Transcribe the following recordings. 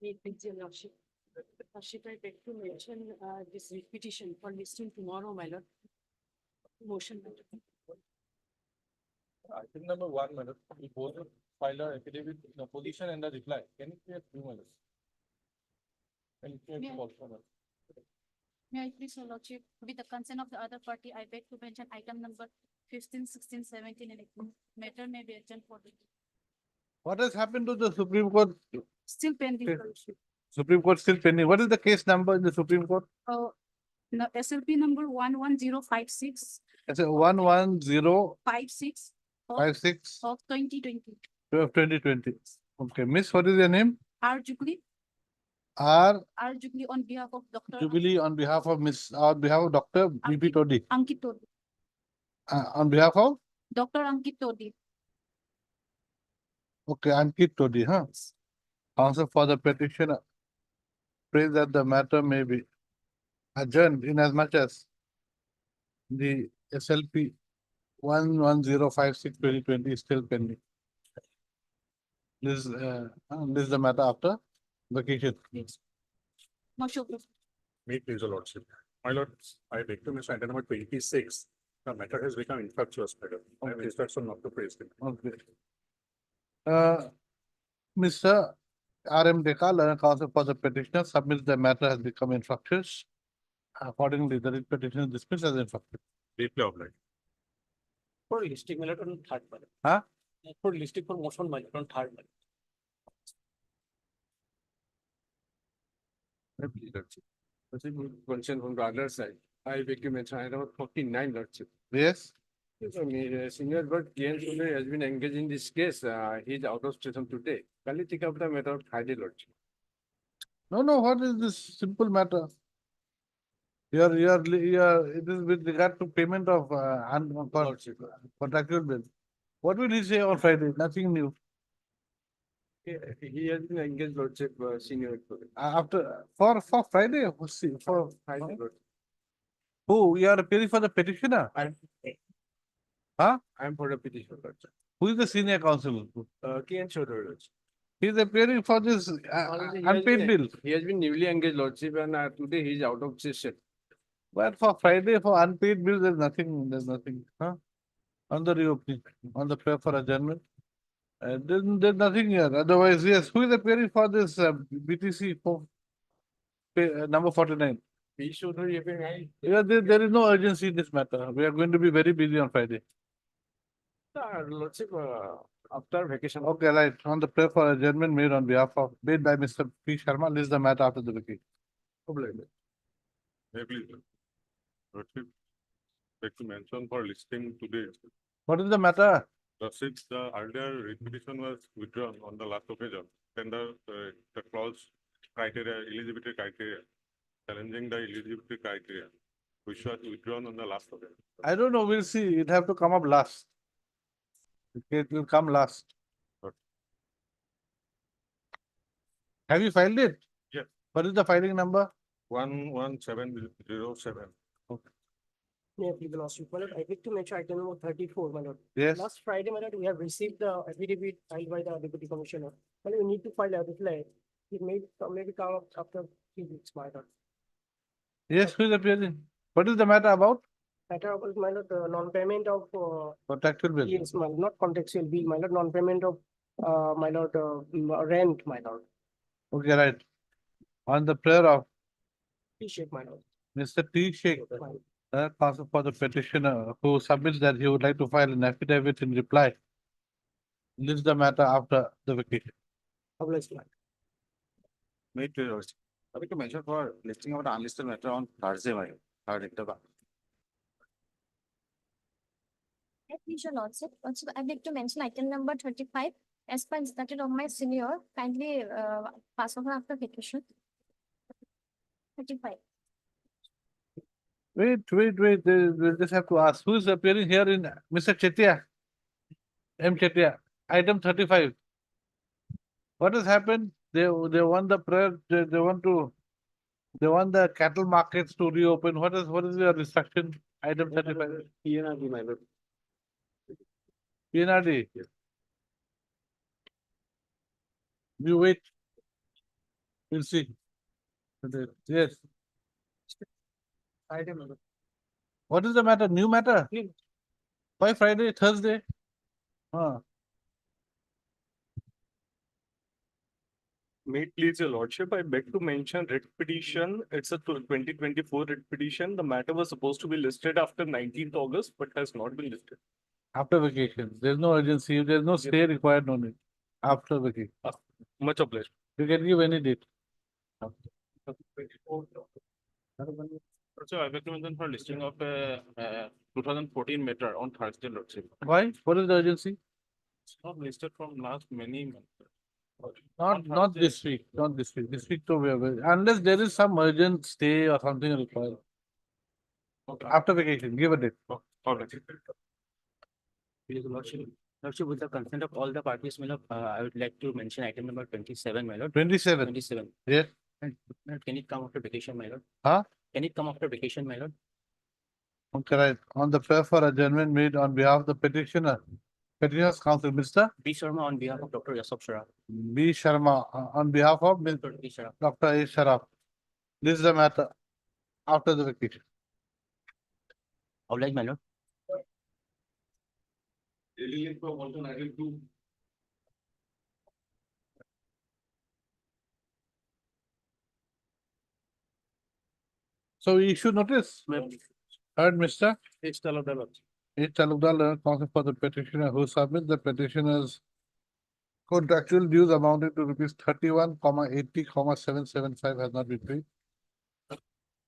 With your lordship. Lordship, I beg to mention this repetition for listing tomorrow, my lord. Motion. my lord. Item number one, madam, we both file a affidavit in opposition and a reply. Can you clear two, madam? Can you clear two also, madam? May I please, your lordship, with the consent of the other party, I beg to mention item number 15, 16, 17, and 18. Matter may be adjourned for the What has happened to the Supreme Court? still pending. Okay. your lordship. Supreme Court still pending. What is the case number in the Supreme Court? No, SLP number 11056 It's a 11056 56 of 2020. of 2020. Okay, Miss, what is your name? R. Jubilee R. on behalf of Dr. Jubilee on behalf of Dr. B.P. Todi. Ankit Todi. On behalf of? Dr. Ankit Todi. Okay, Ankit Todi, huh? Counsel for the petitioner. Prays that the matter may be adjourned in as much as the SLP 11056/2020 is still pending. This is the matter after vacation. Motion. May it please your lordship. My lord, I beg to mention item number 26. The matter has become infructuous, madam. I have Okay. instruction not to praise it. Okay. Mr. R.M. Dekal, counsel for the petitioner, submits the matter has become infructuous. Accordingly, the writ petition is dismissed as infructuous. Deeply obliged. For listing, my lord, on third, madam. Huh? For listing for motion, my lord, on third, madam. Concern from the other side. I beg to mention item number 49, lordship. Yes. Senior Bird Kian Sundar has been engaged in this case. He is out of station today. Can you take up the matter of Friday, lordship? No, what is this simple matter? It is with regard to payment of Lordship. contractual bill. What will he say on Friday? Nothing new. He has been engaged, lordship, senior. After, for Friday, for Friday, lordship. who? You are appearing for the petitioner? Huh? I am for the petition, lordship. Who is the senior counsel? Kian Sundar, lordship. He is appearing for this Already he has unpaid been- bill. He has been newly engaged, lordship, and today he is out of session. But for Friday, for unpaid bills, there's nothing, huh? On the reopening, on the prayer for adjournment. There's nothing here. Otherwise, yes, who is appearing for this BTC for number 49? He should not even. Yeah, there is no urgency in this matter. We are going to be very busy on Friday. Lordship, after vacation. Okay, right. On the prayer for adjournment made by Mr. P. Sharma, this is the matter after the vacation. May I please. Lordship, beg to mention for listing today. What is the matter? Since the earlier writ petition was withdrawn on the last occasion, then the clause criteria, eligibility criteria, challenging the eligibility criteria, which was withdrawn on the last occasion. I don't know. We'll see. It have to come up last. It will come last. Okay. Have you filed it? Yes. What is the filing number? 11707. May I please, the lordship, my lord, I beg to mention item number 34, my lord. Yes. Last Friday, my lord, we have received the affidavit filed by the deputy commissioner. Well, we need to file a reply. It may maybe come up after 3 weeks, my lord. Yes, who is appearing? What is the matter about? Matter of, my lord, non-payment of, Contractual bill. yes, my, not contextual bill, my lord, non-payment of, my lord, rent, my lord. Okay, right. On the prayer of Appreciate, my lord. Mr. T. Sheikh, Fine. counsel for the petitioner who submits that he would like to file an affidavit in reply. This is the matter after the vacation. Obliged, my lord. May it please, lordship. I would like to mention for listing of the unlisted matter on Thursday, my third interval. Please, your lordship. Also, I'd like to mention item number 35. As per instructed of my senior, kindly pass over after vacation. 35. Wait. We'll just have to ask, who is appearing here in Mr. Chetia? M. Chetia, item 35. What has happened? They want the prayer, they want the cattle markets to reopen. What is your instruction? Item 35. PNRD, my lord. PNRD. You wait. We'll see. Yes. Friday, my lord. What is the matter? New matter? New. Why Friday, Thursday? May it please your lordship, I beg to mention writ petition. It's a 2024 writ petition. The matter was supposed to be listed after 19th August, but has not been listed. After vacation. There's no urgency. There's no stay required on it. After vacation. Much obliged. You can give any date. Also, I recommend for listing of 2014 matter on Thursday, lordship. Why? What is the urgency? It's not listed from last many months. Not this week. Not this week. This week, too, unless there is some urgent stay or something required. Okay. After vacation, give a date. All right. Please, Lordship, with the consent of all the parties, my lord, I would like to mention item number 27, my lord. 27. 27. Yes. And can it come after vacation, my lord? Huh? Can it come after vacation, my lord? Okay, right. On the prayer for adjournment made on behalf of the petitioner's counsel, Mr. B. Sharma on behalf of Dr. Yasop Shara. B. Sharma, on behalf of Dr. B. Shara. Dr. A. Sharaf. This is the matter after the vacation. Oblige, my lord. So we issue notice. Heard, Mr. It's the lord. H. Talukdar, counsel for the petitioner who submit the petitioner's contractual dues amounting to rupees 31,80,775 has not been paid.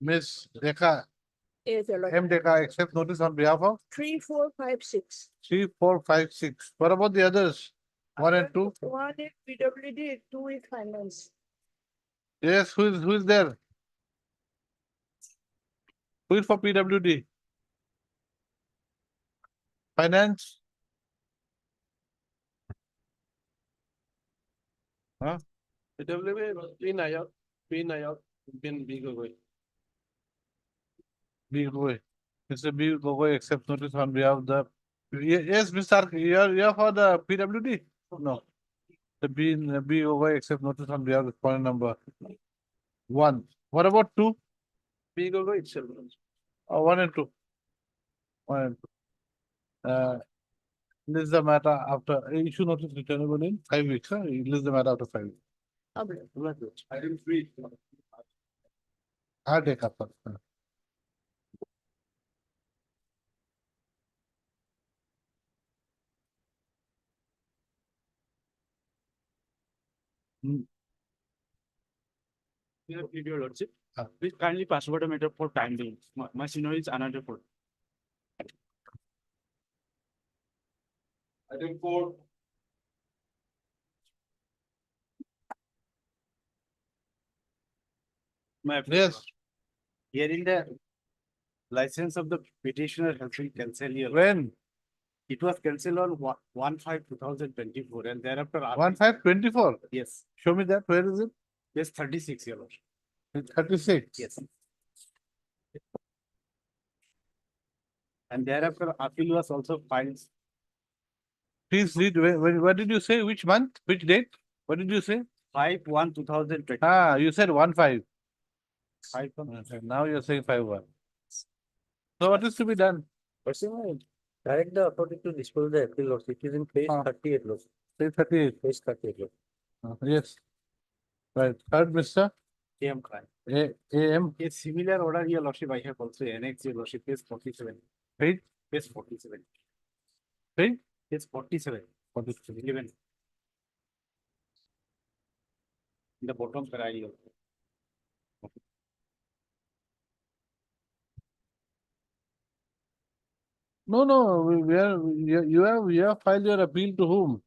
Ms. Dekha, Yes, your lord. M. Dekha accept notice on behalf of 3456. 3, 4, 5, 6. What about the others? 1 and 2? One is PWD, two is finance. Yes, who is there? Who is for PWD? Finance? Huh? P. Nayak, bin B. Gogoi. B. Gogoi. Mr. B. Gogoi accept notice on behalf of the. Yes, Mr. You're for the PWD? No. The B. Gogoi accept notice on behalf of point number 1. What about 2? B. Gogoi itself. 1 and 2. 1 and 2. List the matter after issue notice returnable in 5 weeks. List the matter after 5 weeks. I didn't read. I'll take up. Your lordship. Ah. Please kindly pass over the matter for time being. My senior is another for. Item 4. Yes. Hearing the license of the petitioner has been cancelled here. When? It was cancelled on 1/5/2024 and thereafter. 1/5/24. Yes, Show me that. Where is it? yes, 36 year old. 36. Yes. And thereafter appeal was also filed. Please read. What did you say? Which month? Which date? What did you say? 5/1/2020. You said 1/5. 5/1. Now you're saying 5/1. So what is to be done? Direct the authority to dispose the appeal loss. It is in page Ah. 38 loss. Say 38. Page 38 loss. Yes. Right. Third, Mr. AM crime. AM. A similar order, your lordship, I have also annexed your lordship, page 47. Page? Page 47. Page? Page 47. 47. 11. In the bottom paragraph. No, you have filed your appeal to whom?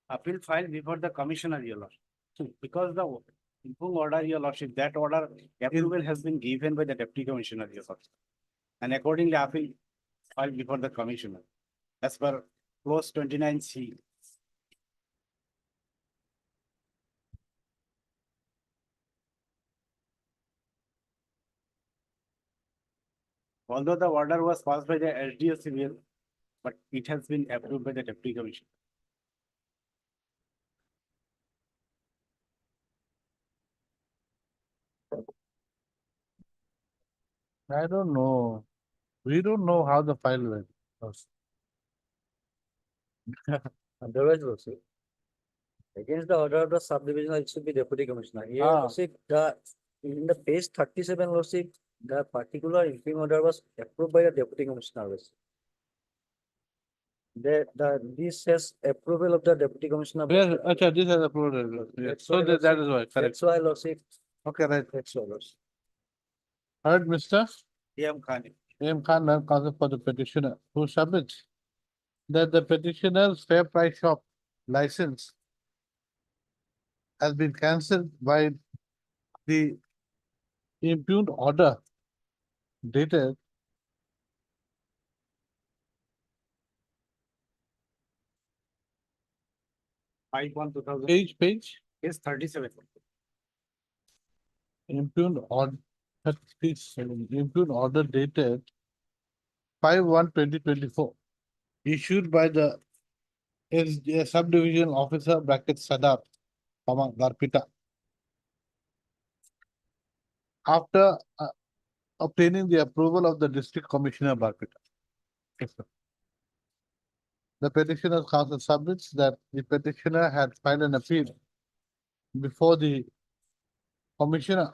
Appeal filed before the commissioner, your lordship. Because the informed order, your lordship, that order approval has been given by the deputy commissioner, your lordship. And accordingly, appeal filed before the commissioner. As per clause 29C. Although the order was passed by the SDO civil, but it has been approved by the deputy commissioner. I don't know. We don't know how the file went. Otherwise, also, against the order of the subdivision, it should be deputy commissioner. Here, Ah. also, in the page 37, also, the particular interim order was approved by the deputy commissioner. Also. This says approval of the deputy commissioner. Yes, acha, this has approved. Yes. That's So why that is why, correct. That's why, also, Okay, right. that's all. Also. Heard, Mr. A.M. Khan. A.M. Khan, learned counsel for the petitioner, who submits that the petitioner's fair price shop license has been cancelled by the impugned order dated 5/1/2000 page, is 37. impugned order 37, impugned order dated 5/1/2024, issued by the subdivision officer bracket Sadar, Garpita. After obtaining the approval of the district commissioner Barpeta. Yes, sir. The petitioner's counsel submits that the petitioner had filed an appeal before the Commissioner,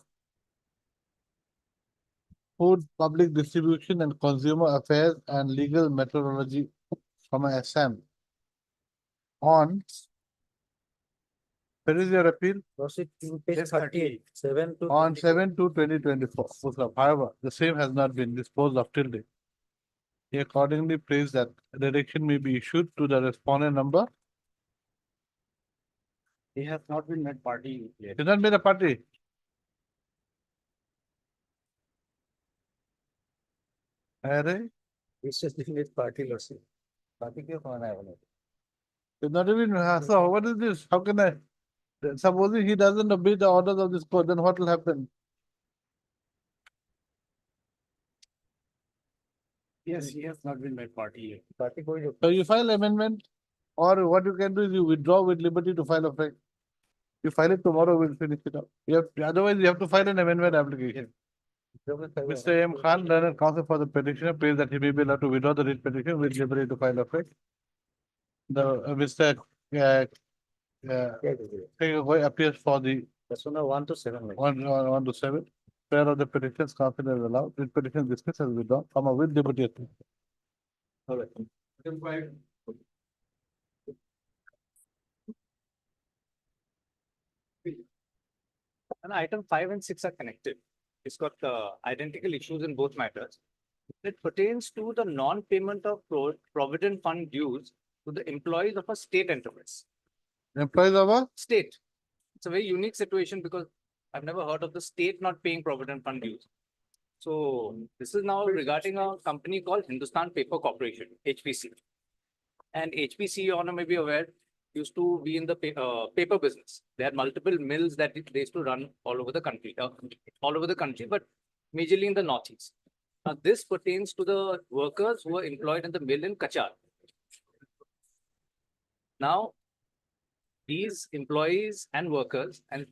Food, Public Distribution and Consumer Affairs and Legal Metrology from Assam on. Where is your appeal? Also, in page 38, 7 to On 24. 7/2/2024. However, the same has not been disposed of till date. He accordingly prays that direction may be issued to the respondent number. He has not been made party yet. Did not made a party. Array, This is the party, also. Party के कौन है वो? did not even, so what is this? How can I? Supposing he doesn't obey the orders of this court, then what will happen? Yes, he has not been made party yet. Party कोई जो. So you file amendment, or what you can do is you withdraw with liberty to file a fresh. You file it tomorrow, we'll finish it up. Otherwise you have to file an amendment application. Mr. M. Khan, learned counsel for the petitioner, prays that he may be allowed to withdraw the writ petition with liberty to file a fresh. The Mr. Tegakoi appears for the That's one 1 to 7. Like. 1 to 7. Prayer of the petition's counsel is allowed. Writ petition dismissed as withdrawn, with liberty. All right. And item 5 and 6 are connected. It's got identical issues in both matters. It pertains to the non-payment of provident fund dues to the employees of a state enterprise. Employees of a? State. It's a very unique situation because I've never heard of the state not paying provident fund dues. So this is now regarding a company called Hindustan Paper Corporation, HPC. And HPC, Your Honor may be aware, used to be in the paper business. They had multiple mills that they used to run all over the country, but majorly in the northeast. Now, this pertains to the workers who are employed in the mill in Kachar. Now, these employees and workers and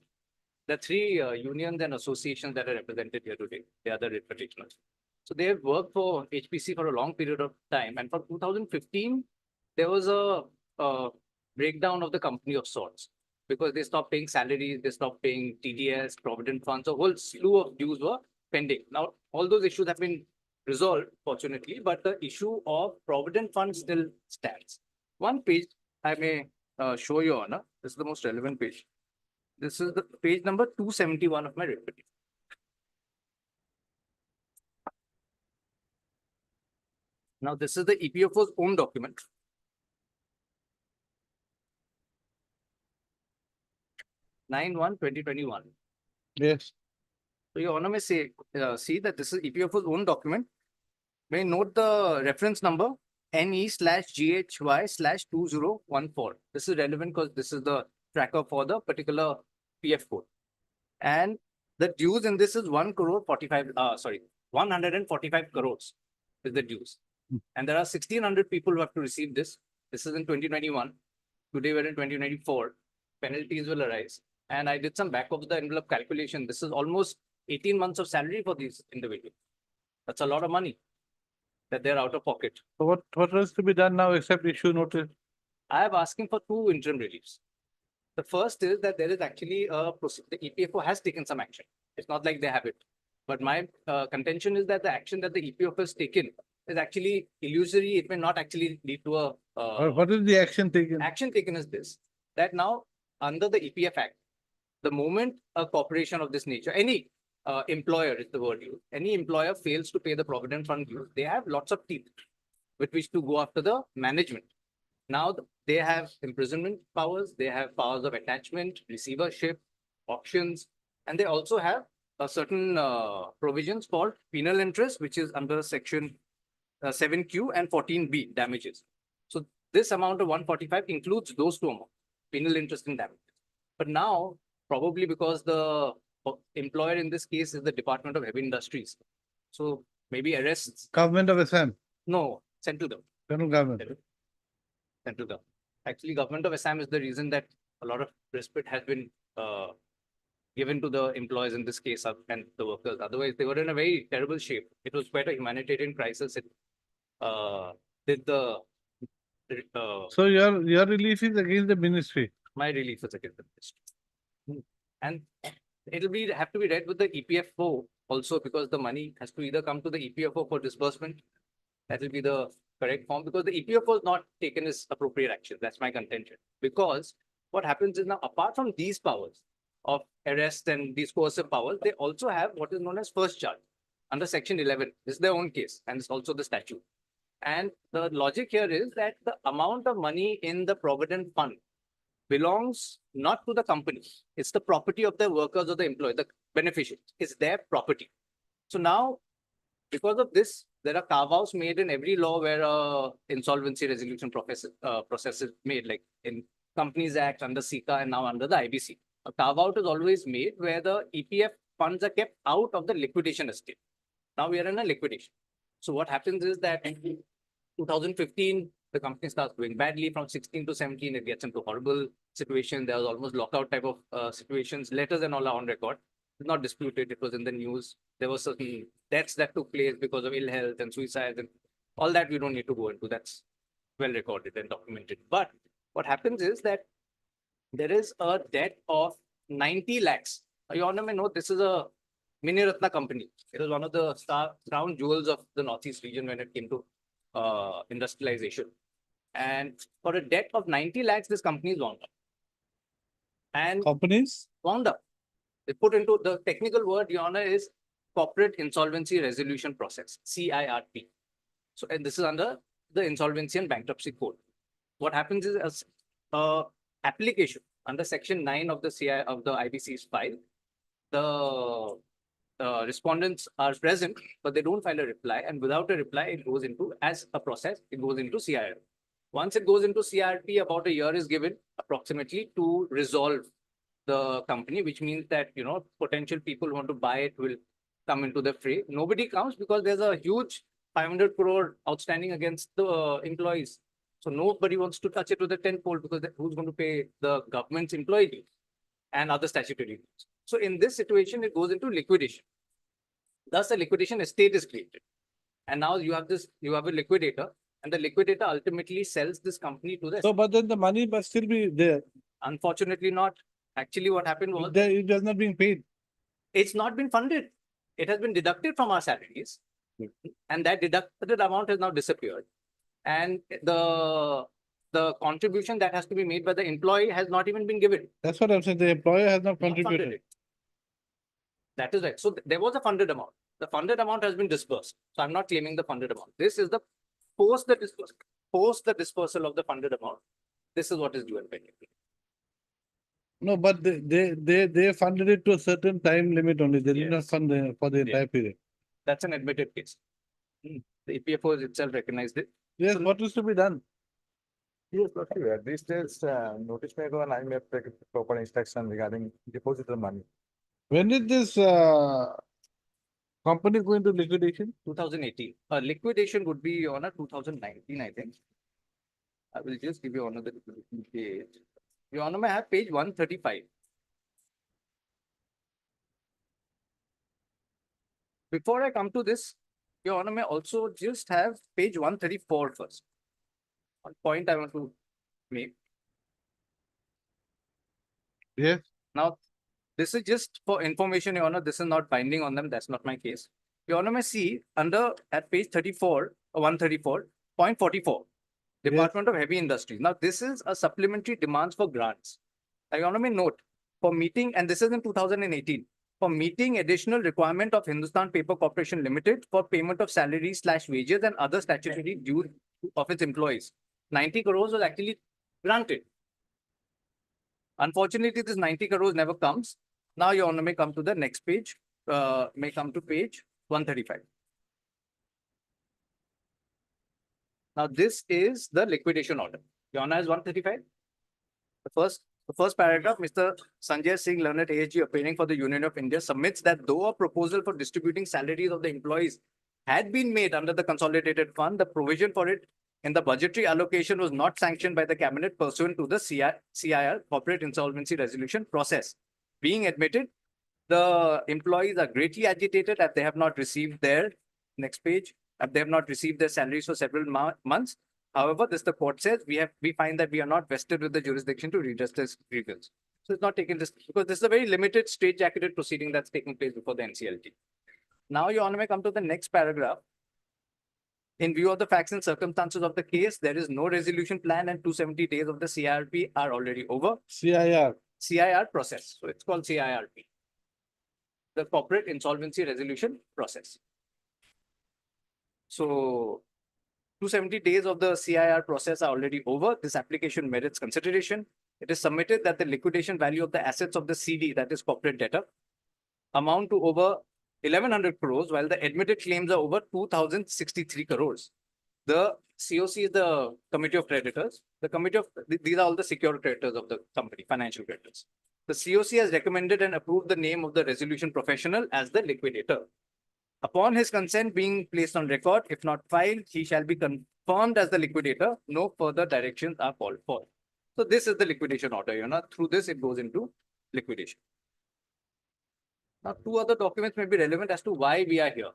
the three unions and associations that are represented here today, they are the writ petitioners. So they have worked for HPC for a long period of time. And for 2015, there was a breakdown of the company of sorts because they stopped paying salaries, they stopped paying TDS, provident funds, a whole slew of dues were pending. Now, all those issues have been resolved, fortunately, but the issue of provident funds still stands. One page I may show you, Honor. This is the most relevant page. This is the page number 271 of my writ petition. Now, this is the EPFO's own document. 9/1/2021. Yes. So Your Honor may say, see that this is EPFO's own document. May note the reference number NE/GHY/2014. This is relevant because this is the tracker for the particular PF code. And the dues in this is 145 crores is the dues. And there are 1,600 people who have to receive this. This is in 2021. Today we're in 2024. Penalties will arise. And I did some back of the envelope calculation. This is almost 18 months of salary for these individuals. That's a lot of money that they're out of pocket. So what else to be done now except issue notice? I am asking for two interim reliefs. The first is that there is actually the EPFO has taken some action. It's not like they have it. But my contention is that the action that the EPFO has taken is actually illusory. It may not actually lead to a What is the action taken? action taken is this, that now under the EPF Act, the moment a corporation of this nature, any employer is the word used, any employer fails to pay the provident fund dues, they have lots of teeth with which to go after the management. Now they have imprisonment powers, they have powers of attachment, receivership, auctions, and they also have a certain provisions called penal interest, which is under section 7Q and 14B damages. So this amount of 145 includes those two amounts, penal interest and damages. But now, probably because the employer in this case is the Department of Heavy Industries, so maybe arrests. Government of Assam, No, central government. federal government. Central government. Actually, government of Assam is the reason that a lot of respite has been given to the employees in this case and the workers. Otherwise, they were in a very terrible shape. It was quite a humanitarian crisis. It did the So your relief is against the ministry. my relief is against the ministry. And it'll have to be read with the EPFO also, because the money has to either come to the EPFO for disbursement. That will be the correct form, because the EPFO is not taken as appropriate action. That's my contention. Because what happens is now, apart from these powers of arrest and these coercive powers, they also have what is known as first charge under section 11. This is their own case, and it's also the statute. And the logic here is that the amount of money in the provident fund belongs not to the company. It's the property of the workers or the employee, the beneficiaries. It's their property. So now, because of this, there are carve-outs made in every law where insolvency resolution process is made, like in Companies Act, under SICA, and now under the IBC. A carve-out is always made where the EPF funds are kept out of the liquidation estate. Now we are in a liquidation. So what happens is that in 2015, the company starts doing badly. From 16 to 17, it gets into horrible situation. There was almost lockout type of situations. Letters and all are on record. It's not disputed. It was in the news. There were certain deaths that took place because of ill health and suicides, and all that we don't need to go into. That's well recorded and documented. But what happens is that there is a debt of 90 lakhs. Your Honor may know this is a Mini Ratna company. It was one of the crown jewels of the Northeast region when it came to industrialization. And for a debt of 90 lakhs, this company is wound up. And Companies? wound up. They put into the technical word, Your Honor, is Corporate Insolvency Resolution Process, CIRP. So, and this is under the Insolvency and Bankruptcy Code. What happens is as application under section 9 of the IBC's file, the respondents are present, but they don't file a reply. And without a reply, it goes into, as a process, it goes into CIRP. Once it goes into CIRP, about a year is given approximately to resolve the company, which means that, you know, potential people who want to buy it will come into the fray. Nobody comes because there's a huge 500 crore outstanding against the employees. So nobody wants to touch it with a 10-fold, because who's going to pay the government's employee dues and other statutory dues. So in this situation, it goes into liquidation. Thus, a liquidation estate is created. And now you have a liquidator, and the liquidator ultimately sells this company to the. So, but then the money must still be there. Unfortunately not. Actually, what happened was It has not been paid. it's not been funded. It has been deducted from our salaries, and that deducted amount has now disappeared. And the contribution that has to be made by the employee has not even been given. That's what I'm saying. The employer has not Not funded contributed. it. That is right. So there was a funded amount. The funded amount has been disbursed. So I'm not claiming the funded amount. This is the post the dispersal of the funded amount. This is what is due and pending. No, but they funded it to a certain time limit only. They did not Yes. fund for the entire period. That's an admitted case. The EPFO itself recognized it. Yes, what is to be done? Yes, okay. At this stage, notice may go and I may take proper instruction regarding deposit of money. When did this company go into liquidation? 2018. Liquidation would be on a 2019, I think. I will just give you another page. Your Honor, may I have page 135. Before I come to this, Your Honor may also just have page 134 first. One point I want to make. Yes, Now, this is just for information, Your Honor. This is not binding on them. That's not my case. Your Honor may see under at page 34, 134.44, Department of Heavy Industries. Now, this is a supplementary demands for grants. Your Honor may note for meeting, and this is in 2018, for meeting additional requirement of Hindustan Paper Corporation Limited for payment of salaries / wages and other statutory dues of its employees. 90 crores was actually granted. Unfortunately, this 90 crores never comes. Now, Your Honor may come to the next page, may come to page 135. Now, this is the liquidation order. Your Honor is 135. The first paragraph, Mr. Sanjay Singh, learned ASG, appearing for the Union of India, submits that though a proposal for distributing salaries of the employees had been made under the consolidated fund, the provision for it in the budgetary allocation was not sanctioned by the cabinet pursuant to the CIR, Corporate Insolvency Resolution process. Being admitted, the employees are greatly agitated as they have not received their, next page, as they have not received their salaries for several months. However, this the court says we find that we are not vested with the jurisdiction to redress this grievance. So it's not taken this because this is a very limited straitjacketed proceeding that's taking place before the NCLT. Now, Your Honor may come to the next paragraph. In view of the facts and circumstances of the case, there is no resolution plan and 270 days of the CIRP are already over. CIR process. So it's called CIRP, the Corporate Insolvency Resolution Process. So 270 days of the CIR process are already over. This application merits consideration. It is submitted that the liquidation value of the assets of the CD, that is corporate debtor, amount to over 1100 crores, while the admitted claims are over 2063 crores. The COC is the committee of creditors. The committee of, these are all the secured creditors of the company, financial creditors. The COC has recommended and approved the name of the resolution professional as the liquidator. Upon his consent being placed on record, if not filed, he shall be confirmed as the liquidator. No further directions are called for. So this is the liquidation order. You know, through this, it goes into liquidation. Now, two other documents may be relevant as to why we are here,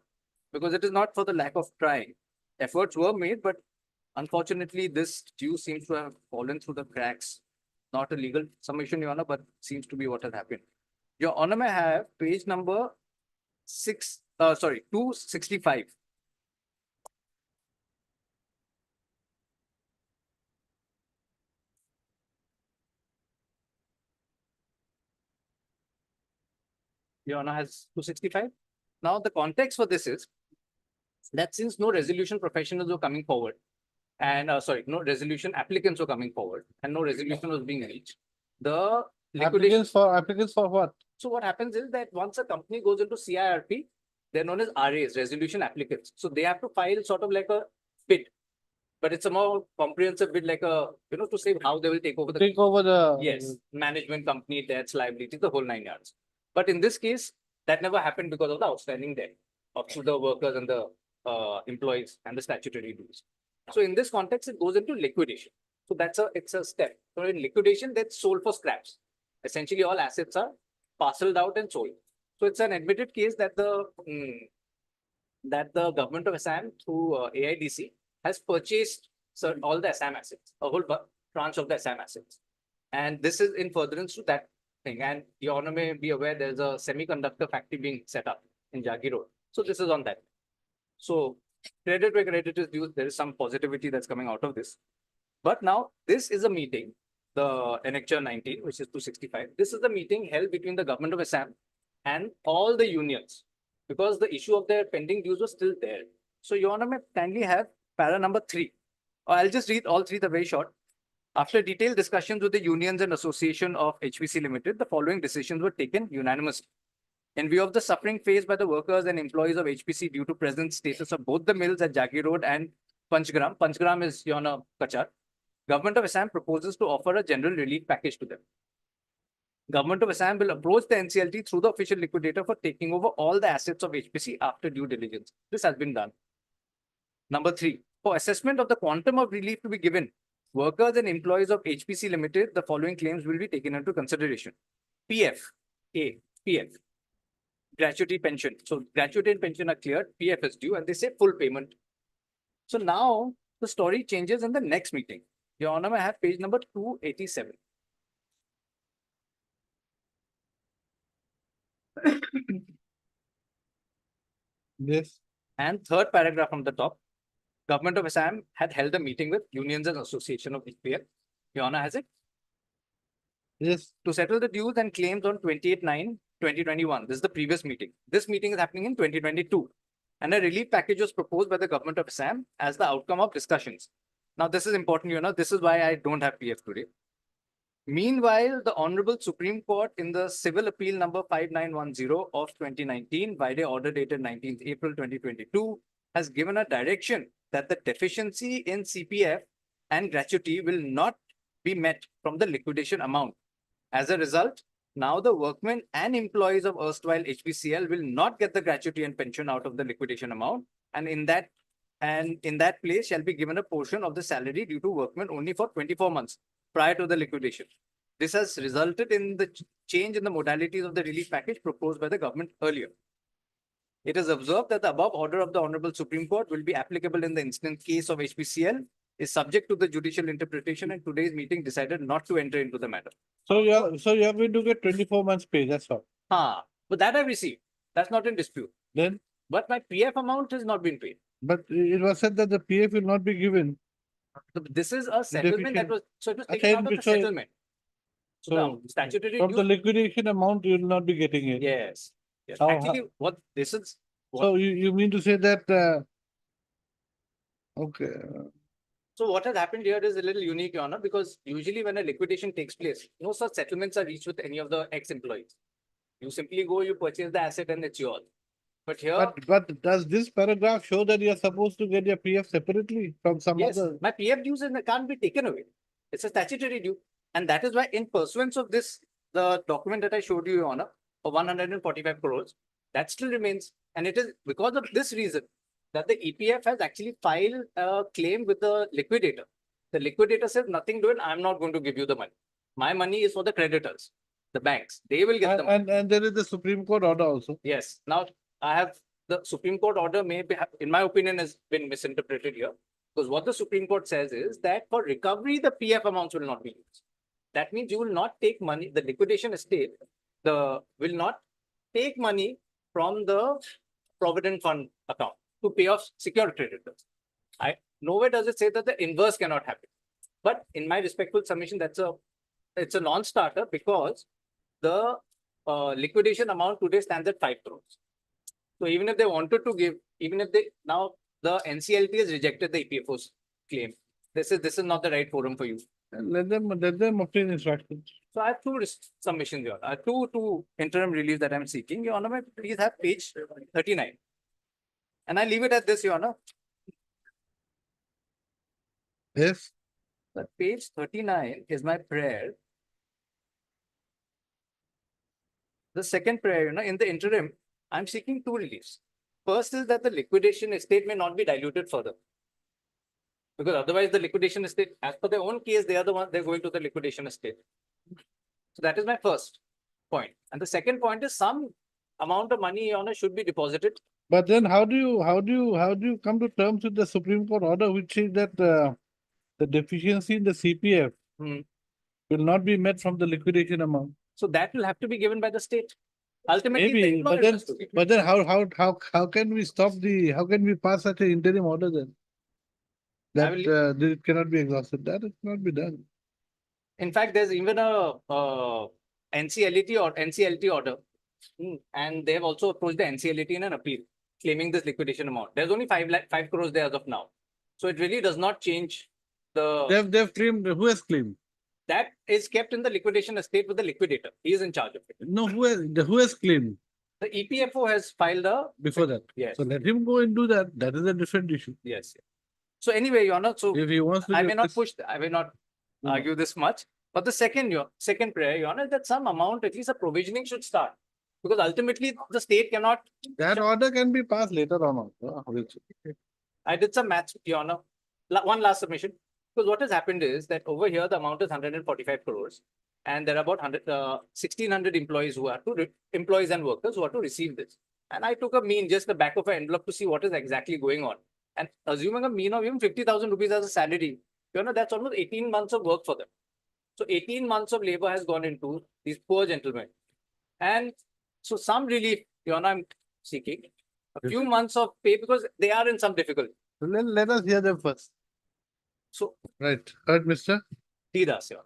because it is not for the lack of trying. Efforts were made, but unfortunately, this due seems to have fallen through the cracks. Not a legal submission, Your Honor, but seems to be what has happened. Your Honor may have page number 265. Your Honor has 265. Now, the context for this is that since no resolution professionals were coming forward, and no resolution applicants were coming forward, and no resolution was being reached, the liquidation. Applicants for what? So what happens is that once a company goes into CIRP, they're known as RAs, resolution applicants. So they have to file sort of like a bid, but it's a more comprehensive bid, like a, to say how they will take over the. Yes, management company, debts, liabilities, the whole 9 yards. But in this case, that never happened because of the outstanding debt of the workers and the employees and the statutory dues. So in this context, it goes into liquidation. So it's a step. So in liquidation, that's sold for scraps. Essentially, all assets are parceled out and sold. So it's an admitted case that the government of Assam through AIDC has purchased all the Assam assets, a whole tranche of the Assam assets. And this is in furtherance to that thing. And Your Honor may be aware there's a semiconductor factory being set up in Jagi Road. So this is on that. So credit where credit is due, there is some positivity that's coming out of this. But now this is a meeting, the Annexure 19, which is 265. This is the meeting held between the government of Assam and all the unions, because the issue of their pending dues was still there. So Your Honor may kindly have para number 3. I'll just read all three, they're very short. After detailed discussions with the unions and association of HPC Limited, the following decisions were taken unanimously. In view of the suffering faced by the workers and employees of HPC due to present status of both the mills at Jagi Road and Panchgram. Panchgram is Your Honor Kachar. Government of Assam proposes to offer a general relief package to them. Government of Assam will approach the NCLT through the official liquidator for taking over all the assets of HPC after due diligence. This has been done. Number 3, for assessment of the quantum of relief to be given, workers and employees of HPC Limited, the following claims will be taken into consideration. PF. gratuity pension. So gratuity and pension are cleared, PF is due, and they say full payment. So now the story changes in the next meeting. Your Honor, I have page number 287. Yes, And third paragraph from the top, Government of Assam had held a meeting with Unions and Association of EPF. Your Honor has it? yes, To settle the dues and claims on 28/9/2021. This is the previous meeting. This meeting is happening in 2022. And a relief package was proposed by the Government of Assam as the outcome of discussions. Now, this is important, Your Honor. This is why I don't have PF today. Meanwhile, the Honorable Supreme Court in the Civil Appeal number 5910 of 2019, by the order dated 19th April 2022, has given a direction that the deficiency in CPF and gratuity will not be met from the liquidation amount. As a result, now the workmen and employees of erstwhile HPCL will not get the gratuity and pension out of the liquidation amount, and in that place shall be given a portion of the salary due to workmen only for 24 months prior to the liquidation. This has resulted in the change in the modalities of the relief package proposed by the government earlier. It is observed that the above order of the Honorable Supreme Court will be applicable in the instant case of HPCL, is subject to the judicial interpretation, and today's meeting decided not to enter into the matter. so you're going to get 24 months pay, that's all. But that I've received. That's not in dispute. Then, But my PF amount has not been paid. but it was said that the PF will not be given. So this is a settlement that was, so it was taken Okay, out of the so- settlement. So So the statutory from the due, liquidation amount, you will not be getting it. yes. Yes. How- Actually, what this is, So you mean to say that, okay, so what has happened here is a little unique, Your Honor, because usually when a liquidation takes place, no such settlements are reached with any of the ex-employees. You simply go, you purchase the asset and it's yours. But here, but does this paragraph show that you're supposed to get your PF separately from some yes, other? my PF dues can't be taken away. It's a statutory due. And that is why in pursuance of this, the document that I showed you, Your Honor, of 145 crores, that still remains. And it is because of this reason that the EPF has actually filed a claim with the liquidator. The liquidator says nothing to it. I'm not going to give you the money. My money is for the creditors, the banks. They will get the money. And there is the Supreme Court order also. Yes. Now I have the Supreme Court order may be, in my opinion, has been misinterpreted here. Because what the Supreme Court says is that for recovery, the PF amounts will not be used. That means you will not take money, the liquidation estate, will not take money from the Provident Fund account to pay off secured creditors. Nowhere does it say that the inverse cannot happen. But in my respectful submission, it's a non-starter because the liquidation amount today stands at 5 crores. So even if they wanted to give, now the NCLT has rejected the EPFO's claim. This is not the right forum for you. Let them obtain instructions. So I have two submissions here. I have two interim reliefs that I'm seeking. Your Honor, please have page 39. And I leave it at this, Your Honor. Yes, That page 39 is my prayer. The second prayer, in the interim, I'm seeking two reliefs. First is that the liquidation estate may not be diluted further. Because otherwise the liquidation estate, as per their own case, they are the ones, they're going to the liquidation estate. So that is my first point. And the second point is some amount of money, Your Honor, should be deposited. but then how do you come to terms with the Supreme Court order which says that the deficiency in the CPF will not be met from the liquidation amount? So that will have to be given by the state. Ultimately, the Maybe, employer has to give. but then how can we how can we pass such an interim order then? That it cannot be exhausted, that it cannot be done. In fact, there's even a NCLT order. And they have also approached the NCLT in an appeal, claiming this liquidation amount. There's only 5 crores there as of now. So it really does not change the. They've claimed, who has claimed? That is kept in the liquidation estate with the liquidator. He is in charge of it. No, who has claimed The EPFO has filed a. before that? Yes. So let him go and do that. That is a different issue. Yes. So anyway, Your Honor, so If he wants to I do may not this- push, I may not argue this much. But the second prayer, Your Honor, is that some amount, at least a provisioning should start. Because ultimately the state cannot. That order can be passed later on also. I did some maths, Your Honor. One last submission. Because what has happened is that over here, the amount is 145 crores. And there are about 1,600 employees who are employees and workers who are to receive this. And I took a mean, just the back of an envelope to see what is exactly going on. And assuming a mean of even 50,000 rupees as a salary, that's almost 18 months of work for them. So 18 months of labor has gone into these poor gentlemen. And so some relief, I'm seeking a few months of pay because they are in some difficulty. Let us hear them first. So Right, heard Mr. Didas, Your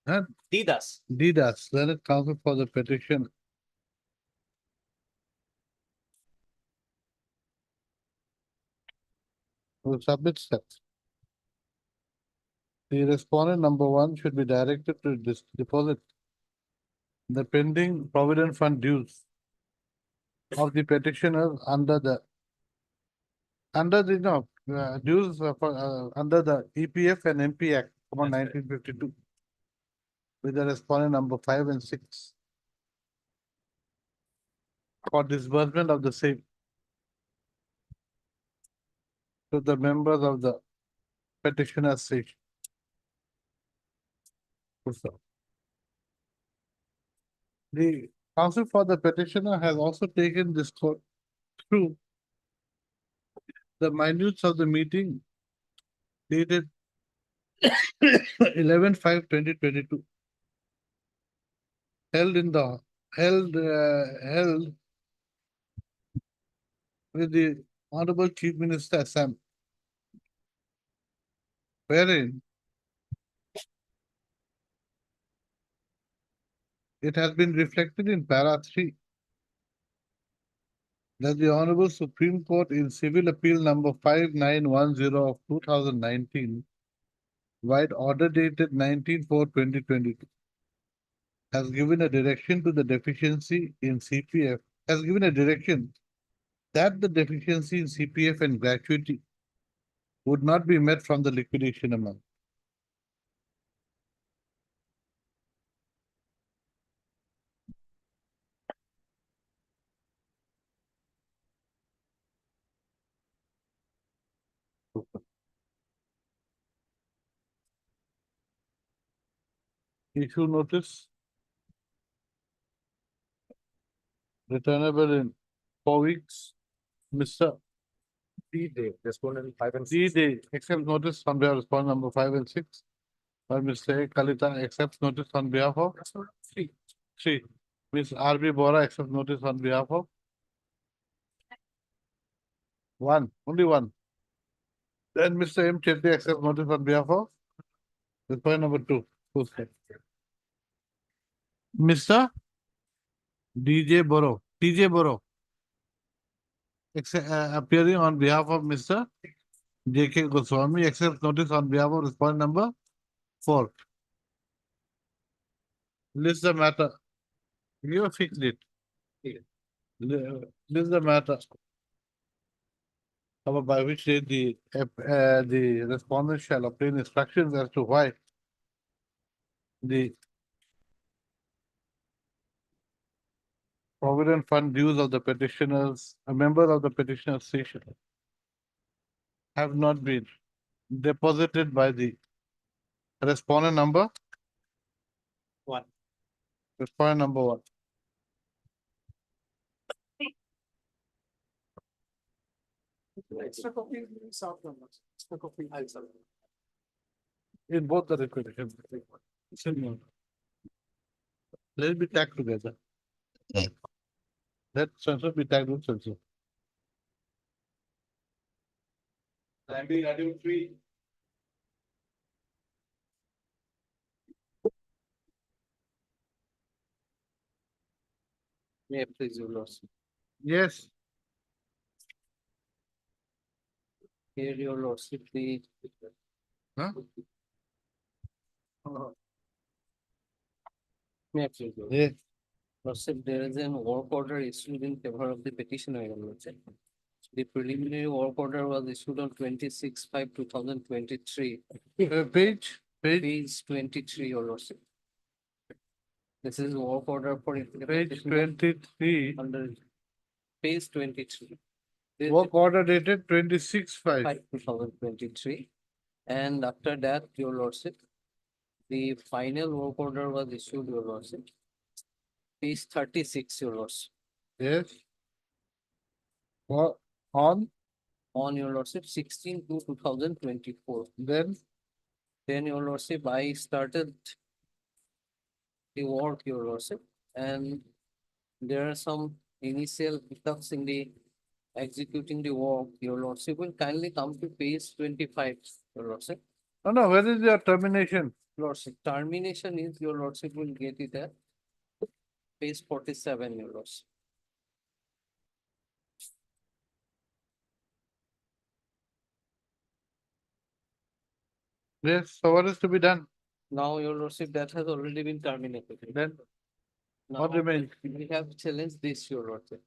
Huh? Honor. Didas. Didas, Learned Counsel for the petition. Will submit steps. The respondent number 1 should be directed to deposit the pending provident fund dues of the petitioner under the dues under the EPF and MP Act, That's right. 1952, with the respondent number 5 and 6 for disbursement of the same to the members of the petitioner's station. The counsel for the petitioner has also taken this court through the minutes of the meeting dated 11/5/2022, held with the Honorable Chief Minister Assam, wherein it has been reflected in para 3 that the Honorable Supreme Court in Civil Appeal number 5910 of 2019, wide order dated 19/4/2022, has given a direction to the deficiency in CPF, has given a direction that the deficiency in CPF and gratuity would not be met from the liquidation amount. Issue notice returnable in 4 weeks. Mr. D-Day, respondent 5 and 6. D-Day accepts notice on behalf of respondent number 5 and 6. By Mr. A. Kalita accepts notice on behalf of 3. Ms. R.B. Bora accepts notice on behalf of 1, only 1. Then Mr. M. Chetty accepts notice on behalf of respondent number 2. Who's that? Mr. T.J. Boro appearing on behalf of Mr. J.K. Goswami accepts notice on behalf of respondent number 4. List the matter. You have fixed it. List the matter by which date the respondent shall obtain instructions as to why the provident fund dues of the petitioners, a member of the petitioner's station, have not been deposited by the respondent number 1. Respondent number 1. Extra copy means soft numbers. Extra copy. In both the requisitions. Let it be tagged together. Let sensor be tagged with sensor. I'm being added 3. May I please, Your Lordship? Yes. Here, Your Lordship, the Huh? May I please, Your Yes. Lordship, there is an work order issued in favor of the petitioner, Your Lordship. The preliminary work order was issued on 26/5/2023. Page. Page 23, Your Lordship. This is work order for. Page 23. Under page 23. Work order dated 26/5. 2023. And after that, your lordship, the final work order was issued, your lordship. Page 36, your lordship. Yes. Well, On your lordship, 16/2/2024. Then your lordship, I started the work, your lordship, and there are some initial hiccups in the executing the work. Your lordship will kindly come to page 25, your lordship. no, where is your termination? Lordship, termination is, your lordship will get it at page 47, your lordship. Yes, so what is to be done? Now, your lordship, that has already been terminated. Then Now, what remains? we have challenged this, your lordship.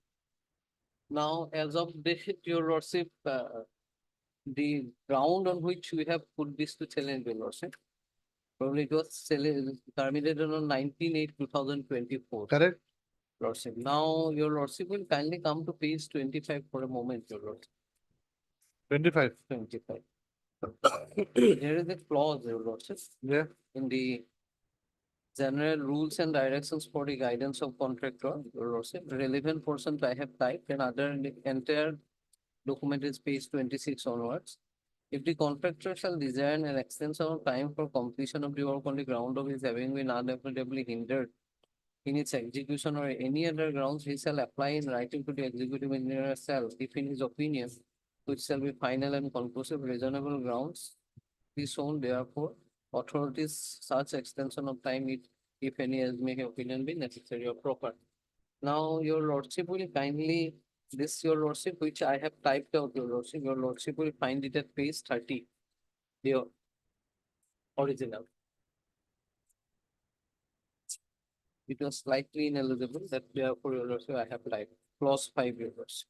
Now, as of date, your lordship, the ground on which we have put this to challenge, your lordship, probably it was terminated on 19/8/2024. Correct? Lordship. Now, your lordship will kindly come to page 25 for a moment, your lordship. 25. 25. There is a clause, your lordship, Yeah. in the general rules and directions for the guidance of contractor, your lordship. Relevant portions I have typed, and other the entire document is page 26 onwards. If the contractor shall desire an extension of time for completion of the work on the ground of his having been unavoidably hindered in its execution or any other grounds, he shall apply in writing to the executive engineer itself, if in his opinion, which shall be final and conclusive reasonable grounds, be shown therefore authorities such extension of time if any as may opinion be necessary or proper. Now, your lordship will kindly, this your lordship, which I have typed out, your lordship will find it at page 30. The original. It was slightly ineligible, that therefore your lordship I have typed clause 5, your lordship.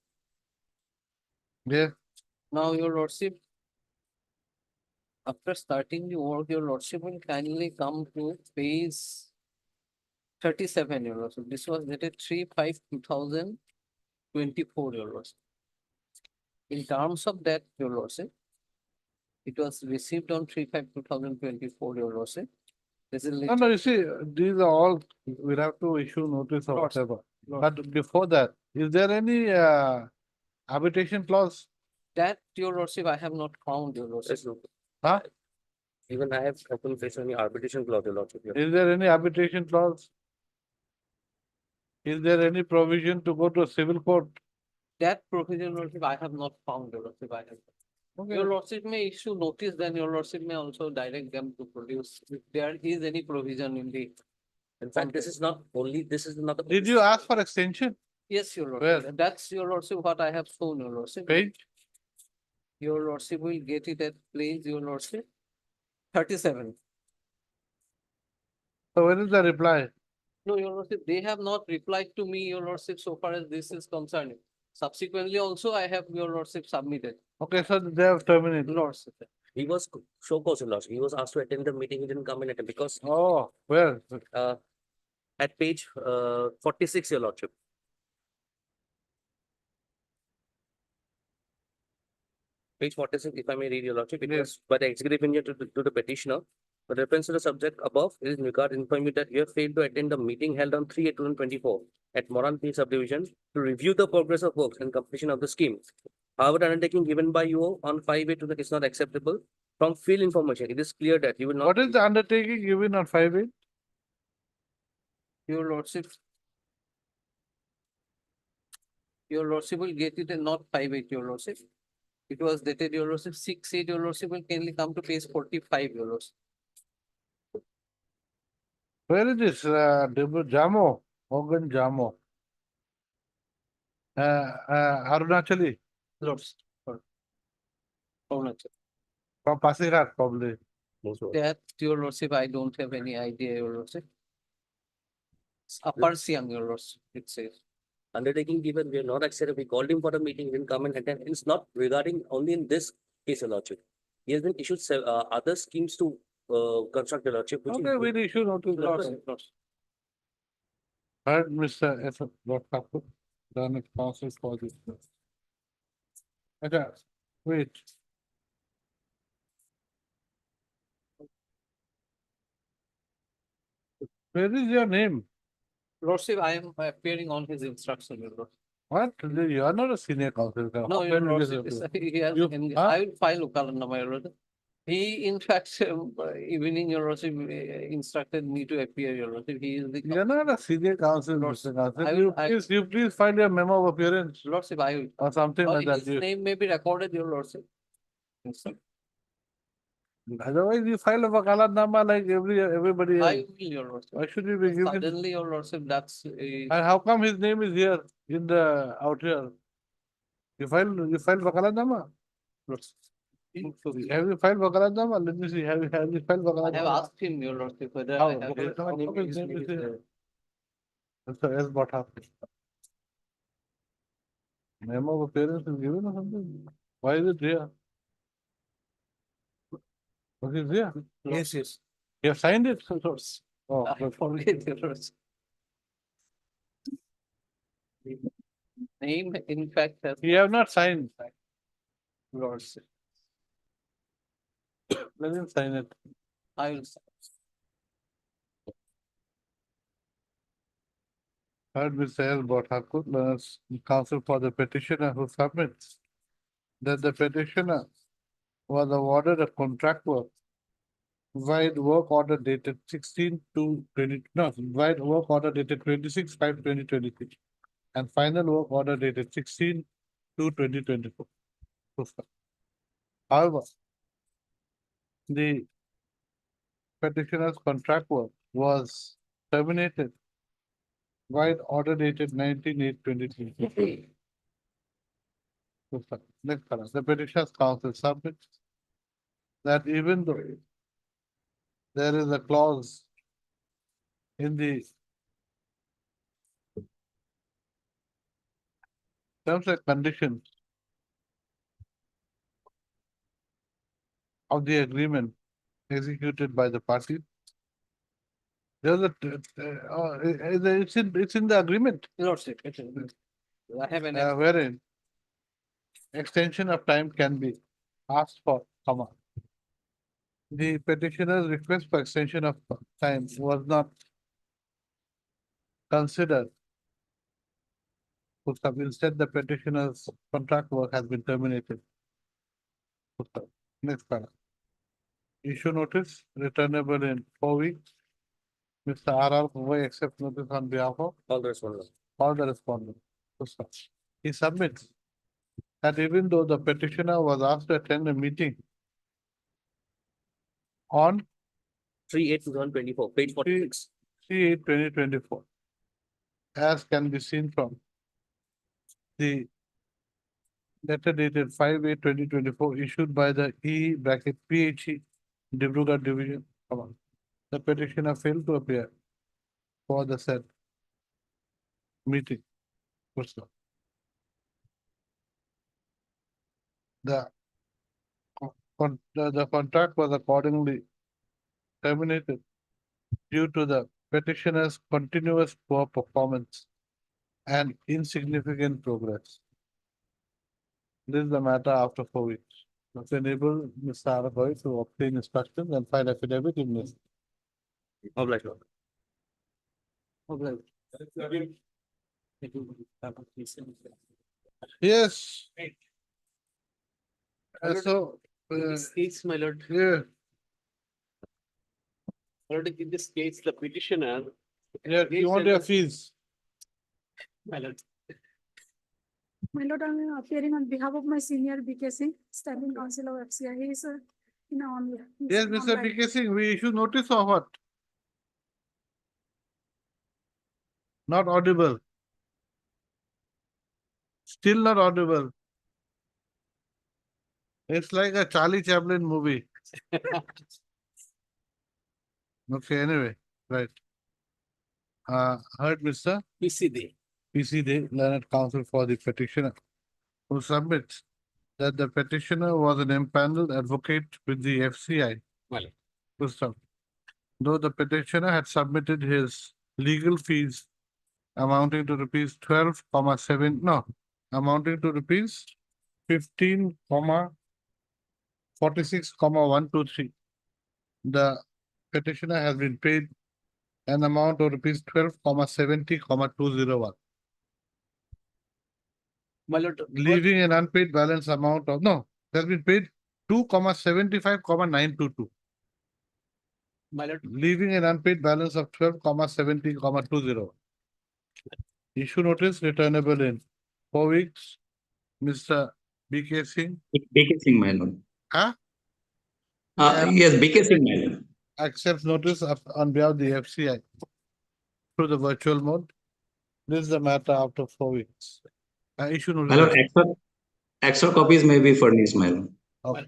Yeah. Now, your lordship, after starting the work, your lordship will kindly come to page 37, your lordship. This was dated 3/5/2024, your lordship. In terms of that, your lordship, it was received on 3/5/2024, your lordship. This is No, you see, these are all, we'll have to issue notice or Lots. whatever. Lots. But before that, is there any arbitration clause? that, your lordship, I have not found, your lordship. Yes, no. Huh? Even I have open face any arbitration clause, your lordship. Yes. Is there any arbitration clause? Is there any provision to go to a civil court? That provision, lordship, I have not found, your lordship. I have. Okay. Your lordship may issue notice, then your lordship may also direct them to produce if there is any provision in the. In fact, this is not only, this is not. Did you ask for extension? Yes, your Where? lordship. That's your lordship, what I have shown, your lordship. Page? Your lordship will get it at place, your lordship. 37. So where is the reply? No, your lordship, they have not replied to me, your lordship, so far as this is concerned. Subsequently also, I have your lordship submitted. Okay, so they have terminated. Lordship. He was show cause, your lordship. He was asked to attend the meeting. He didn't come and attend because Oh, where? at page 46, your lordship. Page 46, if I may read, your lordship, it Yes. was by the executive engineer to the petitioner. With reference to the subject above, it is in regard inform you that you have failed to attend the meeting held on 3/8/2024 at Moran P subdivision to review the progress of works and completion of the scheme. However, the undertaking given by you on 5/8 is not acceptable. From field information, it is clear that you will not. What is the undertaking given on 5/8? Your lordship. Your lordship will get it and not 5/8, your lordship. It was dated, your lordship, 6/8, your lordship will kindly come to page 45, your lordship. Where is this? Jamo, Hogan Jamo. Arunachali, Lordship. Arunachal. from Pasirat probably. That, your lordship, I don't have any idea, your lordship. It's Upper Siang, your lordship, it says. Undertaking given, we are not accepted. We called him for the meeting, he didn't come and attend. It's not regarding only in this case, your lordship. He has been issued other schemes to construct the lordship. Which Okay, we'll issue notice. Lordship. Heard Mr. S. Thakur, done a process for this. Okay, wait. Where is your name? Lordship, I am appearing on his instruction, Your Lordship. What? You are not a senior counsel. No, How Your can you Lordship, just appear? he has, You- huh? I will file Ukalandama, Your Lordship. He, in fact, evening, Your Lordship, instructed me to appear, Your Lordship. He is the. You are not a senior counsel, Lordship, Mr. Counsel. I You will- I- you please find your memo of appearance Lordship, I will. or something like that. His name may be recorded, Your Lordship. Otherwise, you file a wakalatnama like everybody I else. will, Your Lordship. Why should you be given? Suddenly, Your Lordship, that's a. And how come his name is here in the out here? You filed wakalatnama? Have you filed wakalatnama? Let me see. Have you filed I have wakalatnama? asked him, Your Lordship, whether How? I have. How come his name is here? So yes, what happened? Memo of appearance is given or something? Why is it here? What is here? Yes, yes. You have signed it? Oh, I good. forget, Your Lordship. Name, in fact, has. You have not signed. Lordship. Let him sign it. I will. Heard Mr. L. Bhattakur, learns counsel for the petitioner who submits that the petitioner was awarded a contract work wide work order dated 26/5/2023 and final work order dated 16/2/2024. However, the petitioner's contract work was terminated wide order dated 19/8/2023. Next paragraph. The petitioner's counsel submits that even though there is a clause in the terms and conditions of the agreement executed by the party. There's it's in the agreement, Lordship, I have an. wherein extension of time can be asked for, comma. The petitioner's request for extension of time was not considered. Instead, the petitioner's contract work has been terminated. Next paragraph. Issue notice returnable in 4 weeks. Mr. R.R. Puvai accepts notice on behalf of All the respondents. all the respondents. He submits that even though the petitioner was asked to attend a meeting on 3/8/2024, page 46. 3/8/2024, as can be seen from the letter dated 5/8/2024 issued by the PHE Dibrugarh Division. The petitioner failed to appear for the said meeting. The contract was accordingly terminated due to the petitioner's continuous poor performance and insignificant progress. This is the matter after 4 weeks. To enable Mr. Aragoy to obtain instructions and file affidavit in this. Obliged, Lord. Yes. So, This case, my lord, yeah, in this case, the petitioner. yeah, you want your fees? My lord. My lord, I am appearing on behalf of my senior BK Singh, standing counsel of FCI. He is in on. Yes, Mr. DK Singh, we issue notice or what? Not audible. Still not audible. It's like a Charlie Chaplin movie. Okay, anyway, right. Heard Mr. PCD. PCD, learned counsel for the petitioner, who submits that the petitioner was an empaneled advocate with the FCI. Well. System. Though the petitioner had submitted his legal fees amounting to rupees 12,7, no, amounting to rupees 15,46,123. The petitioner has been paid an amount of rupees 12,70,201. My lord, Leaving an unpaid balance amount of, no, it has been paid 2,75,922. my lord, Leaving an unpaid balance of 12,70,201. Issue notice returnable in 4 weeks. Mr. BK Singh. BK Singh, my lord. Huh? Yes, BK Singh, my lord. Accepts notice on behalf of the FCI through the virtual mode. This is the matter after 4 weeks. Issue My lord, notice. extra copies may be furnished, my lord. Okay.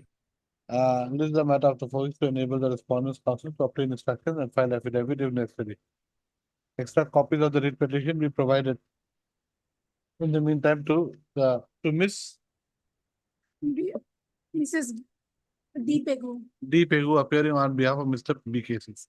This is the matter after 4 weeks to enable the respondents counsel to obtain instructions and file affidavit if necessary. Extra copies of the writ petition be provided. In the meantime, to Miss Mrs. Deepegu. D. Pegu appearing on behalf of Mr. BKC.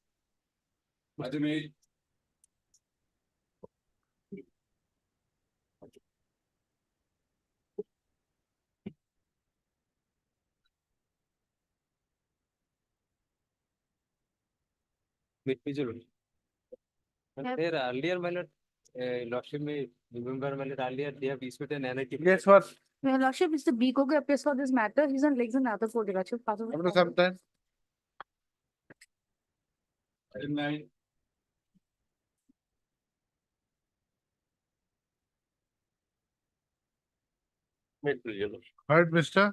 There earlier, my lord, lordship may remember, my lord, earlier they have issued an NIT. Yes, what? Your Lordship, Mr. Biko appears for this matter. He's on legs and other court. After some time. Heard, Mr.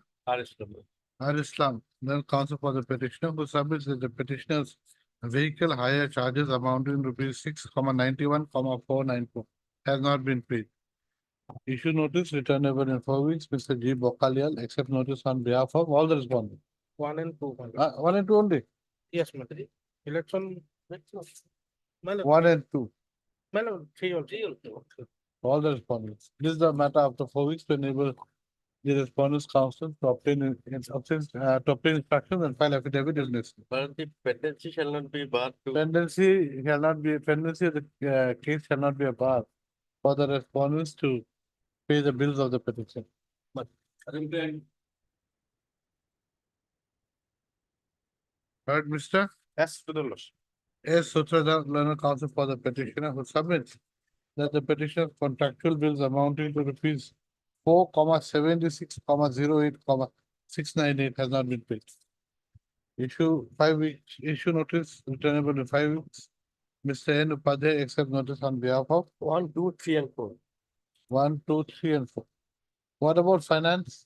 Islam, then counsel for the petitioner who submits that the petitioner's vehicle hire charges amounting to rupees 6,91,494 has not been paid. Issue notice returnable in 4 weeks. Mr. G. Bokalial accept notice on behalf of all the respondents. 1 and 2. 1 and 2 only. Yes, Mantri. Election. My lord, 1 and 2. my lord, 3 also. All the respondents. This is the matter after 4 weeks to enable the respondents counsel to obtain instructions and file affidavit if necessary. But the pendency shall not be barred to. Pendency of the case shall not be a bar for the respondents to pay the bills of the petition. Heard, Mr. Yes, to the law. S. Sutrada, learned counsel for the petitioner who submits that the petitioner's contractual bills amounting to rupees 4,76,08,698 has not been paid. Issue notice returnable in 5 weeks. Mr. N. Upadhyay accept notice on behalf of 1, 2, 3 and 4. 1, 2, 3 and 4. What about finance?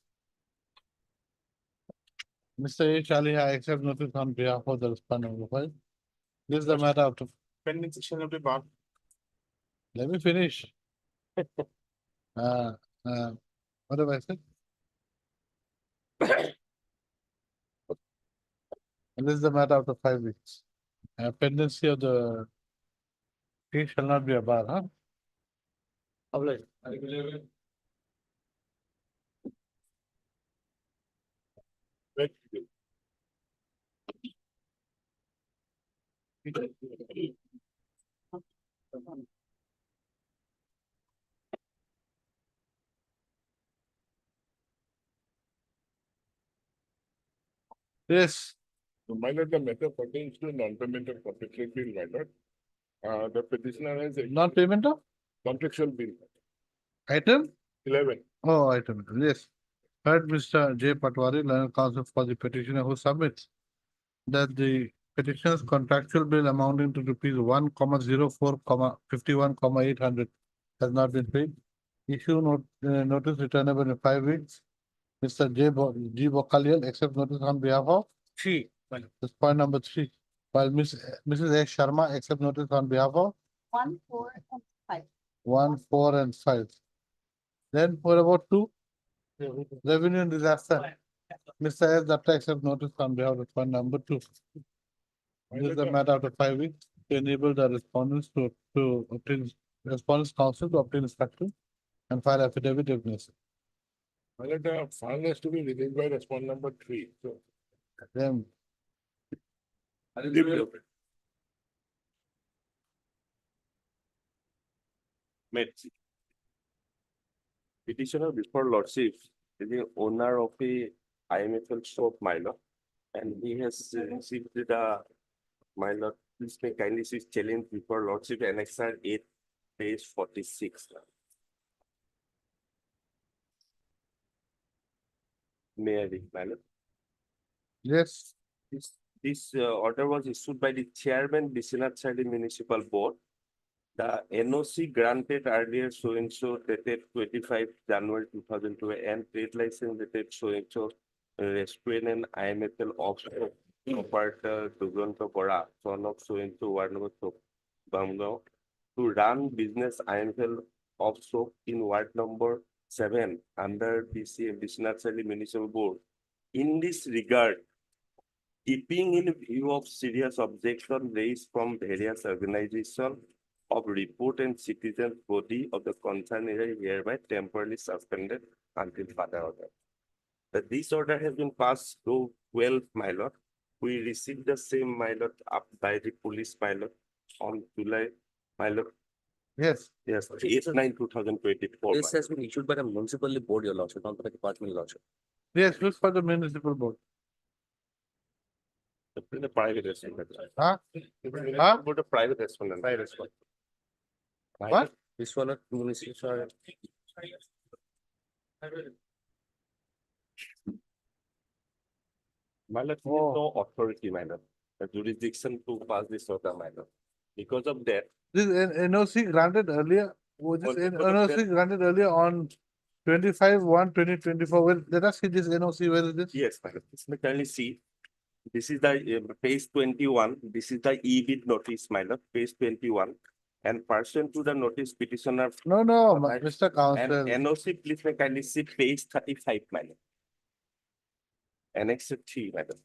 Mr. H. Aliha accept notice on behalf of the respondent. This is the matter after. Pendency shall not be barred. Let me finish. What have I said? And this is the matter after 5 weeks. Pendency of the case shall not be a bar, huh? Yes. So, my lord, the matter pertains to non-payment of contractual bill, my lord. The petitioner has a Non-payment of contractual bill, item? 11. Oh, item, yes. Heard Mr. J. Patwari, learned counsel for the petitioner who submits that the petitioner's contractual bill amounting to rupees 1,04,51,800 has not been paid. Issue notice returnable in 5 weeks. Mr. G. Bokalial accept notice on behalf of 3. this point number 3. While Mrs. A. Sharma accept notice on behalf of 1, 4, and 5. 1, 4 and 5. Then what about 2? Revenue and disaster. Mr. S. Datta accept notice on behalf of point number 2. This is the matter after 5 weeks to enable the respondents to obtain respondents counsel to obtain instruction and file affidavit if necessary. My lord, the fund has to be released by respondent number 3. So, Then Petitioner before Lordship is the owner of a IMFL shop, my lord, and he has received the my lord Please may kindly see challenge before Lordship Annexure 8, page 46. May I read, my lord? Yes. This order was issued by the chairman, Biswanath Chari Municipal Board. The NOC granted earlier so and so dated 25 January 2002 and trade license dated so and so restaurant and IMFL offshore operator Duganta Bora, son of so and so ward number Bamgao, to run business IMFL offshore in ward number 7 under BCM Biswanath Chari Municipal Board. In this regard, keeping in view of serious objection raised from various organizations of report and citizen body of the concerned area hereby temporarily suspended until further order. That this order has been passed to 12, my lord. We received the same, my lord, up by the police, my lord, on July, my lord. Yes. Yes, 8/9/2024. This has been issued by the municipal board, your lordship, not by the department, your lordship. Yes, look for the municipal board. The private restaurant. Huh? Huh? About a private restaurant. Private restaurant. What? This one, municipal. My lord, he has no authority, my lord, the jurisdiction to pass this order, my lord. Because of that, This NOC granted earlier, this On- NOC granted earlier on 25/1/2024. Well, let us see this NOC, where is this? yes, my lord, this may kindly see. This is the page 21. This is the e-bid notice, my lord, page 21. And pursuant to the notice petitioner. No, no, my- Mr. Counsel. And NOC, please may kindly see page 35, my lord. Annex 3, my lord.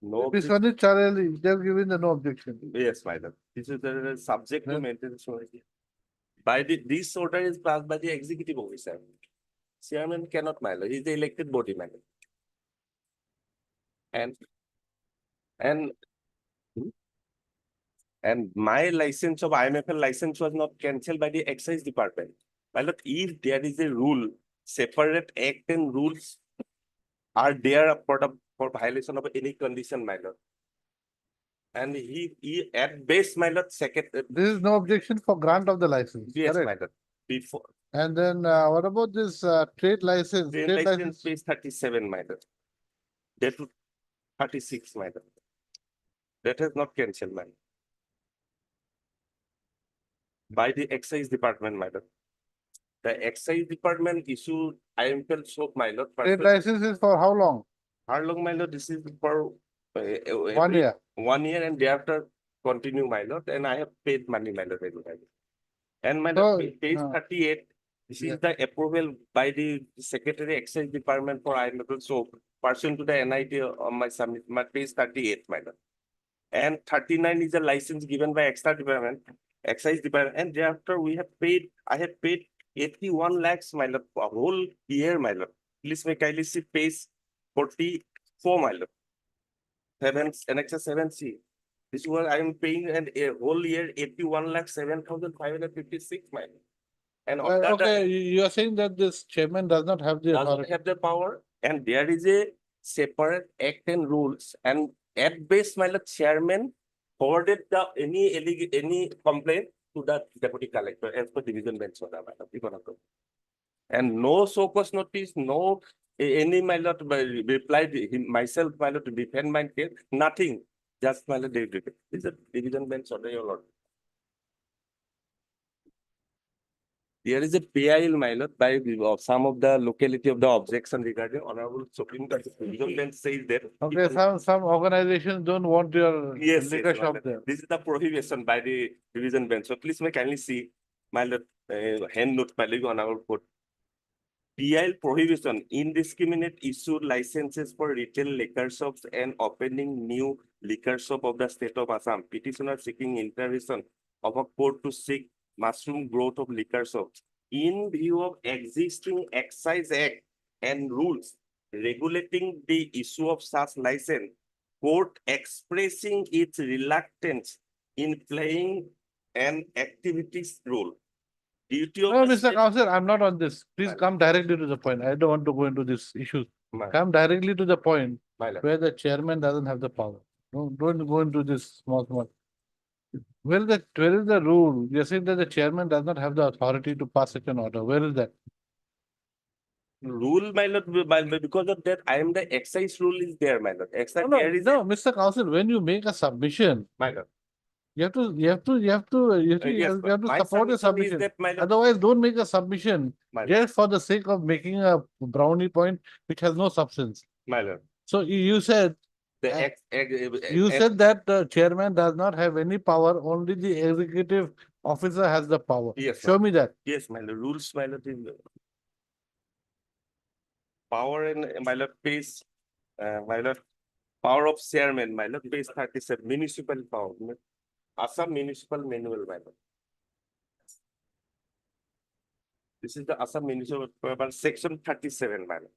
No, This one is Charlie, they have given the no objection. yes, my lord. This is the subject to maintenance. By this order is passed by the executive officer. Chairman cannot, my lord. He is the elected body, my lord. And my license of IMFL license was not cancelled by the excise department. My lord, if there is a rule, separate act and rules are there for violation of any condition, my lord. And he at base, my lord, second. This is no objection for grant of the license, Yes, correct? my lord. Before. And then what about this trade license? Trade license page 37, my lord. That would 36, my lord. That has not cancelled, my lord. By the excise department, my lord. The excise department issued IMFL soap, my lord. Trade license is for how long? How long, my lord? This is for 1 year. 1 year, and thereafter continue, my lord. And I have paid money, my lord. And my So, lord, page 38. This is the approval by the Secretary Excise Department for IMFL soap pursuant to the NIT on my submit, my page 38, my lord. And 39 is a license given by Excise Department, and thereafter I have paid 81 lakhs, my lord, for a whole year, my lord. Please may kindly see page 44, my lord. Annexure 7C. This is what I am paying and a whole year 81 lakh 7,556, my lord. And of that, Okay, you are saying that this chairman does not have the doesn't authority. have the power, and there is a separate act and rules, and at base, my lord, chairman forwarded any complaint to the deputy collector as per division bench order, my lord. And no so cause notice, no any, my lord, replied myself, my lord, to defend my case, nothing, just, my lord, they did it. It's a division bench order, your lord. There is a PIL, my lord, by some of the locality of the objection regarding Honorable Supreme Court. Division bench says that. Okay, some organizations don't want your Yes, liquor yes, my shop lord. there. This is the prohibition by the division bench. So please may kindly see, my lord, hand note, my lord, Honorable Court. PIL prohibition, indiscriminate issued licenses for retail liquor shops and opening new liquor shop of the state of Assam. Petitioner seeking intervention of a court to seek mushroom growth of liquor shops. In view of existing excise act and rules regulating the issue of such license, court expressing its reluctance in playing an activities role. Duty of No, the Mr. state- Counsel, I'm not on this. Please Right. come directly to the point. I don't want to go into these issues. Right. Come directly to the point. My lord. where the chairman doesn't have the power. Don't go into this small. Where is the rule? You're saying that the chairman does not have the authority to pass such an order. Where is that? Rule, my lord, because of that, I am the excise rule is there, my lord. Excise No, there is, no, Mr. Counsel, when you make a submission, my lord. you have to Yes, my support a submission is submission. that, my lord, Otherwise, don't make a submission my lord, just for the sake of making a brownie point which has no substance. my lord. So you said The you said that the chairman does not have any power, only the executive officer has the power. Yes, Show me that. yes, my lord. Rules, my lord, is power and my lord pays, my lord, power of chairman, my lord, pays 37, municipal power. Assam municipal manual, my lord. This is the Assam municipal, section 37, my lord.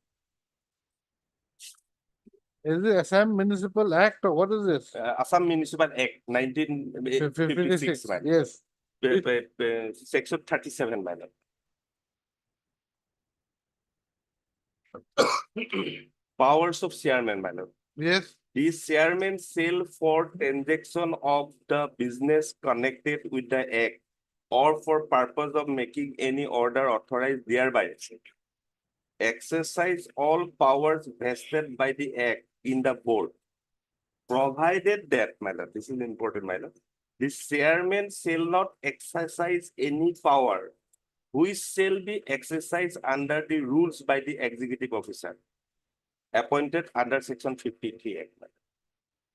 Is it Assam Municipal Act or what is this? Assam Municipal Act 1956, my lord. Yes. Section 37, my lord. Powers of chairman, my lord. Yes. The chairman shall for transaction of the business connected with the act or for purpose of making any order authorized thereby exercise all powers vested by the act in the board, provided that, my lord, this is important, my lord, the chairman shall not exercise any power which shall be exercised under the rules by the executive officer appointed under section 53 act.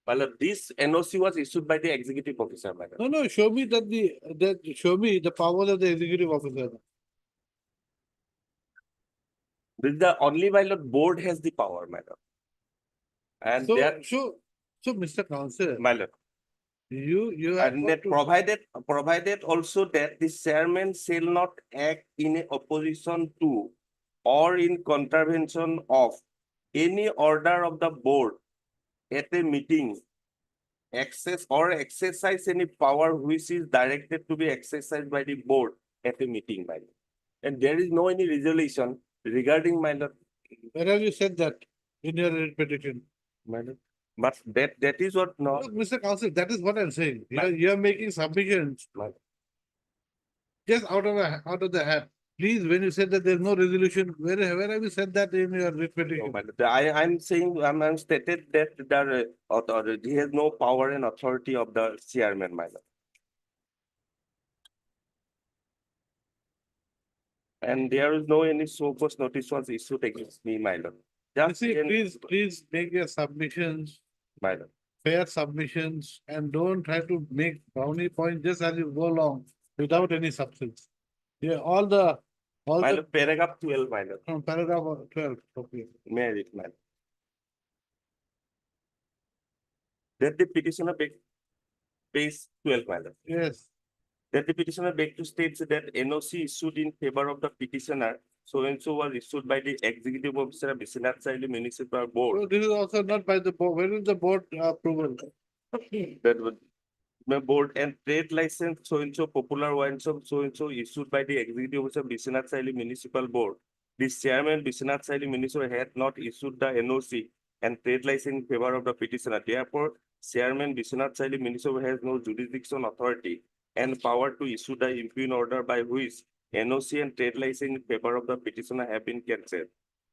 My lord, this NOC was issued by the executive officer, my lord. No, show me show me the powers of the executive officer. This is the only, my lord, board has the power, my lord. And So, Mr. Counsel, my lord, you have and got that provided also that the chairman shall not act in opposition to or in contravention of any order of the board at a meeting, exercise any power which is directed to be exercised by the board at a meeting, my lord. And there is no any resolution regarding, my lord. Where have you said that in your writ petition? My lord. But that is what no. Look, Mr. Counsel, that is what I'm saying. You're making submissions just out of the hat. Please, when you said that there's no resolution, where have you said that in your writ No, petition? my lord. I'm saying, I'm stated that the authority, he has no power and authority of the chairman, my lord. And there is no any so cause notice was issued against me, my lord. You see, please make your submissions, My lord. fair submissions, and don't try to make brownie points just as you go along without any substance. Yeah, My lord, paragraph 12, my lord. from paragraph 12, okay. May I read, my lord? That the petitioner page 12, my lord. Yes. That the petitioner beg to state that NOC issued in favor of the petitioner, so and so was issued by the executive officer of Vicinity Municipal Board. So this is also not by the board. Where is the board approval? That would my board and trade license so and so popular wine shop so and so issued by the executive officer of Vicinity Municipal Board. The chairman Vicinity Municipal had not issued the NOC and trade license in favor of the petitioner. Therefore, chairman Vicinity Municipal has no jurisdiction authority and power to issue the impugn order by which NOC and trade license in favor of the petitioner have been cancelled.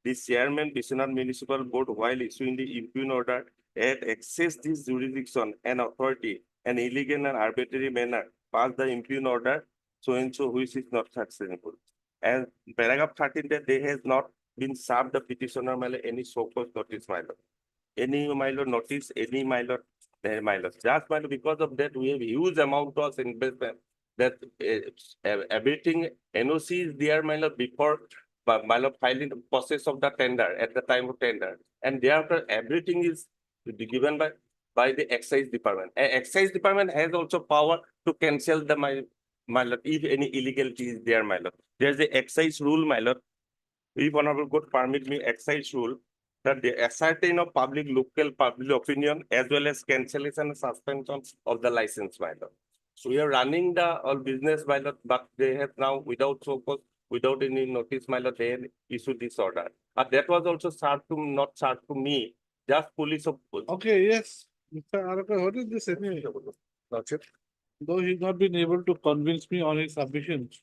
The chairman Vicinity Municipal Board, while issuing the impugn order, had accessed this jurisdiction and authority an illegal and arbitrary manner pass the impugn order so and so which is not sustainable. And paragraph 13 that they has not been served the petitioner any so-called notice, my lord. Any my lord notice, any my lord, my lord. Just my lord, because of that, we have huge amount of investment that everything NOC is there, my lord, before my lord filing the process of the tender at the time of tender. And thereafter everything is given by the excise department. Excise department has also power to cancel the my lord, if any illegality is there, my lord. There's the excise rule, my lord. If honorable court permit me, excise rule that the ascertain of local public opinion as well as cancellation and suspension of the license, my lord. So we are running the all business, my lord, but they have now without without any notice, my lord, they issued this order. That was also served to not served to me, Just police of. Okay, yes. Mr. Araka, what is this anyway? Lordship. Though he's not been able to convince me on his submissions.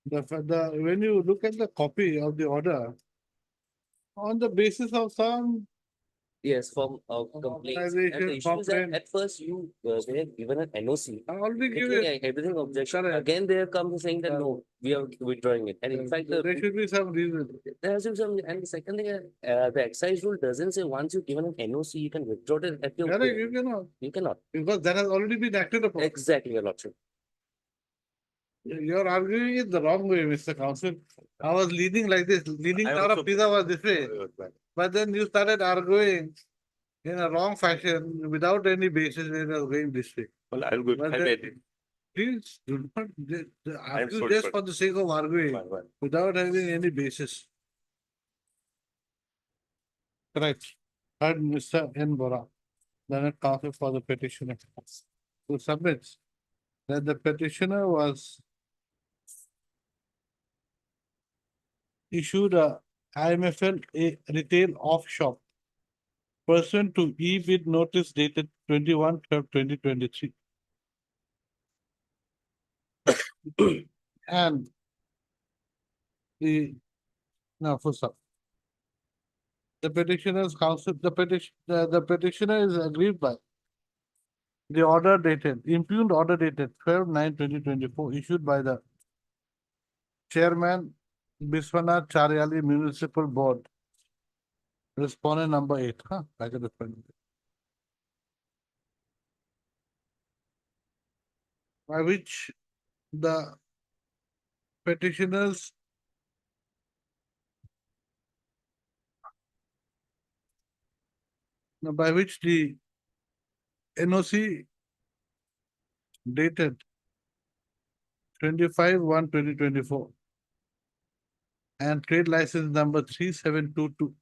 When you look at the copy of the order, on the basis of some Yes, from complaints. And the organization issue is that complaint, at first you were given an NOC. I already give Taking it. everything objection. Correct. Again, they have come to saying that no, we are withdrawing it. And in fact, There should be some reason. there has to be some, and the second thing, the excise rule doesn't say once you've given an NOC, you can withdraw it at your Correct, will. you cannot, You cannot. because that has already been acted upon. Exactly, your lordship. You're arguing it the wrong way, Mr. Counsel. I was leaning like this, leaning I down also- of pizza was this way. But then you started arguing in a wrong fashion without any basis when you were going this way. Well, I'll go. But I then- made it. Please do not argue sorry, just but- for the sake of arguing Fine. without having any basis. Correct. Heard Mr. N. Bora, Learned Counsel for the petitioner, who submits that the petitioner was issued a IMFL a retail off shop pursuant to e-bid notice dated 21/12/2023. And full stop. The petitioner's counsel, the petitioner is aggrieved by the order dated, impugned order dated 12/9/2024 issued by the chairman Biswanath Charyali Municipal Board. Respondent number 8, I can respond. By which the petitioners by which the NOC dated 25/1/2024 and trade license number 3722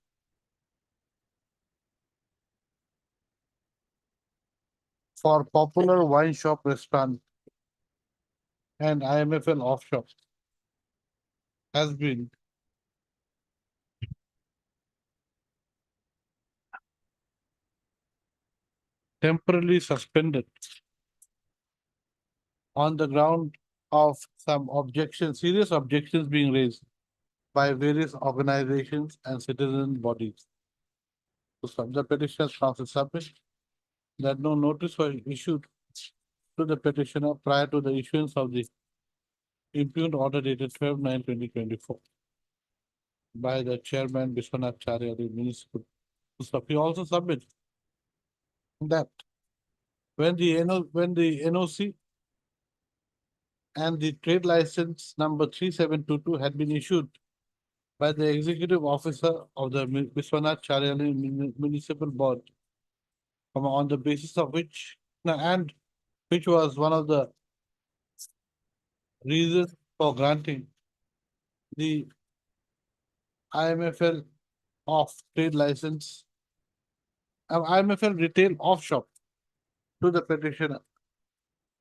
for Popular Wine Shop Restaurant and IMFL off shop has been temporarily suspended on the ground of some objections, serious objections being raised by various organizations and citizen bodies. So the petitioner's counsel submit that no notice was issued to the petitioner prior to the issuance of the impugned order dated 12/9/2024 by the chairman Biswanath Charya, the municipal. So he also submits that when the NOC and the trade license number 3722 had been issued by the executive officer of the Biswanath Charyali Municipal Board, on the basis of which, and which was one of the reasons for granting the IMFL off trade license, IMFL retail off shop to the petitioner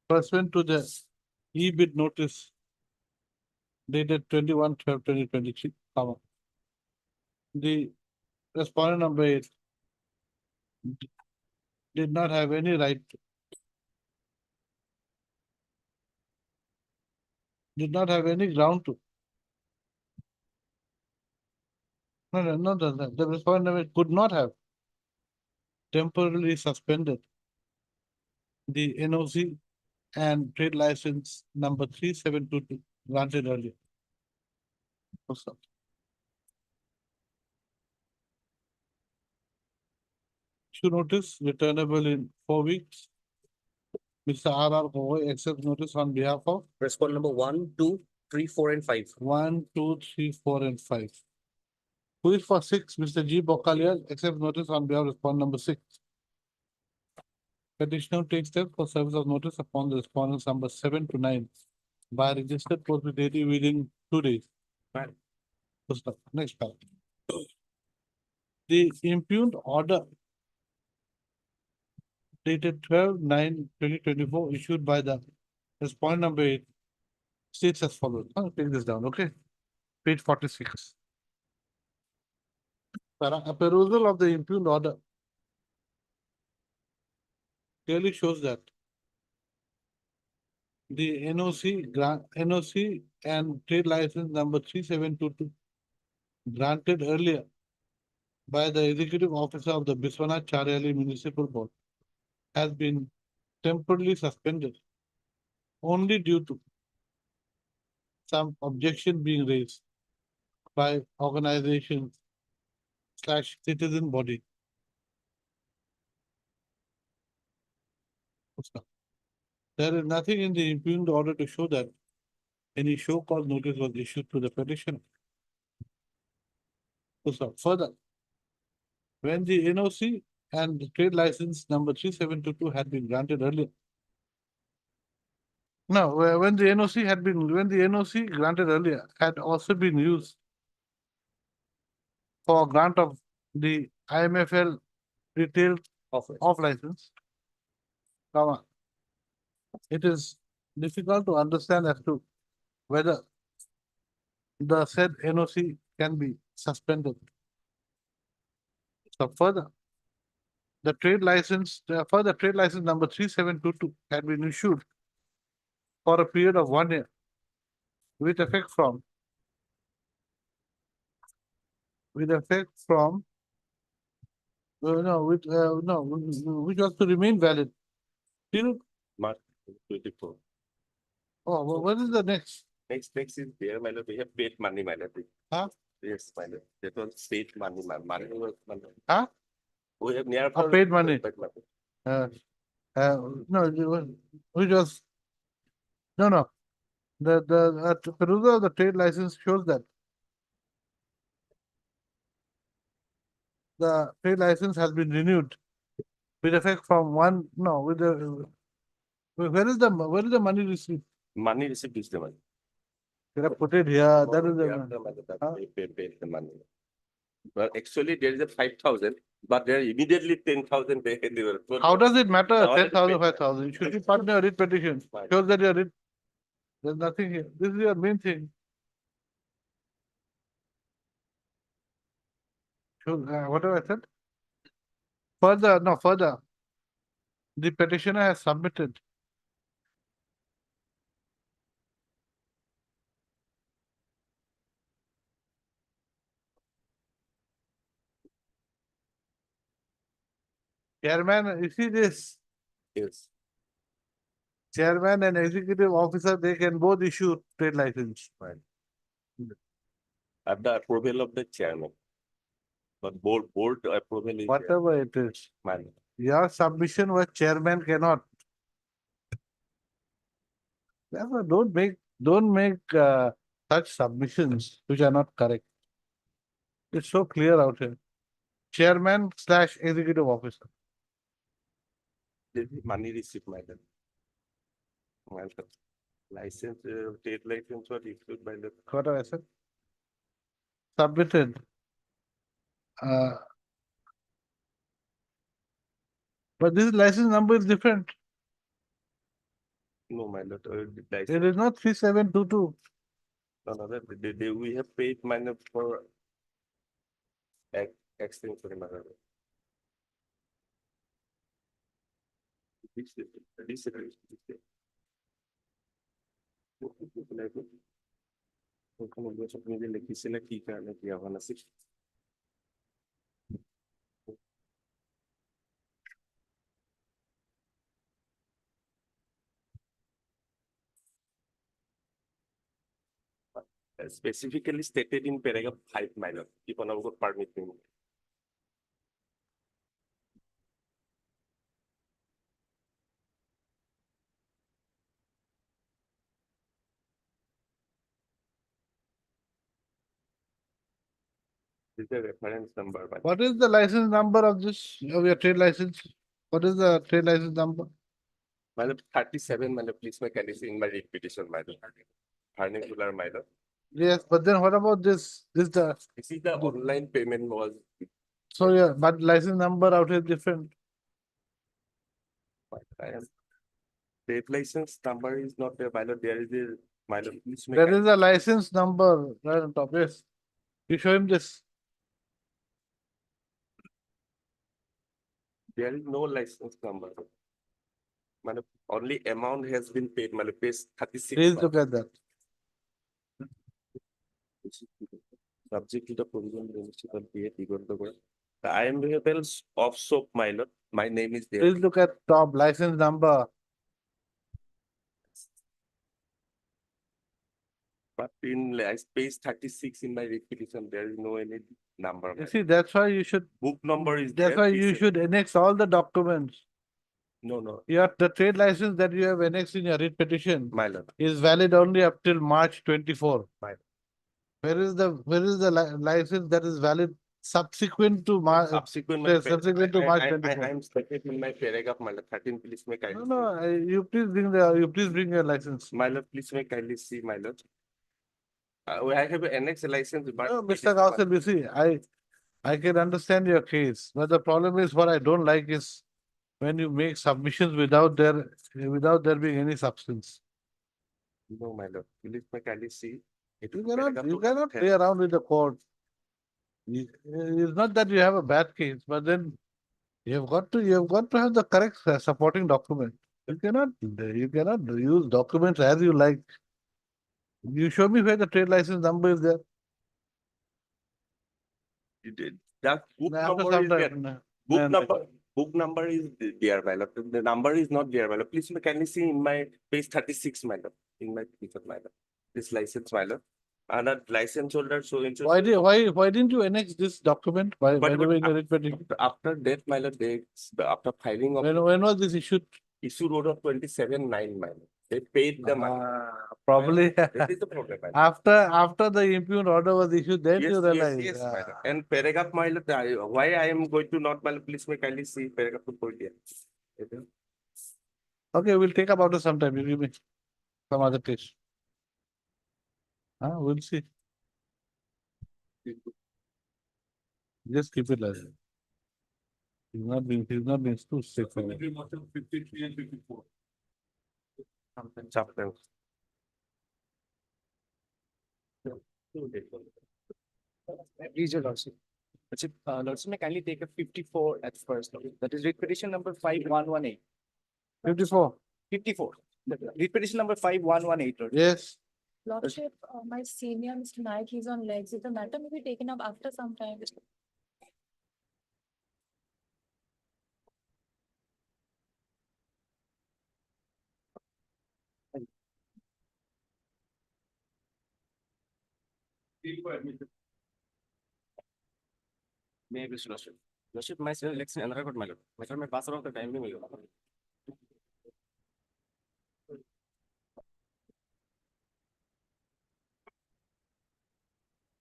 pursuant to the e-bid notice dated 21/12/2023, the respondent number 8 did not have any right, did not have any ground to. No, the respondent number could not have temporarily suspended the NOC and trade license number 3722 granted earlier. Issue notice returnable in 4 weeks. Mr. R.R. Gowai accepts notice on behalf of Respondent number 1, 2, 3, 4, and 5. 1, 2, 3, 4, and 5. Who is for 6? Mr. G. Bokalia accepts notice on behalf of respondent number 6. Petitioner takes steps for service of notice upon the respondents number 7 to 9 by registered post with dated within 2 days. Right. Next paragraph. The impugned order dated 12/9/2024 issued by the respondent number 8 states as follows. I'll take this down, okay? Page 46. A perusal of the impugned order clearly shows that the NOC and trade license number 3722 granted earlier by the executive officer of the Biswanath Chariali Municipal Board has been temporarily suspended only due to some objection being raised by organizations / citizen body. There is nothing in the impugned order to show that any show cause notice was issued to the petitioner. Further, when the NOC and the trade license number 3722 had been granted earlier. No, when the NOC granted earlier had also been used for grant of the IMFL retail off license, it is difficult to understand as to whether the said NOC can be suspended. So further, the trade license number 3722 had been issued for a period of 1 year with effect from which was to remain valid till March 24. what is the next? Next is there, my lord. We have paid money, my lord. Huh? Yes, my lord. That was paid money, money was money. Huh? We have near. Paid money. No, which was no. The perusal of the trade license shows that the trade license has been renewed with effect from where is the money received? Money received is the money. Should I put it here? That is They have paid the money. But actually, there is a 5,000, but there are immediately 10,000 they were. How does it matter? No, 10,000, 5,000. Should be part of your writ petition. Shows that your writ. There's nothing here. This is your main thing. What have I said? Further. The petitioner has submitted chairman, you see this? Yes. Chairman and executive officer, they can both issue trade license. Right. At the approval of the chairman. But board approval is. Whatever it is. Man. Your submission was chairman cannot. Therefore, don't make such submissions which are not correct. It's so clear out here. Chairman / executive officer. This is money received, madam. Welcome. License, trade license was issued by the. What have I said? Submitted. But this license number is different. No, my lord. It is not 3722. No, we have paid money for extension, my lord. লিখিছিলে কি কাৰণে দিয়া হোৱা নাছিল। Specifically stated in paragraph 5, my lord, if one of permit me. This is the reference number. What is the license number of your trade license? What is the trade license number? Madam, 37, madam, please make anything in my repetition, madam. Vernacular, madam. Yes, but then what about this? This is the online payment was. So yeah, but license number out here is different. Trade license number is not there, madam. There is a, madam. There is a license number right on top. Yes. You show him this. There is no license number. Man, only amount has been paid, man, pays 36. Please look at that. Subject to the provision of the municipal PA. The IMFLs of soap minor, my name is there. Please look at top license number. But in page 36 in my repetition, there is no any number. You man. see, that's why you should, Book number is that's there. why please you say- should annex all the documents. No, The trade license that you have annexed in your writ petition my lord. is valid only up till March 24. Where is the license that is valid subsequent to March? Subsequent. Subsequent to March 24. I am stated in my paragraph, my lord. 13, please may kindly. No, you please bring your license. My lord, please may kindly see, my lord. I have an annex license, but. No, it Mr. is- Kaushal, you see, I can understand your case, but the problem is what I don't like is when you make submissions without there being any substance. No, my lord, please may kindly see. It You is paragraph cannot to- play around with the court. It's not that you have a bad case, but then you've got to have the correct supporting document. You cannot use documents as you like. You show me where the trade license number is there. That book After number some is there. time, Book number is there, my lord. The number is not there, my lord. Please may kindly see in my page 36, my lord. In my piece of my lord. This license, my lord. And a license holder, so. Why didn't you annex this document by But- the way in the writ petition? After that, my lord, after filing of When was this issued? issue order 27/9, my lord. They paid the money. Probably That is the problem, my lord. after the impugned order was issued, then you realize. Yes, my lord. And paragraph, my lord, why I am going to not, my lord, please may kindly see paragraph 2.8. Okay, we'll take about it sometime. You give me some other case. We'll see. Just keep it like that. He's not being too strict. for me. 53 and 54. Chapter. Please, your lordship. Lordship, may kindly take a 54 at first. That is writ petition number 5118. 54. 54. Writ petition number 5118. Lordship. Yes. Lordship, my senior, Mr. Naik, he's on legs. If the matter may be taken up after some time. Maybe, Lordship. Lordship, my senior election another good, my lord. My sir, may pass around the time भी मिलेगा.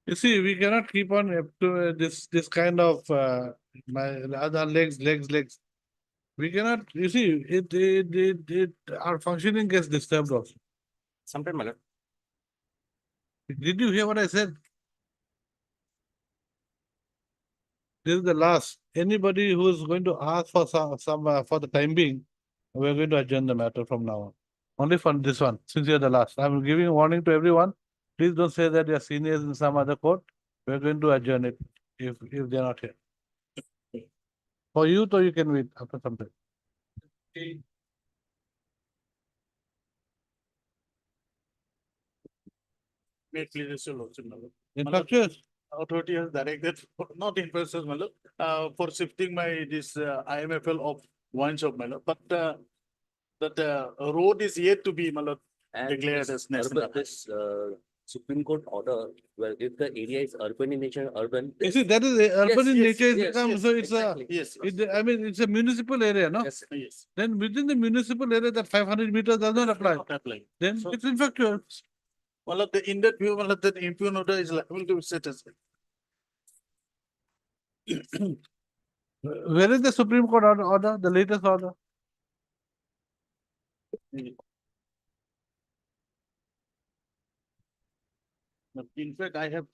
You see, we cannot keep on up to this kind of my other legs. We cannot. You see, our functioning gets disturbed also. Sometime, my lord. Did you hear what I said? This is the last. Anybody who is going to ask for some for the time being, we are going to adjourn the matter from now on. Only for this one, since you are the last. I am giving a warning to everyone. Please don't say that your seniors in some other court. We are going to adjourn it if they are not here. For you, though, you can wait after some time. May it please your lordship, my lord. Infectious. Authority has directed, not influences, my lord, for shifting this IMFL of wine shop, my lord, but that road is yet to be, my lord, declared as national. This Supreme Court order, where if the area is urban in nature, urban. You see, that is urban in nature. yes, So it's exactly. I mean, it's a municipal area, no? Yes. Then within the municipal area, that 500 meters does not apply. Then it's infactual. Well, in that view, well, that impugn order is liable to be set aside. Where is the Supreme Court order, the latest order? In fact, I have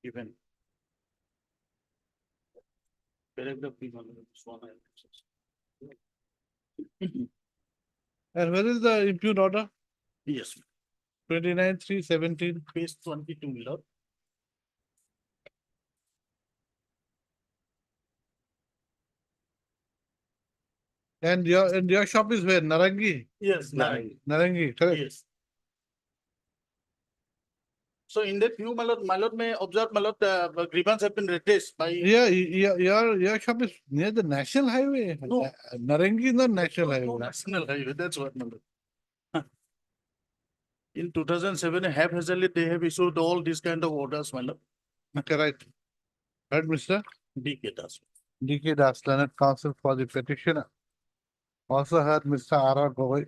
given. Paragraph B, my lord, this one I have. And where is the impugned order? Yes, 29/3/17. page 22, my lord. And your shop is where? Narangi? Yes, Narangi, correct? Yes. So in that view, my lord may observe, my lord, grievance have been redressed by. Yeah, your shop is near the national highway. No. Narangi is not national highway. National highway, that's what, my lord. In 2007, haphazardly, they have issued all these kind of orders, my lord. Okay, right. Right, Mr. DK Das. D.K. Das, Learned Counsel for the petitioner. Also heard Mr. R.R. Gogoi,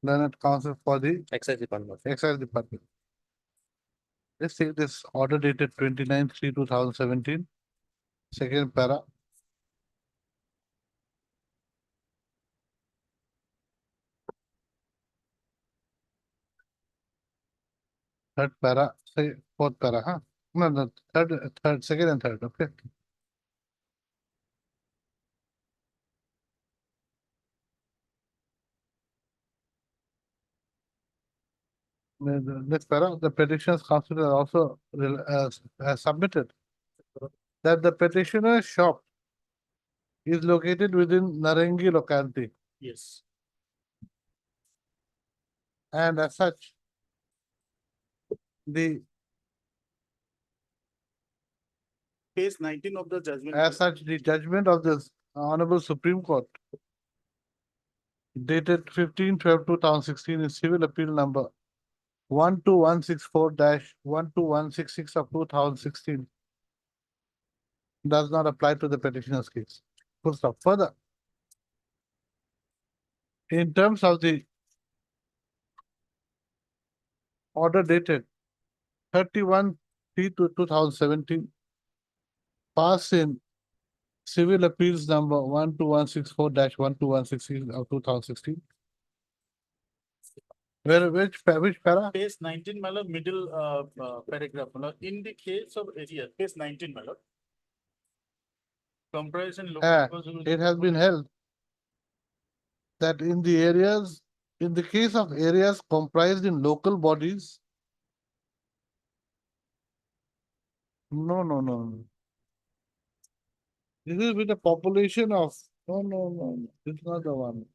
Learned Counsel for the Excise Department. Excise Department. Let's take this order dated 29/3/2017, second para. Third para, say fourth para, huh? No, second and third, okay. Next para, the petitioner's counsel has also has submitted that the petitioner's shop is located within Narangi locality, Yes. and as such, the Page 19 of the judgment. as such, the judgment of this Honorable Supreme Court dated 15/12/2016 is civil appeal number 12164-12166 of 2016 does not apply to the petitioner's case. Full stop. Further, in terms of the order dated 31/3/2017, passed in civil appeals number 12164-12166 of 2016. Which para? Page 19, my lord, middle paragraph, my lord. In the case of area, page 19, my lord. Comparison. It has been held that in the areas, in the case of areas comprised in local bodies, no. This is with a population of, no, it's not the one.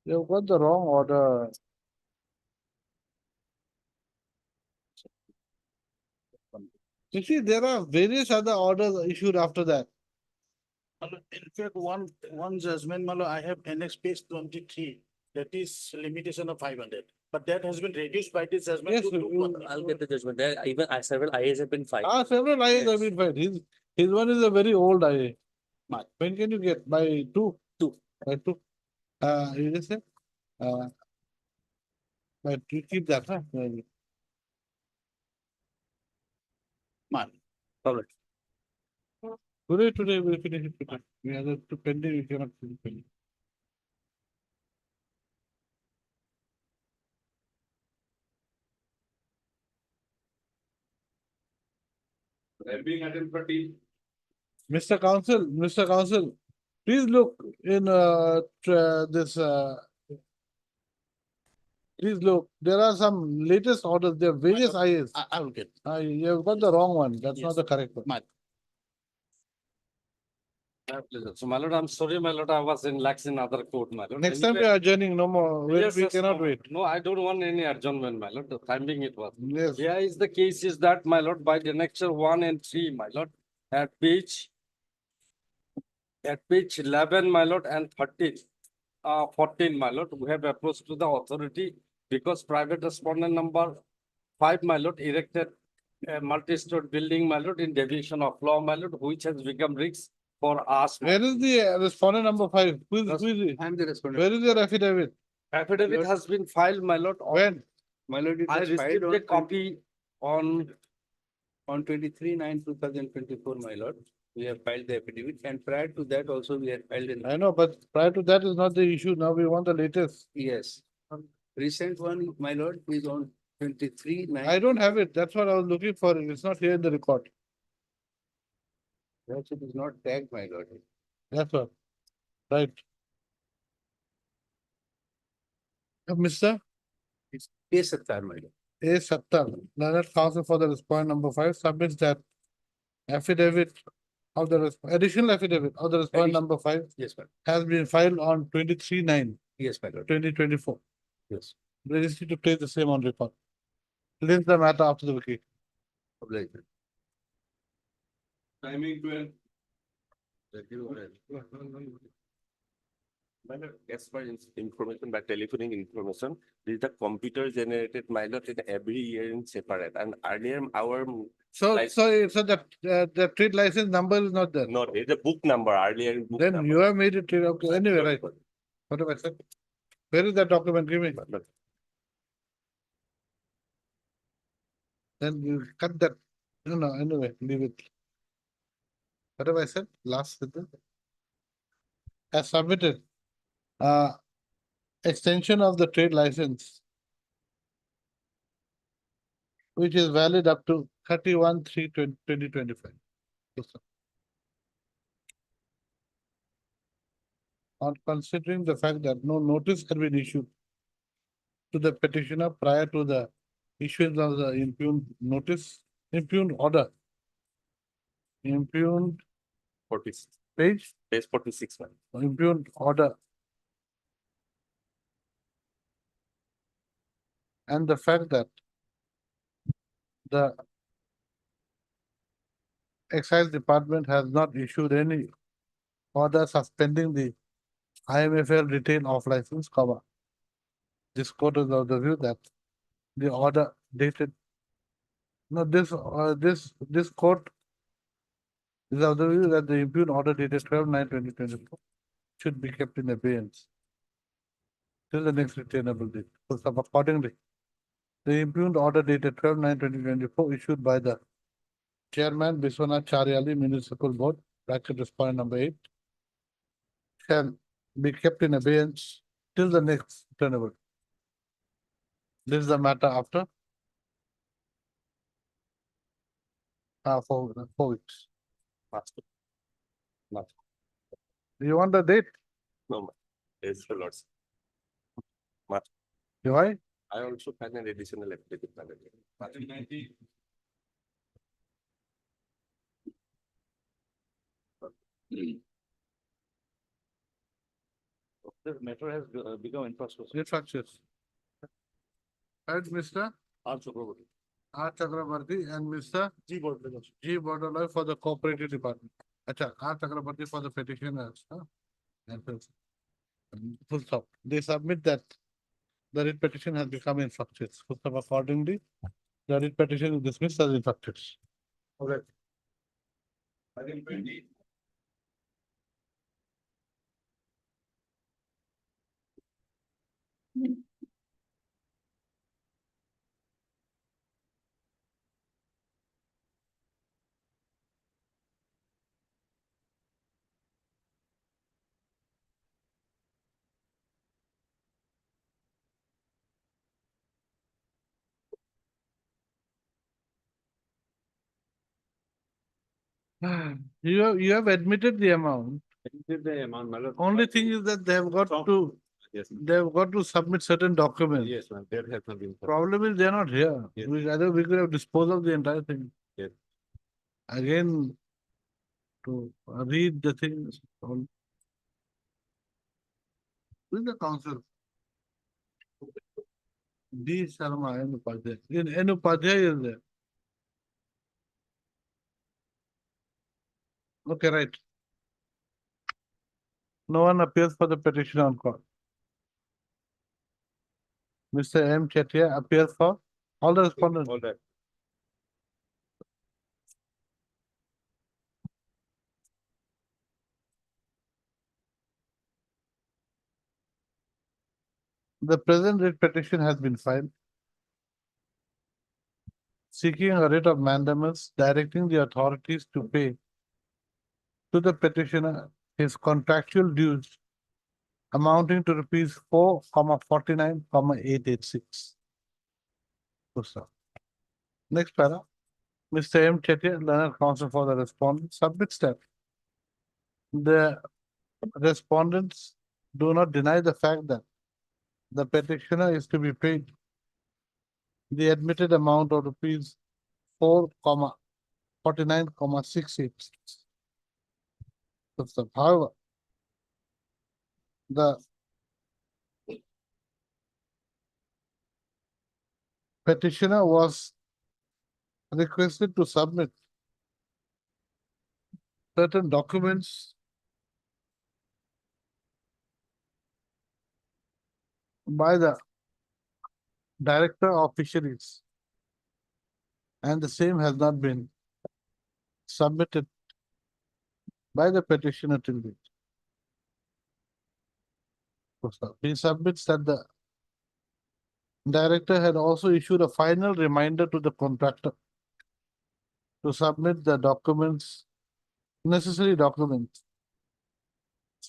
You've got the wrong order. You see, there are various other orders issued after that. In fact, one judgment, my lord, I have annexed page 23, that is limitation of 500. But that has been reduced by this judgment. Yes, to 200. I'll get the judgment. There even several IAs have been filed. Several IAs have been filed. His one is a very old IA. When can you get? By two? By two. You just say? But you keep that, huh? Man. Public. Today we'll finish it today. We have the pending, we cannot finish pending. Mr. Counsel, please look in this please look, there are some latest orders, there are various IAs. I will get. You've got the wrong one, that's not Yes. the correct one. So, my lord, I'm sorry, my lord, I was in lax in other court, my lord. Next time we Anyway, are adjourning, no more, we yes, cannot no, wait. No, I don't want any adjournment, my lord. The timing it was. Yes. Here is the case is that, my lord, by the annexure 1 and 3, my lord, at page 11, my lord, and 14, my lord, we have approached to the authority because private respondent number 5, my lord, erected a multi-story building, my lord, in deviation of law, my lord, which has become risk for us. Where is the respondent number 5? Who is he? I'm the respondent. Where is your affidavit? Affidavit has been filed, my lord. When? My lord, I received a copy on 23/9/2024, my lord. We have filed the affidavit, and prior to that also we had filed in. I know, but prior to that is not the issue. Now we want the latest. Yes. Recent one, my lord, is on 23/9. I don't have it. That's what I was looking for. It's not here in the record. Yes, it is not tagged, my lord. That's what. Right. Mister, A Sattar, my lord. A Sattar, learned counsel for the respondent number 5 submits that affidavit of the additional affidavit of the respondent number 5 Yes, my lord. has been filed on 23/9, Yes, my lord. 2024. Yes. Registry to place the same on record. List the matter after the vacation. Obliged. Timing 12. As per information by telephonic information, this is the computer generated minor in every year in separate and earlier our So, Like- so the trade license number is not there. not, it's a book number earlier in book Then number. you have made it trade, okay, anyway, right? What have I said? Where is that document? Give me. Then you cut that. No, anyway, leave it. What have I said? Last sentence. As submitted, extension of the trade license, which is valid up to 31/3/2025. Yes, sir. On considering the fact that no notice had been issued to the petitioner prior to the issuance of the impugned notice, impugned order. Impugned 46, page, page 46, man. impugned order. And the fact that the excise department has not issued any order suspending the IMFL retail off license cover. This court is of the view that the order dated. No, this court is of the view that the impugned order dated 12/9/2024 should be kept in abeyance till the next retainable date. So accordingly, the impugned order dated 12/9/2024 issued by the Chairman Biswanath Charyali Municipal Board, bracket respondent number 8, shall be kept in abeyance till the next retainable. This is the matter after 4 weeks. Master. Master. You want the date? No, man. It's the Lord's. Master. Why? I also had an additional affidavit. Master. The matter has become infrastructure. Infractions. Right, Mr. R. Chakraborty. R. Chakrabarti and Mr. G. Bodler. G. Bodoloi for the cooperative department. Acha, R. Chakrabarti for the petitioners. And full stop. They submit that the writ petition has become infructuous. Full stop. Accordingly, the writ petition is dismissed as infructuous. Okay. Item 20. You have admitted the amount. The amount, my lord. Only thing is that they have got to, Yes, they have got to submit certain documents. yes, ma'am. There has not been. Problem is they are not here. Yes. We could have disposed of the entire thing. Yes. Again, to read the things. Who is the council? D. Sharma N. Upadhyay. N. Upadhyay is there. Okay, right. No one appears for the petition on call. Mr. M. Chettiar appears for all the respondents. All right. The present writ petition has been filed, seeking a writ of mandamus directing the authorities to pay to the petitioner his contractual dues amounting to rupees 4,49,886. Next para. Mr. M. Chettiar, learned counsel for the respondent, submits that the respondents do not deny the fact that the petitioner is to be paid the admitted amount of rupees 4,49,68. However, the petitioner was requested to submit certain documents by the Director of Fisheries, and the same has not been submitted by the petitioner till date. He submits that the Director had also issued a final reminder to the contractor to submit the documents, necessary documents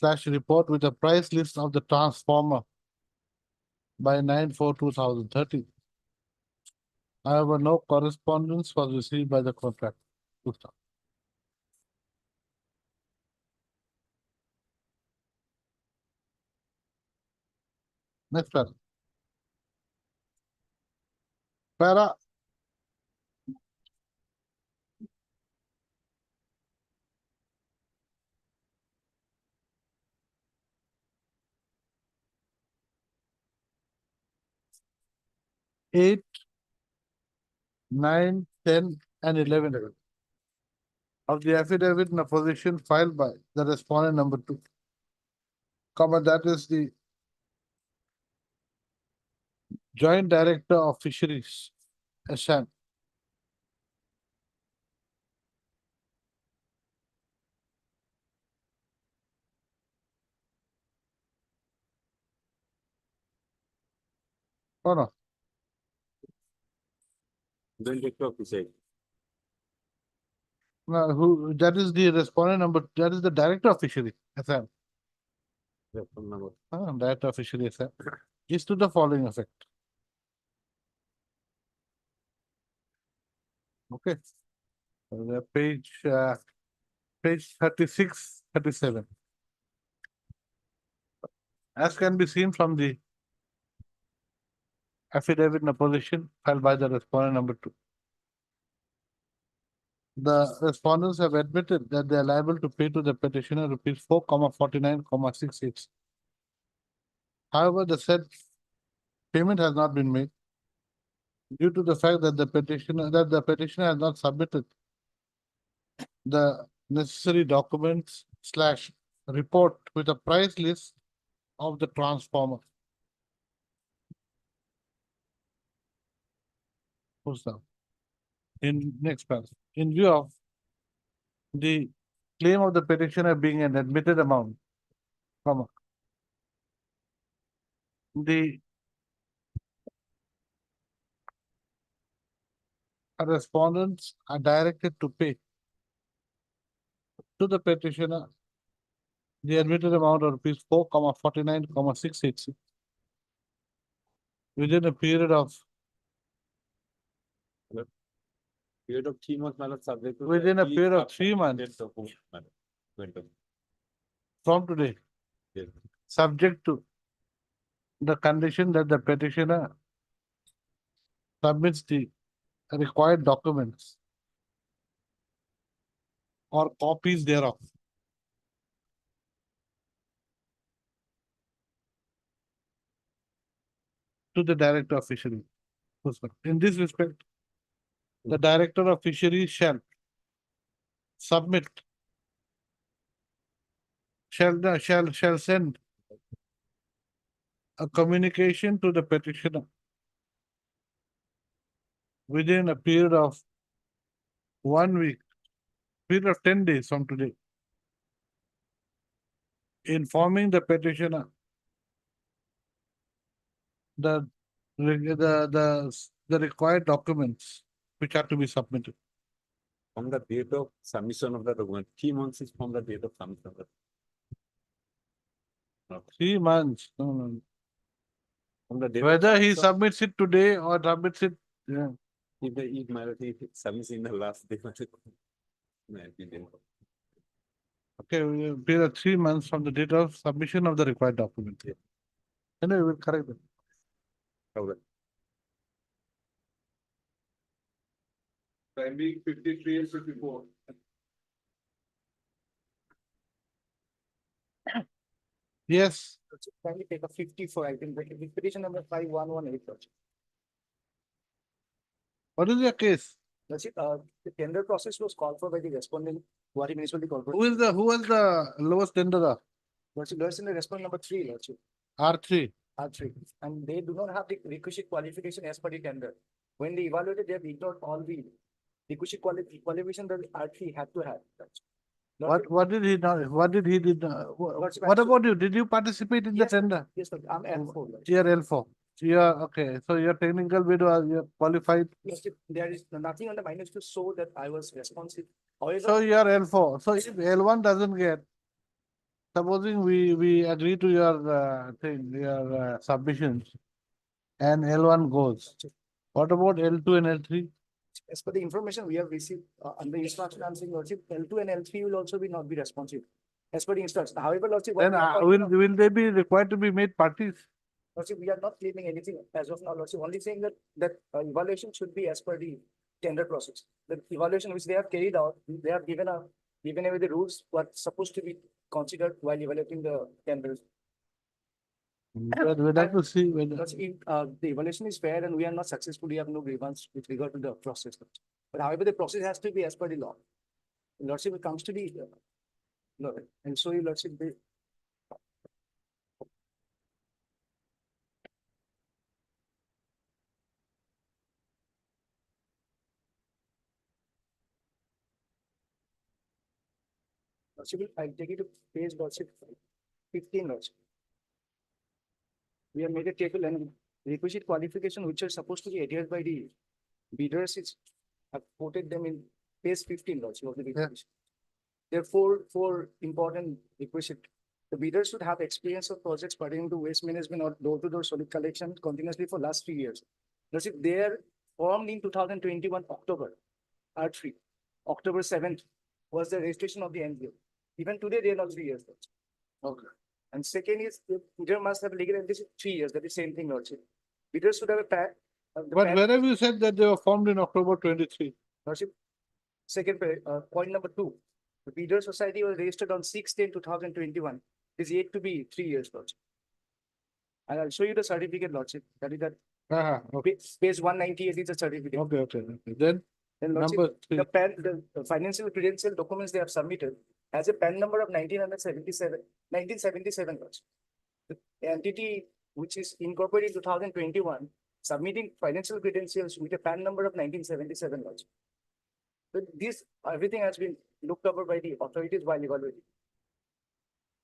/ report with a price list of the transformer by 9/4/2030. However, no correspondence was received by the contractor. Next para. Para 8, 9, 10, and 11 of the affidavit in opposition filed by the respondent number 2, that is the Joint Director of Fisheries, Assam. Oh no, no, who, that is the respondent number, that is the Director of Fisheries, Assam. Director of Fisheries, Assam, is to the following effect. Okay. Page 36, 37. As can be seen from the affidavit in opposition filed by the respondent number 2. The respondents have admitted that they are liable to pay to the petitioner rupees 4,49,68. However, the said payment has not been made due to the fact that the petitioner has not submitted the necessary documents / report with a price list of the transformer. In next paragraph, in view of the claim of the petitioner being an admitted amount, the respondents are directed to pay to the petitioner the admitted amount of rupees 4,49,686 within a period of 3 months, subject to. within a period of 3 months from today, subject to the condition that the petitioner submits the required documents or copies thereof to the Director of Fisheries. In this respect, the Director of Fisheries shall submit, shall send a communication to the petitioner within a period of 1 week, period of 10 days from today, informing the petitioner the required documents which are to be submitted. From the date of submission of the document, 3 months is from the date of submission of the. 3 months, no. From the date. Whether he submits it today or submits it, yeah. If the submits in the last day. Okay, period of 3 months from the date of submission of the required document. Anyway, we'll correct it. Time being 53 and 54. Yes, Kindly take a 54, I think, the petition number 5118. what is your case? That's it. The tender process was called for by the respondent, Guwahati Municipality Corporation. Who was the lowest tenderer? Lordship, there's in the respondent number 3, Lordship, R3. R3, and they do not have the requisite qualification as per the tender. When they evaluated, they have ignored all the requisite qualification that R3 had to have. What did he not, what did he did, Lordship, what about you? Did you participate in the Yes, sir. tender? Yes, sir, I'm L4. Lordship. You're L4. You're, okay, so you're technical bid, you're qualified. Lordship, there is nothing on the minus to show that I was responsive. However, So you're L4. So if L1 doesn't get, supposing we agree to your thing, your submissions, and L1 goes. What about L2 and L3? as per the information we have received under instruction, I'm saying, Lordship, L2 and L3 will also not be responsive. As per the instruction. However, Lordship, what Then we are pointing out- will they be required to be made parties? Lordship, we are not claiming anything as of now, Lordship, only saying that evaluation should be as per the tender process. The evaluation which they have carried out, they have given away the rules what supposed to be considered while evaluating the tenders. But we'd like to see whether. Lordship, if the evaluation is fair and we are not successful, we have no grievance with regard to the process. Lordship. But however, the process has to be as per the law. Lordship, it comes to the law, and so you, Lordship, Lordship, I'll take it to page, Lordship, 15, Lordship. We have made a table and requisite qualification which are supposed to be adhered by the bidders is, have quoted them in page 15, Lordship, of the requisition. There are four important requisite. The bidders should have experience of projects pertaining to waste management or door-to-door solid collection continuously for last 3 years. Lordship, they are formed in 2021 October, R3. October 7th was the registration of the NGO. Even today, they are not 3 years. Lordship. Okay. And second is, the bidder must have legal entity 3 years. That is same thing, Lordship. Bidders should have a pack. But where have you said that they were formed in October 23? Lordship, second, point number 2. The bidder society was registered on 6/10/2021. It is yet to be 3 years, Lordship. And I'll show you the certificate, Lordship. That is that. Okay. Page 198 is the certificate. Okay. Then Lordship, number 3. the financial credential documents they have submitted has a PAN number of 1977, Lordship. The entity which is incorporated in 2021 submitting financial credentials with a PAN number of 1977, Lordship. But this, everything has been looked over by the authorities while evaluating.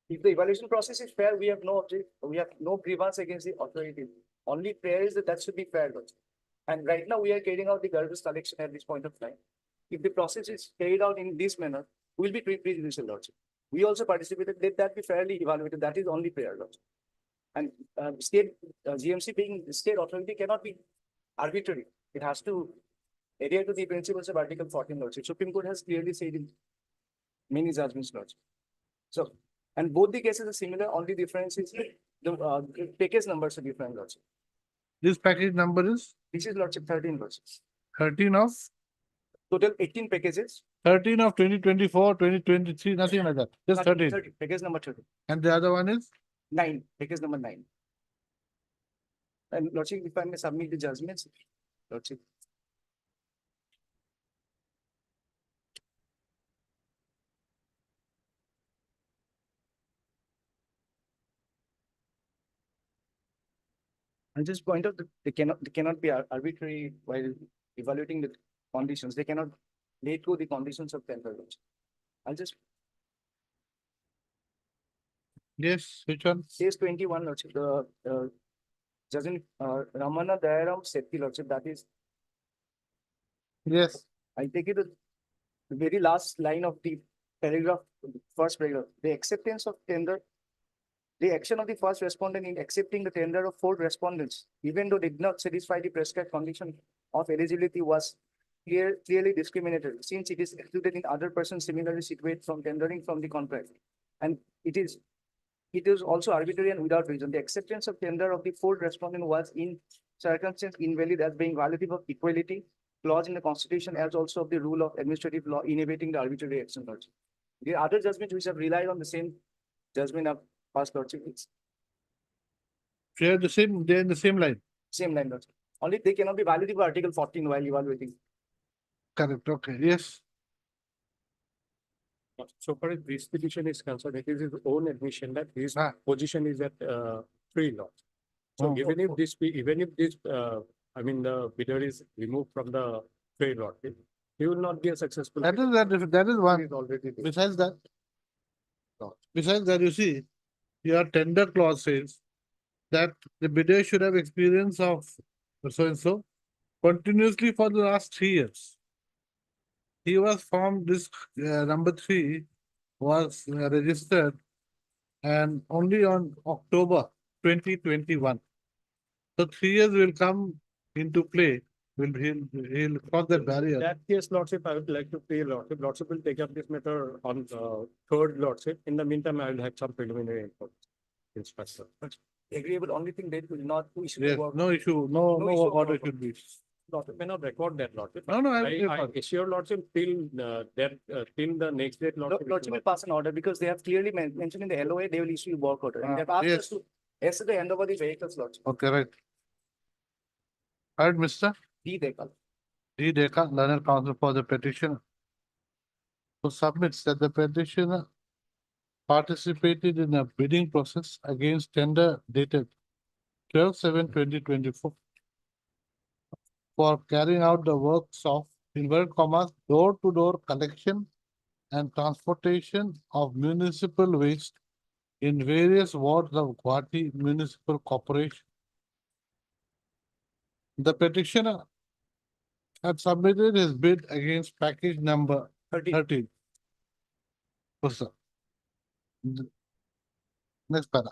If the evaluation process is fair, we have no grievance against the authority. Only prayer is that should be fair, Lordship. And right now we are carrying out the garbage collection at this point of time. If the process is carried out in this manner, we'll be prejudicial, Lordship. We also participated, let that be fairly evaluated. That is only prayer, Lordship. And GMC being the state authority cannot be arbitrary. It has to adhere to the principles of Article 14, Lordship. Supreme Court has clearly said in many judgments, Lordship. So, and both the cases are similar, only difference is the package numbers are different, Lordship. This package number is? This is, Lordship, 13, Lordship. 13 of? Total 18 packages. 13 of 2024, 2023, nothing like that. Just 13. 30, package number 30. And the other one is? 9, package number 9. And Lordship, if I may submit the judgments, Lordship. I just point out that they cannot be arbitrary while evaluating the conditions. They cannot lay go the conditions of tender. I'll just. Yes, which one? Case 21, Lordship, the Judge Ramana Dayaram Sethi, Lordship, that is. Yes. I take it the very last line of the paragraph, first paragraph. The acceptance of tender. The action of the first respondent in accepting the tender of 4 respondents, even though did not satisfy the prescribed condition of eligibility, was clearly discriminatory, since it is excluded in other persons similarly situated from tendering from the contract. And it is also arbitrary and without reason. The acceptance of tender of the 4 respondent was in circumstance invalid as being violative of equality, clause in the constitution as also of the rule of administrative law inhibiting the arbitrary action, Lordship. The other judgments which have relied on the same judgment of past, Lordship, it's They're in the same line. same line, Lordship. Only they cannot be violated by Article 14 while evaluating. Correct, okay, yes. So far as this petition is concerned, it is his own admission that his position is at free lot. So Oh. even if this, I mean, the bidder is removed from the free lot, he will not be a successful. That is one. He is already there. Besides that, you see, your tender clause says that the bidder should have experience of so and so continuously for the last 3 years. He was formed, this number 3 was registered and only on October 2021. So 3 years will come into play. He'll cross that barrier. That case, Lordship, I would like to pay Lordship. Lordship will take up this matter on third Lordship. In the meantime, I will have some preliminary input. Inspector. Agreeable, only thing they will not issue. Yes, no issue, no issue of order work should be. Lordship may not record that, Lordship. No, I assure Lordship till till the next date, Lordship. Lordship will pass an order because they have clearly mentioned in the LOA, they will issue a work order. And they've asked us to assess the hand over the vehicles, Lordship. Okay, right. All right, Mr. D. Dekal. D. Deka, learned counsel for the petitioner, who submits that the petitioner participated in a bidding process against tender dated 12/7/2024 for carrying out the works of inverted commas door-to-door collection and transportation of municipal waste in various wards of Guwahati Municipal Corporation. The petitioner had submitted his bid against package number 13. Yes, sir. Next para.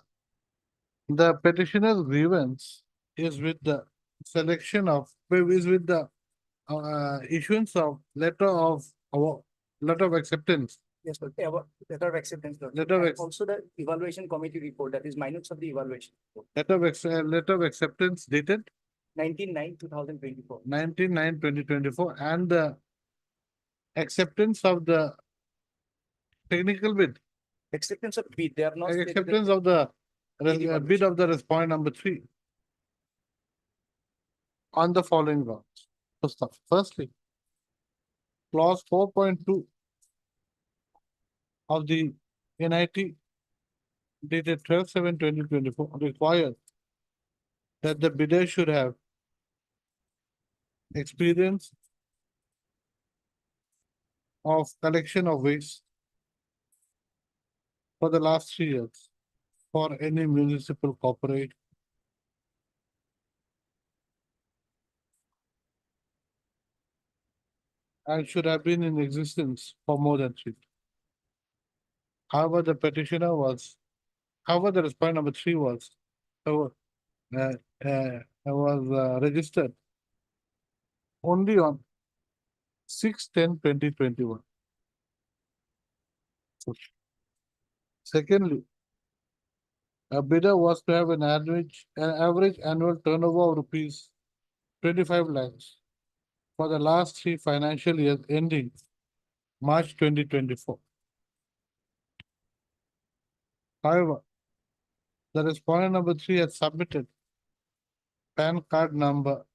The petitioner's grievance is with the selection of, is with the issuance of letter of acceptance. Yes, but letter of acceptance. Lordship. Letter of And also the evaluation committee report, that is minutes of the evaluation. Letter of acceptance dated 19/9/2024. 19/9/2024 and the acceptance of the technical bid. Acceptance of bid, they have not. stated the Acceptance of the evaluation. bid of the respondent number 3 on the following grounds. Firstly, clause 4.2 of the NIT dated 12/7/2024 requires that the bidder should have experience of collection of waste for the last 3 years for any municipal corporation. And should have been in existence for more than 3. However, the respondent number 3 was registered only on 6/10/2021. Secondly, a bidder was to have an average annual turnover of rupees 25 lakhs for the last 3 financial years ending March 2024. However, the respondent number 3 has submitted PAN card number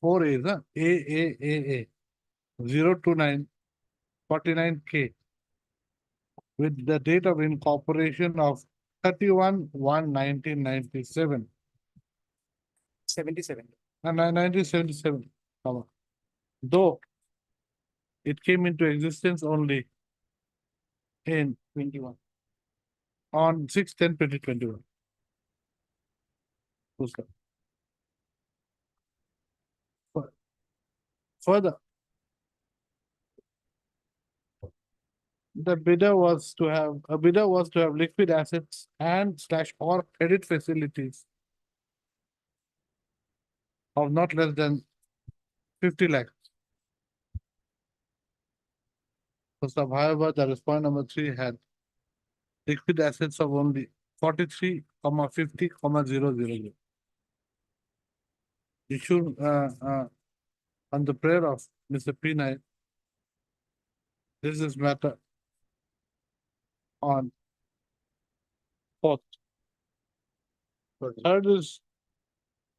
4A, AAAA 02949K with the date of incorporation of 31/1/1997. 77. And 1977, though it came into existence only in 21. on 6/10/2021. Further, a bidder was to have liquid assets and / or credit facilities of not less than 50 lakhs. However, the respondent number 3 had liquid assets of only 43,50,000. issued, on the prayer of Mr. P. Naik. This is matter on fourth. Third is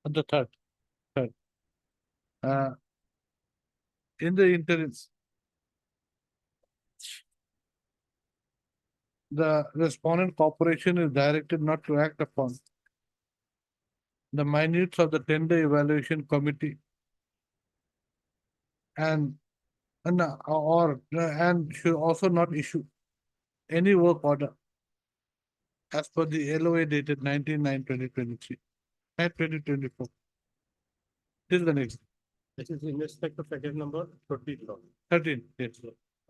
on the third. Uh, in the interim, the respondent corporation is directed not to act upon the minutes of the tender evaluation committee and should also not issue any work order as per the LOA dated 19/9/2023 and 2024. Till the next. This is in respect of package number 13. 13, yes.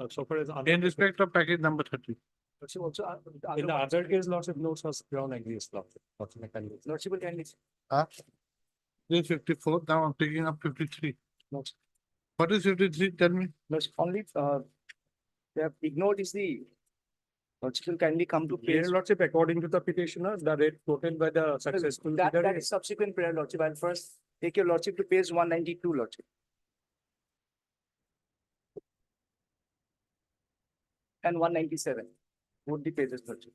So far as. In respect of package number 13. Also, in the other case, lots of notes was ground against lot. Lordship will kindly. 354, now I'm taking up 53. What is 53? Tell me. Only, they have ignored is the. Lordship will kindly come to page. Lordship, according to the petitioner, the rate quoted by the successful. That is subsequent prayer, Lordship. I'll first take your Lordship to page 192, Lordship. And 197, both the pages, Lordship.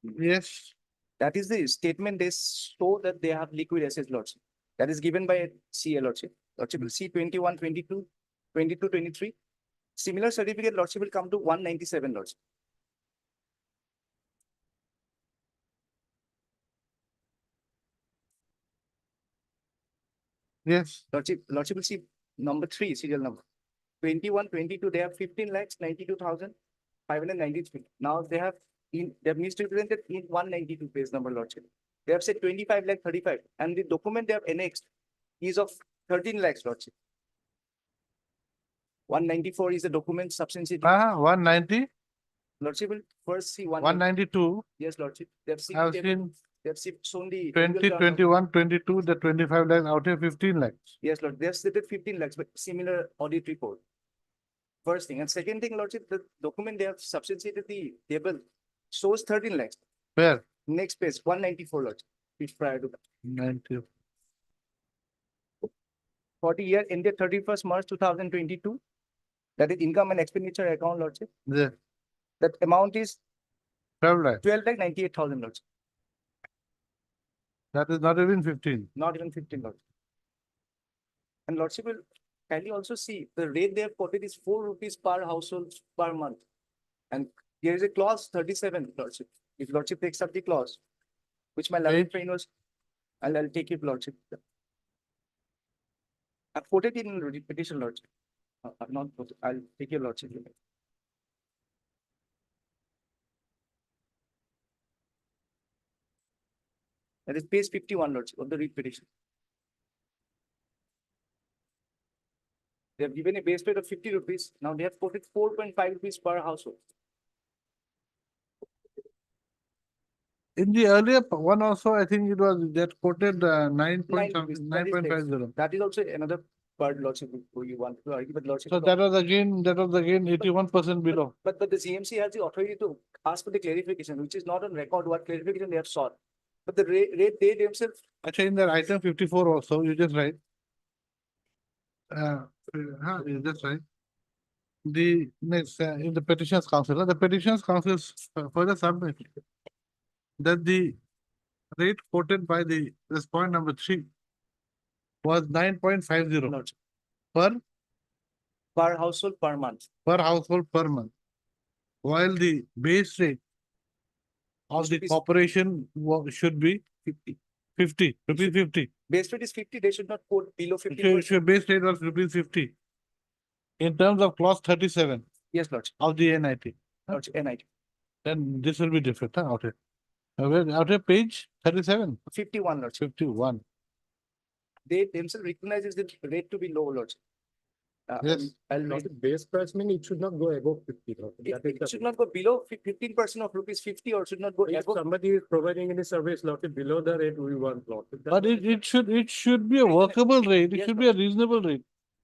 Yes. That is the statement they show that they have liquid assets, Lordship. That is given by CA, Lordship. Lordship will see 21, 22, 22, 23. Similar certificate, Lordship will come to 197, Lordship. Yes. Lordship will see number 3, serial number. 21, 22, they have 15 lakhs, 92,593. Now they have misrepresented in 192 page number, Lordship. They have said 25 lakh 35, and the document they have annexed is of 13 lakhs, Lordship. 194 is the document substantiated. 190. Lordship will first see 192. Yes, Lordship. They have seen. I've seen They have shown the 20, 21, 22, the 25 lakhs out of 15 lakhs. Yes, Lord. They have stated 15 lakhs, but similar audit report. First thing. And second thing, Lordship, the document they have substantiated the table shows 13 lakhs. Where? Next page, 194, Lordship, which prior to that. 90. For the year ended 31st March 2022, that is income and expenditure account, Lordship. Yeah. That amount is 12 lakhs. 12 lakh 98,000, Lordship. That is not even 15. Not even 15, Lordship. And Lordship will kindly also see the rate they have quoted is 4 rupees per household per month. And here is a clause 37, Lordship. If Lordship takes up the clause, which my learned friend was, I'll take it, Lordship. I've quoted it in petition, Lordship. I've not quoted, I'll take your Lordship. That is page 51, Lordship, of the read petition. They have given a base rate of 50 rupees. Now they have quoted 4.5 rupees per household. In the earlier one also, I think it was that quoted 9.50. That is also another part, Lordship, you want to argue, but Lordship. So that was again 81% below. But the CMC has the authority to ask for the clarification, which is not on record what clarification they have sought. But the rate they themselves. Actually, in that item 54 also, you just write. You just write. The next in the petitions council, the petitions council further submit that the rate quoted by the respondent number 3 was 9.50 per household per month. Per household per month, while the base rate of the corporation should be 50 rupees 50. Base rate is 50. They should not quote below 50. Base rate was rupees 50. In terms of clause 37. Yes, Lordship. Of the NIT. Lordship, NIT. Then this will be different, out here. Out here, page 37. 51, Lordship. 51. They themselves recognize the rate to be low, Lordship. Yes. Base price mean it should not go above 50. It should not go below 15% of rupees 50, or should not go If above. somebody is providing any service lot below the rate we want lot. But it should be a workable rate. It should be a reasonable rate.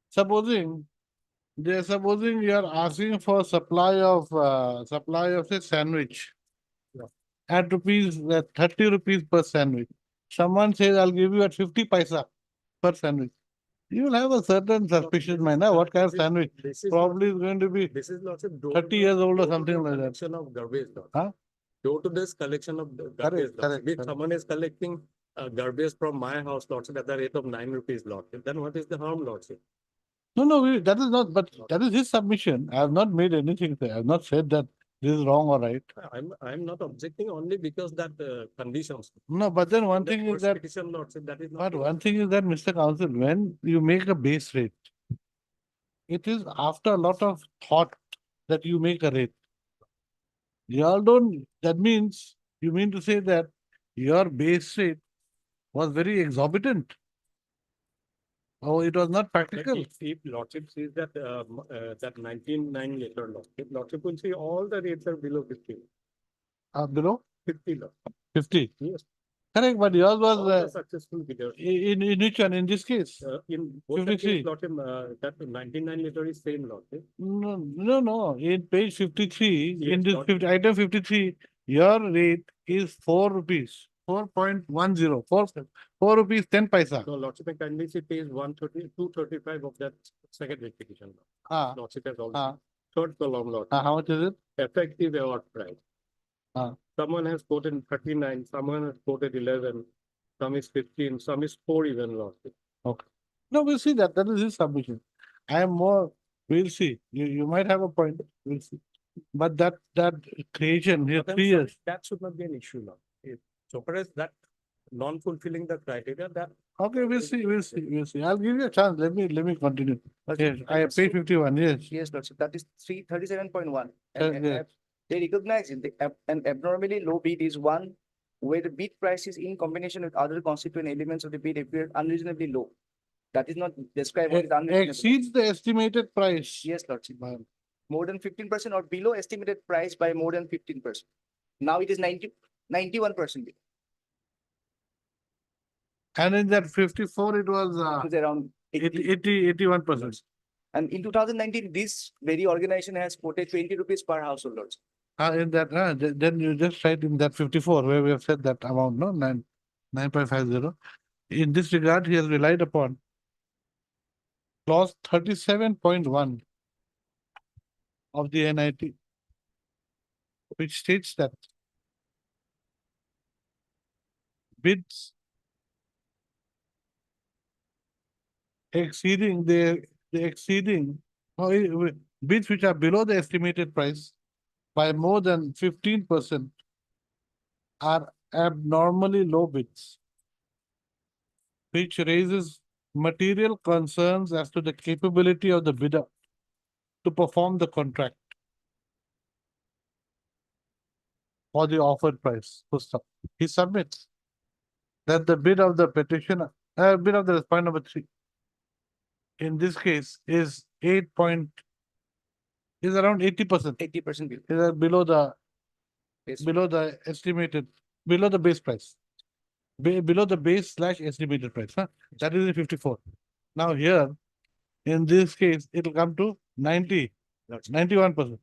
Supposing you are asking for supply of say sandwich at rupees 30 rupees per sandwich. Someone says I'll give you at 50 paisa. per sandwich. You will have a certain suspicion, man, what kind of sandwich? Probably is going to be This is lots of 30 years old or something like that. collection of garbage. Huh? Door to this collection of garbage. Correct, lots. correct, If correct. someone is collecting garbage from my house, lots at the rate of 9 rupees lot, then what is the harm, lots? No, that is not, but that is his submission. I have not made anything there. I have not said that this is wrong or right. I'm not objecting only because that conditions. No, but then one The thing is first that, petition, lots, that is not. but one thing is that, Mr. Counsel, when you make a base rate, it is after a lot of thought that you make a rate. You all don't, that means, you mean to say that your base rate was very exorbitant? Oh, it was not practical? If lordship sees that, that 19.9 liter lordship, lordship will see all the rates are below 50. Below 50 lot. 50? Yes. Correct, but yours All the was, successful bidders. in which one, in this case? In both the 53. case, lordship, that 99 liter is same lordship. No, in page 53, Yes, in this not- 50, item 53, your rate is 4 rupees, 4.10, 4 rupees 10 paisa. So lordship and kindly see page 130, 235 of that second petition. Ah, Lordship has also. ah, Third column, lordship. how much is it? Effective award price. Ah. Someone has quoted 39, someone has quoted 11, some is 15, some is 4 even, lordship. Okay. No, we'll see that. That is his submission. I am more, we'll see. You might have a point. We'll see. But that creation here, But I'm 3 sorry, years. that should not be an issue now. If so far as that non-fulfilling the criteria, that. Okay, we'll see. I'll give you a chance. Let me continue. Yes, I just page to- 51, yes. Yes, Lordship, that is 337.1. Yes. They recognize it, an abnormally low bid is one where the bid price is in combination with other constituent elements of the bid appear unreasonably low. That is not described what is unreasonable. Exceeds the estimated price. Yes, Lordship. More than 15% or below estimated price by more than 15%. Now it is 91%. It And in that 54, it was was around 81%. And in 2019, this very organization has quoted 20 rupees per household. Lordship. In that, then you just write in that 54 where we have said that amount, no, 9.50. In this regard, he has relied upon clause 37.1 of the NIT, which states that bids exceeding bids which are below the estimated price by more than 15% are abnormally low bids, which raises material concerns as to the capability of the bidder to perform the contract or the offered price. He submits that the bid of the petitioner, bid of the point number 3, in this case is is around 80%. 80% Is below the estimated, below the base price. Below the base / estimated price. Huh? That is in 54. Now here, in this case, it will come to 90, 91%.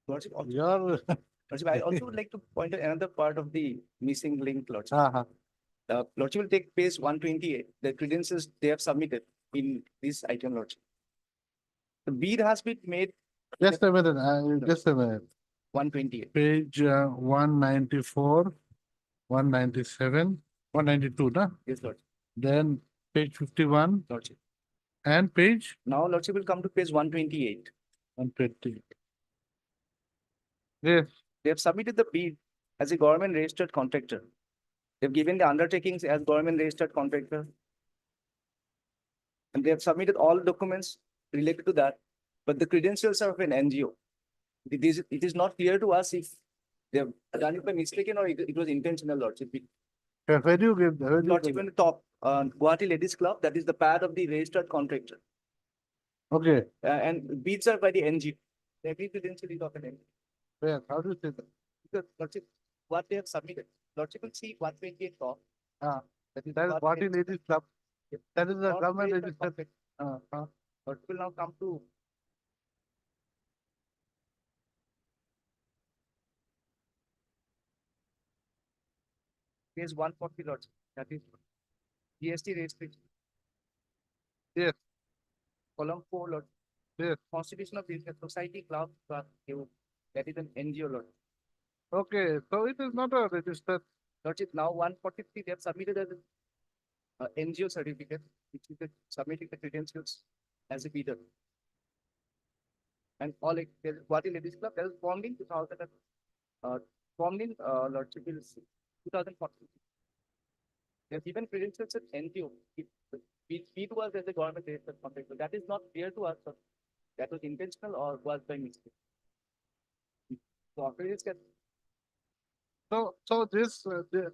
Lordship, also- Your Lordship, I also would like to point out another part of the missing link, Lordship. Uh-huh. Lordship will take page 128, the credentials they have submitted in this item, Lordship. The bid has been made. Just a minute, just a minute. 128. Page 194, 197, 192, no? Yes, Lordship. Then page 51 Lordship. and page Now, Lordship will come to page 128. 120. Yes. They have submitted the bid as a government registered contractor. They've given the undertakings as government registered contractor. And they have submitted all documents related to that, but the credentials are of an NGO. It is not clear to us if they have done it by mistaken or it was intentional, Lordship. Where do you give the? Lordship, on the top, Guwahati Ladies Club, that is the pad of the registered contractor. Okay. And bids are by the NGO. Every credential is of an NGO. Where? How do you say that? Because Lordship, what they have submitted, Lordship will see 128 top. That is Guwahati Ladies Club. That is the government registered. Lordship will now come to page 140, Lordship. That is GST restriction. Yes. Column 4, Lord. Yes. Constitution of Business Society Club, that is an NGO, Lord. Okay, so it is not a registered. Lordship, now 143, they have submitted as NGO certificate, which is submitting the credentials as a bidder. And all it, Guwahati Ladies Club, that was formed in 2000, Lordship, is 2014. They have given credentials as NGO. It was as a government registered contract, so that is not clear to us, sir. That was intentional or was by mistake. So after this, So this,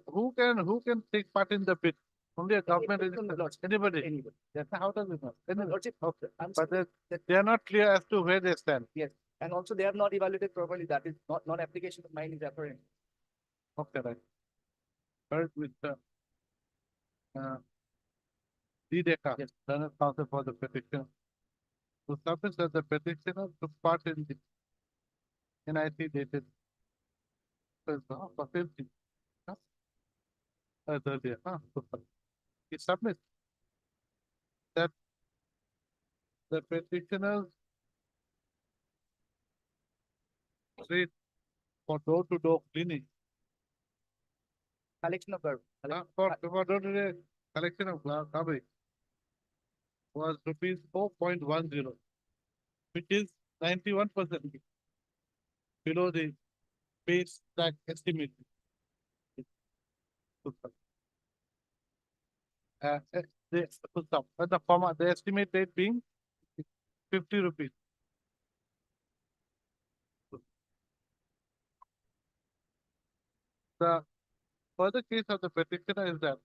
who can take part in the bid? Only a government registered, anybody? That's how does it know? Lordship, Okay, I'm but saying they are not clear as to where they stand. yes, and also they have not evaluated properly. That is not non-application of mine is apparent. Okay, right. Heard with the DDECA, Yes. Learners Council for the petition. To submit that the petitioner took part in the NIC dated. Facility. Earlier, super. He submits that the petitioners rate for door-to-door cleaning. Collection of garbage. For door-to-door collection of garbage was rupees 4.10, which is 91% below the base tax estimate. The estimate rate being 50 rupees. The further case of the petitioner is that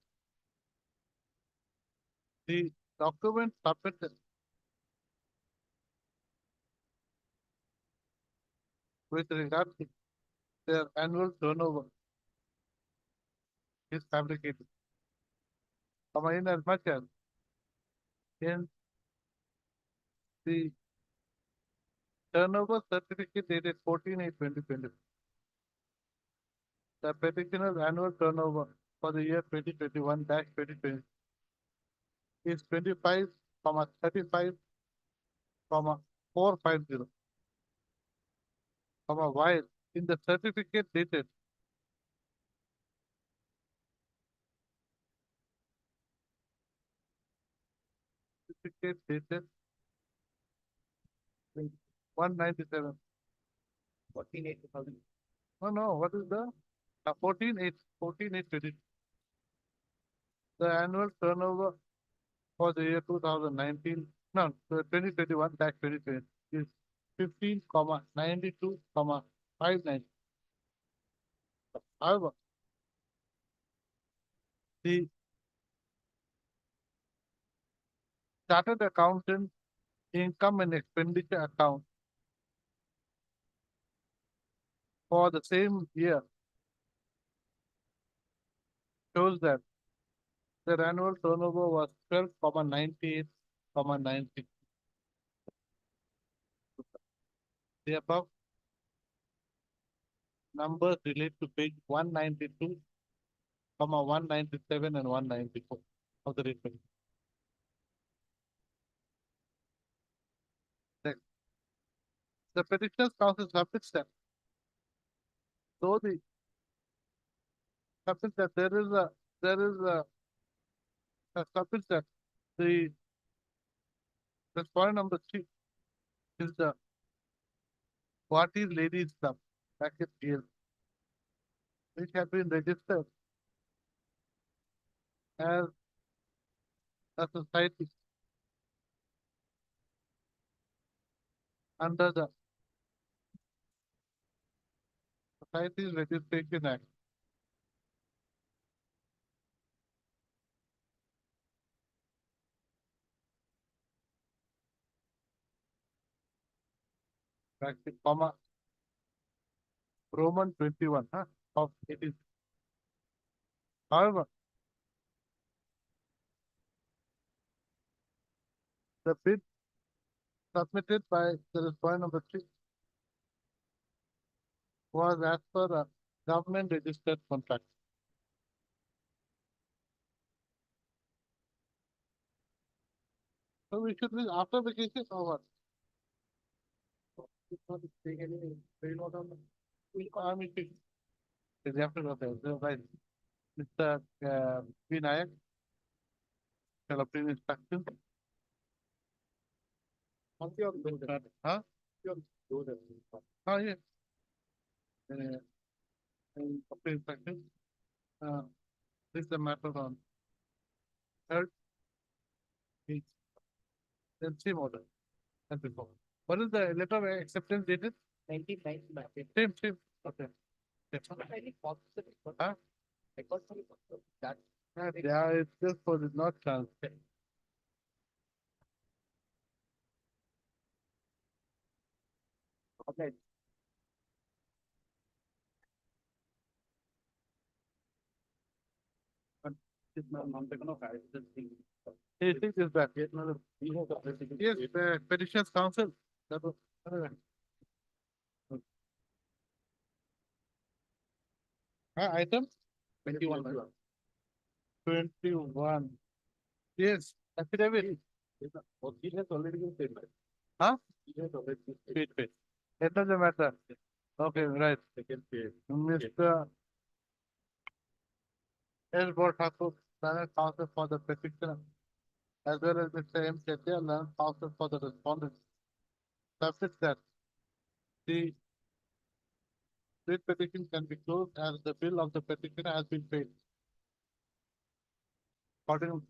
the document submitted with regard to their annual turnover is fabricated. In as much as in the turnover certificate dated 14/8/2020, the petitioner's annual turnover for the year 2021-2020 is 25,35,450, while in the certificate dated certificate dated 197. 14,800. No, what is the 14/8/2020? The annual turnover for the year 2019, no, 2021-2020 is 15,92,59. However, the chartered accountant income and expenditure account for the same year shows that their annual turnover was 12,98,90. The above numbers relate to page 192, 197 and 194 of the report. Next. The petitioner's counsel submits that though the submits that there is a submits that the point number 3 is the Guwahati Ladies Club, bracket GL, which has been registered as a society under the Societies Registration Act. Bracket, Roman 21, of it is. However, the bid submitted by the respondent number 3 was as per a government registered contract. So we should read after vacation or what? I mean, it's after the, so right. Mr. Vinayak, shall obtain instruction. Huh? Oh, yeah. And obtain instruction. This is the matter on third. Then same order as before. What is the letter of acceptance dated? 99. Same. Okay. Huh? Yeah, it's just for the not transfer. Okay. He thinks is back. Yes, petitions council. That was- Item 21. 21. Yes, affidavit. He has already been paid. Huh? He has already been paid. It doesn't matter. Okay, right. Mr. S. Thakur, Learned Counsel for the petitioner, as well as Mr. M. Chetia, Learned Counsel for the respondent. Subject that the this petition can be closed as the bill of the petitioner has been paid. According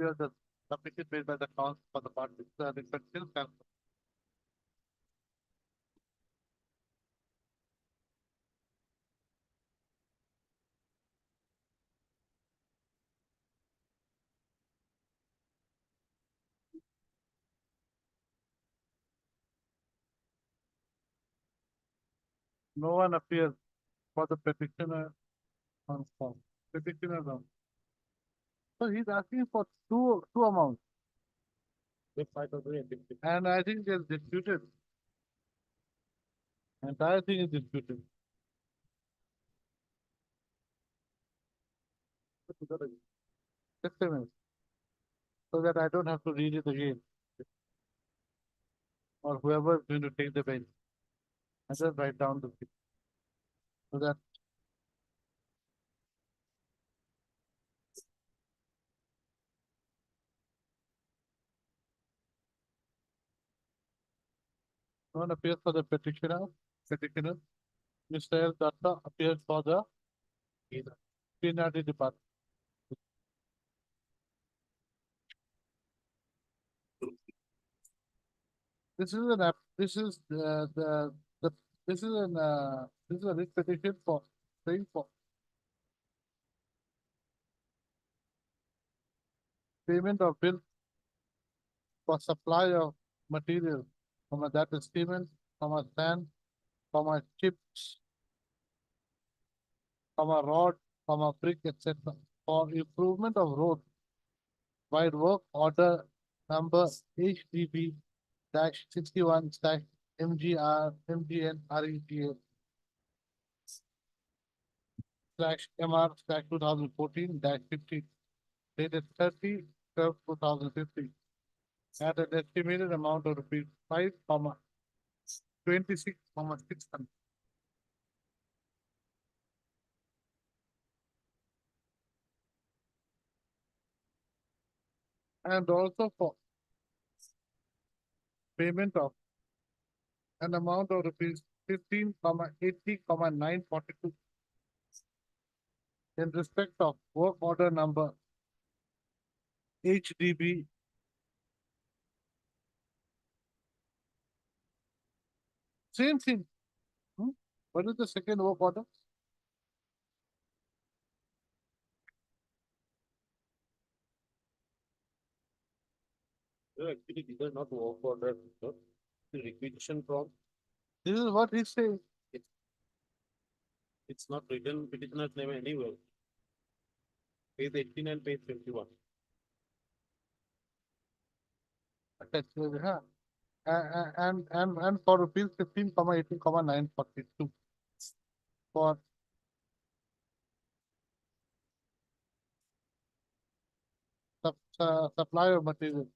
to the submission made by the council for the parties, the petition can. No one appears for the petitioner on form. Petitioner on. So he's asking for two amounts. And I think they're disputed. Entire thing is disputed. Just a minute. So that I don't have to read it again. Or whoever is going to take the bench. I just write down the thing. So that no one appears for the petitioner. Mr. L. Datta appears for the penalty department. This is an app, this is this is a writ petition for saying for payment of bill for supply of material, that is cement, sand, chips, rod, brick, etc. for improvement of road wide work order number HDB dash 61 dash MGN RETA slash MR slash 2014 dash 50 dated 30/12/2015 at an estimated amount of rupees 5,26,600. And also for payment of an amount of rupees 15,80,942 in respect of work order number HDB same thing. What is the second work order? Actually, these are not work order, the requisition from. This is what he's saying. It's not written petitioner's name anywhere. Page 18 and page 51. And for rupees 15,80,942 for supply of material.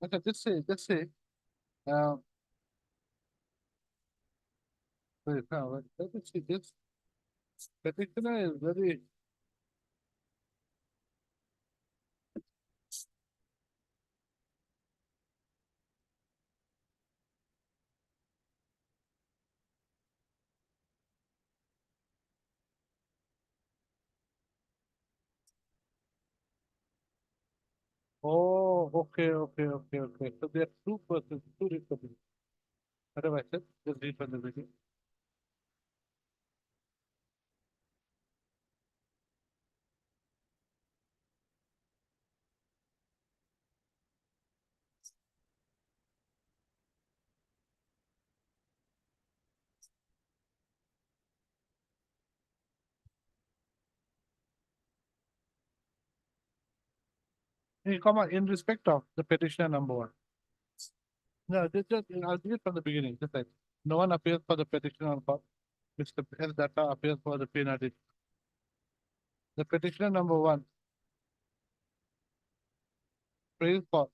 Okay, just say, uh. Wait, no, let me see this. Petitioner is very. Oh, okay. So there are two persons, two republics. Whatever I said, just read from the video. In respect of the petitioner number one. No, just, I'll read it from the beginning, just like, no one appears for the petitioner on call, Mr. S. Data appears for the PNRD. The petitioner number one prays for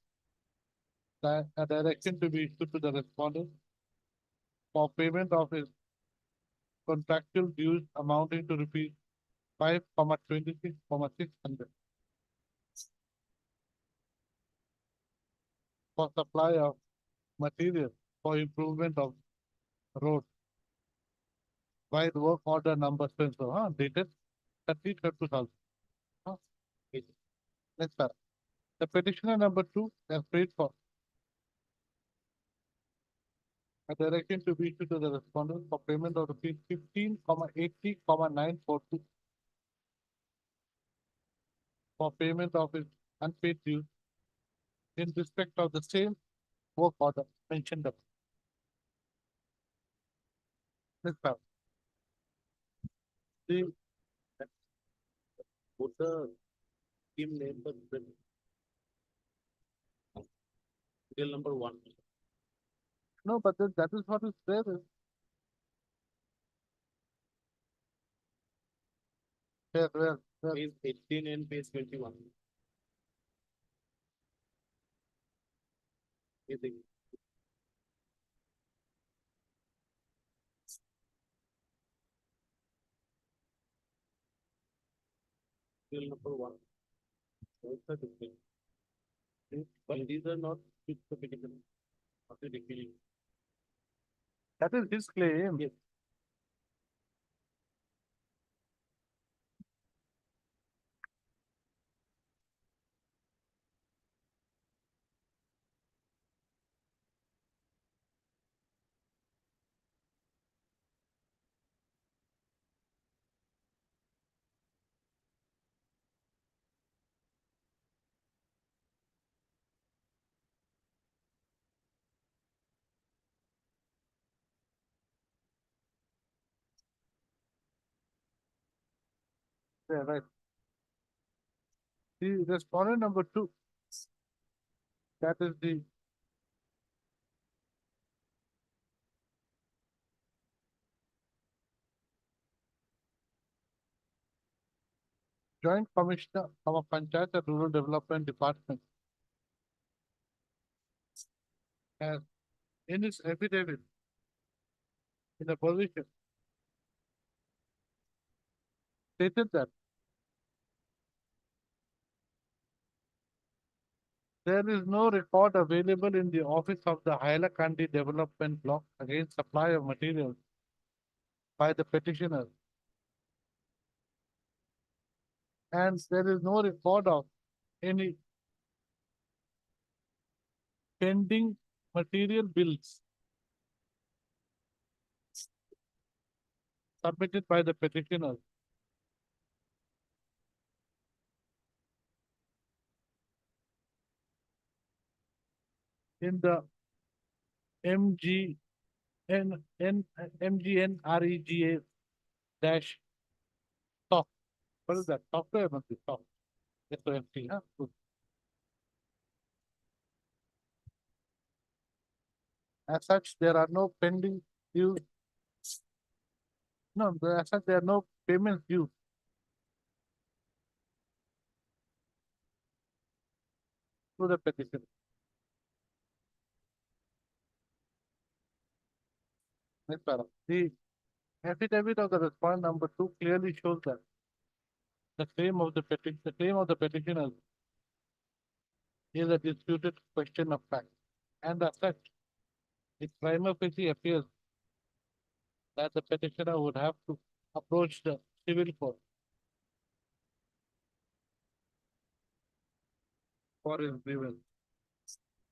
a direction to be issued to the respondent for payment of his contractual dues amounting to rupees 5,26,600 for supply of material for improvement of road by the work order number so, dated 30/2000. Next paragraph. The petitioner number two has prayed for a direction to be issued to the respondent for payment of rupees 15,80,942 for payment of his unpaid dues in respect of the same work order mentioned above. Next paragraph. The put the team name for the serial number one. No, but that is what is there. Where? Page 18 and page 21. Serial number one. What's the difference? But these are not significant. That is his claim. Yes. Yeah, right. The respondent number two, that is the Joint Commissioner of a Panchayat and Rural Development Department, has in his affidavit in a position stated that there is no record available in the office of the Hailakandi Development Block against supply of materials by the petitioner. And there is no record of any pending material bills submitted by the petitioner. In the MGNREGA dash stock. What is that? Software must be stock. SOFT, huh? Good. As such, there are no pending dues. No, as such, there are no payments due. To the petition. Next paragraph. The affidavit of the respondent number 2 clearly shows that the claim of the petitioner is a disputed question of fact, and as such, it prima facie appears that the petitioner would have to approach the civil court for his grievance.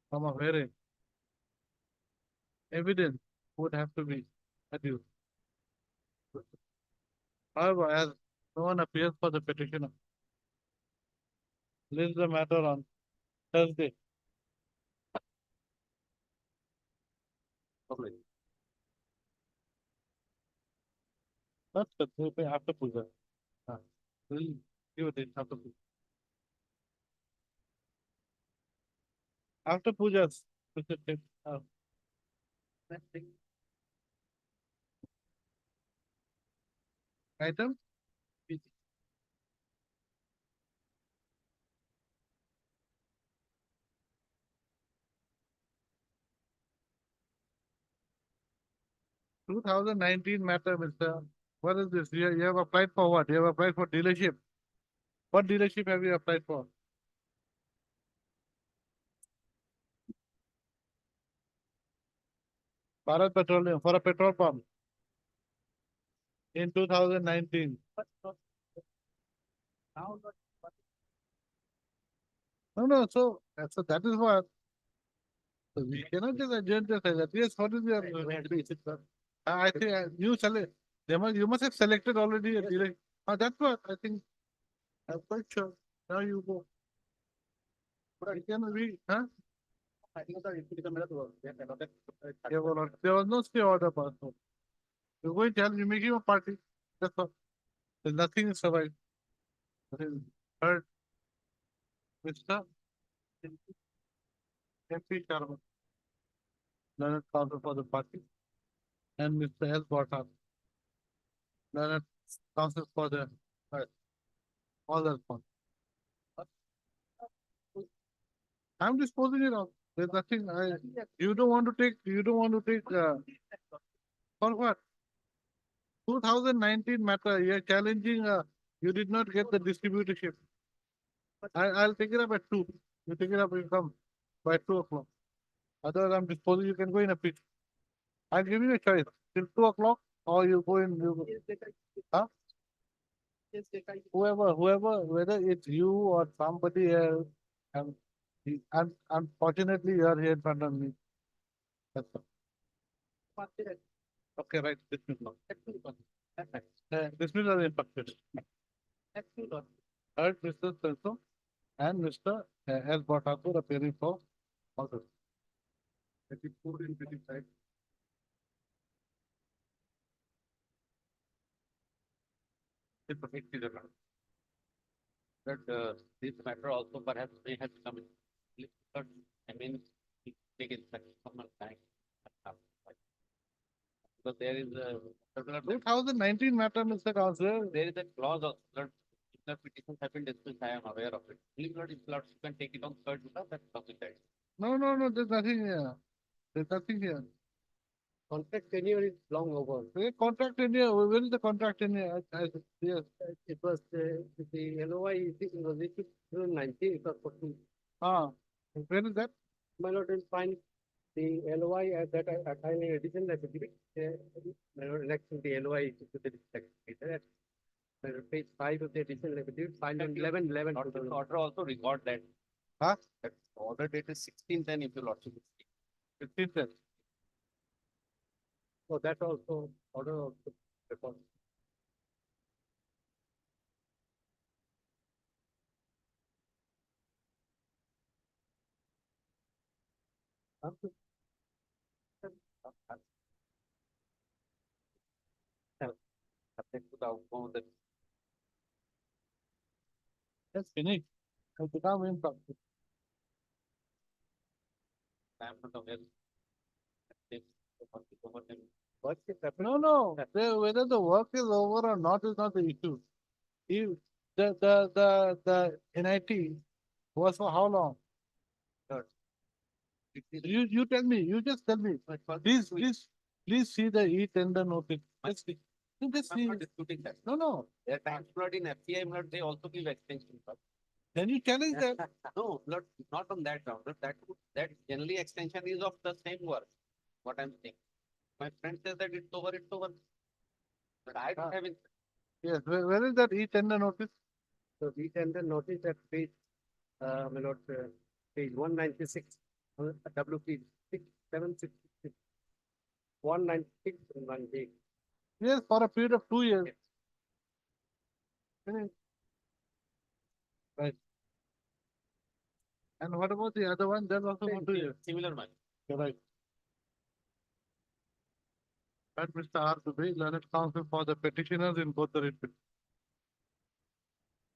From a hearing, evidence would have to be adduced. However, as no one appears for the petitioner, leaves the matter on Thursday. Okay. That's the after puja. We'll give it after puja. After pujas, item. 2019 matter, Mr. What is this? You have applied for what? You have applied for dealership. What dealership have you applied for? Bharat Petroleum, for a petrol pump. In 2019. No, so that is what. So we cannot just adjourn this like that. Yes, what is your? I think you select, you must have selected already a dealer. That's what I think. I'm quite sure. Now you go. But I can read, huh? Yeah, well, there was no stay order passport. You're going to tell me, making a party. That's all. There's nothing survived. Heard. Mr. MP Sharma. Learned counsel for the party. And Mr. S. Bhatta. Learned counsel for the all that fun. I'm disposing it off. There's nothing. You don't want to take. For what? 2019 matter. You're challenging. You did not get the distributorship. I'll take it up at 2. You take it up. You come by 2 o'clock. Otherwise, I'm disposing. You can go in a pit. I'll give you a choice. Till 2 o'clock, or you go in. Huh? Whoever, whether it's you or somebody else, and unfortunately, you are here in front of me. That's all. Okay, right. Dismissal. Dismissal is impacted. Heard Mr. Selso and Mr. S. Bhattakur appearing for also. That is put in between side. But this matter also perhaps may have come in. I mean, take inspection from a bank. Because there is a 2019 matter, Mr. Counselor. there is a clause of flood. If the petitions have been dismissed, I am aware of it. If floods, you can take it on third without that committed. No, there's nothing here. There's nothing here. Contract tenure is long over. Contract in here. Where is the contract in here? Yes. It was the LOI was issued 2019, it was 14. Where is that? My lord will find the LOI at that time in addition affidavit. My lord, next to the LOI issued to the district secretary. Page 5 of the additional affidavit, filed on 11/11. Order also record that. Huh? That order date is 16th, and if you lordship. 15th. So that also order also record. Subject to the outcome of the That's finished. It's become impractical. time of the Work is No. Whether the work is over or not is not the issue. If the NIT was for how long? You tell me. You just tell me. This Please see the e-tender notice. Just see. You just I'm see. not disputing that. No. Their time slot in FCI, but they also give extension. Then you challenge them. No, not on that ground. That generally extension is of the same work. What I'm saying. My friend says that it's over, it's over. But I don't have it. Yes, where is that e-tender notice? So we tender notice at page, my lord, page 196, WP 6766. 196 in 1 day. Yes, for a period of 2 years. Correct. Right. And what about the other one? That's also for 2 years. Similar money. You're right. That Mr. R. Dubey, learned counsel for the petitioners in both the writ petitions.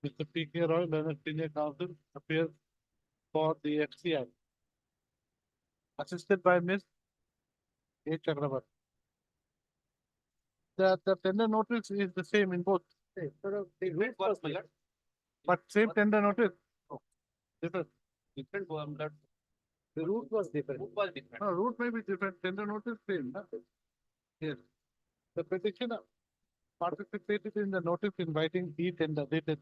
Mr. P.K. Roy, learned senior counsel, appears for the FCI. Assisted by Ms. A. Chakrabarti. The tender notice is the same in both. The route was different. But same tender notice? Different. Different one, but The route was different. route was different. No, route may be different, tender notice same. Huh? Yes. The petitioner participated in the notice inviting e-tender dated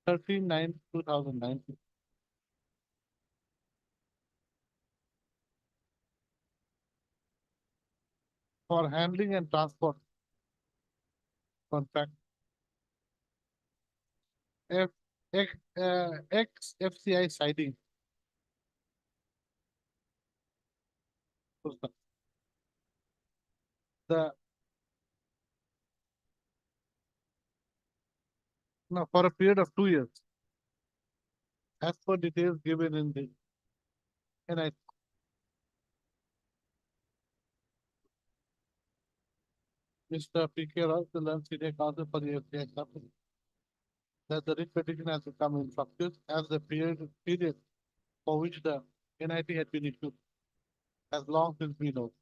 13/9/2019. For handling and transport contract. Ex FCI siding. The No, for a period of 2 years. As per details given in the NI. Mr. P.K. Roy, the learned senior counsel for the FCI company. That the writ petition has to come in practice as the period for which the NIT had been issued has long since been over.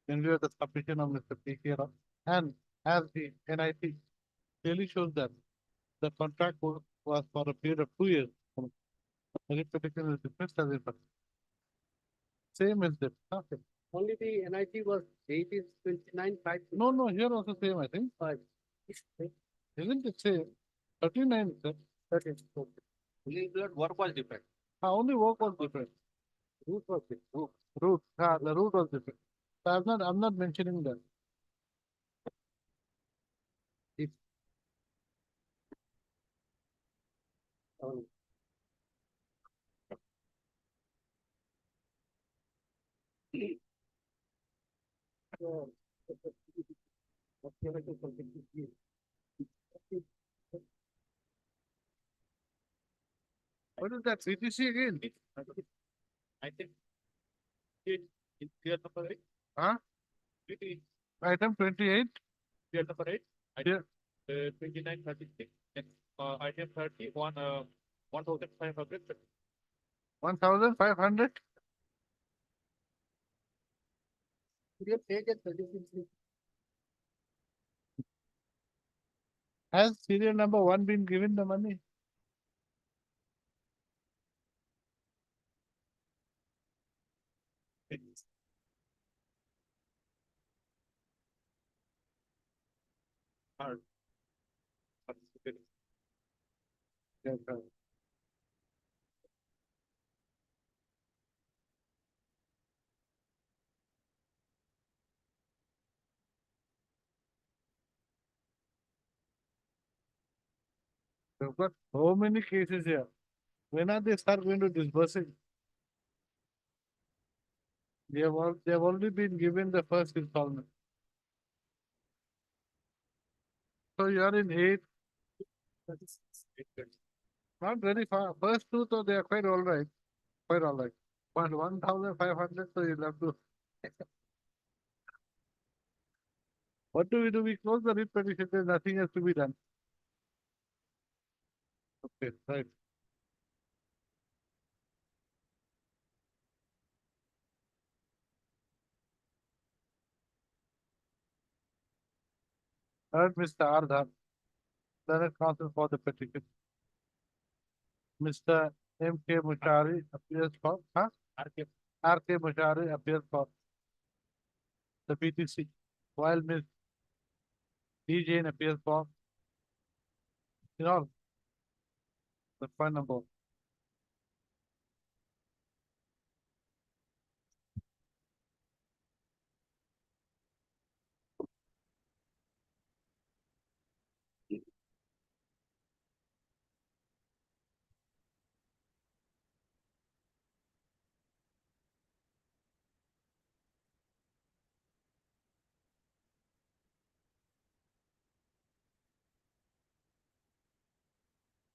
In view of the submission of Mr. P.K. Roy, and as the NIT clearly shows that the contract was for a period of 2 years. The writ petition is dismissed as in same as this. Okay. Only the NIT was date is 29/5. No, here also same, I think. Isn't it same? 39, sir. 13. Only the work was different. Only work was different. Route was different. Route, the route was different. So I'm not mentioning that. If What is that? CTC again? I think it's clear number 8. Huh? Item 28. Clear number 8. Yeah. 2936. And item 30, 1,500. 1,500. Has serial number 1 been given the money? Hard. Yes, sir. We've got so many cases here. When are they start going to disbursing? They have already been given the first installment. So you are in 8. Not very far. First 2, though, they are quite all right. Quite all right. But 1,500, so you'll have to. What do? We close the writ petition, there's nothing else to be done. Okay, right. Third, Mr. Ardha, Senate counsel for the petition. Mr. M.K. Mushari appears for, huh? R.K. Mushari appears for the BTC, while Ms. D. Jane appears for, the point number.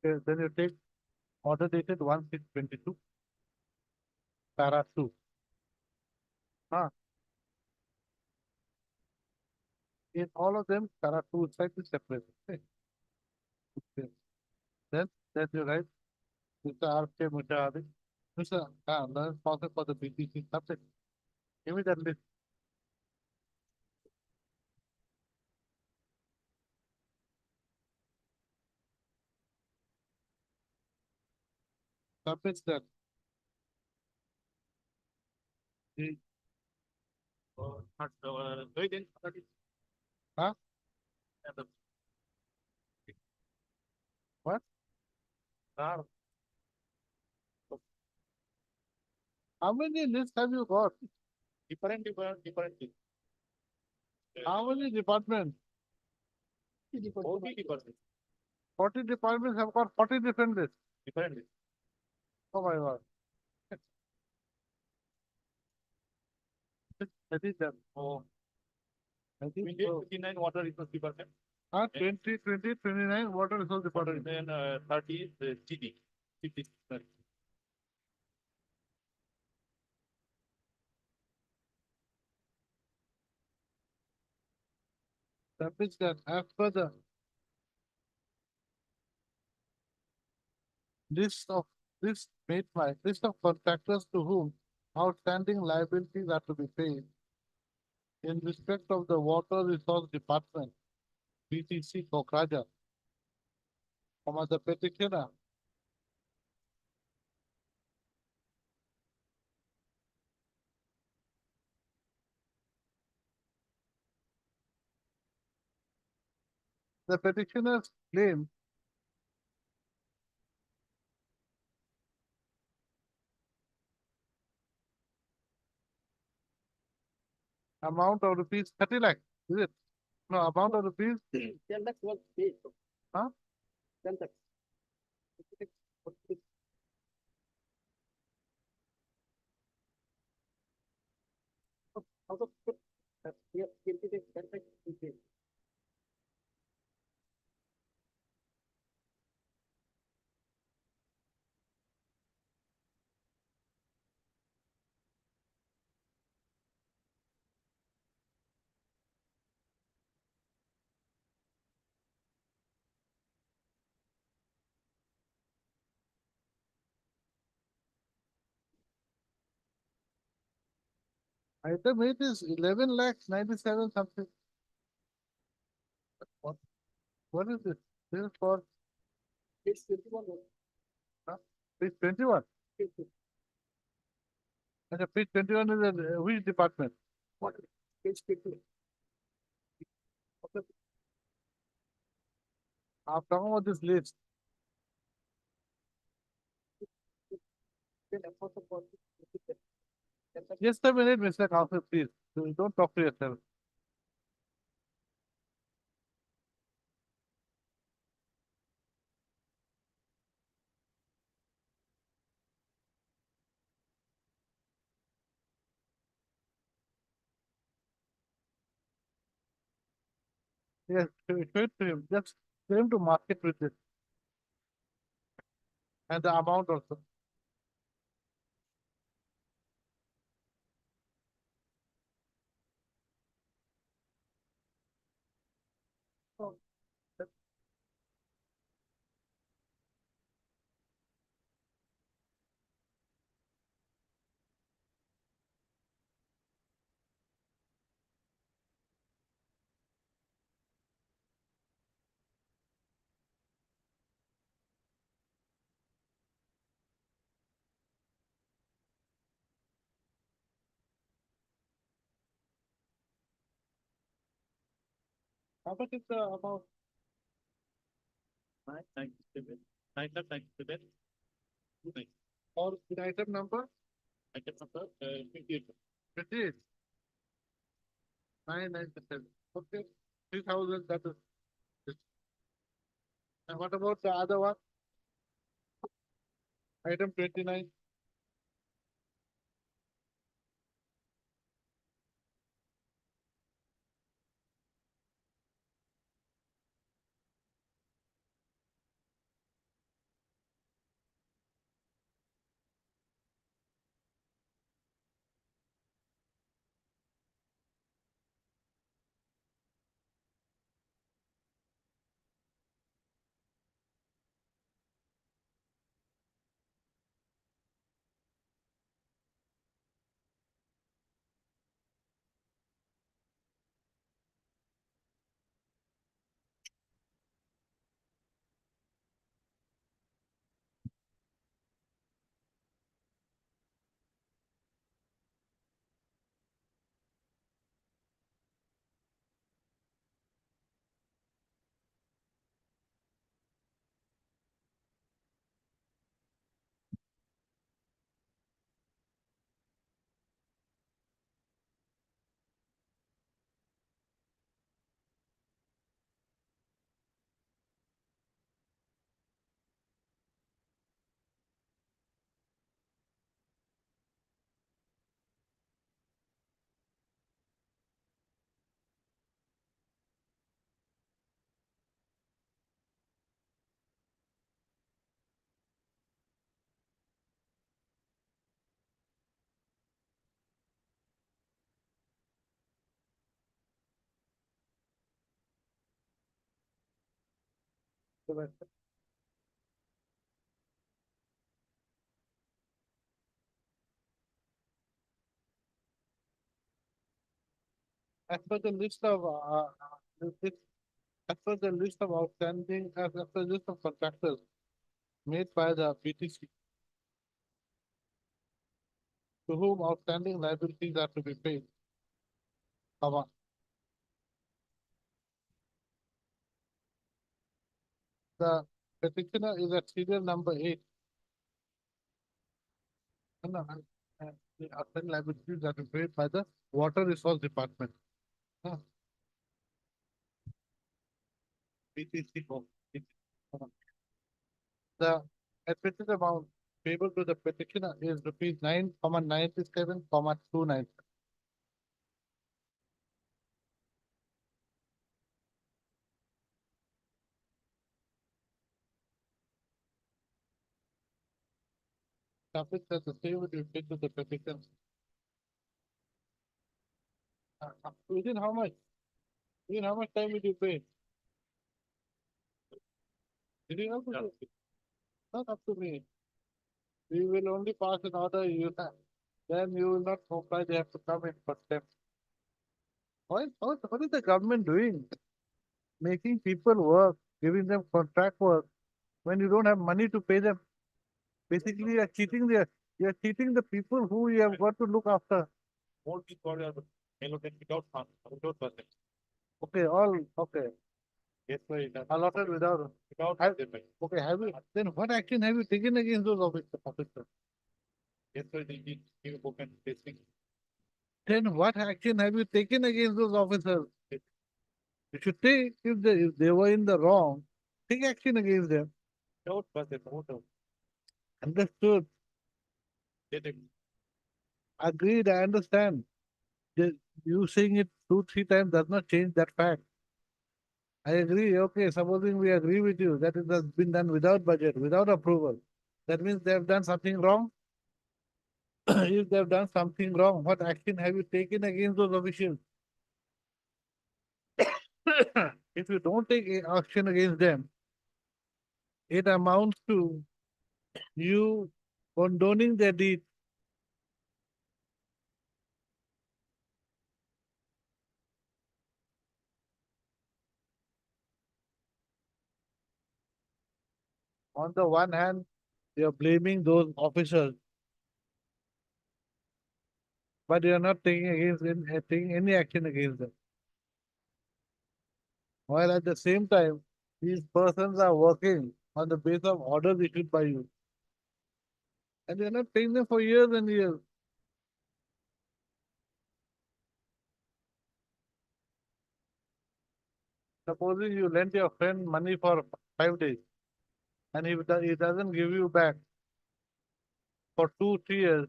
Okay, then you take order dated 1/6/22, para 2. In all of them, para 2 is slightly separate. Okay. Okay. Then you write Mr. R.K. Mujahid, Mr. Learn sponsor for the BTC subject. Give me that list. Submits that. Huh? What? How many lists have you got? Different. How many departments? 40 departments. 40 departments have got 40 different lists. Different. Oh my God. That is them. Oh. I think We did so. 59 water resource department. 20, 29 water resource department. Then 30 is the GD. 50. That means that as per the list made by list of contractors to whom outstanding liabilities are to be paid in respect of the water resource department, BTC Kokraja, the petitioner. The petitioners claim amount of rupees 30 lakh. Is it? No, amount of rupees. 10 lakhs was paid. Huh? 10 lakhs. Out of yeah, 10 lakhs is paid. Item 8 is 11 lakhs 97 something. What is this? This is for Page 21. page 21. And the page 21 is which department? What? Page 50. I'm talking about this list. Then effort of Just a minute, Mr. Counsel, please. Don't talk to yourself. Yes, show it to him. Just tell him to mark it with this. And the amount also. How much is the amount? 997, 997. Or the item number? Item number, 58. 58. 997. Okay, 3,000, that is. And what about the other one? Item 29. As per the list of, as per the list of outstanding, as per the list of contractors made by the PTC, to whom outstanding liabilities are to be paid. Comma. The petitioner is at serial number 8. No, the outstanding liabilities are to be paid by the Water Resource Department. PTC. The admitted amount payable to the petitioner is rupees 9,97,29. Topic says the same will be paid to the petitioner. Within how much? Within how much time will you pay? Did you know? Not up to me. We will only pass an order, then you will not comply, they have to come in for them. What is the government doing? Making people work, giving them contract work, when you don't have money to pay them. Basically, you are cheating the people who you have got to look after. All people are allocated without funds, without budget. Okay, all, okay, Yes, sir, it has. allotted without. Okay, then what action have you taken against those officers? Yes, sir, they need give a book and testing. Then what action have you taken against those officers? You should take, if they were in the wrong, take action against them. Without budget, without. Understood, They take agreed, I understand. You saying it 2, 3 times does not change that fact. I agree, okay, supposing we agree with you that it has been done without budget, without approval. That means they have done something wrong. If they have done something wrong, what action have you taken against those officials? If you don't take action against them, it amounts to you condoning their deed. On the one hand, you are blaming those officers, but you are not taking any action against them. while at the same time, these persons are working on the basis of orders issued by you. And you're not paying them for years and years. Supposing you lent your friend money for 5 days and he doesn't give you back for 2, 3 years,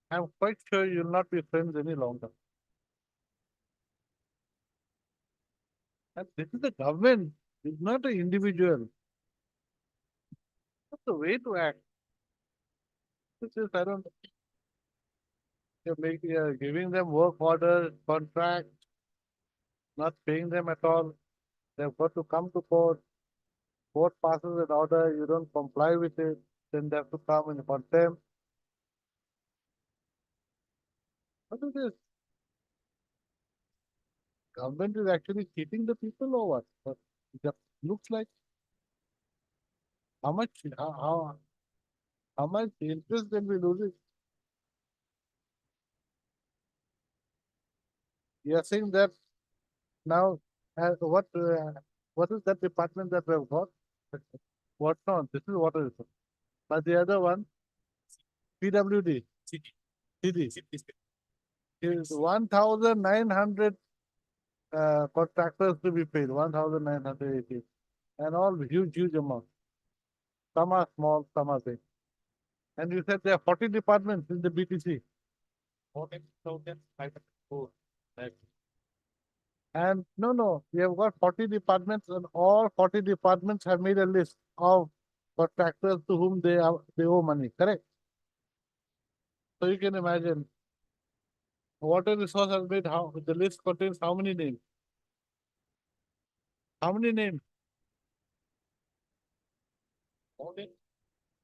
I'm quite sure you'll not be friends any longer. And this is the government, it's not an individual. That's the way to act. This is, I don't, you're giving them work orders, contracts, not paying them at all. They've got to come to court. Court passes an order, you don't comply with it, then they have to come in contempt. What is this? Government is actually cheating the people or what? But it just looks like how much how much interest can we lose? You are saying that now what is that department that we have got? What not? This is water resource. But the other one, PWD, CD, is 1,900 contractors to be paid, 1,980, and all huge amount. Some are small, some are big. And you said there are 40 departments in the BTC. 40,504. And no, we have got 40 departments, and all 40 departments have made a list of contractors to whom they owe money, correct? So you can imagine water resource has made how the list contains how many names? How many names? More than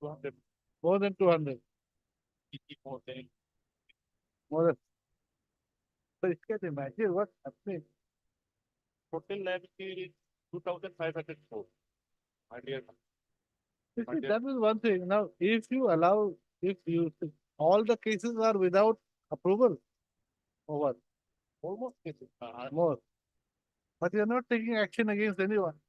200. More than 200. More than. So you can imagine what's happening. Total liability is 2,504. My dear. You see, that was one thing. Now, if all the cases are without approval, or what? Almost cases. More. But you're not taking action against anyone.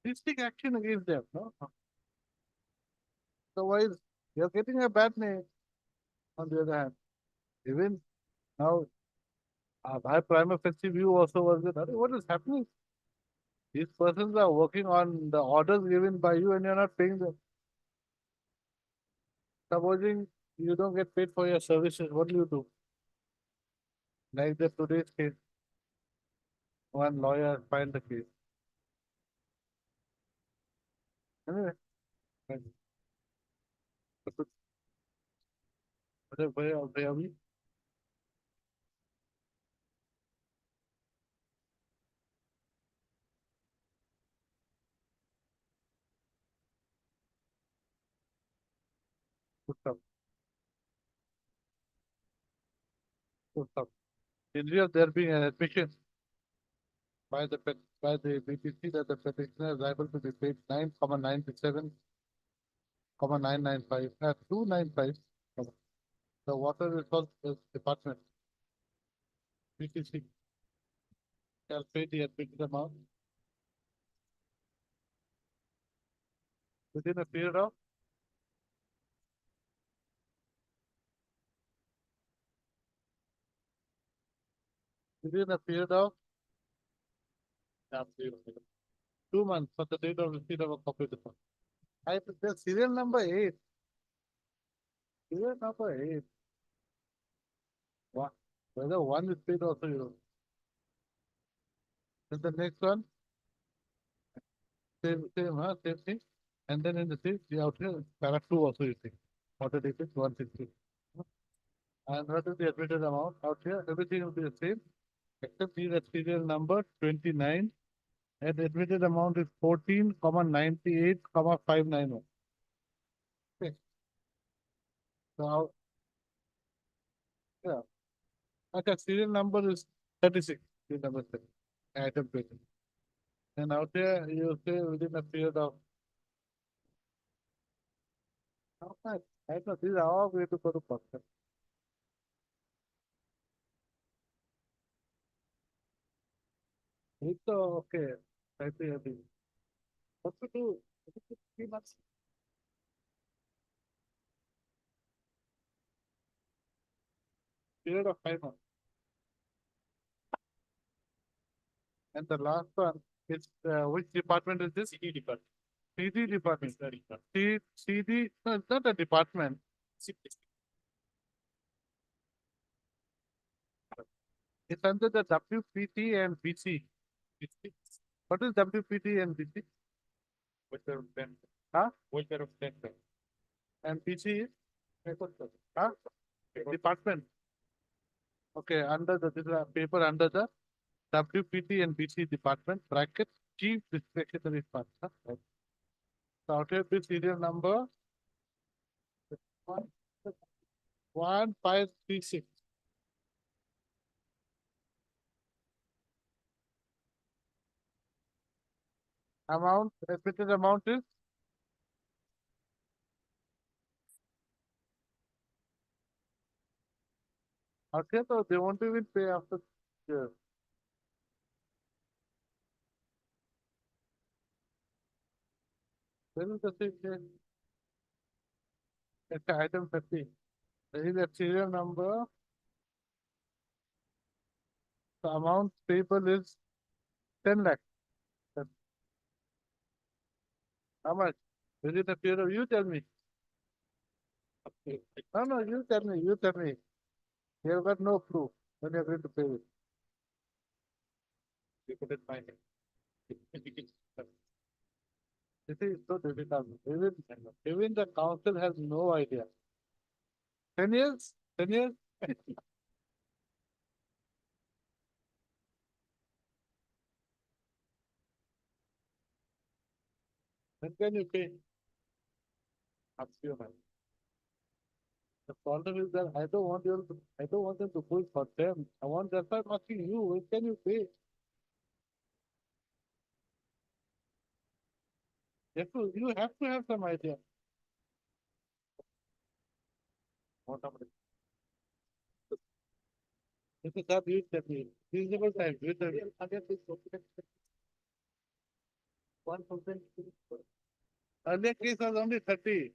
Please take action against them, no? Otherwise, you're getting a bad name on the other hand. Even now, my prima facie view also was that, what is happening? These persons are working on the orders given by you and you're not paying them. Supposing you don't get paid for your services, what do you do? Like the today's case, one lawyer filed the case. Anyway, where are we? Good stuff. Good stuff. In view of there being an admission by the BPC that the petitioner is liable to be paid 9,97,995 295. The water resource department BPC shall pay the admitted amount within a period of within a period of 2 months from the date of receipt of a copy of the fund. The serial number 8. Serial number 8. What? Whether one is paid also, you know. Then the next one, same thing. And then in the same, the out here, para 2 also you see. Water date is 160. And what is the admitted amount? Out here, everything will be the same, except the serial number 29. And the admitted amount is 14,98,591. Okay. So, yeah. Okay, serial number is 36. Serial number 36. Item 20. And out here, you say within a period of Okay, I know these are all way to go to person. It's okay. I see. What to do? 3 months. Period of 5 months. And the last one is which department is this? CD department. CD department. CD, no, it's not a department. It's under the WPT and BC. What is WPT and BC? Welfare of Dental. Huh? Welfare of Dental. And BC is? Huh? Department. Okay, under the, this is a paper under the WPT and BC department, bracket, chief discretionary fund. Huh? Right. So out of this serial number 1536. Amount, estimated amount is okay, so they won't even pay after year. Where is the same? It's item 30. There is a serial number. The amount payable is 10 lakh. How much? Is it a period? You tell me. No, you tell me, you tell me. You have got no proof when you're going to pay it. You couldn't find it. This is so difficult. Even the council has no idea. 10 years? 10 years? When can you pay? Up to your mind. The problem is that I don't want them to pull for them. I want that's why I'm asking you, when can you pay? You have to have some idea. What about it? This is not you tell me. Reasonable time. You tell me. 1%. Earlier case was only 30.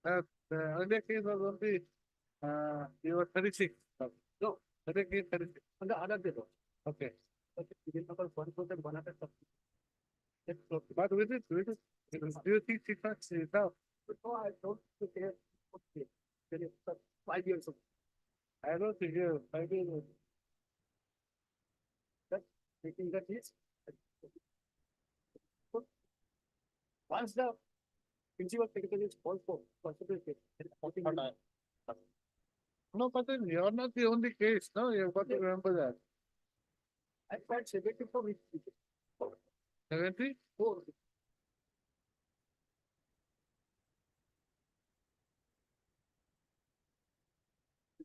The earlier case was only you were 36. No, earlier case 36. On the other day though. Okay. But it is not 1%, 100. But with it, do you think 6 months is enough? No, I don't think okay. 5 years. I don't think 5 years. That taking that is. Once the principal secretary is called for possibility. No, but then you're not the only case. No, you've got to remember that. I tried 74 weeks. 74?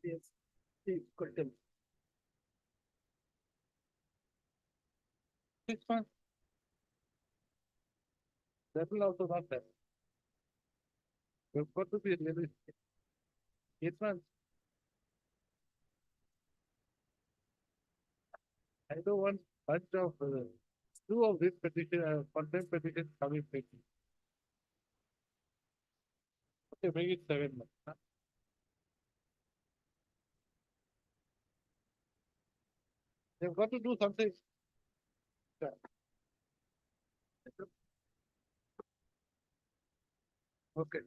Yes. See, could tell. 6 months. That will also not happen. You've got to be realistic. 8 months. I don't want bunch of two of this petition, contempt petitions coming quickly. Okay, make it 7 months. Huh? They've got to do something. Yeah. Okay.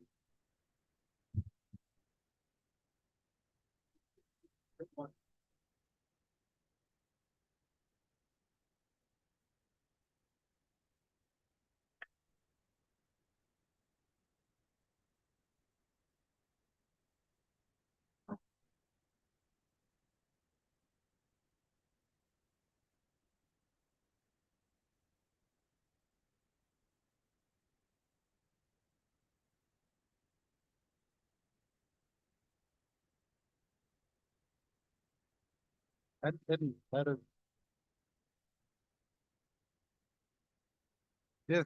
And then, yes.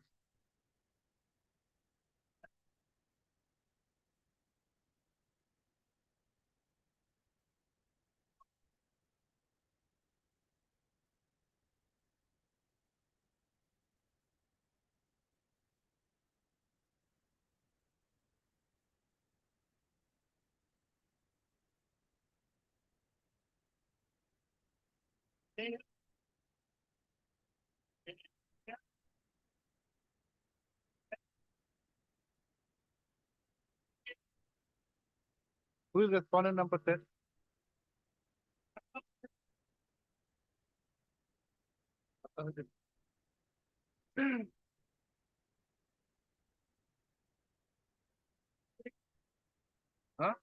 Who is respondent number 10? Huh?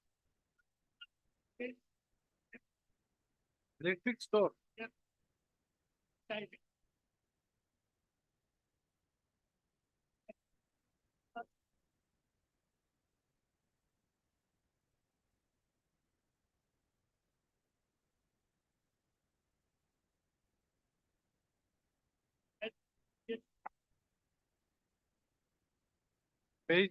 Electric store. Page.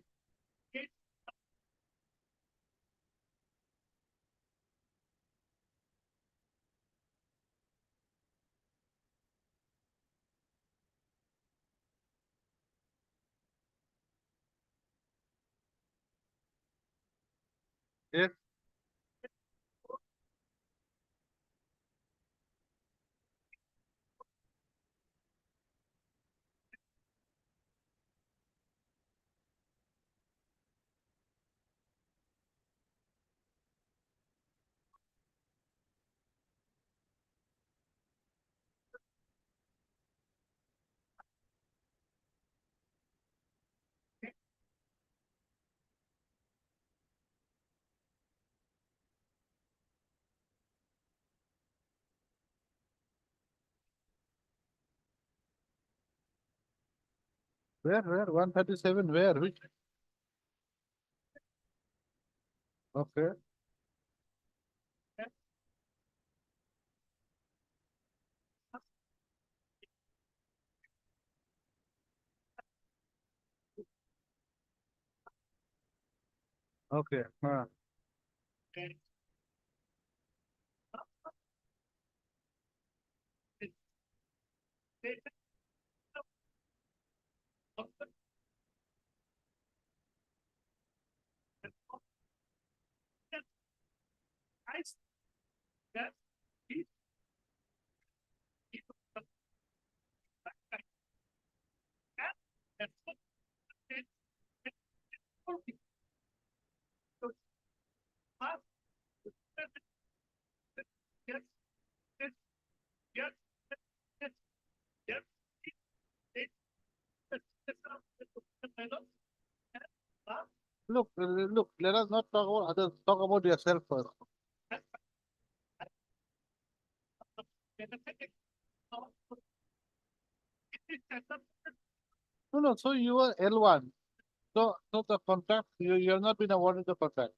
Yes. Where? 137, where? Which? Okay. Okay. Look, let us not talk about others, talk about yourself first. No, so you are L1. So the contract, you have not been awarded the contract.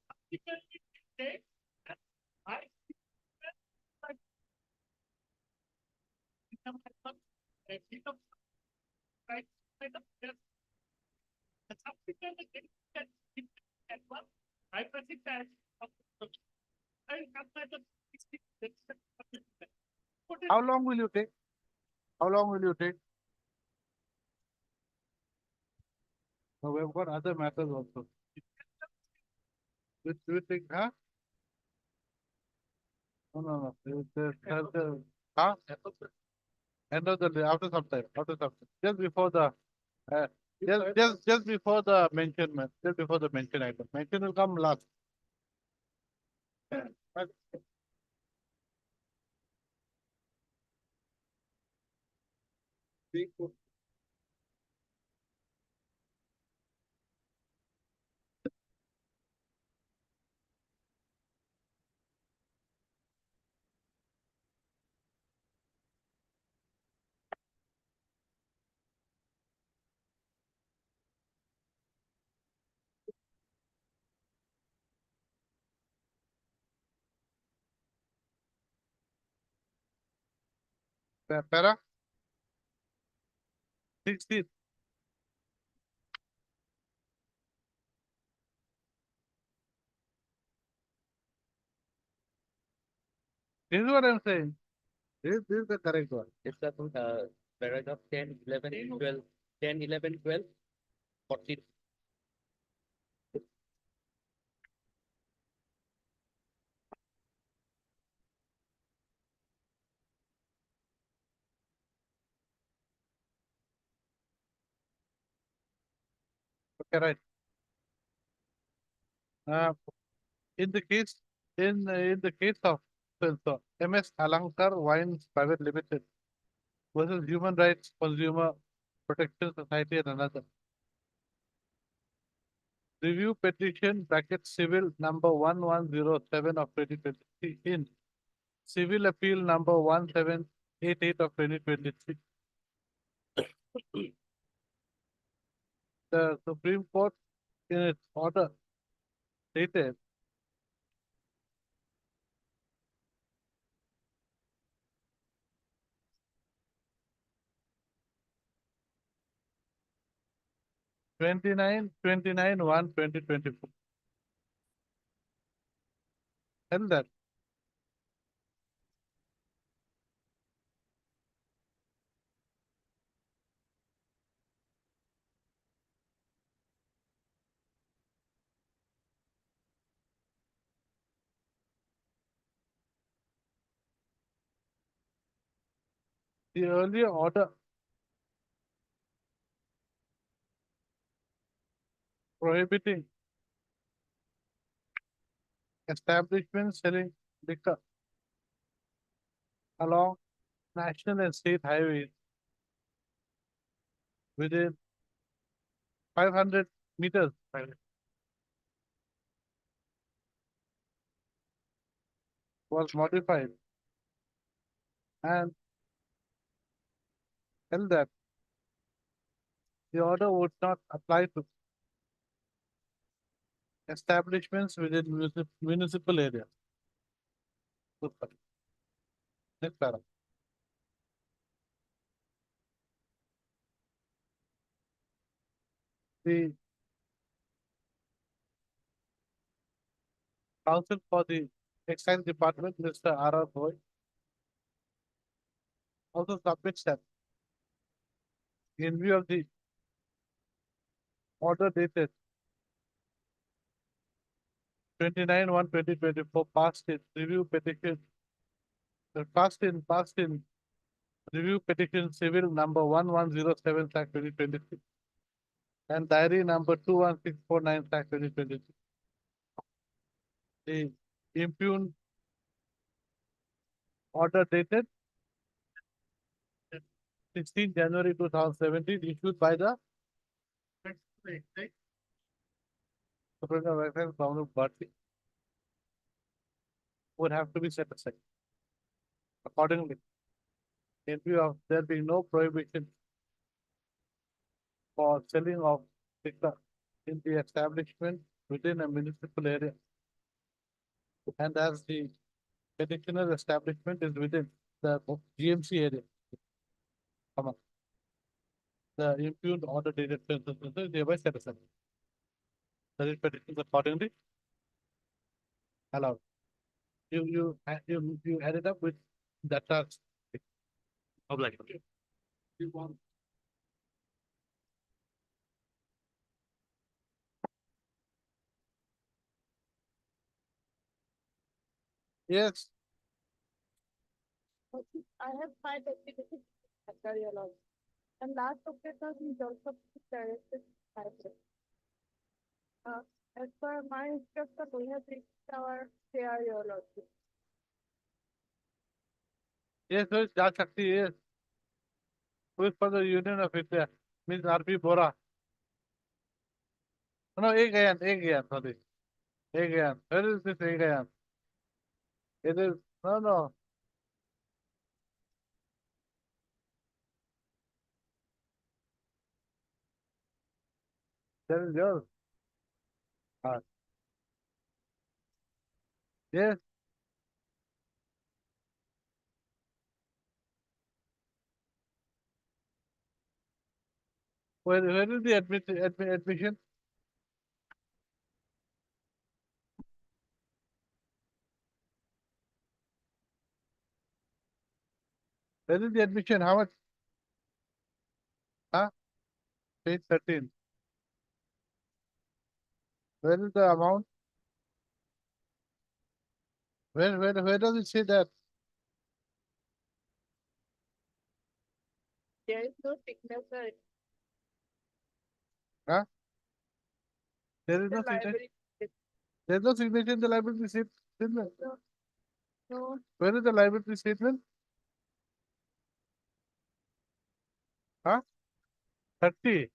How long will you take? How long will you take? No, we have got other matters also. Which we think, huh? No. Huh? End of the day, after some time, just before the, just before the mention, just before the mention item. Mention will come last. Para 16. This is what I'm saying. This is the correct one. It's the paragraph 10, 11, 12, 10, 11, 12, 14. Okay, right. In the case, in the case of so MS Alankar Wines Private Limited versus Human Rights Consumer Protection Society and another. Review petition bracket civil number 1107 of 2023 in civil appeal number 1788 of 2023. The Supreme Court in its order stated twenty-nine 2024 held that the earlier order prohibiting establishments selling liquor along national and state highways within 500 meters was modified and held that the order would not apply to establishments within municipal areas. Super. Next paragraph. The counsel for the Excise Department, Mr. R.R. Roy, also submits that in view of the order dated 29/1/2024 passed in review petition, passed in review petition civil number 1107/2023 and diary number 21649/2023. The impugned order dated 16 January 2017 issued by the Supreme Court Bharti would have to be set aside. Accordingly, in view of there being no prohibition for selling of liquor in the establishment within a municipal area, and as the petitioner establishment is within the GMC area, come on. The impugned order dated is thereby set aside. The writ petition is accordingly allowed. You add it up with that tax. You want. Yes, I have five activities at cardiology. And last operator is also directed hybrid. As per my instructor, we have reached our cardiology. yes, जा सकती है. Yes. Who is for the Union of India? Means R.P. Bora. No, Agayan, sorry. Agayan. Where is this Agayan? It is, no. That is yours. Yes. Where is the admission? Where is the admission? How much? Huh? Page 13. Where is the amount? Where does it say that? There is no signature. Huh? There is no signature. There's no signature in the liability statement. No. Where is the liability statement? Huh? 30.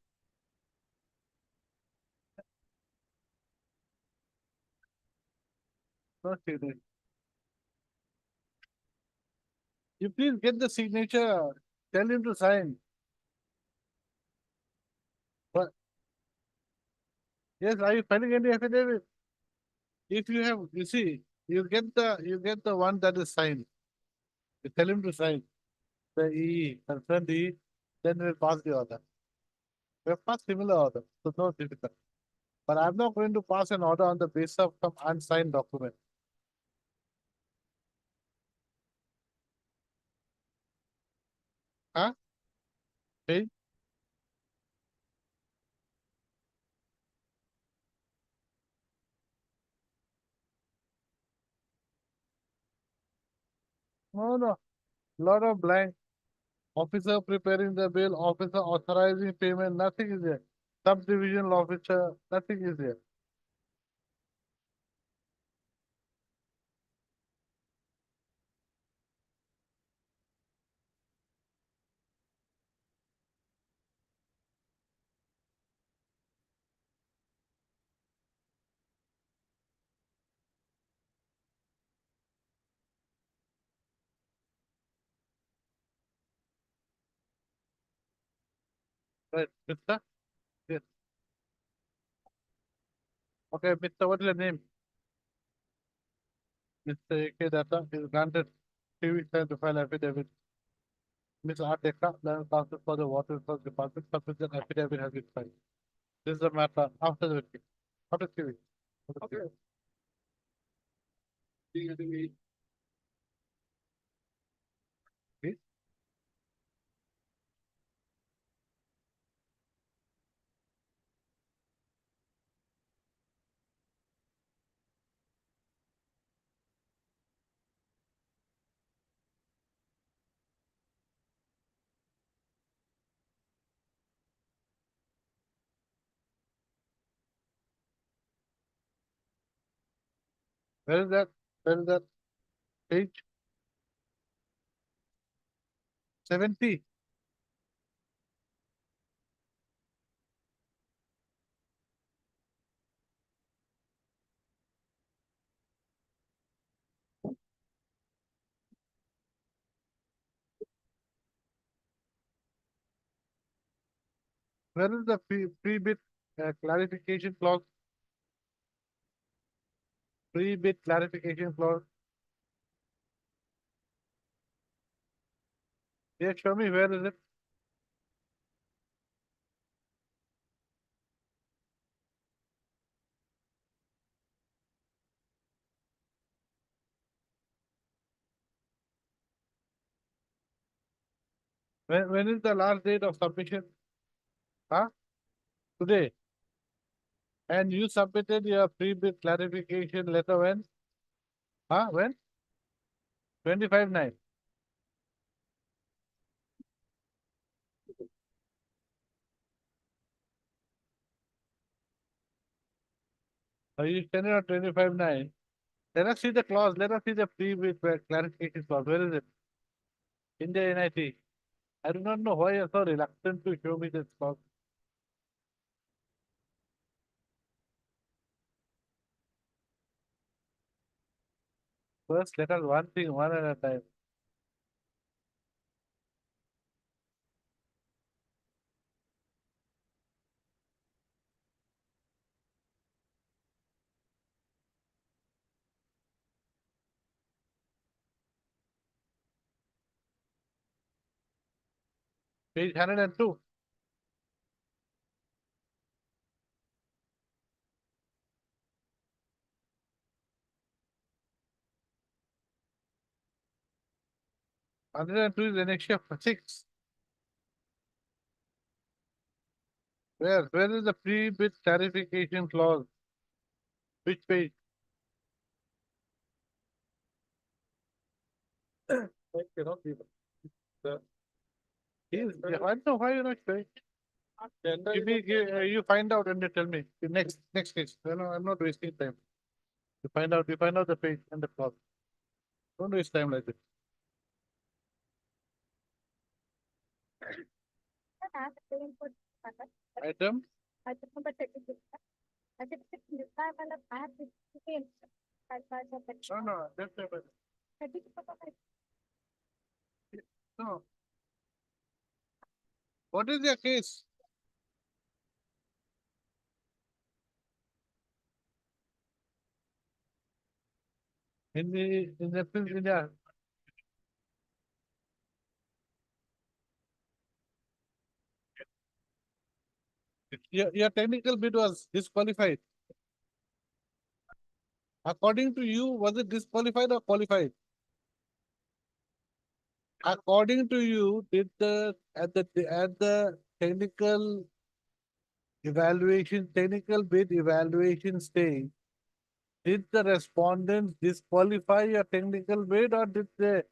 No signature. You please get the signature. Tell him to sign. What? Yes, are you filing any affidavit? If you have, you see, you get the one that is signed. You tell him to sign. The E, concerned E, then we'll pass the order. We have passed similar order, so no difficult. But I'm not going to pass an order on the basis of some unsigned document. Huh? Okay. No. Lot of blank. Officer preparing the bill, officer authorizing payment, nothing is there. Subdivisional officer, nothing is there. Right, Mr. Yes. Okay, Mr. What is your name? Mr. A.K. Data is granted 3 weeks time to file affidavit. Ms. R. Dekka, Land Council for the Water Resource Department, sufficient affidavit has been filed. This is a matter after the meeting. After 3 weeks. Okay. Please. Where is that? Where is that? Page 70. Where is the pre-bid clarification clause? Pre-bid clarification clause. Yeah, show me where is it? When is the last date of submission? Huh? Today. And you submitted your pre-bid clarification letter when? Huh? When? 25/9. You send it on 25/9. Let us see the clause. Let us see the pre-bid clarification clause. Where is it? India NIT. I do not know why you're so reluctant to show me this clause. First, let us one thing one at a time. Page 102. Hundred and two is annexure 6. Where is the pre-bid clarification clause? Which page? I cannot be. I don't know why you're not showing. You find out and then tell me. The next case. No, I'm not wasting time. You find out the page and the clause. Don't waste time like this. Item, Item number 36. I think six reply मतलब I have to explain. no, that's the, no. What is your case? In the your technical bid was disqualified. According to you, was it disqualified or qualified? According to you, did at the technical bid evaluation stage, did the respondents disqualify your technical bid or did they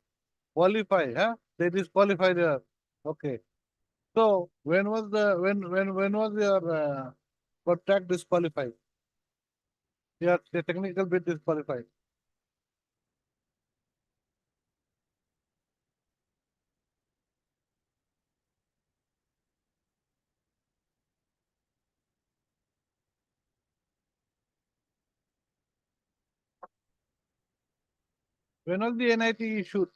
qualify? Huh? They disqualified your. Okay. So when was when was your contract disqualified? The technical bid disqualified. When was the NIT issued?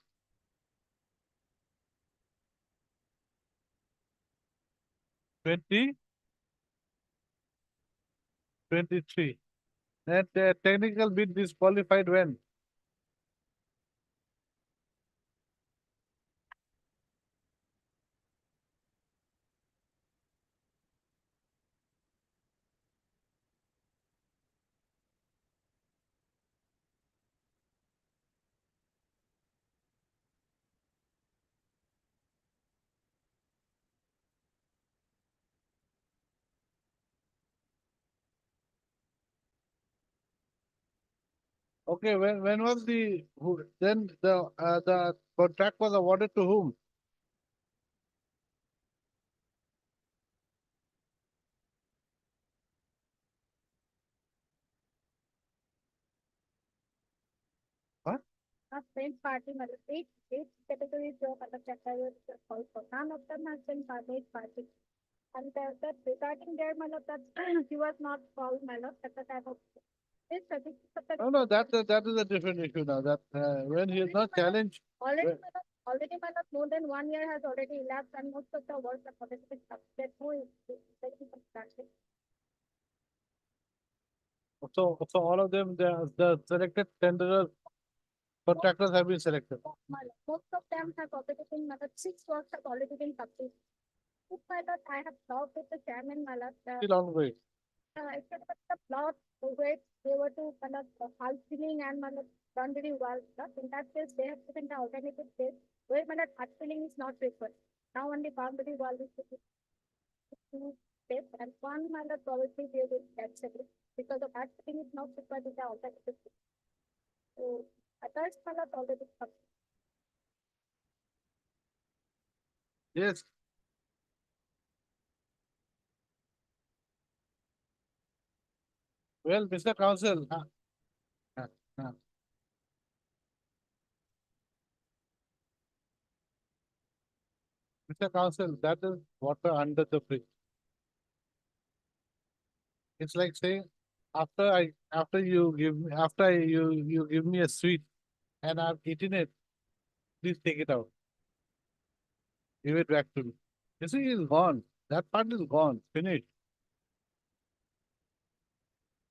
2023. That technical bid disqualified when? Okay, when was then the contract was awarded to whom? What? Same party मतलब eight categories जो मतलब categories also none of them has been eight party. And that regarding there मतलब that he was not called मतलब at the time of this certificate. No, that is a different issue now. That when he is not challenged. Already मतलब more than 1 year has already elapsed and most of the work have already been completed. Who is started? So all of them, the selected tenderers, contractors have been selected. Most of them have already been, 6 works have already been completed. If I thought I have talked with the chairman, Still on way. if it was the plot where they were to house filling and done very well, in that case, they have given the alternative case where house filling is not required. Now only boundary wall is two steps and one probably they will cancel it because the house filling is not required in the alternative. So, others already come. Yes. Well, Mr. Council. Mr. Council, that is water under the bridge. It's like saying after you give me a sweet and I've eaten it, please take it out. Give it back to me. You see, it's gone. That part is gone, finished.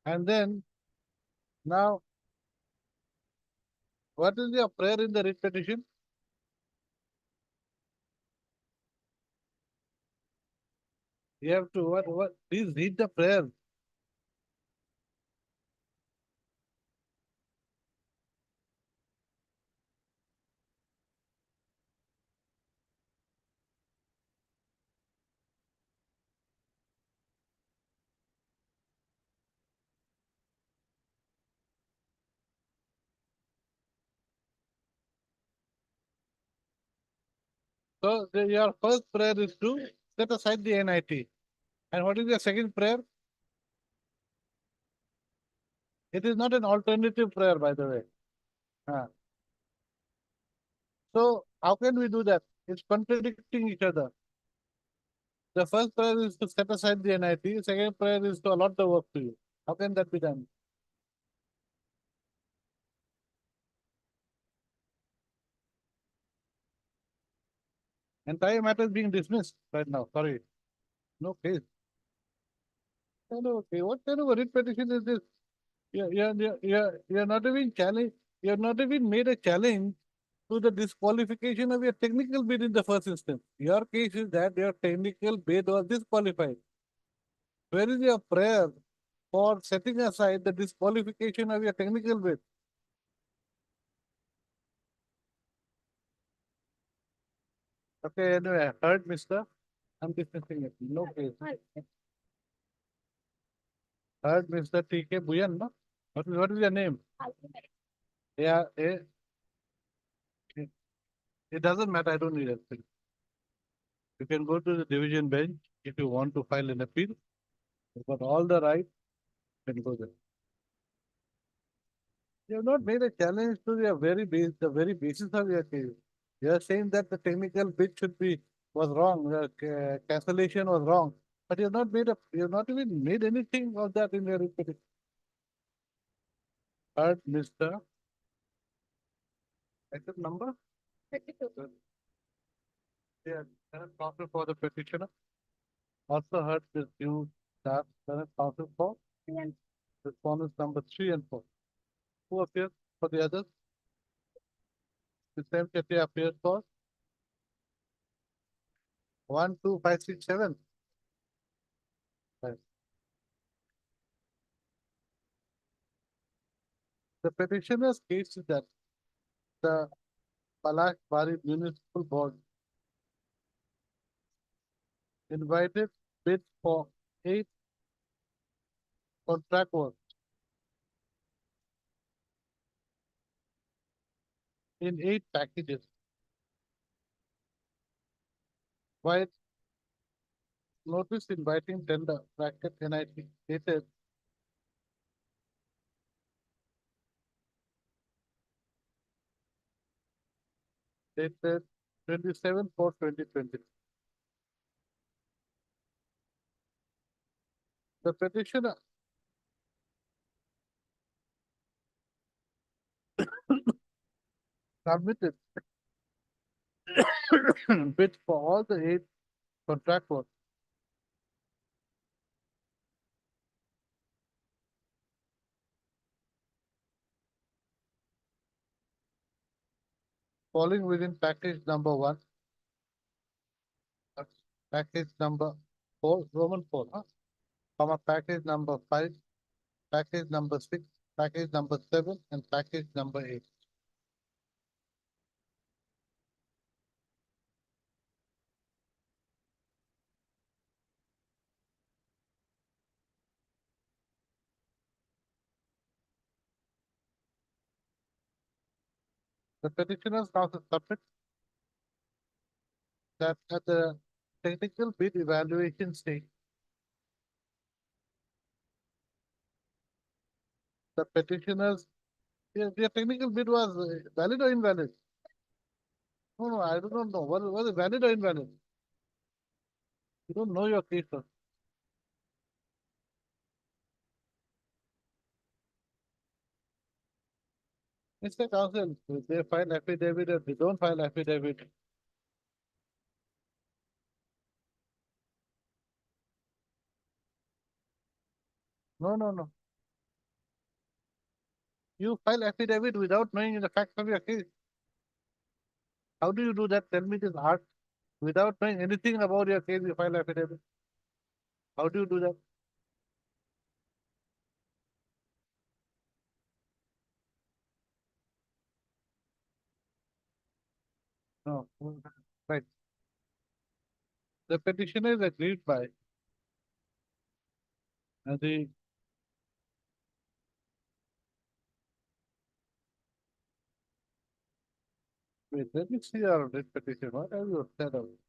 And then now, what is your prayer in the writ petition? You have to what? Please read the prayer. So your first prayer is to set aside the NIT. And what is the second prayer? It is not an alternative prayer, by the way. So how can we do that? It's contradicting each other. The first prayer is to set aside the NIT. Second prayer is to allot the work to you. How can that be done? Entire matter is being dismissed right now. Sorry. No case. Okay. What kind of a writ petition is this? You're not even challenge. You're not even made a challenge to the disqualification of your technical bid in the first instance. Your case is that your technical bid was disqualified. Where is your prayer for setting aside the disqualification of your technical bid? Okay, anyway, heard, mister. I'm dismissing it. No case. Heard, Mr. T.K. Buyan, no? What is your name? Yeah, it doesn't matter. I don't need it. You can go to the division bench if you want to file an appeal. You've got all the right. You can go there. You have not made a challenge to the very basis of your case. You are saying that the technical bid was wrong, cancellation was wrong, but you have not even made anything of that in your petition. Heard, Mr. Except number? 32. Yeah, counsel for the petitioner. Also heard this new staff, counsel for respondents number 3 and 4. Who appears for the others? The same Chetty appears for 1, 2, 5, 6, 7. Right. The petitioner's case is that the Palak Bari Municipal Board invited bids for 8 contract work in 8 packages. While notice inviting tender bracket NIT dated dated 27/4/2020. The petitioner submitted bids for all the 8 contract work. Falling within package number 1, package number 4, Roman 4, comma package number 5, package number 6, package number 7, and package number 8. The petitioners also submit that at the technical bid evaluation stage, the petitioners, their technical bid was valid or invalid? No, I do not know. Was it valid or invalid? You don't know your case, sir. Mr. Counsel, they file affidavit or they don't file affidavit. No. You file affidavit without knowing the facts of your case. How do you do that? Tell me this art. Without knowing anything about your case, you file affidavit. How do you do that? No. Right. The petitioner is agreed by the wait, let me see your writ petition. What have you said of it?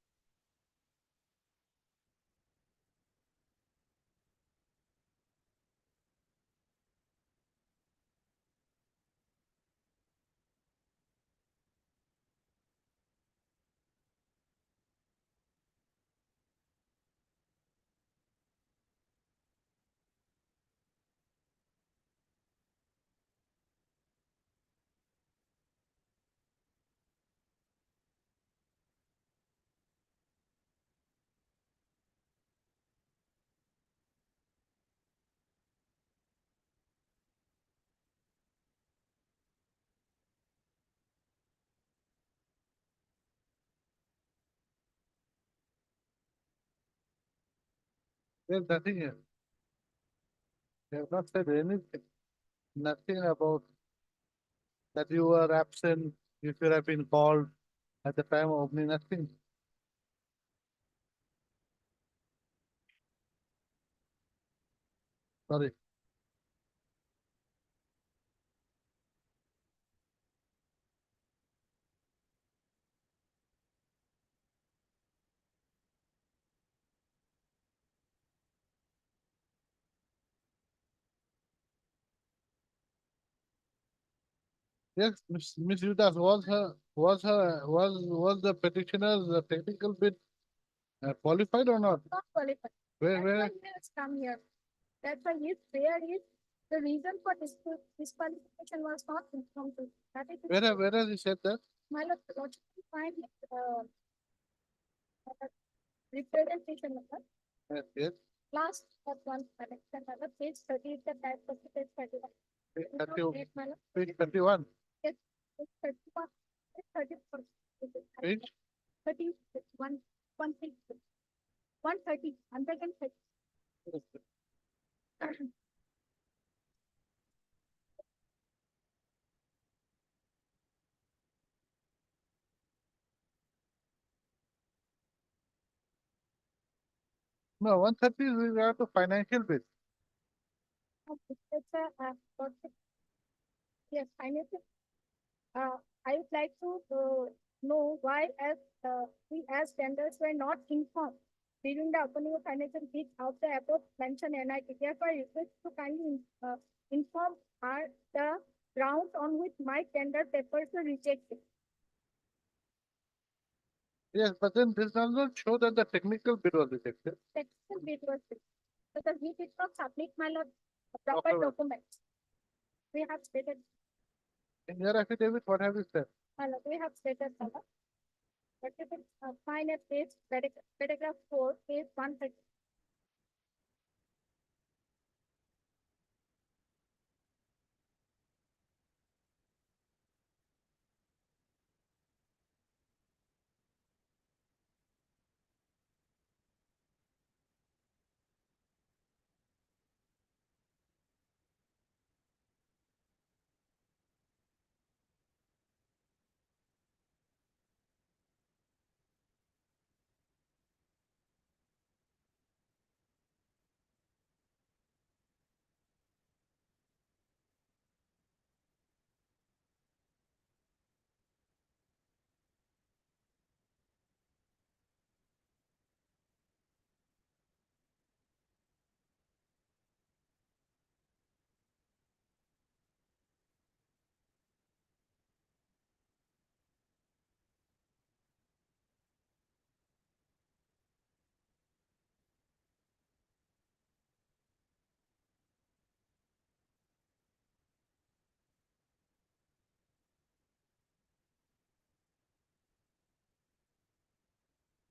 There's nothing here. They have not said anything, nothing about that you were absent, if you have been called at the time of opening, nothing. Sorry. Yes, Miss Yudas, was the petitioner's technical bit qualified or not? Not qualified. Where, That's where, why he has come here. That's why if there is the reason for disqualification was not informed to. That is. where has he said that? My lord, logically find representation of Yes, yes. last but one connection, page 30 is the type of page 31. Page It's not 30 great, my lord. Page 31. Yes, it's 31, it's 34. Page? 30, it's one thing. 130, 130. No, 130 is regard to financial bit. It's yes, financial. I would like to know why we as vendors were not informed during the opening of financial bids of the above mentioned NIT. Therefore, I request to kindly inform are the grounds on which my tender papers were rejected. Yes, but then this does not show that the technical bit was rejected. Technical bid was rejected because we did not submit my lord proper documents. We have stated, In your affidavit, what have you said? my lord, we have stated, my lord. But if it's fine at page paragraph 4, page 130.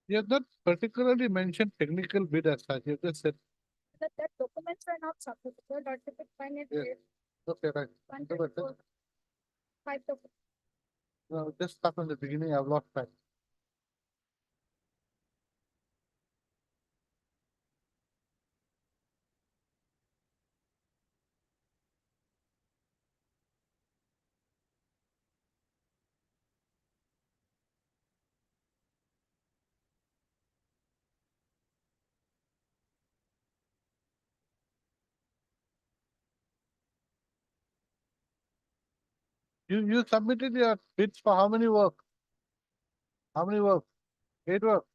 You have not particularly mentioned technical bid as such. You just said, That documents were not submitted. So document fine at yes. Okay, right. 124, 5 documents. No, just start from the beginning. I've lost track. You submitted your bids for how many work? How many work? 8 work.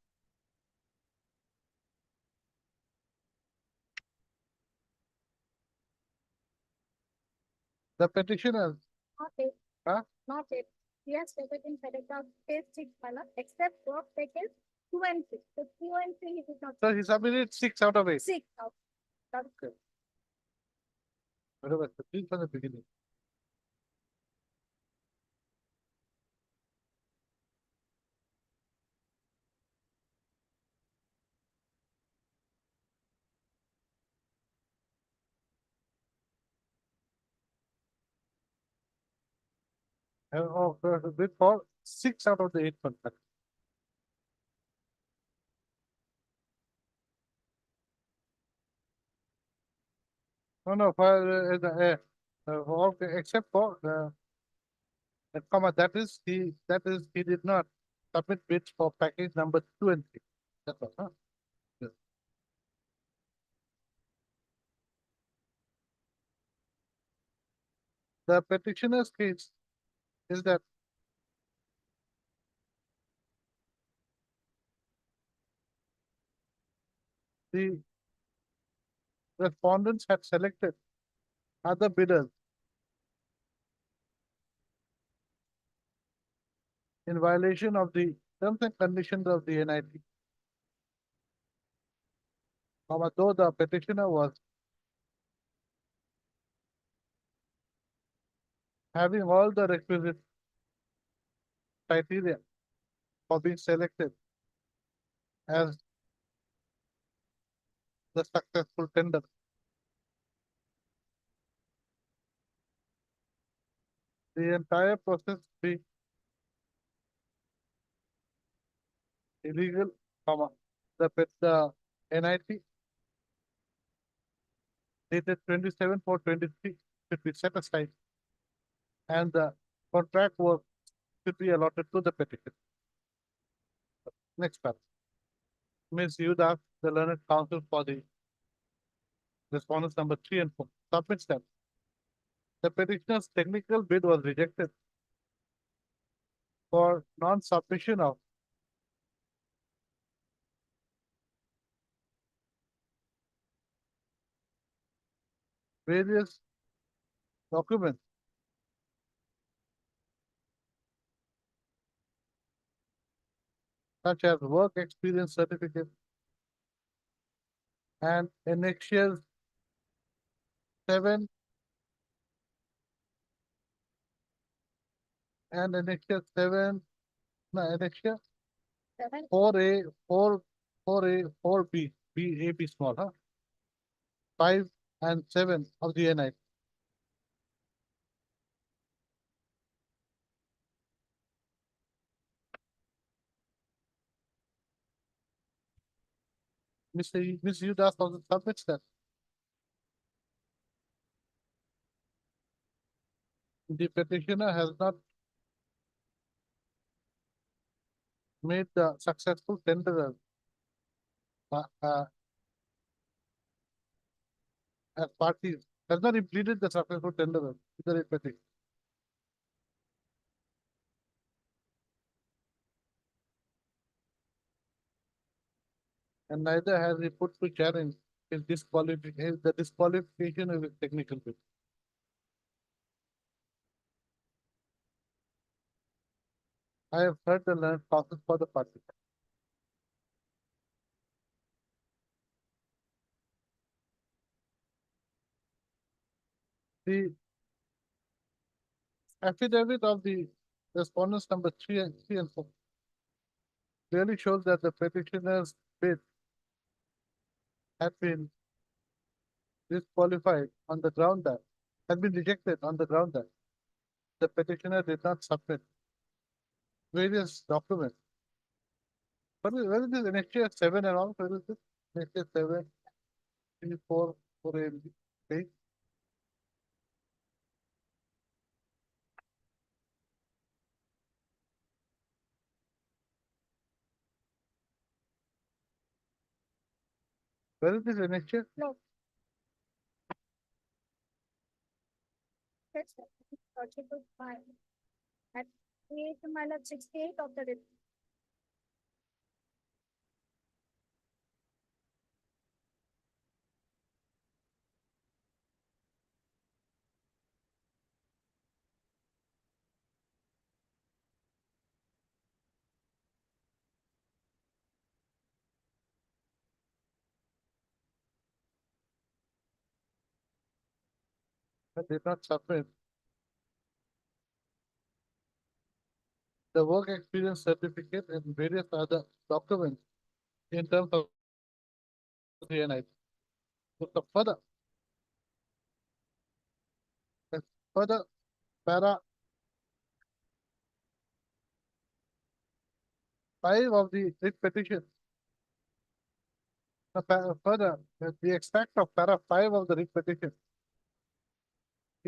The petitioner. Not it. Huh? Not it. He has stated in paragraph page 6, Pala, except work taken 2 and 6. So 2 and 3 he did not. So he submitted 6 out of 8. 6 out. That's good. Whatever. So please from the beginning. Oh, bid for 6 out of the 8 contracts. . No, for okay, except for comma, that is he did not submit bids for package number 2 and 3. That's all, huh? Yes. The petitioner's case is that the respondents had selected other bidders in violation of the terms and conditions of the NIT. Though the petitioner was having all the requisite criteria for being selected as the successful tender. The entire process being illegal, the NIT dated 27/4/23 should be set aside and the contract work should be allotted to the petition. Next part. Ms. Yudas, the learned counsel for the respondents number 3 and 4, submits that the petitioner's technical bid was rejected for non-submission of various documents such as work experience certificate and annexures 7 and annexure 7, no, annexure 4A, 4A, 4B, B, A, B small, huh? 5 and 7 of the NI. Ms. Yudas also submits that the petitioner has not made the successful tender as parties, has not implemented the successful tender with the petition. And neither has he put to challenge his disqualification, the disqualification of his technical bid. I have heard the learned process for the party. The affidavit of the respondents number 3 and 4 clearly shows that the petitioner's bid had been disqualified on the ground that had been rejected on the ground that the petitioner did not submit various documents. But where is this NHA 7 and all? Where is this? NHA 7, 3, 4, 4A, okay? Where is this NHA? No. That's Article 5. At page minus 68 of the report. Did not submit the work experience certificate and various other documents in terms of the NI. So further, para 5 of the writ petition. Further, the extract of para 5 of the writ petition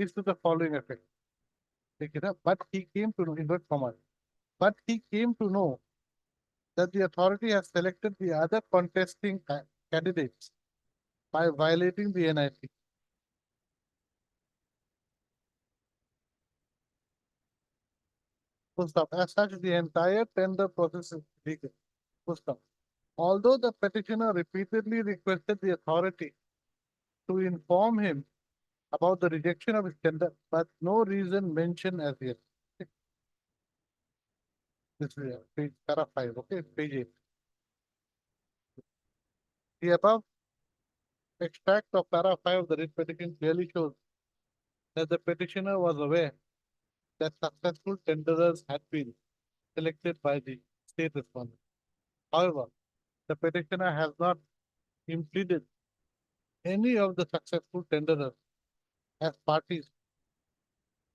is to the following effect. Okay, na? But he came to know, invert comma, but he came to know that the authority has selected the other contesting candidates by violating the NIP. Full stop. As such, the entire tender process is legal. Full stop. Although the petitioner repeatedly requested the authority to inform him about the rejection of his tender, but no reason mentioned as yet. This is page para 5, okay, page 8. The above extract of para 5 of the writ petition clearly shows that the petitioner was aware that successful tenderers had been selected by the state respondent. However, the petitioner has not implemented any of the successful tenderers as parties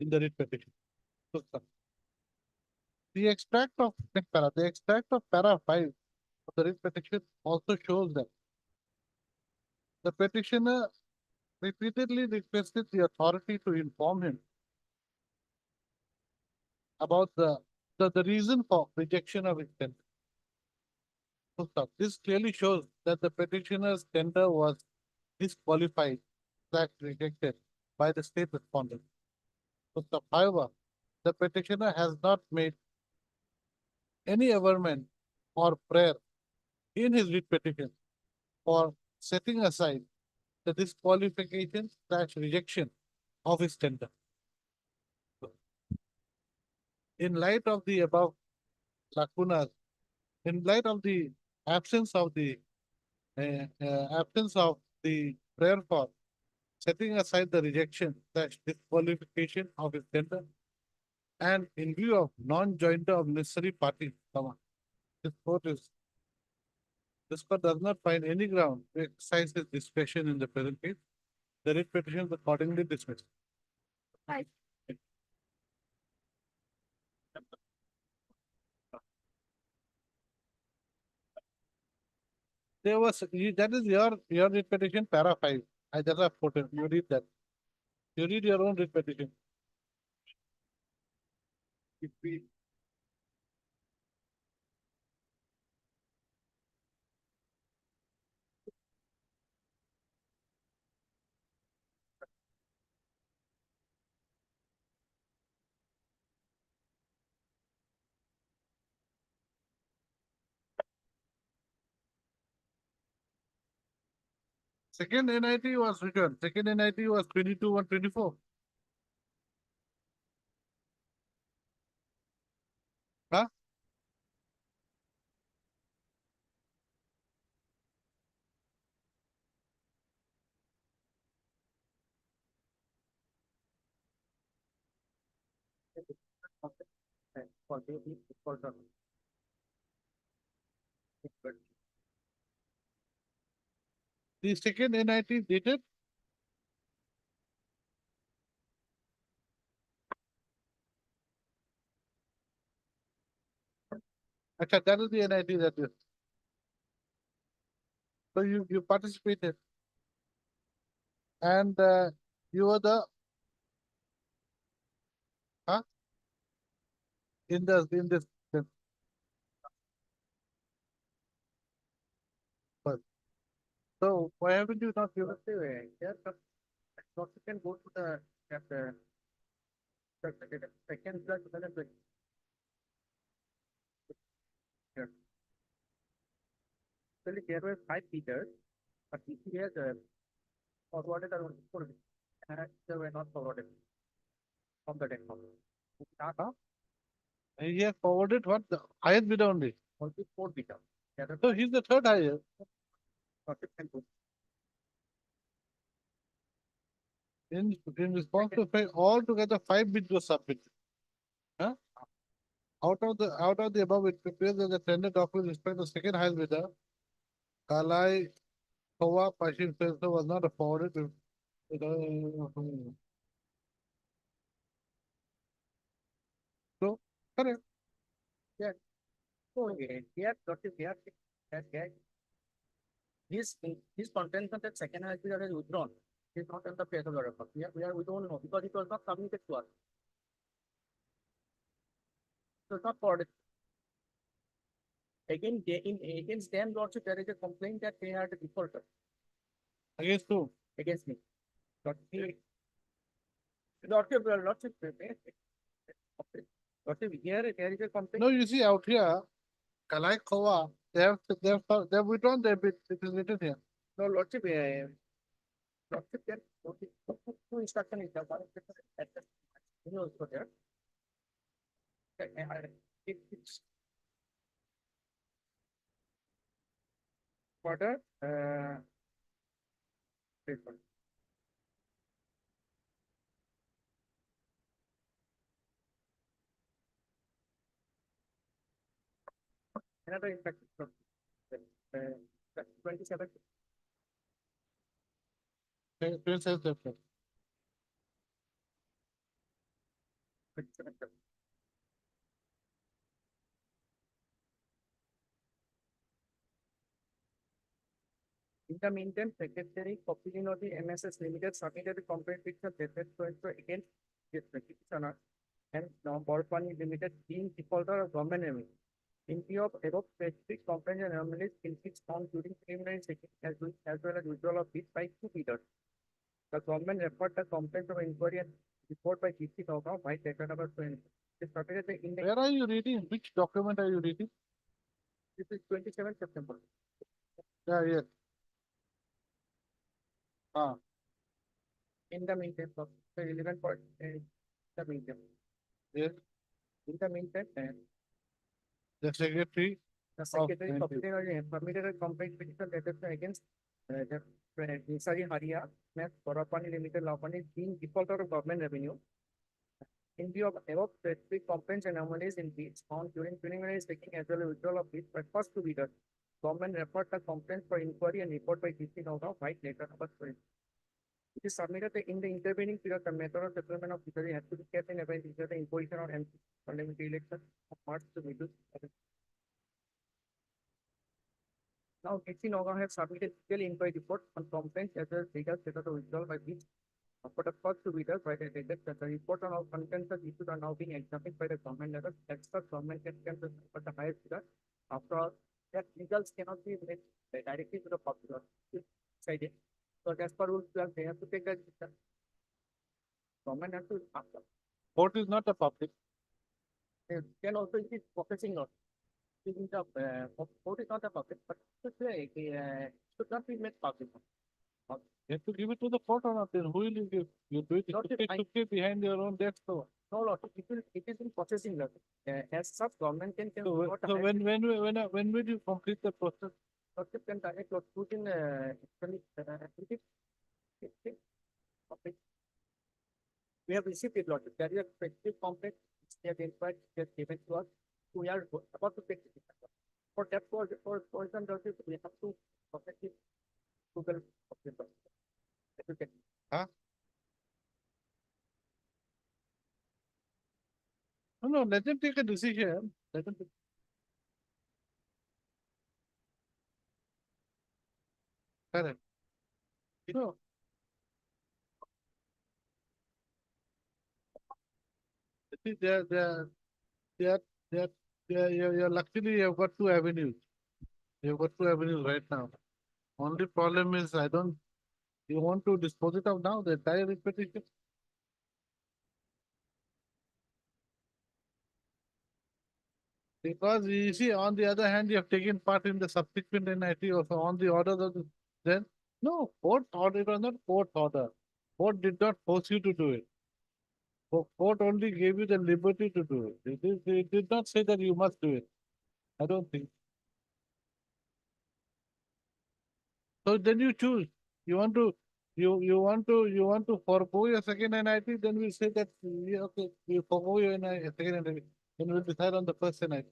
in the writ petition. So, sir, the extract of para 5 of the writ petition also shows that the petitioner repeatedly requested the authority to inform him about the reason for rejection of his tender. So, sir, this clearly shows that the petitioner's tender was disqualified / rejected by the state respondent. So, sir, however, the petitioner has not made any averment or prayer in his writ petition for setting aside the disqualification / rejection of his tender. In light of the above lacunas, in light of the absence of the prayer for setting aside the rejection / disqualification of his tender, and in view of non-joinder of necessary parties, this court does not find any ground to exercise its discretion in the present case. The writ petition is accordingly dismissed. Right. There was, that is your writ petition, para 5. I just have put it. You read that. You read your own writ petition. If we second NIT was returned. Second NIT was 22/1/24. Huh? The second NIT dated okay, that is the NIT that is. So you participated, and you were the in this first. So why haven't you not given not you can go to the second plus here. Actually, there were 5 features, but this year forwarded are only 4, and they were not forwarded from the deck. He has forwarded what the highest bidder only. Only 4 bidder. So he's the third highest. In response to all together 5 bids were submitted. Huh? Out of the above, it appears that the tender document respect the second highest bidder. Kalai Kowa Pashim Sensor was not forwarded. So correct. Yeah. So here got is here that guy. His contention that second highest bidder is withdrawn. It's not in the phase of the record. We don't know because it was not submitted to us. So it's not forwarded. Again, against them, lordship, there is a complaint that they had a defaulter Against who? against me. Lordship, lordship, lordship, here there is a complaint. No, you see out here, Kalai Kova, they have withdrawn their bid. It is written here. No, lordship, lordship, there, two instruction is there. One instruction at the, also there. It's further, this one. Another impact from 27. It says that. 27. In the meantime, Secretary Copilin of the MSS Limited submitted a complaint with the debtor against this petitioner and now Borpani Limited being defaulter of government revenue. In view of above specific complaint and anomalies in which found during preliminary checking as well as withdrawal of bids by two bidders. The government referred the complaint from inquiry and report by GC Nogam by data number 20. This submitted the index. Where are you reading? Which document are you reading? This is 27 September. Yeah, yes. In the meantime, the relevant point the meantime. Yes. In the meantime, The secretary. the secretary submitted a complaint petition letter against the Nisari Haria, Borapani Limited Lapani being defaulter of government revenue. In view of above specific complaints and anomalies in bids found during preliminary checking as well as withdrawal of bids by first two bidders, government referred the complaint for inquiry and report by DC Nogam by later number 20. It is submitted in the intervening period. The method of settlement of fishery has to be kept in abeyance until the imposition of MP parliamentary election of March to middle. Now, DC Nogam has submitted detailed inquiry report on complaints as well as legal status of withdrawal by which for the first two bidders by the data that the report on all contentious issues are now being examined by the government level. Extra government can for the highest bidder. After all, that legals cannot be made directly to the popular side. So as per rules, they have to take that decision. Government has to ask them. Court is not a public. Then also it is processing not. It is the court is not a public, but should not be made public. You have to give it to the court or not, then who will you give? You do it to behind your own desk. So no, it is in processing lot. As such, government can. So when will you complete the process? Lordship can direct lot put in we have received it, Lordship. There is a specific complaint they have inquired, they have given to us. We are about to take it. For that, for example, Lordship, we have to process it. Google. Huh? No, let them take a decision. Let them take. Correct. No. See, you're luckily you've got two avenues. You've got two avenues right now. Only problem is you want to dispose it of now, the entire repetition. Because you see, on the other hand, you have taken part in the subsequent NIT also on the order of then no, court order, it was not court order. Court did not force you to do it. Court only gave you the liberty to do it. It did not say that you must do it. I don't think. So then you choose. You want to forego your second NIT, then we say that okay, you forego your second NIT. Then we'll decide on the first NIT.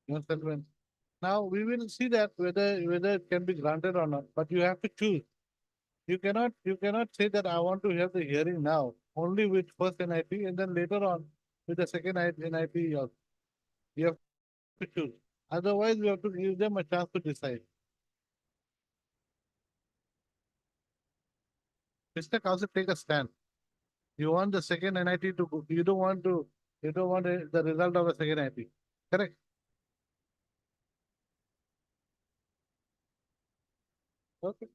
You understand when? Now we will see that whether it can be granted or not, but you have to choose. You cannot say that I want to have the hearing now, only with first NIT and then later on with the second NIT. You have to choose. Otherwise, we have to give them a chance to decide. Mr. Kaushik, take a stand. You want the second NIT to go, you don't want the result of a second NIT, correct? Okay.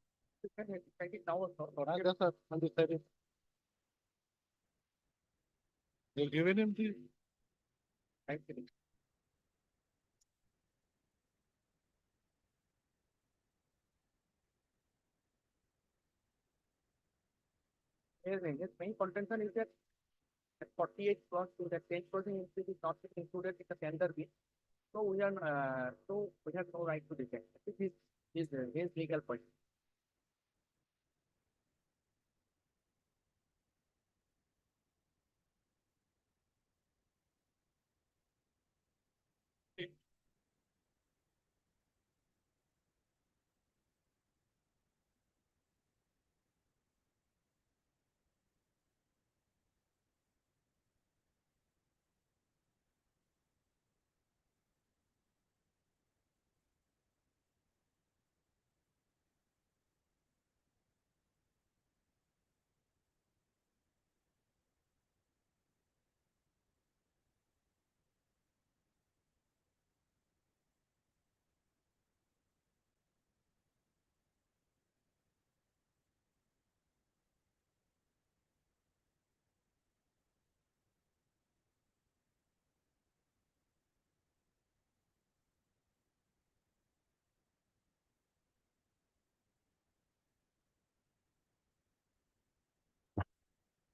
You can take it now or not. That's what I'm deciding. You're giving him the. Thank you. Yes, main contention is that 48 clause to that 10% increase is not included in the tender bid. So we have no right to defend. This is his legal point.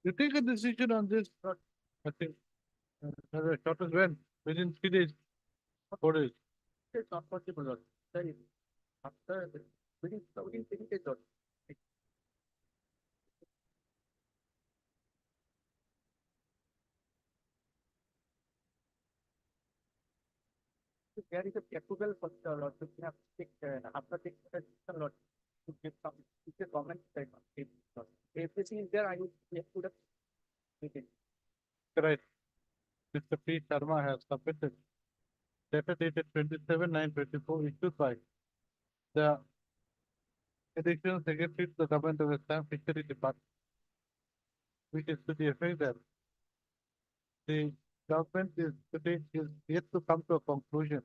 You take a decision on this, I think, as short as when, within 3 days, 4 days. It's not possible, Lord. Then after, within 3 days, Lord. There is a approval for the Lord, we have to take, after taking the decision, Lord, to give some, to the comment, everything is there, I will put up with it. Right. Mr. P. Sharma has submitted letter dated 27/9/24 issued by the additional secretary to the government of the Assam Fisheries Department, which is to the effect that the government is today is yet to come to a conclusion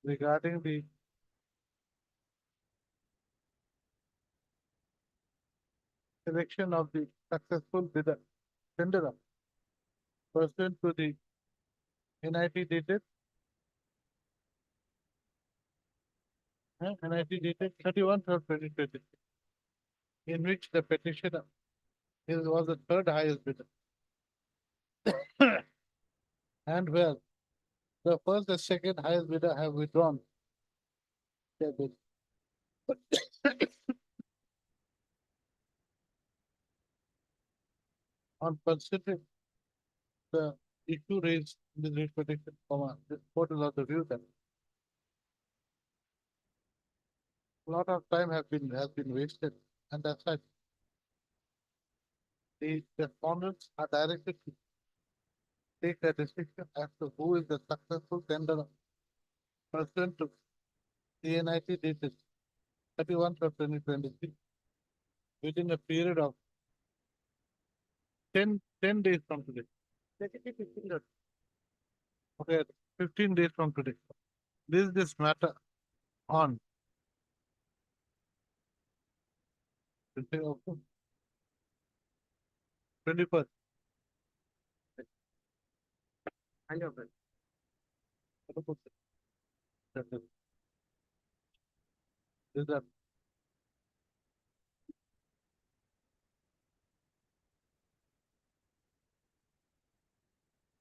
regarding the selection of the successful bidder tenderer pursuant to the NIT dated NIT dated 31/3/2020, in which the petitioner was the third highest bidder. And where the first and second highest bidder have withdrawn their bid. On considering the issue raised in the writ petition, this court is of the view that a lot of time has been wasted, and as such, the respondents are directed to take a decision as to who is the successful tenderer pursuant to CNIT dated 31/2023 within a period of 10 days from today. Let it be 15 days. Okay, 15 days from today. This matter on. 21st. I know that. Is that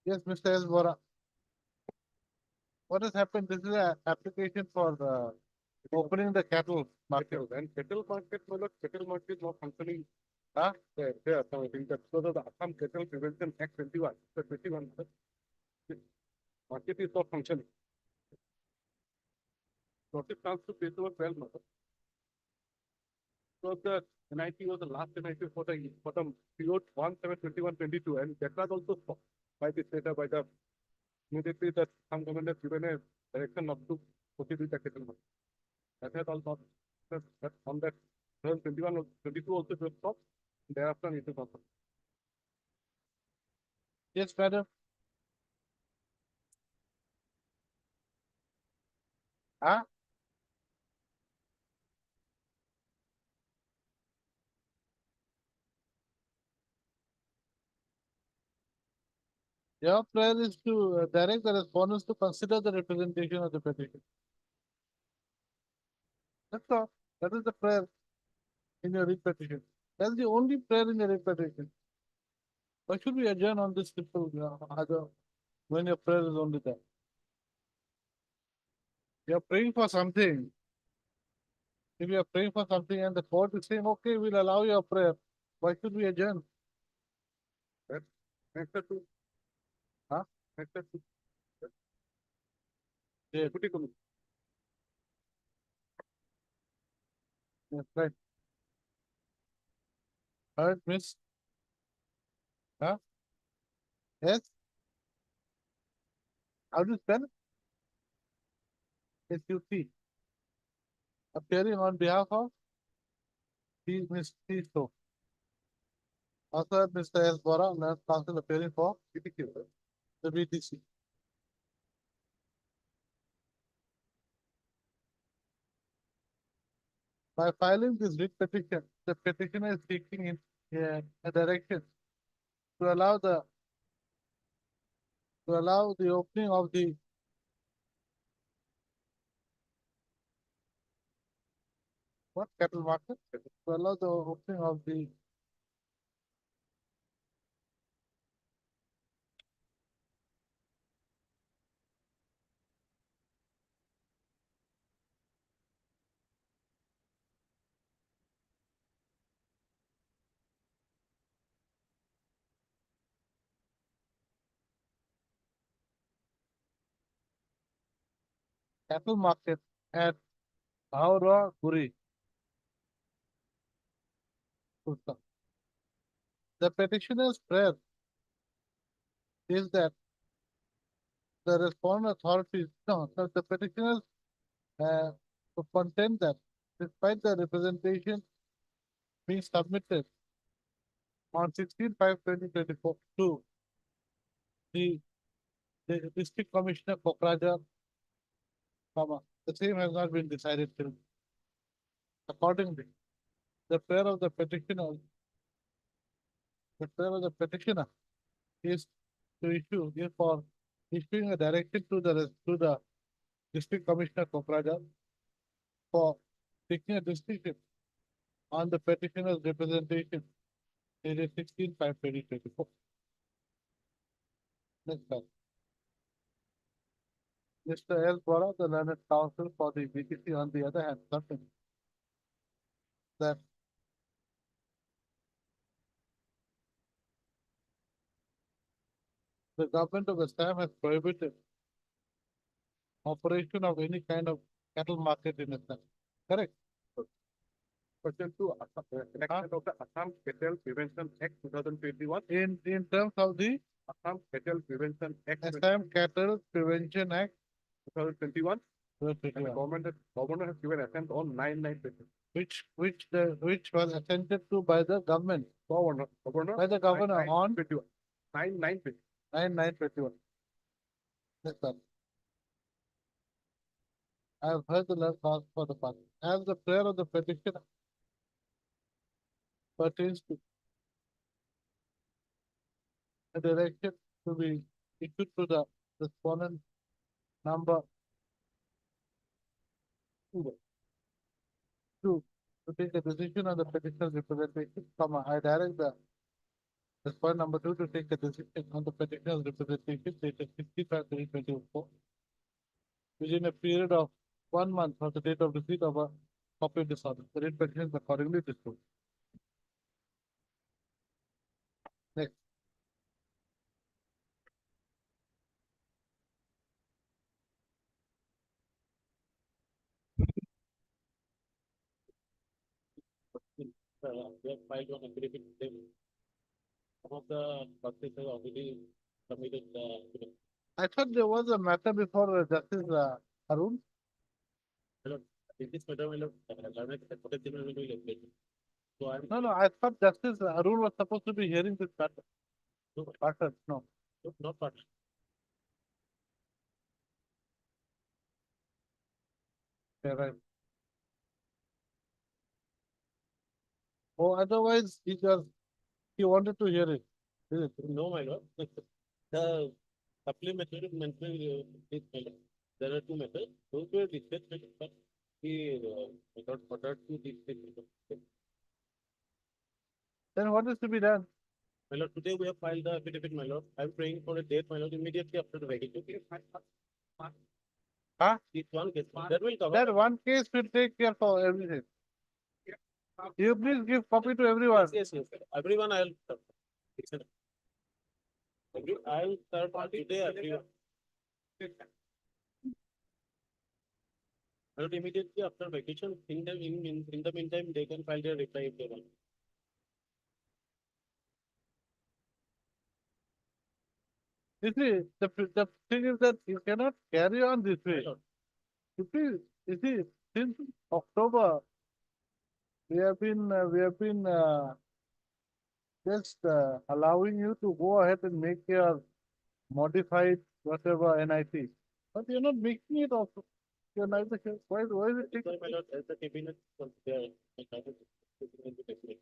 yes, Mr. S. Bora. What has happened? This is an application for opening the cattle market. And cattle market, cattle market is not functioning. Huh? Yeah, so I think that's because of the Assam Cattle Prevention Act 21. The 21. Market is not functioning. Notice comes to pay over 12 months. So the NIT was the last NIT for the period 1/7/21/22, and that was also stopped by the state by the immediately that some government has given a direction not to proceed with the settlement. That has all not that on that 21 22 also was stopped, Thereafter, you to confirm. Yes, madam. Huh? Your prayer is to direct the respondents to consider the representation of the petition. That's all. That is the prayer in your writ petition. That's the only prayer in your writ petition. Why should we adjourn on this simple, other, when your prayer is only that? You're praying for something. If you are praying for something and the court is saying, okay, we'll allow your prayer, why should we adjourn? Factor two. Huh? Factor two. Yeah. Deputy Commissioner. Yes, right. Alright, miss. Huh? Yes? How do you spell? SUC. Appearing on behalf of Miss So. Also, Mr. S. Bora, Nurse Council appearing for BTQ, the BTC. By filing this writ petition, the petitioner is seeking in a direction to allow the opening of the what cattle market, to allow the opening of the cattle market at Haura Guri. The petitioner's prayer is that the respondent authorities, no, the petitioners to contend that despite the representation being submitted on 16/5/2024 to the District Commissioner Kokraja, the same has not been decided till. Accordingly, the prayer of the petitioner is to issue, for issuing a direction to the District Commissioner Kokraja for taking a decision on the petitioner's representation dated 16/5/2024. Next slide. Mr. L. Bora, the learned counsel for the BTC, on the other hand, certain that the government of Assam has prohibited operation of any kind of cattle market in Assam. Correct? Question two, enactment of the Assam Cattle Prevention Act 2021. In terms of the Assam Cattle Prevention Act Assam Cattle Prevention Act 2021. And the 2021, government has given assent on 9/9/2021. which was assented to by the government, by the governor on 9/9/2021. 9/9/21. Yes, sir. I have heard the last cause for the party. As the prayer of the petitioner pertains to a direction to be issued to the respondent number two to take a decision on the petitioner's representation, I direct the respondent number two to take a decision on the petitioner's representation dated 16/3/2024 within a period of 1 month from the date of receipt of a copy of this order. The writ petition is accordingly disposed. Next. We have filed on affidavit. Some of the processes are already submitted. I thought there was a matter before Justice Arun. In this matter, learned protective will be So I'm. No, I thought Justice Arun was supposed to be hearing this matter. Partner, no. Not part. Yeah, right. Oh, otherwise, he wanted to hear it. Is it? No, my lord. The supplementary mentioned is there are two methods. Those were discussed, but he got ordered to discuss. Then what is to be done? My lord, today we have filed the affidavit, my lord. I'm praying for a date, my lord, immediately after the vacation. Huh? This one case, that will cover. That one case will take care for everything. You please give copy to everyone. Yes. Everyone I'll. I'll serve today, everyone. But immediately after vacation, in the meantime, they can file their reply if they want. You see, the thing is that you cannot carry on this way. You see, since October, we have been just allowing you to go ahead and make your modified whatever NIC. But you're not making it also. You're neither here. Why is it taking? Sorry, my lord, as the cabinet was there, my cabinet is going to definitely.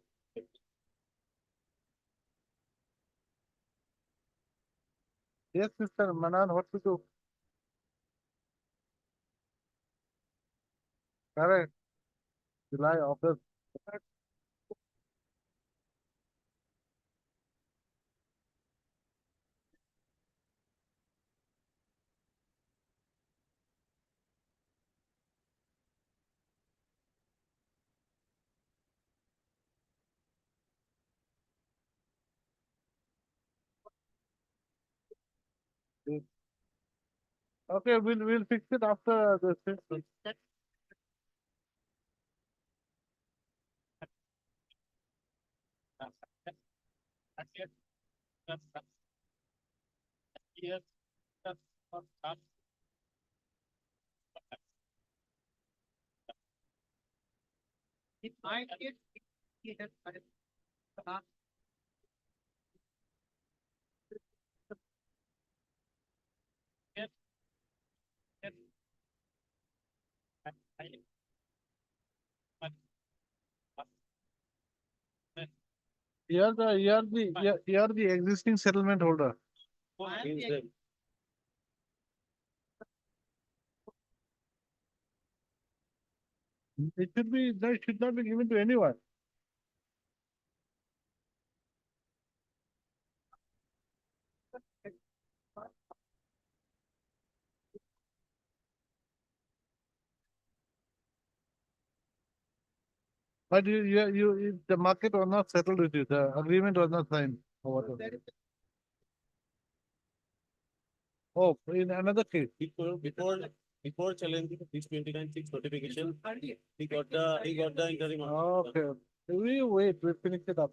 Yes, Mr. Manan, what to do? Correct. July, August. Okay, we'll fix it after the session. You're the existing settlement holder. That should not be given to anyone. But the market was not settled with you, the agreement was not signed or whatever. Oh, in another case. Before challenging this 29(6) notification, he got the interim. Okay, we wait, we finish it up.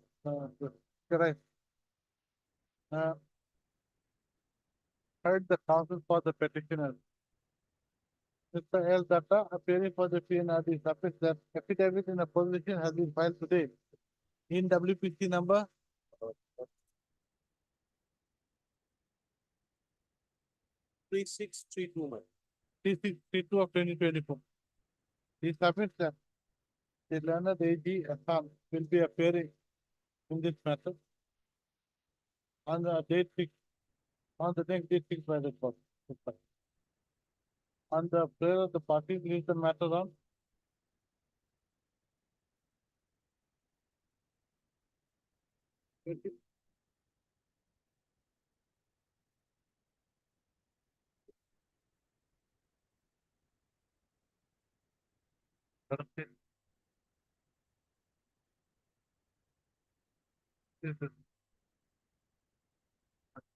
Correct. Heard the counsel for the petitioner. Mr. L. Data appearing for the PNRD submits that affidavit in opposition has been filed today in WPC number 3632. 3632 of 2024. He submits that the learned AG Assam will be appearing in this matter on the date fixed, on the next date fixed by the court. On the prayer of the parties, leave the matter on.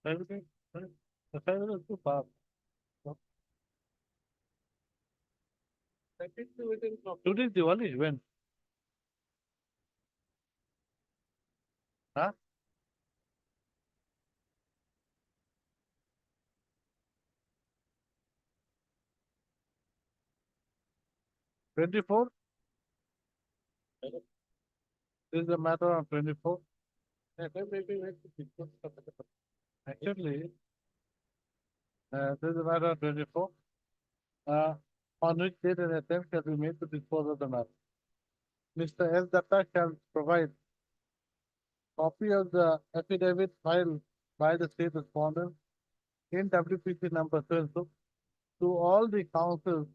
Everything, the file is too far. Today is Diwali, when? Huh? Twenty-four? This is a matter on 24. Maybe let's discuss. Actually, this is a matter on 24. On which date an attempt shall be made to dispose of the matter. Mr. S. Datta shall provide copy of the affidavit filed by the state respondent in WPC number so and so to all the councils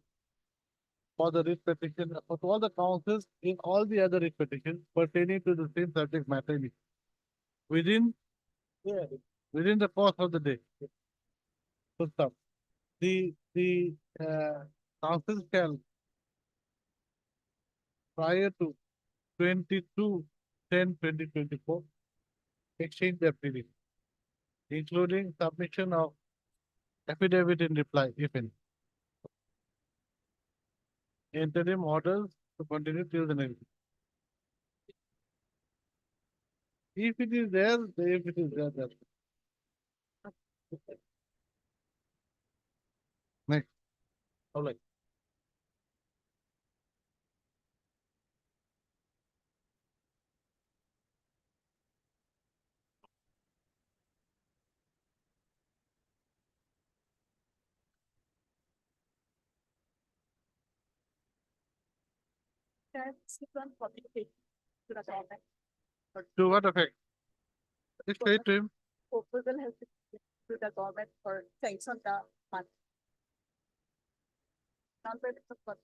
for the writ petition, to all the councils in all the other writ petitions pertaining to the same subject matter within within the course of the day. Full stop. The council shall prior to 22/10/2024 exchange their pleadings, including submission of affidavit in reply, if any. Interim orders to continue till the next. If it is there, if it is there, that's it. Next. How like? To the government. To what effect? Explain to him. Proposal has been to the government for sanction the fund. Not that it's a fund.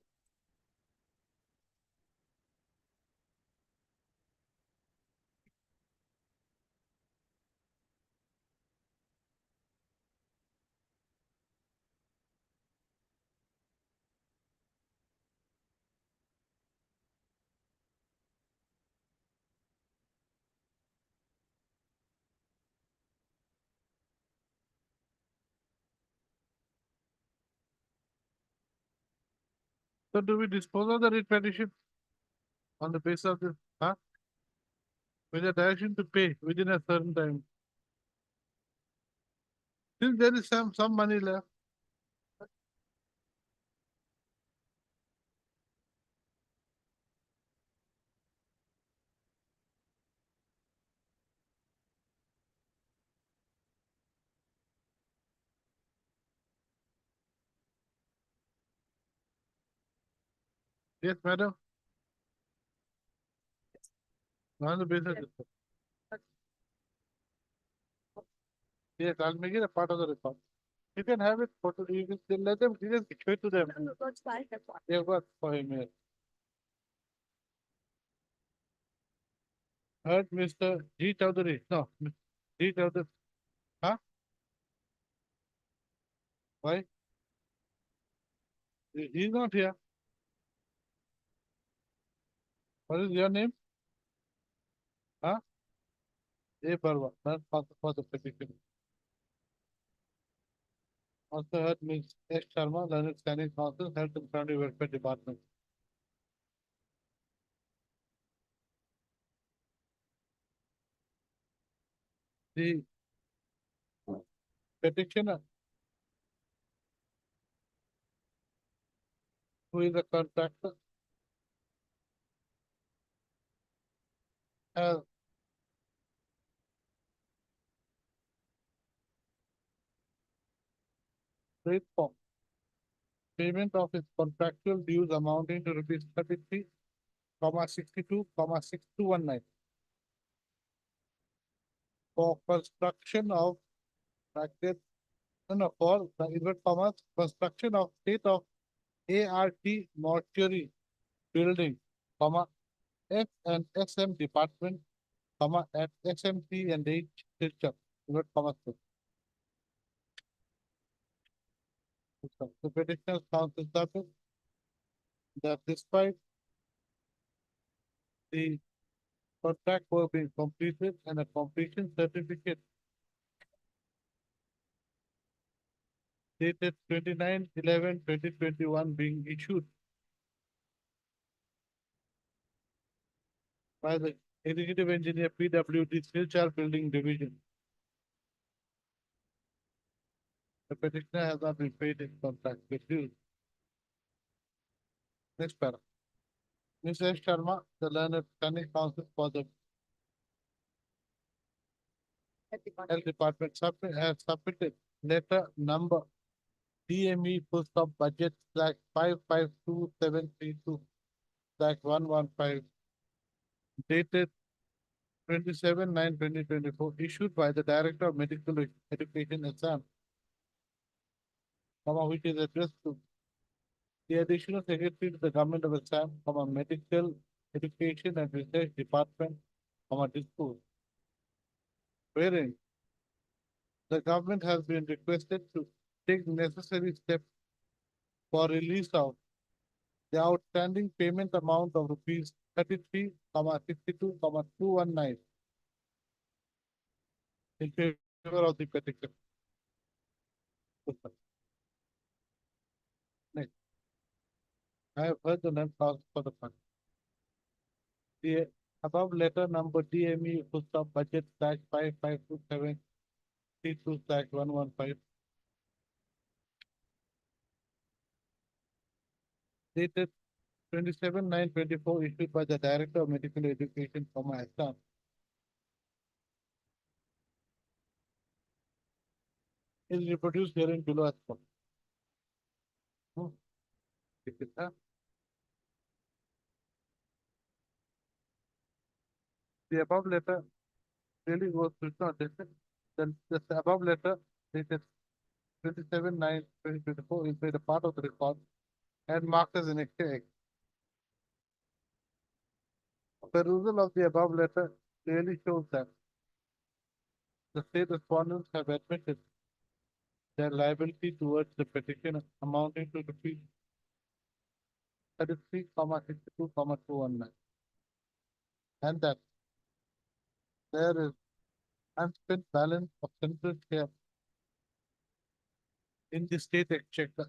So do we dispose of the writ petition on the basis of this, huh? With a direction to pay within a certain time. Since there is some money left. Yes, madam. On the basis of this. Yes, I'll make it a part of the report. You can have it for you can let them, you just show it to them. They have got for him here. Heard Mr. G. Chowdhury, no, G. Chowdhury, huh? Why? He's not here. What is your name? Huh? A. Barwa, not for the petition. Also heard Ms. S. Sharma, Learned Scanning Council, Health and Family Welfare Department. The petitioner, who is a contractor, has paid for payment of its contractual dues amounting to rupees 33,62,6219 for construction of bracket, for the inverted commas, construction of state of ART mortuary building, F and SM department, at SMT and H Silchar, inverted commas. The petitioner's counsel stated that despite the contract work being completed and a completion certificate dated 29/11/2021 being issued by the executive engineer PWD Silchar Building Division. The petitioner has not been paid in contract with dues. Next paragraph. Ms. S. Sharma, the learned planning council for the Health Department has submitted letter number DME full stop budget /552732/115 dated 27/9/2024, issued by the Director of Medical Education Assam, which is addressed to the Additional Secretary to the Government of Assam, Medical Education and Research Department, Discourse. Wherein the government has been requested to take necessary steps for release of the outstanding payment amount of rupees 33,62,219 in favor of the petition. Next, I have heard the name called for the fund. The above letter number DME full stop budget /552732/115 dated 27/9/24, issued by the Director of Medical Education, Assam. Is reproduced herein below as follows. The above letter really goes to not this. Then the above letter dated 27/9/2024 is made a part of the record and marked as an extra. Perusal of the above letter clearly shows that the state respondents have admitted their liability towards the petition amounting to rupees 33,62,219, and that there is unspent balance of central share in the state exchequer,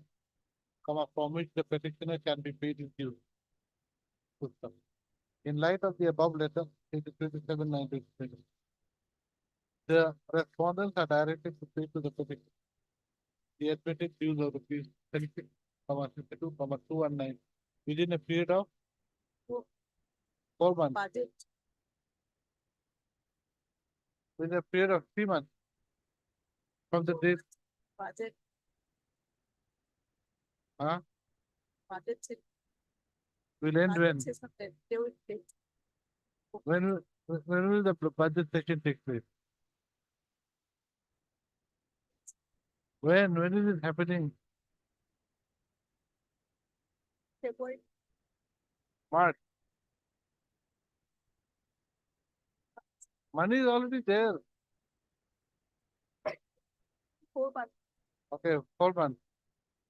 from which the petitioner can be paid in due. In light of the above letter, dated 27/9/2024, the respondents are directed to pay to the petitioner the admitted dues of rupees 36,62,219 within a period of 4 months. Within a period of 3 months from the date. Budget. Huh? Budget. Will end when? They will pay. When will the budget session take place? When is it happening? February. March. Money is already there. 4 months. Okay, 4 months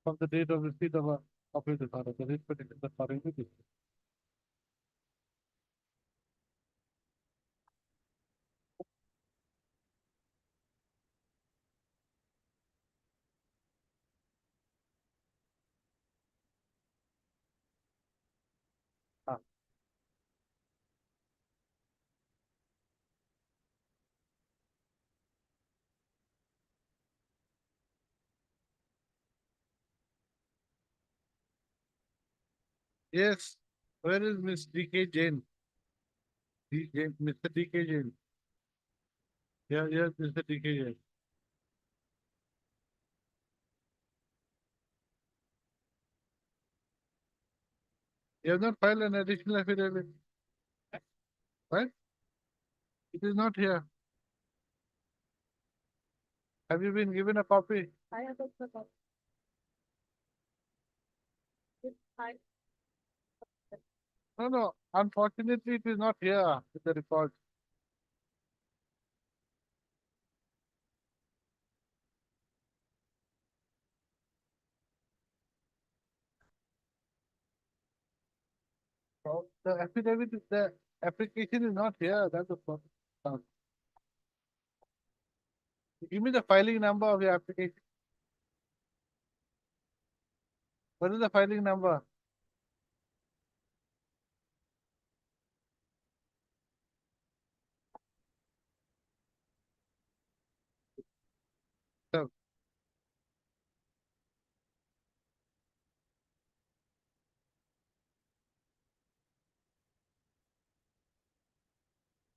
from the date of receipt of a copy of the order. The rate petition according to this. Yes, where is Miss D.K. Jain? Mr. D.K. Jain. Yeah, yes, Mr. D.K. Jain. You have not filed an additional affidavit. Right? It is not here. Have you been given a copy? I have a copy. No. Unfortunately, it is not here with the record. So the affidavit is the application is not here. That's the problem. Give me the filing number of your application. What is the filing number? So,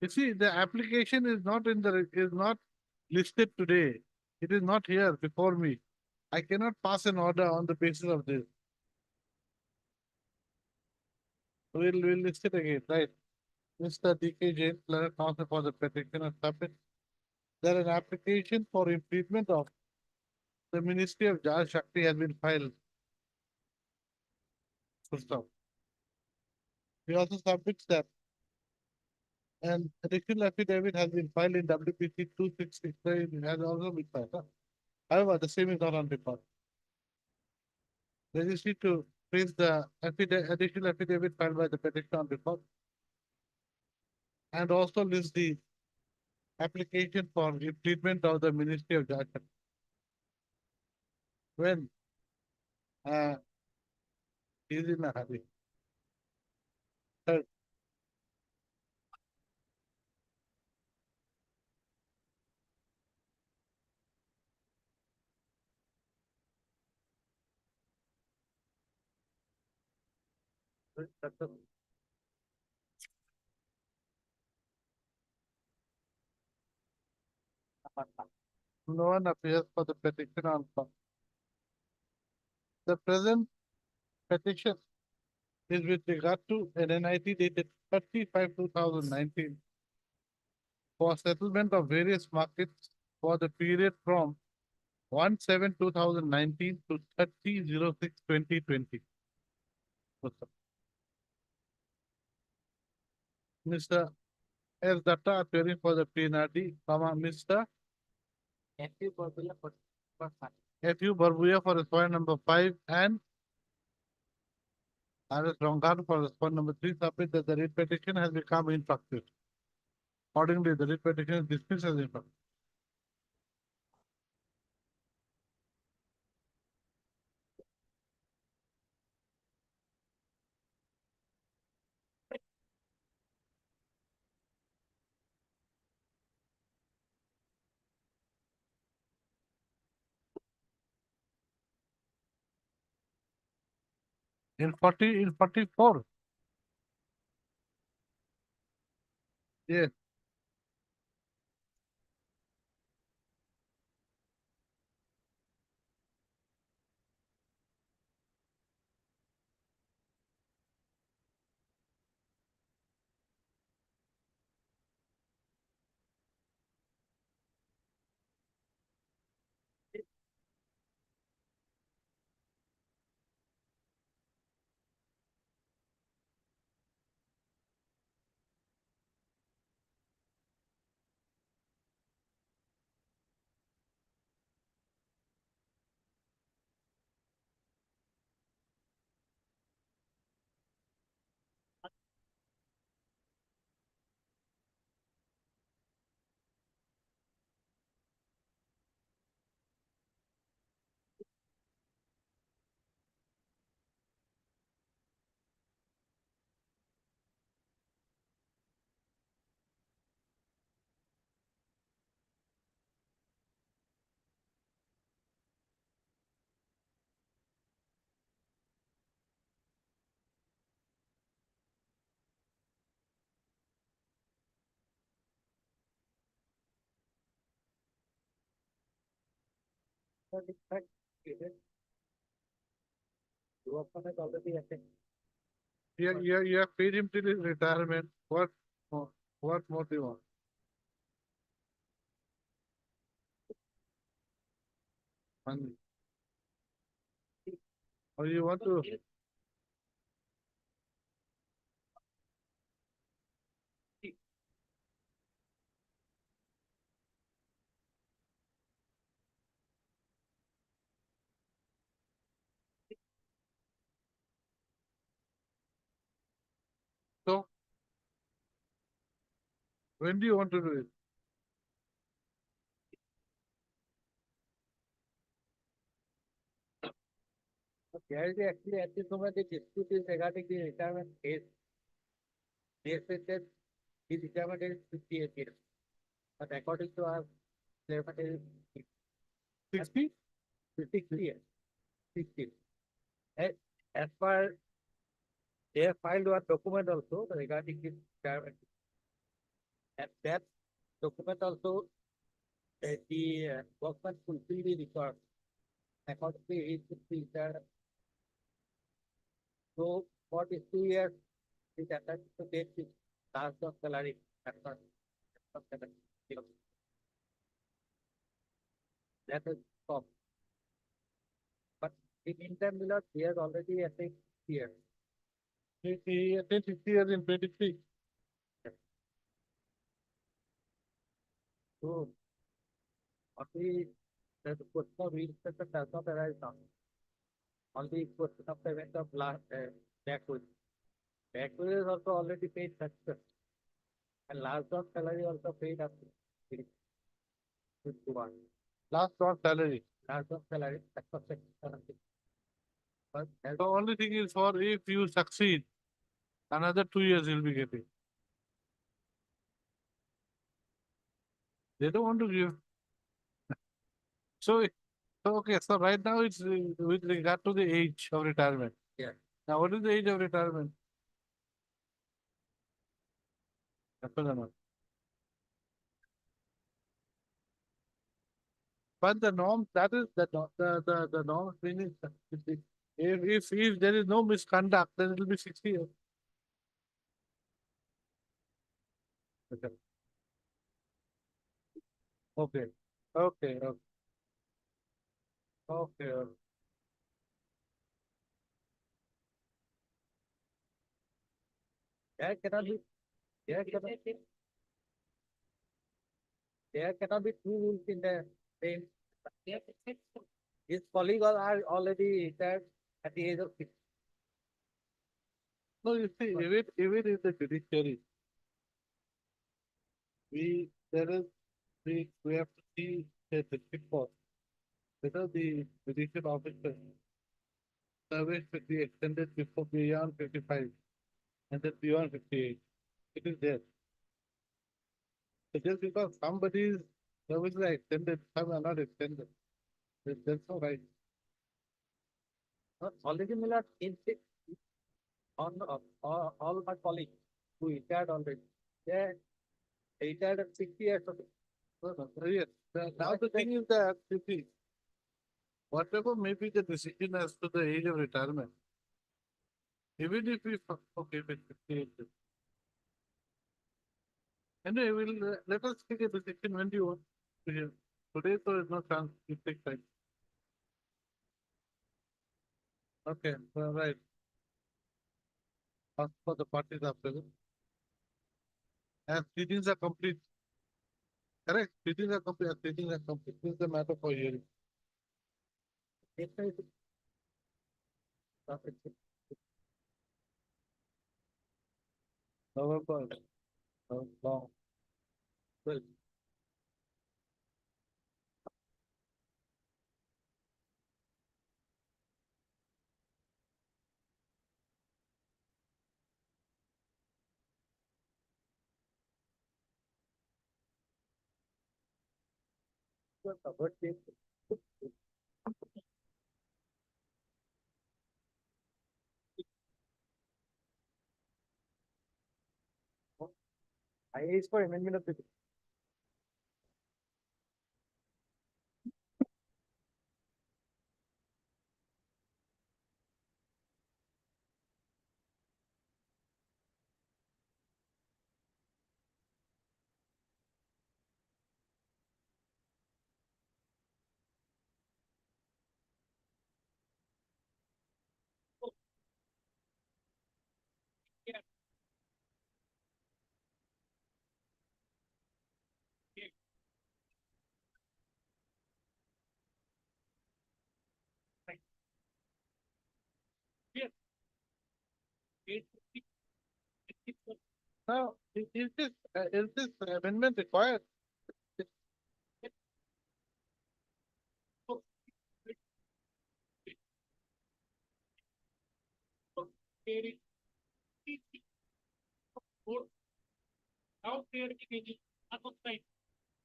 You see, the application is not is not listed today. It is not here before me. I cannot pass an order on the basis of this. We'll list it again, right? Mr. D.K. Jain, Learned Counsel for the petition of submit. There an application for improvement of the Ministry of Jal Shakti has been filed. Full stop. He also submits that an additional affidavit has been filed in WPC 2663. It has also been filed. Huh? However, the same is not on record. Registry to place the additional affidavit filed by the petitioner on record and also list the application for treatment of the Ministry of Jal Shakti. When he is in a hurry. Third, no one appears for the petition on call. The present petition is with regard to an NIT dated 35/2019 for settlement of various markets for the period from 1/7/2019 to 30/06/2020. Mr. S. Datta appearing for the PNRD, Mr. F.U. Barbuya for respondent number 5 and R.S. Rongan for respondent number 3 submit that the writ petition has become infructuous. Accordingly, the writ petition is dismissed as infructuous. In 44. Yes. You have paid him till his retirement. What more do you want? Money. Or you want to? So, when do you want to do it? Actually, at this moment, the dispute is regarding the retirement age. They said that his retirement age is 58 years. But according to our retirement age is 60? 60 years. 60. As per they have filed one document also regarding his retirement. And that document also, the workman fulfill the record. Accordingly, it should be that. So for the 2 years, it attached to get the last of salary. That's not. That is top. But in meantime, Millard, he has already attained here. He attained 60 years in 23. So, only the question of reinspection does not arise now. Only question of payment of backward. Backward is also already paid success. And last of salary also paid up. Last drawn salary. Last of salary, success. But The only thing is for if you succeed, another 2 years you'll be getting. They don't want to give. So, okay, so right now it's with regard to the age of retirement. Yeah. Now, what is the age of retirement? But the norm, that is the norm meaning if there is no misconduct, then it will be 60 years. Okay. Okay. Okay. Okay. Okay. There cannot be, there cannot be two rules in the same. His colleagues are already retired at the age of 60. No, you see, even in the judiciary, we have to see the report whether the judicial officer service should be extended before beyond 55 and then beyond 58. It is there. So just because somebody's services are extended, some are not extended. That's all right. Already Millard insist on all my colleagues who retired already. They retired at 60 years of age. Yes. Now the thing is that, you see, whatever may be the decision as to the age of retirement, even if we, okay, if it's 58. Anyway, let us take a decision when do you want to hear. Today, so there's no chance, it takes time. Okay, right. Ask for the parties are present. As meetings are complete. Correct, meetings are complete, as meetings are complete. This is the matter for hearing. November, long. Well. I asked for amendment of the. Now, is this amendment required? Now they are taking outside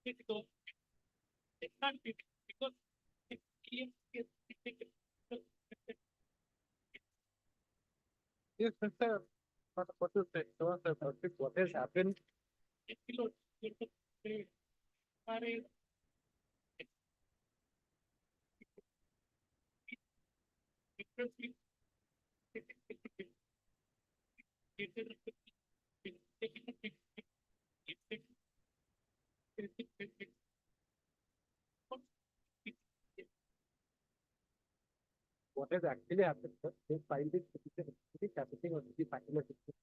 because it can't be because Yes, Mr. What to say? What has happened What has actually happened, sir, they filed this petition, it is happening on the final system.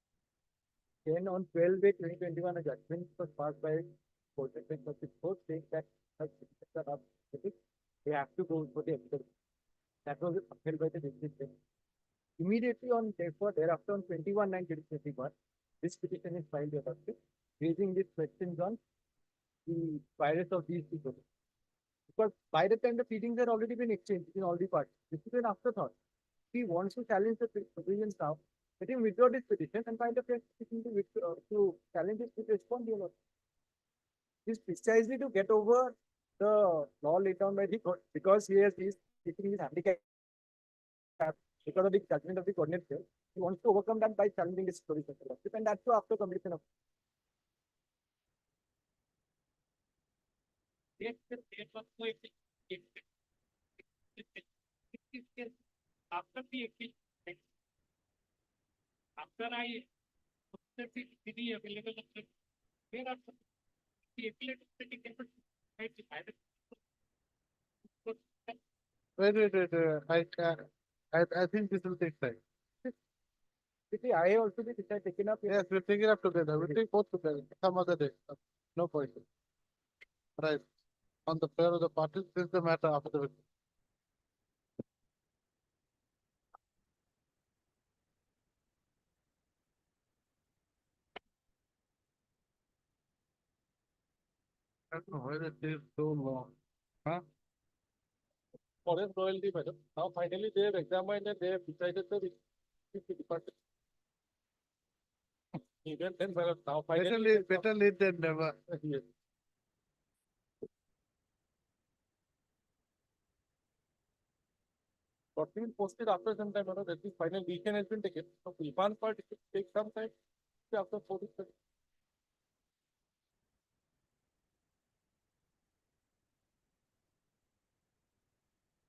Then on 12 May 2021, a judgment was passed by court of the court saying that such citizens are not getting, they have to go for the extra. That was upheld by the district bench. Immediately on, therefore, thereafter on 21/9/2021, this petition is filed with us, raising these questions on the virus of these people. Because by the time the feedings had already been exchanged in all the parties, this is an afterthought. If he wants to challenge the provisions now, let him withdraw this petition and find a fresh petition to challenge it with response. This precisely to get over the law laid down by the court because he is taking his handicap because of the judgment of the coordinator. He wants to overcome that by challenging this provision, and that's so after completion of. After the after I the CD available, where are the appellate certificate? I think this will take time. See, I also be taken up. Yes, we'll take it up together. We'll take both together some other day. No point. Right. On the floor of the parties, this is the matter after the. I don't know why it takes so long. Huh? Forest royalty, madam. Now finally they have examined and they have decided the department. Even then, madam, now finally. Better late than never. Yes. What will posted after some time, madam, that the final decision has been taken. So Ipan part, it will take some time after 40.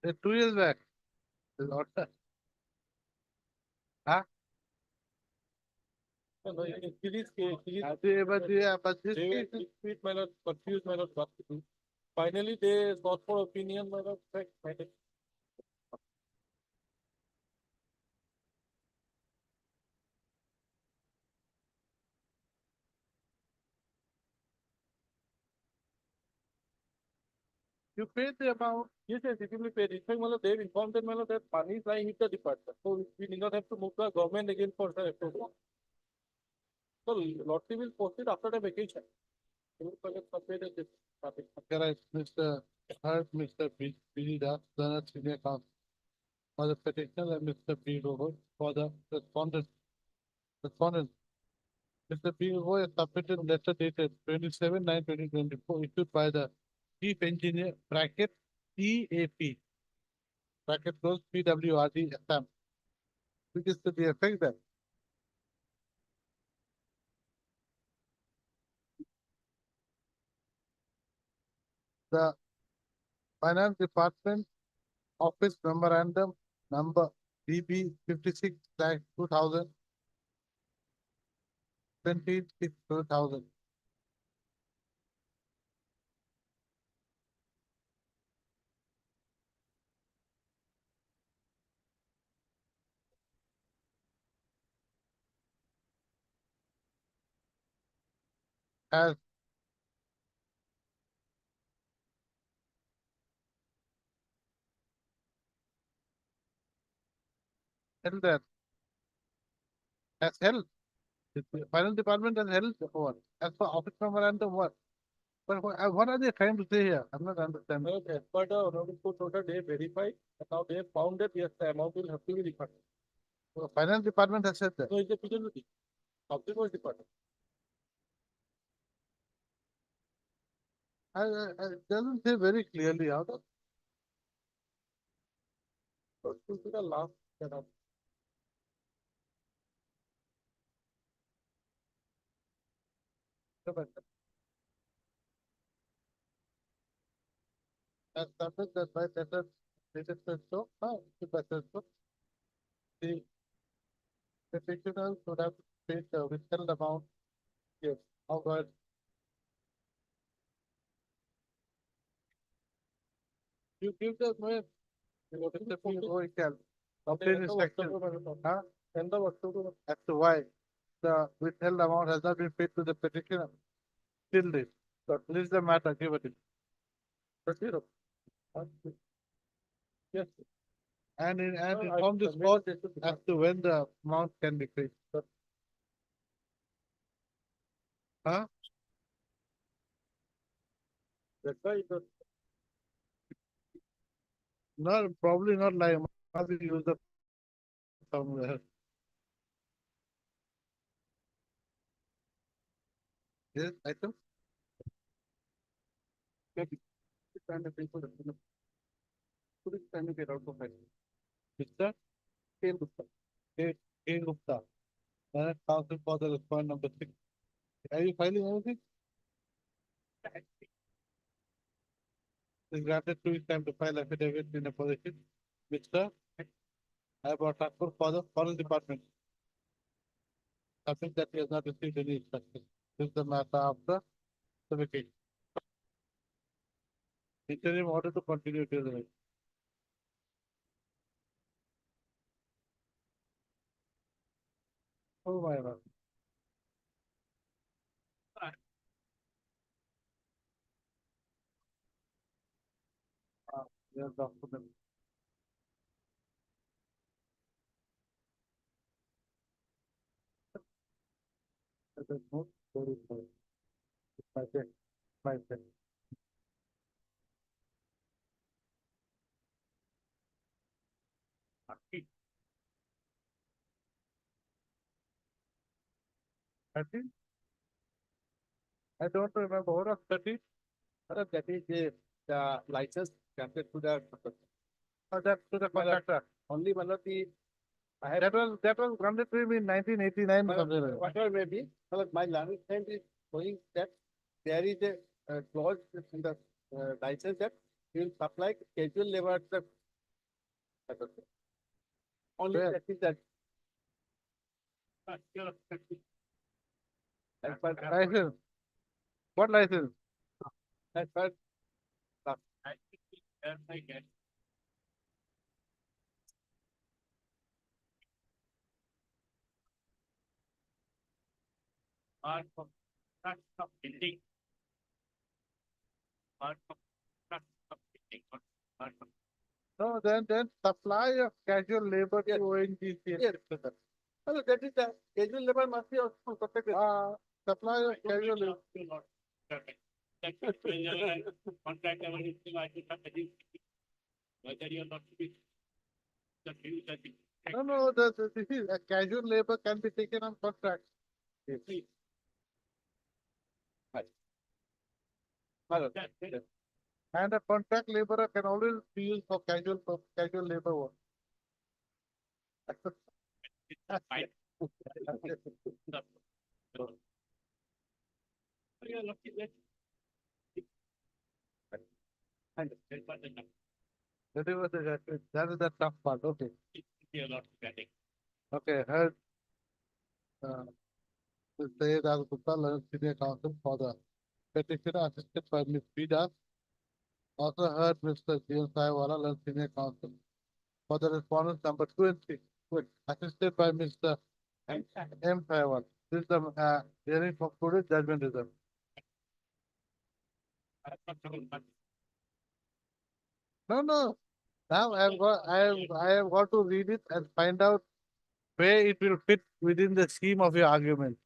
They're 2 years back. Huh? No, it is case. But this They case were my lord, confused, my lord, what to do. Finally, they sought for opinion, my lord, finally. you pay the amount. Yes, yes, it will be paid. In fact, my lord, they have informed them, my lord, that money is lying with the department. So we need not have to move the government again for the approval. So lottery will post it after the vacation. They will compare this topic. Authorized Mr. Hart, Mr. B. Das, the senior counsel for the petitioner and Mr. B. Rohit for the respondent. Mr. B. Roy has submitted letter dated 27/9/2024 issued by the chief engineer bracket EAP bracket close PWRD Assam, which is to the effect that the finance department office memorandum number DB 56/2000 20,000 has held that has held the finance department has held what as per office memorandum what. But what are they trying to say here? I'm not understanding. Okay, but honorable court order, they verified, and now they have found that yes, the amount will have to be refunded. So finance department has said that. So it's a fidelity of the first department. It doesn't say very clearly how the. So this is the last setup. As subject that by better, this is so, the better, so. The petitioner should have paid the withheld amount. Yes, however. You give the mayor. What is the fee or it can? Obtain inspection. Huh? End of October. As to why the withheld amount has not been paid to the petitioner. Till this. So this is the matter, give it. Zero. Yes. And inform this court as to when the amount can be paid. Huh? That's why it was. Not, probably not like, must be used up somewhere. Yes, item. Maybe. Kind of people, could it kind of get out of it? Mr. K. Gupta. K. Gupta. Council for the response number 6. Are you filing anything? Is granted 2 weeks time to file affidavit in opposition. Mr. I brought transfer for the forest department. I think that he has not received any instruction. This is the matter after the vacation. Interim order to continue till the. Oh my God. Yes, document. There's no story for it. My check. My check. I think. I don't remember what of 30. That is the license granted to the. That to the contractor. Only one of the. That was granted to him in 1989. Whatever may be, my learning friend is showing that there is a clause in the license that he will supply casual labor at the. Only that is that. License. What license? That's what. I get. Building. No, then supply of casual labor to ONGC. Yes. Well, that is the casual labor must be also protected. Supply of casual labor. Contract level is whether you are not to be. No, this is a casual labor can be taken on contract. Yes. Right. And a contract laborer can always be used for casual labor work. Fine. That is the tough part. Okay. Okay. Heard. Mr. A. Gupta, learned senior counsel for the petitioner assisted by Ms. Vida. Also heard Mr. James Saiwala, learned senior counsel for the respondents number 2 and 3. Good. Assisted by Mr. M. Saiwala. This is the hearing concluded, judgment reserved. No. Now I have got to read it and find out where it will fit within the scheme of your argument.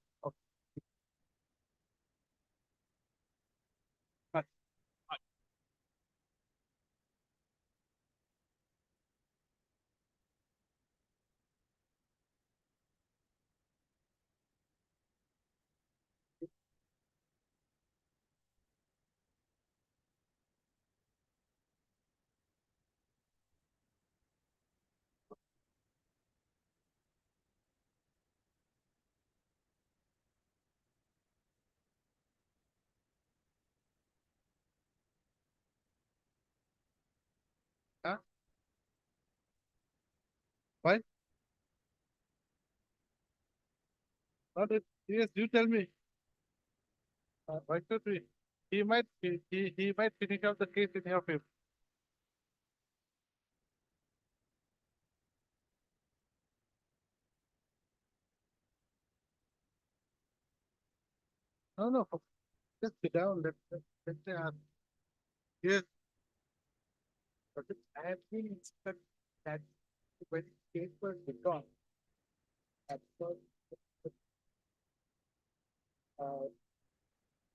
Huh? Why? Not it, yes, you tell me. Why should we? He might finish up the case in your favor. No, just sit down, let me ask. Yes. But I have been instructed that when case was withdrawn, at first, uh,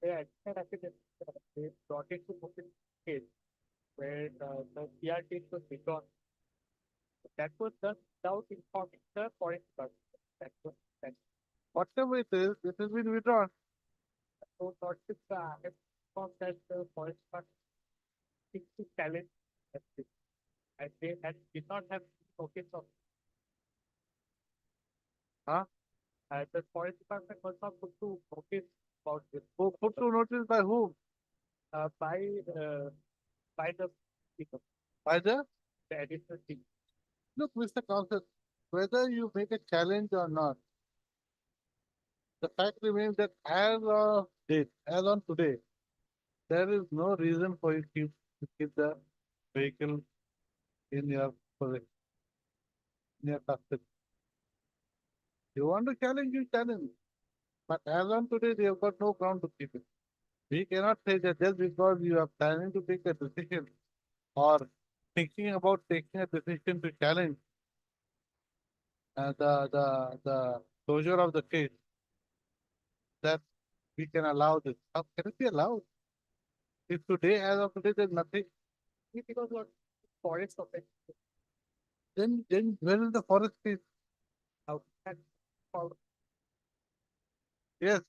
they acted as, they brought it to open case where, the PR case was withdrawn. That was done without informing the forest department. That was, that. Whatever it is, this has been withdrawn. So, not just, informed that the forest department seeks to challenge that case. And they had, did not have notice of. Huh? The forest department was not put to notice about this. Put to notice by whom? By the speaker. By the additional team. Look, Mr. Counsel, whether you make a challenge or not, the fact remains that as of date, as on today, there is no reason for you to keep the vehicle in your possession, in your custody. You want to challenge, you challenge. But as on today, they have got no ground to keep it. We cannot say that just because you are planning to take a decision or thinking about taking a decision to challenge the closure of the case, that we can allow this. How can it be allowed? If today, as of today, there's nothing. Because what forest of it. Then where is the forest case? How can yes.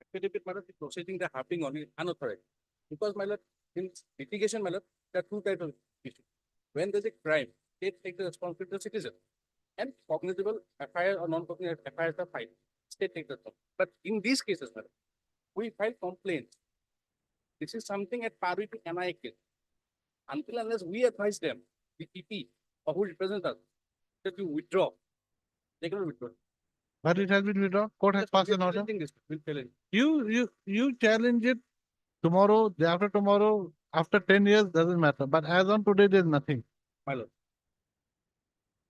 Affidavit, my lord, the proceeding they're happening on is unauthorized. Because, my lord, in litigation, my lord, there are two types of issues. When there's a crime, state takes the responsibility of the citizen. And cognizable FIR or non-cognizable FIRs are filed. State takes the responsibility. But in these cases, my lord, we file complaints. This is something at parity to NIA case. Until unless we advise them, the PP or who represents us, that you withdraw, they cannot withdraw. But it has been withdrawn. Court has passed an order. You challenge it tomorrow, day after tomorrow, after 10 years, doesn't matter. But as on today, there's nothing. My lord.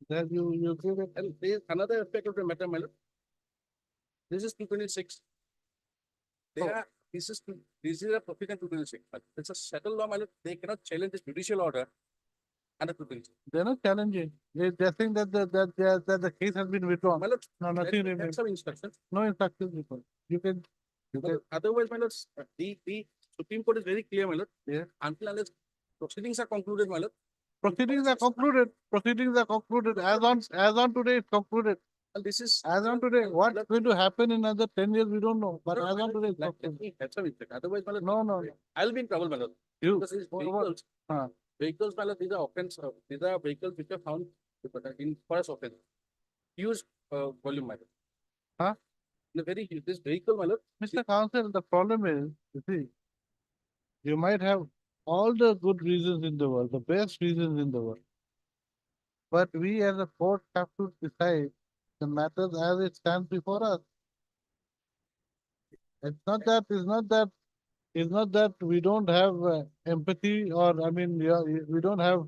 Then you give it. And there is another aspect of the matter, my lord. This is 226. This is a provision 226. It's a settled law, my lord. They cannot challenge this judicial order under 226. They're not challenging. They're saying that the case has been withdrawn. My lord, No, nothing that's remains. some instructions. No instructions because you can. Otherwise, my lord, the Supreme Court is very clear, my lord. Yeah. Until unless proceedings are concluded, my lord. Proceedings are concluded. Proceedings are concluded. As on today, it's concluded. And this is as on today. What's going to happen in another 10 years, we don't know. But as on today, it's concluded. That's some instruction. Otherwise, my lord, No. I'll be in trouble, my lord. You. Because these vehicles, vehicles, my lord, these are offense. These are vehicles which are found in forest offense. Huge volume, my lord. Huh? The very this vehicle, my lord. Mr. Counsel, the problem is, you see, you might have all the good reasons in the world, the best reasons in the world. But we as a court have to decide the matters as it stands before us. It's not that we don't have empathy or, I mean, we don't have,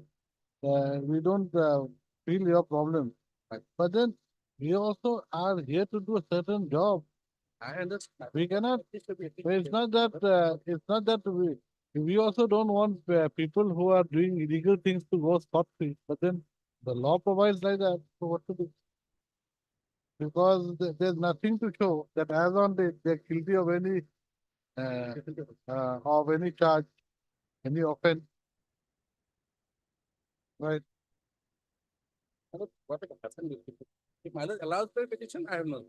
we don't feel your problem. But then we also are here to do a certain job. I understand. We cannot, it's not that we also don't want people who are doing illegal things to go scot-free. But then the law provides like that, so what to do? Because there's nothing to show that as on they're guilty of any charge, any offense. Right. What happened? If my lord allows the petition, I have no.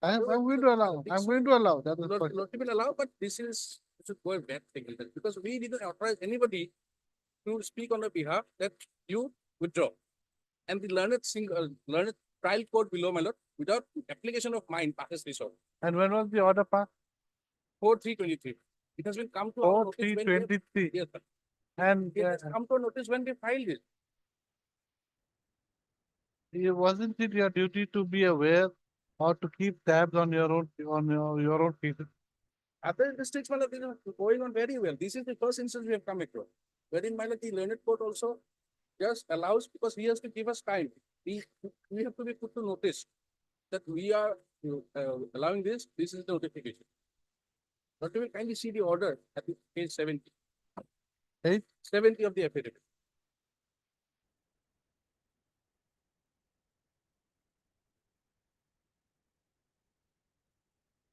I'm going to allow. I'm going to allow. That is Not even allow, but this should go a bad thing because we didn't authorize anybody to speak on the behalf that you withdraw. And the learned trial court below, my lord, without application of mine, passes this order. And when was the order passed? 4/3/23. It has been come to our notice when we have- 4/3/23. Yes, sir. And It has come to notice when we filed it. wasn't it your duty to be aware or to keep tabs on your own your own cases? Other districts, my lord, these are going on very well. This is the first instance we have come across. Wherein, my lord, the learned court also just allows, because he has to give us time. We have to be put to notice that we are allowing this. This is the notification. But we will kindly see the order at page 70. Page 70 of the affidavit.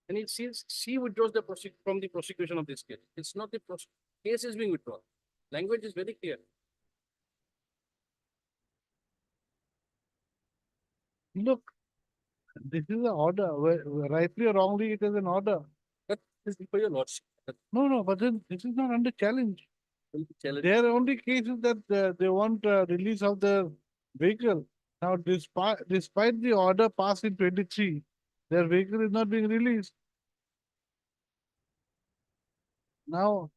And it says she withdraws the from the prosecution of this case. It's not the case is being withdrawn. Language is very clear. Look, this is an order. Rightly or wrongly, it is an order. But this is for your lordship. No, but then this is not under challenge. Their only case is that they want release of the vehicle. Now, despite the order passed in 23, their vehicle is not being released. Now,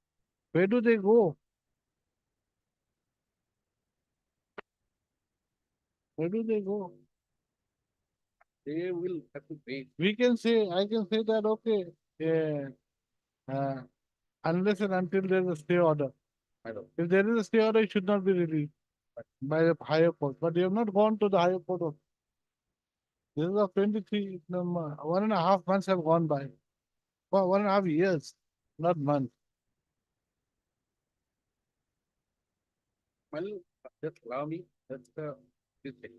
where do they go? Where do they go? They will have to pay. I can say that, okay, yeah, unless and until there is a stay order. If there is a stay order, it should not be released by the higher court. But they have not gone to the higher court. This is of 23, 1.5 months have gone by. Well, 1.5 years, not months. Well, just allow me. That's this thing.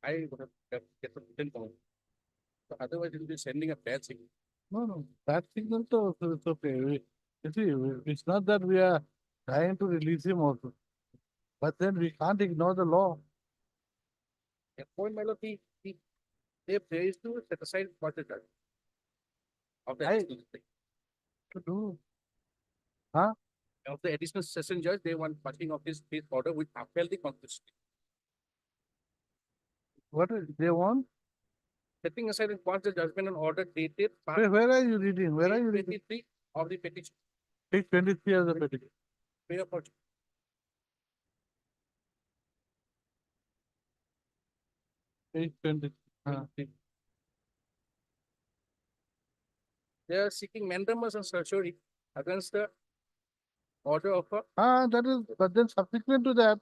I would have get a written point. So otherwise, it will be sending a bad signal. No, that signal too, so it's okay. You see, it's not that we are trying to release him also. But then we can't ignore the law. At point, my lord, they praise to set aside what it does. Of the additional thing. To do. Huh? Of the additional session judge, they want passing of his order which upheld the constitution. What is they want? Setting aside and quash the judgment and order dated. Where are you reading? Where are you reading? 23 of the petition. Page 23 of the petition. Pay of fortune. Page 20. They are seeking mandamus and certiorari against the order of a. That is, but then subsequent to that,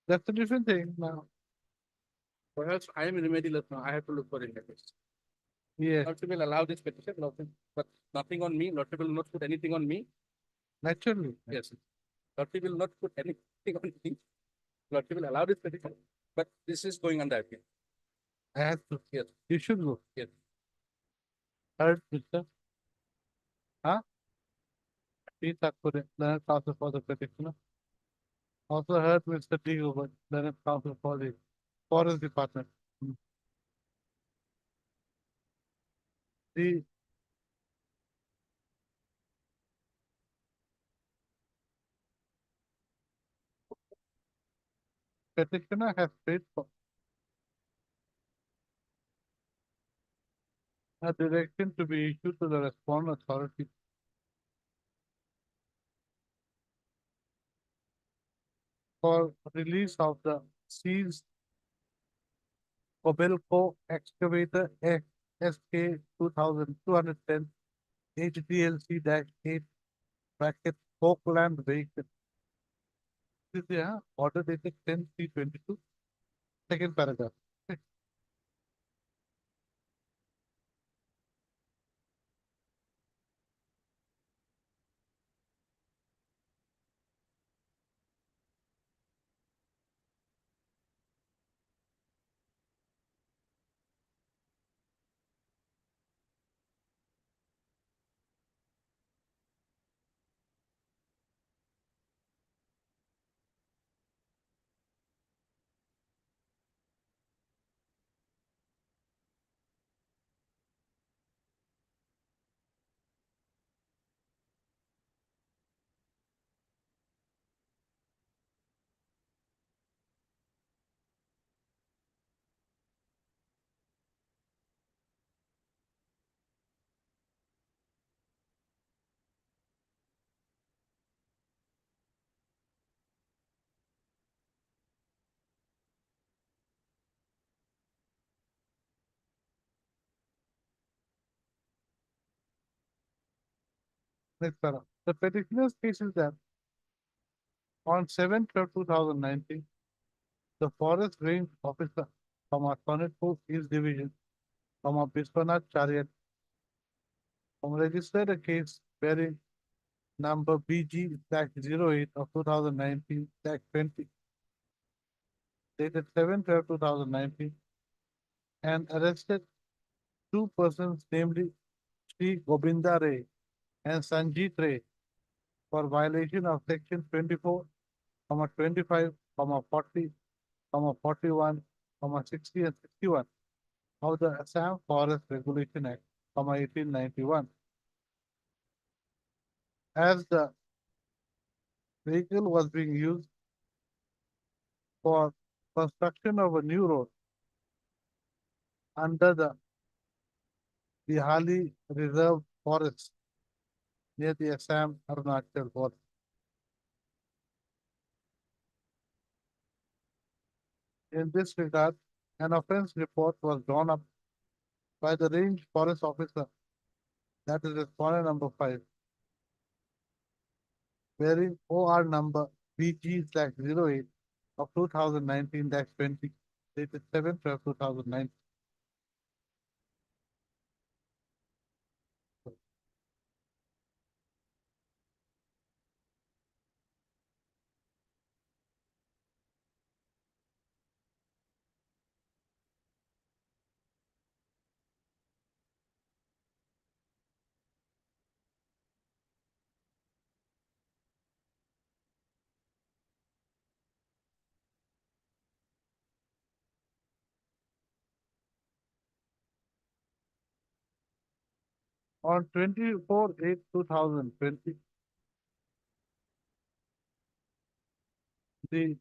that's a different thing now. Perhaps I am remedial now. I have to look for interface. Yes. Lordship will allow this petition, but nothing on me. Lordship will not put anything on me. Naturally. Yes. Lordship will not put anything on me. Lordship will allow this petition, but this is going under appeal. I have to. Yes. You should go. Yes. Heard, Mr. Huh? Please ask for the Learned Counsel for the petitioner. Also heard Mr. D. Over, Learned Counsel for the Forest Department. The petitioner has paid for a direction to be issued to the respondent authority for release of the seized Obelco excavator SK 2210 HDLC-8 bracket Oakland vehicle. This is order dated 10/3/22, second paragraph. Next paragraph. The petitioner's case is that on 7/12/2019, the Forest Range Officer from our Sonitpur East Division, from our Biswanath Chariot, registered a case bearing number BG/08 of 2019/20, dated 7/12/2019, and arrested two persons, namely Sri Gobinda Ray and Sanjeet Ray, for violation of section 24, 25, 40, 41, 60 and 61 of the Assam Forest Regulation Act, 1891. As the vehicle was being used for construction of a new road under the Bihali Reserve Forest near the Assam Arunachal border. In this regard, an offense report was drawn up by the Range Forest Officer, that is respondent number 5, bearing OR number BG/08 of 2019/20, dated 7/12/2019. On 24/8/2020, the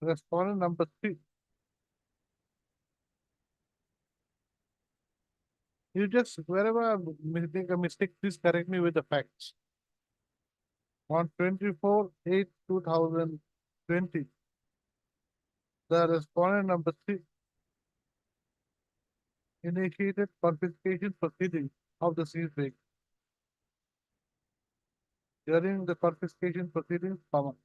respondent number 3, you just, wherever I make a mistake, please correct me with the facts. On 24/8/2020, the respondent number 3 initiated confiscation proceedings of the seized vehicle. During the confiscation proceedings, no,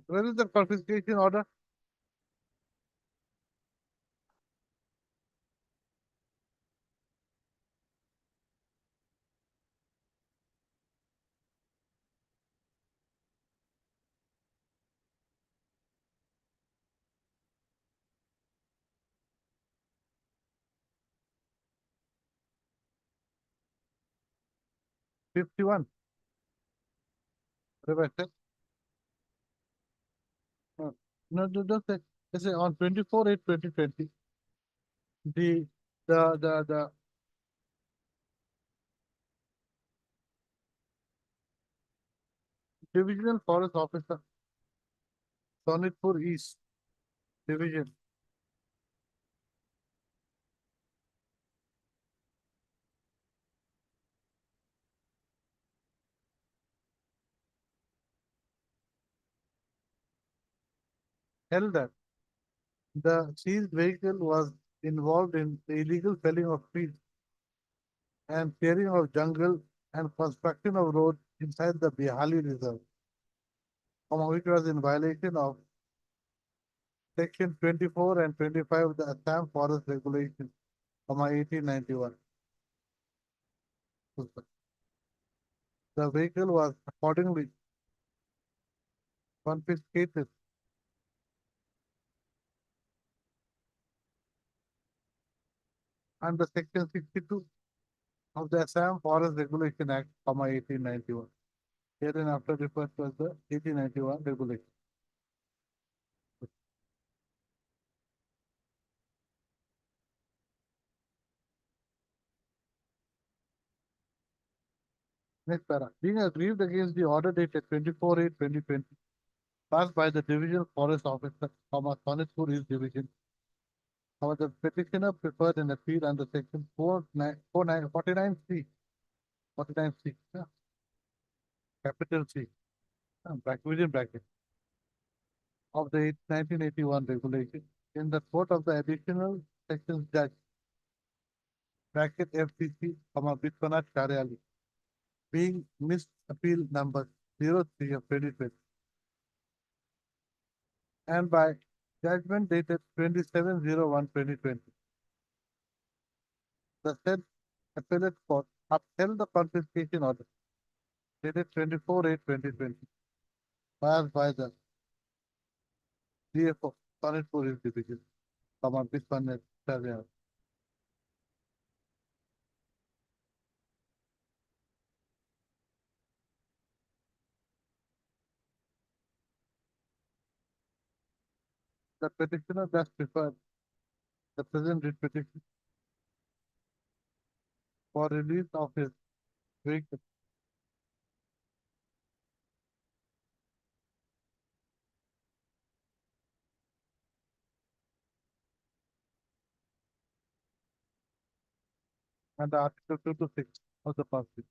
where is the confiscation order? '51. Rebecca. No, don't say. They say on 24/8/2020, the the Divisional Forest Officer, Sonitpur East Division, held that the seized vehicle was involved in the illegal felling of trees and clearing of jungle and construction of roads inside the Bihali Reserve, which was in violation of section 24 and 25 of the Assam Forest Regulation, 1891. The vehicle was accordingly confiscated under section 62 of the Assam Forest Regulation Act, 1891. Hereinafter referred to as the 1891 regulation. Next para. Being aggrieved against the order dated 24/8/2020, passed by the Divisional Forest Officer, Sonitpur East Division, the petitioner preferred an appeal under section 49C, 49C, capital C, within bracket, of the 1981 regulation in the court of the additional Sessions Judge, bracket FCC, Biswanath Karyali, being missed appeal number 03 of 2020. And by judgment dated 27/01/2020. The said appellate court upheld the confiscation order dated 24/8/2020, passed by the DFO, Sonnet Police Division, Biswanath Karyali. The petitioner thus preferred the present writ petition for release of his vehicle under Article 2 to 6 of the Constitution.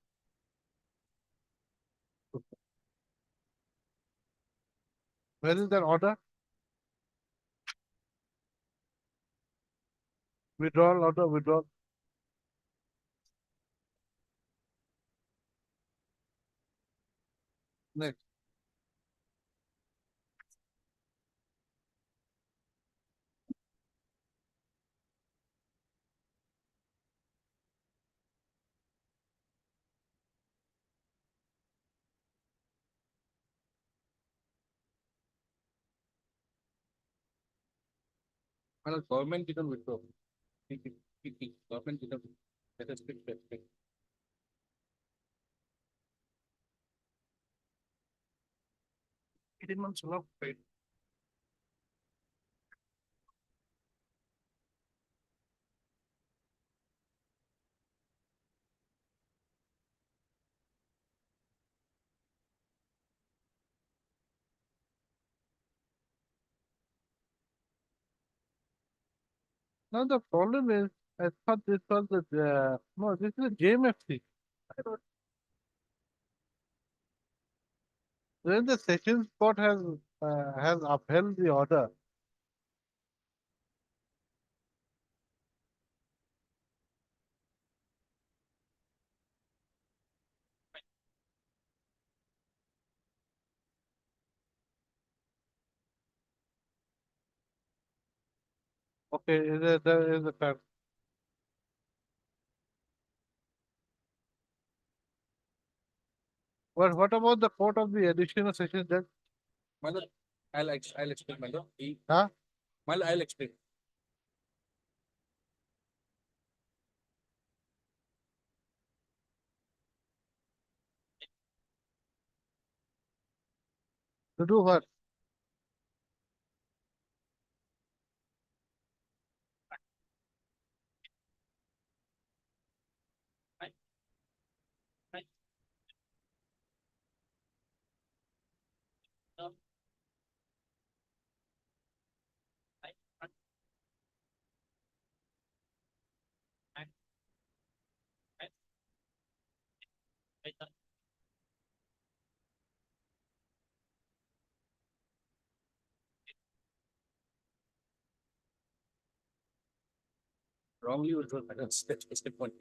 Where is that order? Withdrawal order, withdrawal. Next. Well, government didn't withdraw. Government didn't. Let us pick. 18 months long paid. Now the problem is, I thought this was the, no, this is a JMFC. When the Sessions Court has upheld the order, okay, there is a fact. What about the court of the additional sessions judge? Well, I'll explain, Milo. Huh? Well, I'll explain. To do what? Wrongly withdrawn finance. That's the point.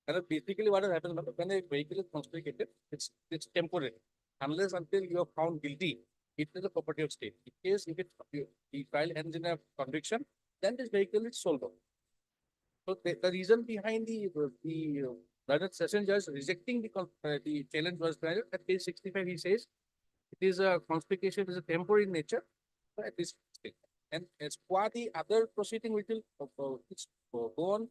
And basically what has happened, when a vehicle is confiscated, it's temporary. Unless until you are found guilty, it is a property of state. In case if the trial ends in a conviction, then this vehicle is sold off. So the reason behind the session judge rejecting the challenge was that at page 65 he says it is a confiscation is a temporary in nature at this stage. And as for the other proceeding which will go on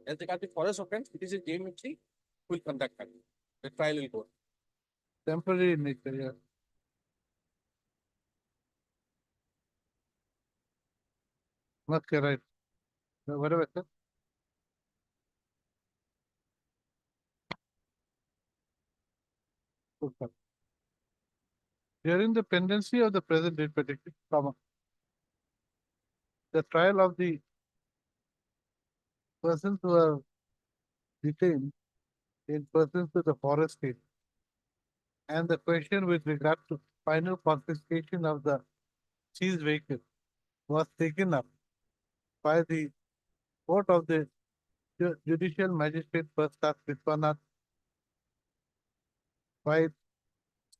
as regard the forest offense, it is a JMFC will conduct that. The trial will go on. Temporary in nature, yeah. Okay, right. Whatever, sir. Super. During the pendency of the present date petition, the trial of the persons who are detained in persons to the forest state, and the question with regard to final confiscation of the seized vehicle was taken up by the court of the judicial magistrate first class Viswanath by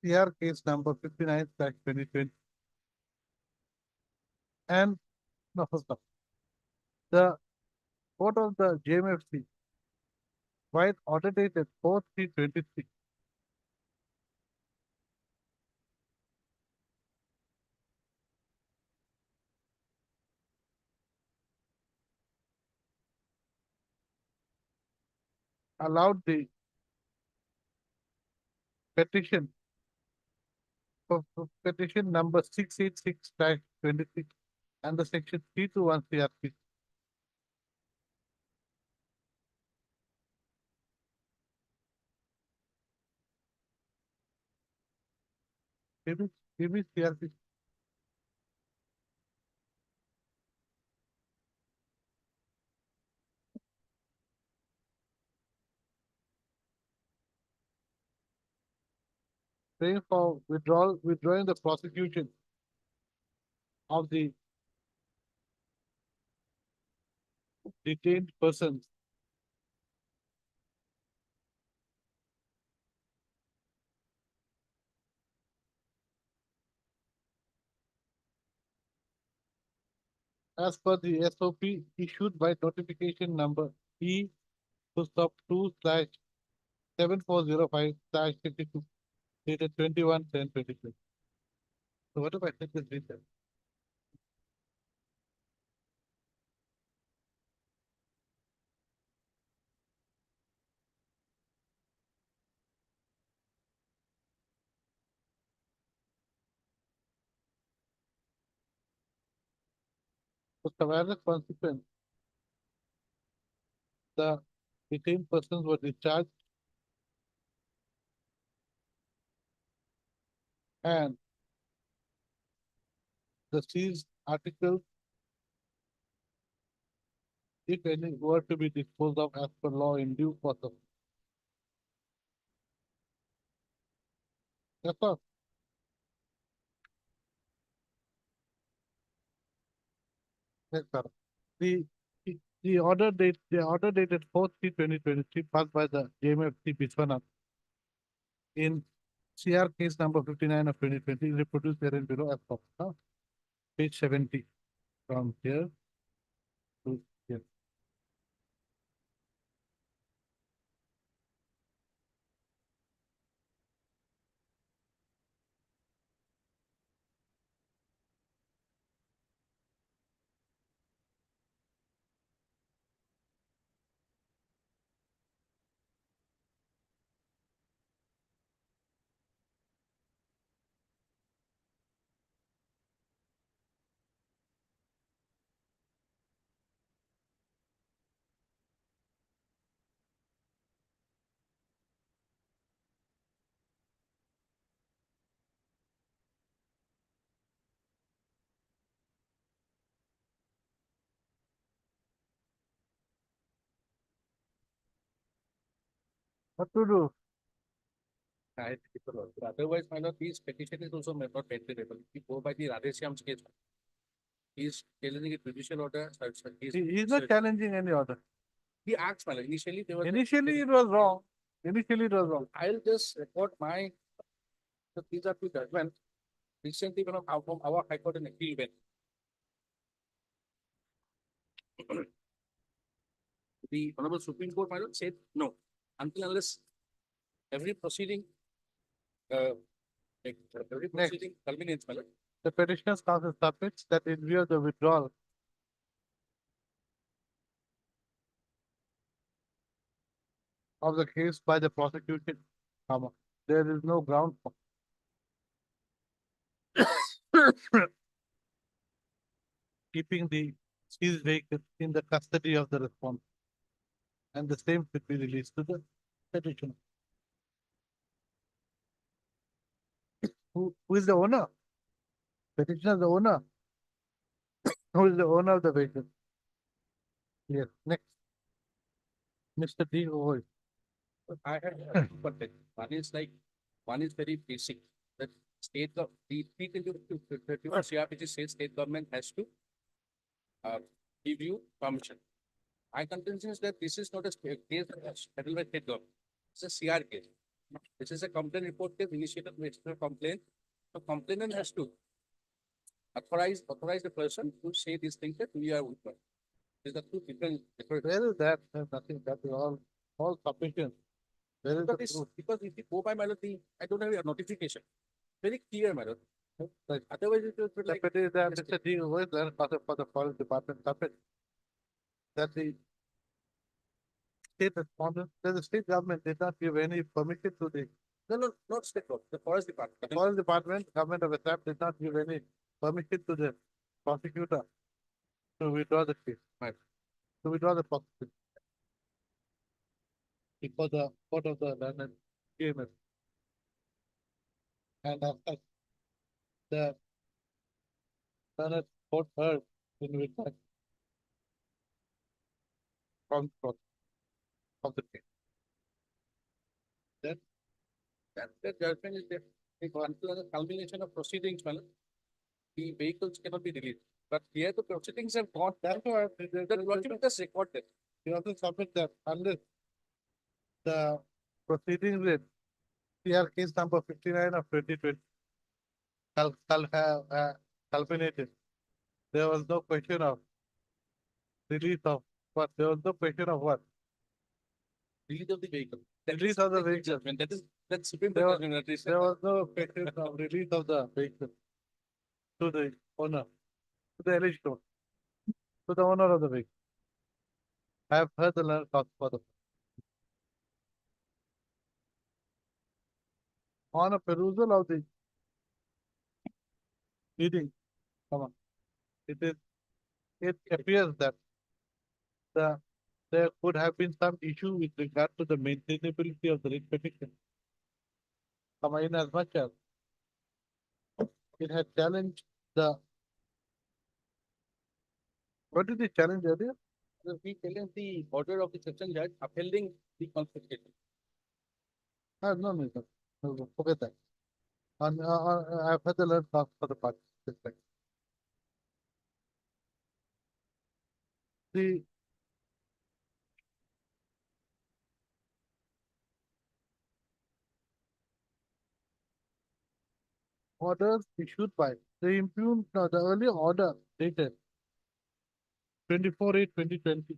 CR case number 59/2020 and no, first off, the court of the JMFC by order dated 4/3/23 allowed the petition for petition number 686/26 and the section 321 CRP. Give me CRP. Praying for withdrawing the prosecution of the detained persons as per the SOP issued by notification number E stop 2/7405/22 dated 21/10/22. So what if I take this detail? For survival consequence, the detained persons were discharged and the seized articles, if any, were to be disposed of as per law in due course of. That's all. Yes, sir. The order dated 4/3/2023 passed by the JMFC Biswanath in CR case number 59 of 2020 reproduced herein below as follows. Page 70 from here to here. What to do? Otherwise, my lord, his petition is also not maintainable. If you go by the Radheshyam's case, he is challenging a judicial order. He's not challenging any order. He acts, my lord. Initially, there was. Initially, it was wrong. Initially, it was wrong. I'll just report my. So these are two judgments. Recently, one of from our High Court in appeal bench. The Honorable Supreme Court, my lord, said no, until unless every proceeding, every proceeding culminates, my lord. The petitioner's counsel submits that in view of the withdrawal of the case by the prosecution, there is no ground for keeping the seized vehicle in the custody of the respondent, and the same should be released to the petitioner. Who is the owner? Petitioner is the owner. Who is the owner of the vehicle? Yes, next. Mr. D. Roy. I had but one is like one is very basic that the 3 CRPG says state government has to give you permission. My contention is that this is not a case settled by state government. It's a CR case. This is a complaint report case initiated with a complaint. The complainant has to authorize the person to say these things that we are with. These are two different. Where is that? There's nothing, that is all sufficient. Where is the Because, proof? because if you go by melody, I don't have a notification. Very clear melody. Right. Otherwise, it will be like. Deputy, that Mr. D, who is there for the forest department, submit that the state respondent, that the state government did not give any permission to the, No, not state government, the forest department. the forest department, government of Assam did not give any permission to the prosecutor to withdraw the case, right? To withdraw the prosecution. Before the court of the land came in. And after the Senate court heard in which from the case. Then That judgment is there. It comes to the culmination of proceedings, well, the vehicles cannot be released. But here the proceedings have gone, that's why the document is recorded. you have to submit that unless the proceedings with CR case number 59 of 2020 shall have culminated. There was no question of release of what? There was no question of what? Release of the vehicle. Release of the vehicle. Judgment. That's Supreme There Court was, judgment. there was no question of release of the vehicle to the owner, to the alleged owner, to the owner of the vehicle. I have heard the learned talk for the on a perusal of the meeting, come on, it appears that there could have been some issue with regard to the maintainability of the writ petition. In as much as it had challenged the, what did it challenge earlier? We challenge the order of the section judge upholding the confiscation. No, forget that. I've had the learned talk for the party. The orders issued by the earlier order dated 24/8/2020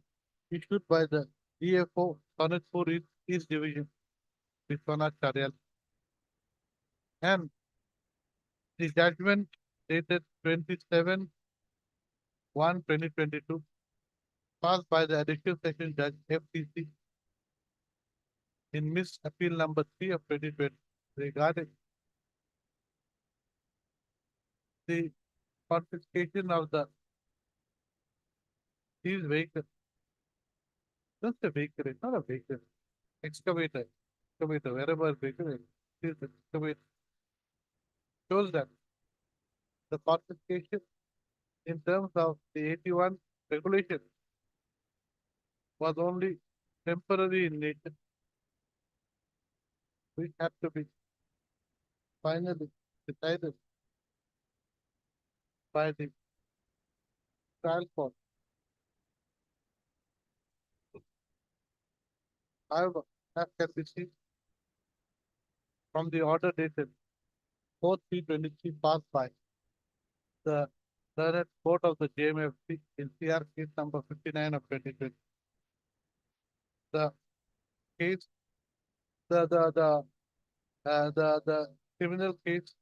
issued by the DFO Sonnet 4 East Division, Vishwanath Charyal, and the judgment dated 27/1/2022 passed by the Additional Session Judge FTC in Miss Appeal number 3 of 2020 regarding the confiscation of the these vehicles. Just a vehicle, it's not a vehicle. Excavator, wherever vehicle is excavator. Shows that the confiscation in terms of the 81 regulation was only temporary in nature, which had to be finally decided by the trial court. However, as can be seen from the order dated 4/3/23 passed by the Third Court of the JMFC in CR case number 59 of 2020. The case, the criminal case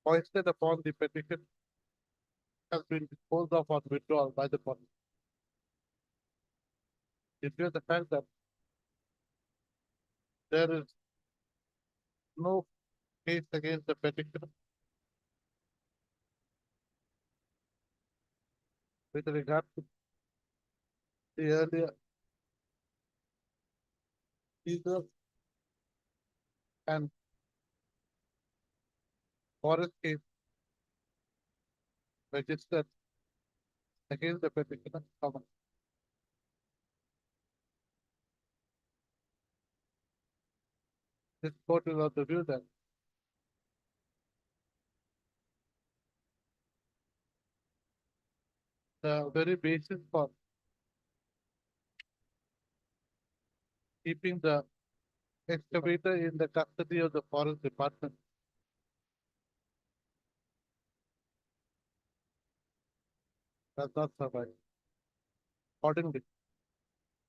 foisted upon the petition has been disposed of on withdrawal by the court. It is the fact that there is no case against the petitioner with regard to the earlier seizure and forest case registered against the petitioner. This court will also view that the very basis for keeping the excavator in the custody of the forest department. Does not survive. Accordingly,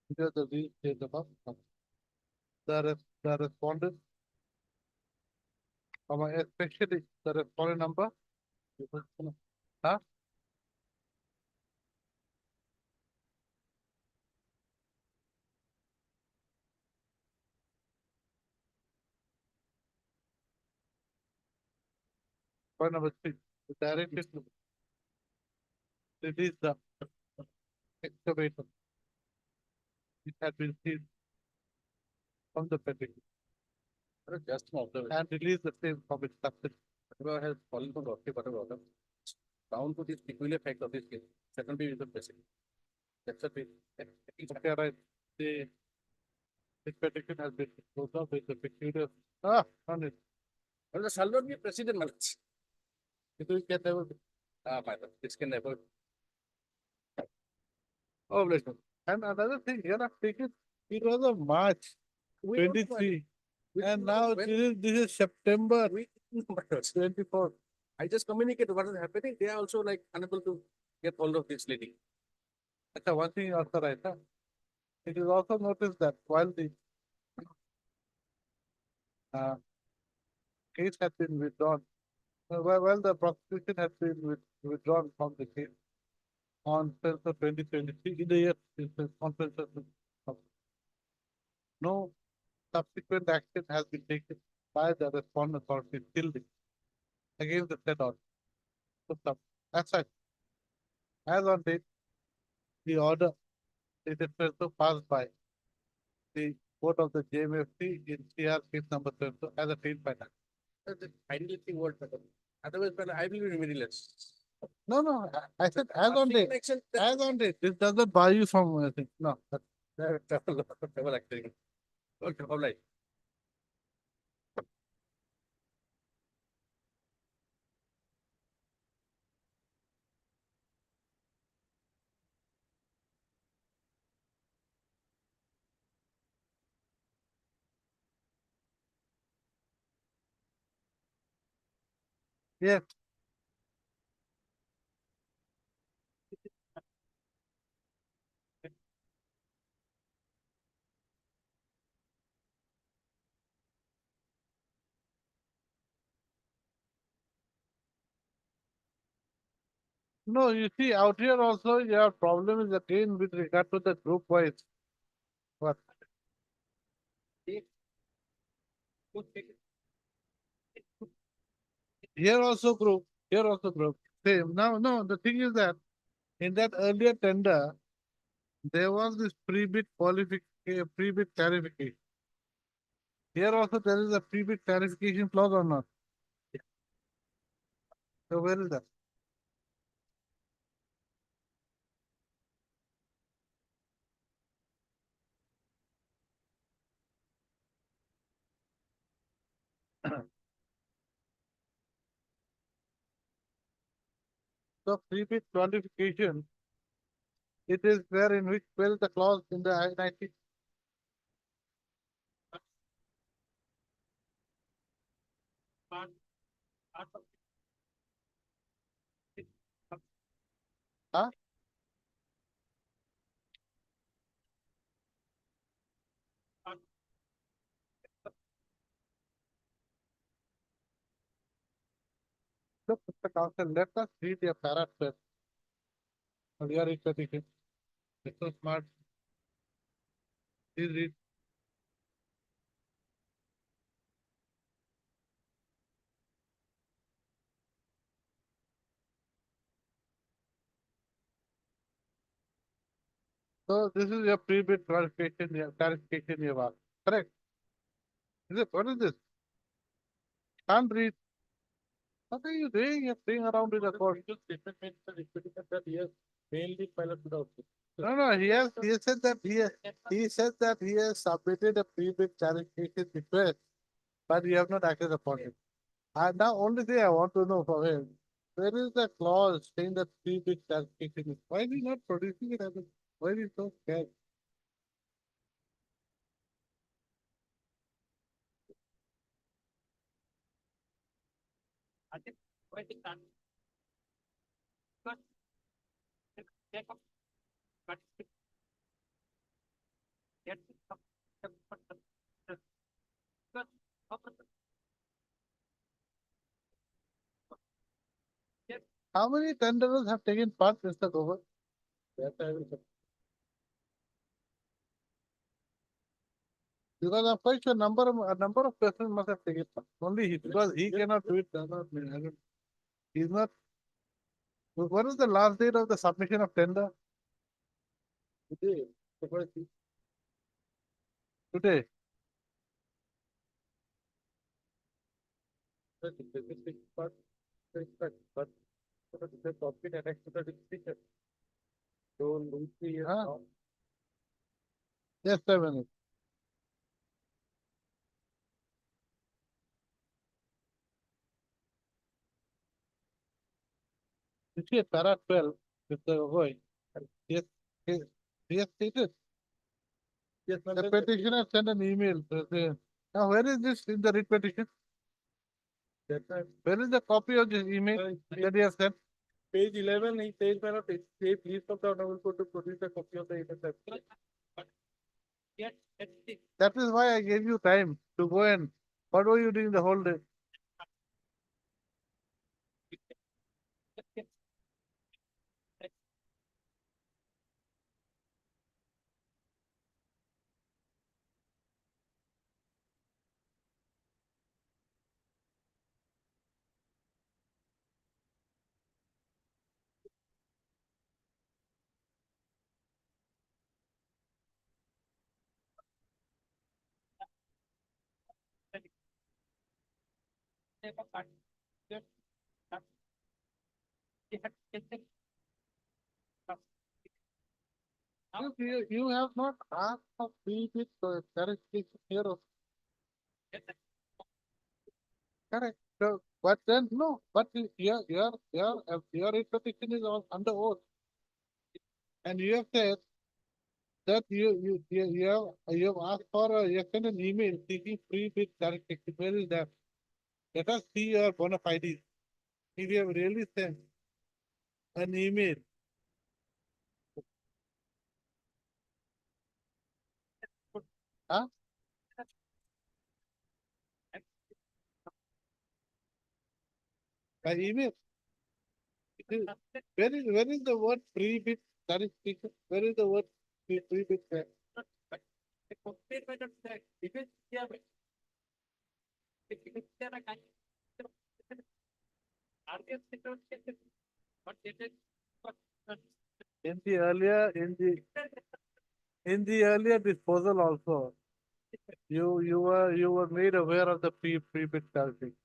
because the real state above, the respondent, especially the respondent number, huh? Point number 3, the directive to release the excavator. It had been seized from the petition. Just an observation. And release the same from its custody. Whatever has fallen from rocky water, down to this peculiar fact of this case, secondary is the basic. That's a bit. Okay, right. This petition has been closed off with the peculiar. On it. Well, shall not be a precedent, man. It can never be. My lord, this can never. Oh, bless you. And another thing, here I've taken, it was a March 23. And now this is September 24. I just communicate what is happening. They are also like unable to get hold of this lady. That's one thing also right. Huh? It is also noticed that while the case had been withdrawn, while the prosecution had been withdrawn from the case on 2023 in the year conference, no subsequent action has been taken by the respondent authority till against the said order. So, as such, as on date, the order is passed by the court of the JMFC in CR case number 12 as a tail final. Finally, think what happened. Otherwise, I will be remedialist. No, I said as on date. As on date. This doesn't buy you from anything. No. Travel acting. Okay, all right. Yes. No, you see, out here also your problem is again with regard to the group wise. What? Here also group. Here also group. Same. Now, no, the thing is that in that earlier tender, there was this pre-bid qualification, pre-bid clarification. Here also there is a pre-bid clarification clause or not? So where is that? So pre-bid qualification, it is there in which well the clause in the I-90. Huh? Look, Mr. Counsel, let us read your paragraph. We are petition. It's so smart. Please read. So this is your pre-bid clarification, your clarification you have asked. Correct? Is it, what is this? Can't read. What are you doing? You're playing around with the court. That he has failed the pilot without. No, he said that he said that he has submitted a pre-bid clarification request, but we have not acted upon it. And now only thing I want to know from him, Where is the clause saying that three-bit clarification? Why are we not producing it as a, why are we so scared? How many tenderers have taken part, Mr. Gover? That I will. Because I'm quite sure a number of persons must have taken part. Only he, because he cannot do it, does not mean, I don't, he's not. What is the last date of the submission of tender? Today. Today. The copy annexed to the decision. So, just a minute. You see, para 12, Mr. Gogoi, yes, he has stated. Yes, the petitioner sent an email. Now, where is this in the writ petition? Where is the copy of this email that he has sent? Page 11, he says, say, please come down, I will go to produce a copy of the email. That is why I gave you time to go and, what were you doing the whole day? You have not asked for pre-bid clarification here. Correct. So, but then, no, but your interpretation is on under oath. And you have said that you have asked for, you have sent an email seeking pre-bid clarification. Where is that? Let us see your bona fides. If you have really sent an email. Huh? By email. Where is the word pre-bid clarification? Where is the word pre-bid? In the earlier disposal also, you were made aware of the pre-bid clarification.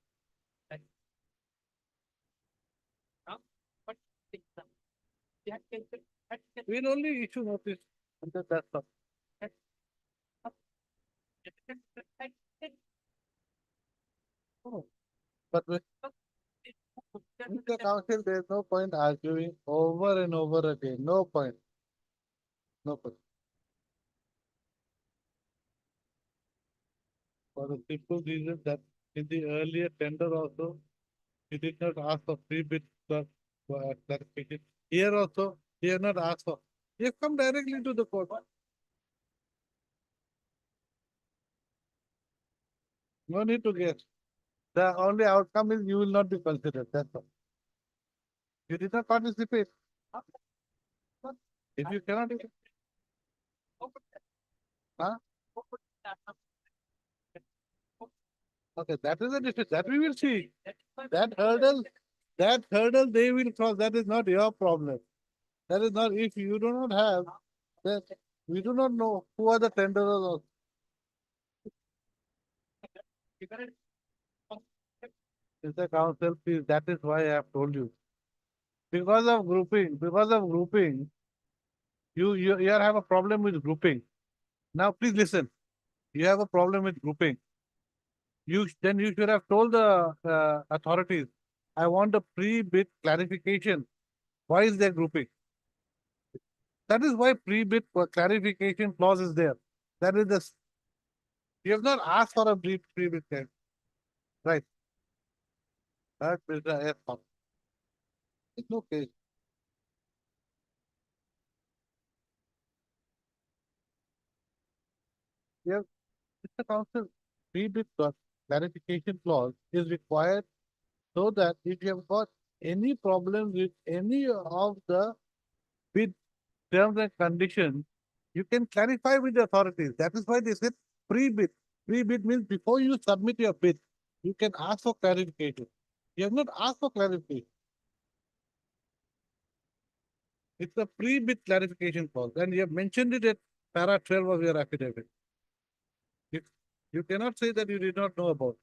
We'll only issue notice under that stuff. Oh, but with the council, there's no point arguing over and over again. No point. No point. For the simple reason that in the earlier tender also, he did not ask for pre-bid clarification. Here also, he had not asked for. He has come directly to the court. No need to guess. The only outcome is you will not be considered. That's all. You did not participate. If you cannot, huh? Okay, that is a difference. That we will see. That hurdle they will cross. That is not your problem. That is not, if you do not have, that we do not know who are the tenderers. Mr. Council, please, that is why I have told you. Because of grouping, you have a problem with grouping. Now, please listen. You have a problem with grouping. Then you should have told the authorities. I want a pre-bid clarification. Why is there grouping? That is why pre-bid clarification clause is there. That is the, you have not asked for a pre-bid claim. Right. That is the F form. It's okay. Yeah, Mr. Council, pre-bid clarification clause is required so that if you have got any problem with any of the bid terms and conditions, you can clarify with the authorities. That is why they said pre-bid. Pre-bid means before you submit your bid, you can ask for clarification. You have not asked for clarification. It's a pre-bid clarification clause, and you have mentioned it at para 12 of your affidavit. You cannot say that you did not know about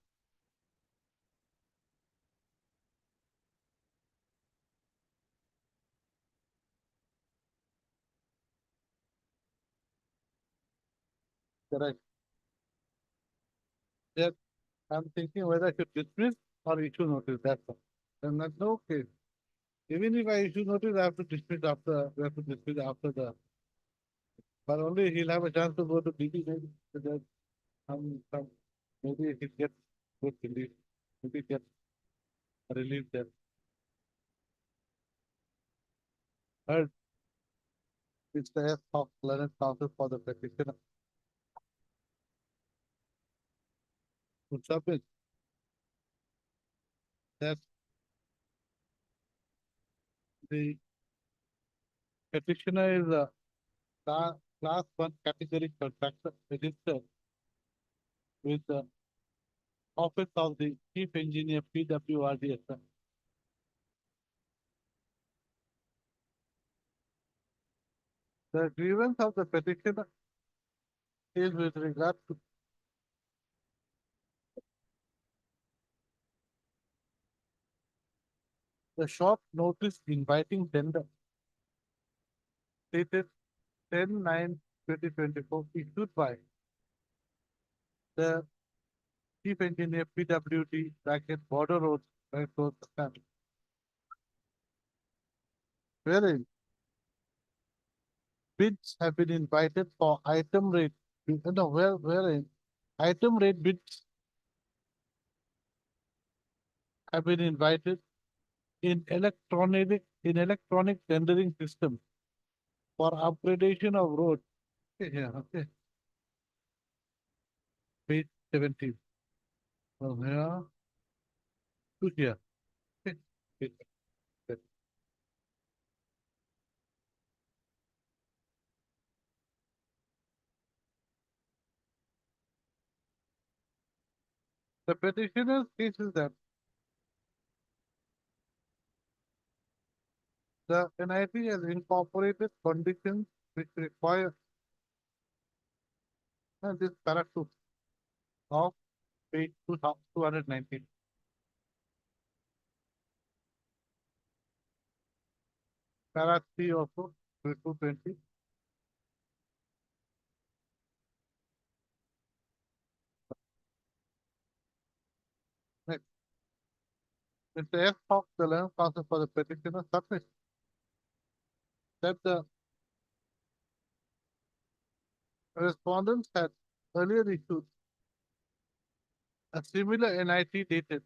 it. Correct. Yeah, I'm thinking whether I should dismiss or issue notice, that's all. And that's okay. Even if I issue notice, I have to dismiss after, we have to dismiss after the, but only he'll have a chance to go to DP maybe, so that maybe he'll get good relief, maybe get relief there. Third, it's the S of Learned Council for the petitioner. To submit that the petitioner is a class 1 category contractor registered with the office of the chief engineer PWRDSM. The grievance of the petitioner is with regard to the short notice inviting tender dated 10/9/2024 issued by the chief engineer PWD Border Roads, wherein bids have been invited for item rate, no, wherein item rate bids have been invited in electronic tendering system for upgradation of road. Okay, yeah, okay. Page 17. From here to here. Okay. Okay. The petitioner's case is that the NIT has incorporated conditions which require this para 2 of page 219. Para 3 also, 220. Next. Mr. F. Fox, the land counsel for the petitioner, submits that the respondents had earlier issued a similar NIT dated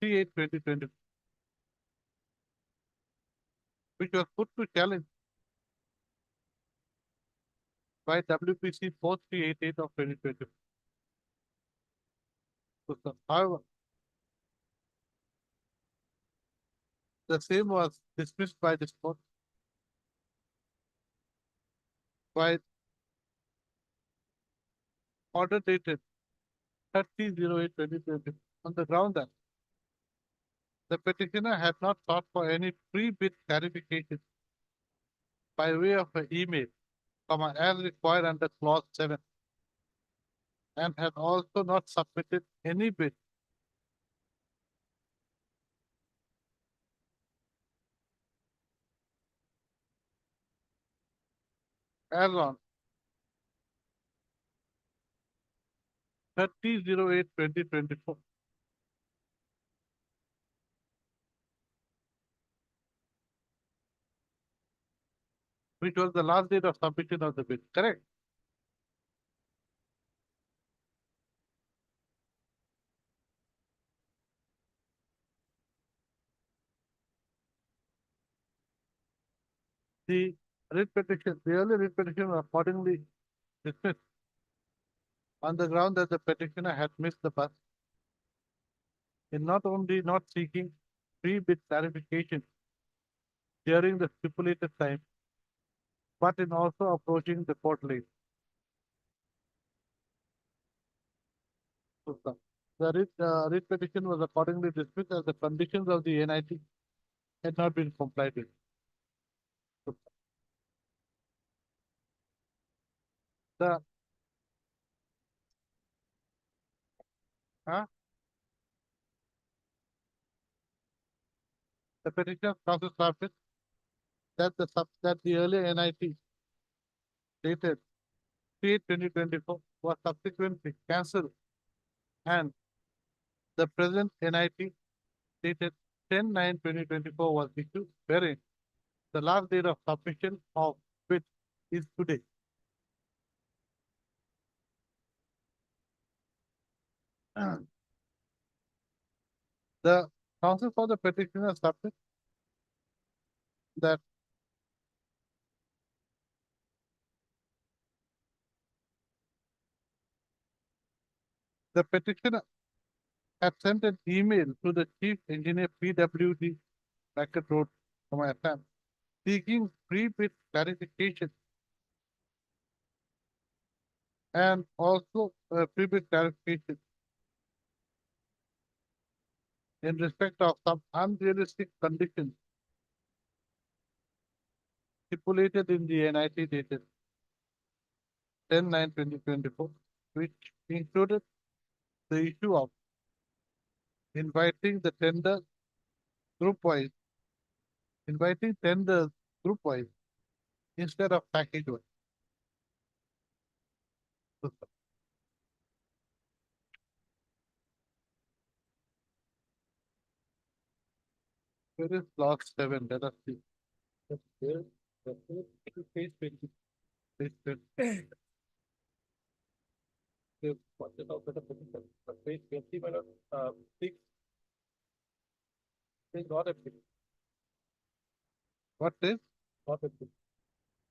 3/8/2020, which was put to challenge by WPC 4388 of 2020. However, the same was dismissed by this court by order dated 30/08/2020 on the ground that the petitioner had not sought for any pre-bid clarification by way of an email, as required under clause 7, and had also not submitted any bid as on 30/08/2024. which was the last date of submission of the bid, correct? The writ petition, the early writ petition was accordingly dismissed on the ground that the petitioner had missed the bus in not only not seeking pre-bid clarification during the stipulated time, but in also approaching the court late. The writ petition was accordingly dismissed as the conditions of the NIT had not been complied with. The the petitioner causes surface that the earlier NIT dated 3/2024 was subsequently cancelled, and the present NIT dated 10/9/2024 was issued, wherein the last date of submission of which is today. The counsel for the petitioner submit that the petitioner had sent an email to the chief engineer PWD Bracket Road from Assam seeking pre-bid clarification and also pre-bid clarification in respect of some unrealistic conditions stipulated in the NIT dated 10/9/2024, which included the issue of inviting the tender group-wise, inviting tenders group-wise instead of package-wise. Where is clause 7? Let us see. Page 20. Page 20. What is also the position? Page 20, minus 6 is not applicable. What is? Not applicable.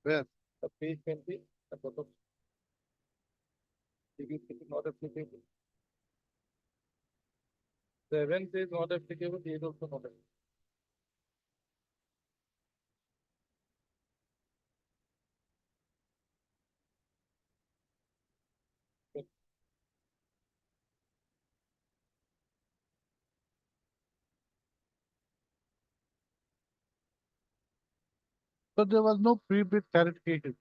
Where? The page 20, the bottom. It is not applicable. 7 is not applicable, 8 also not applicable. So there was no pre-bid clarification.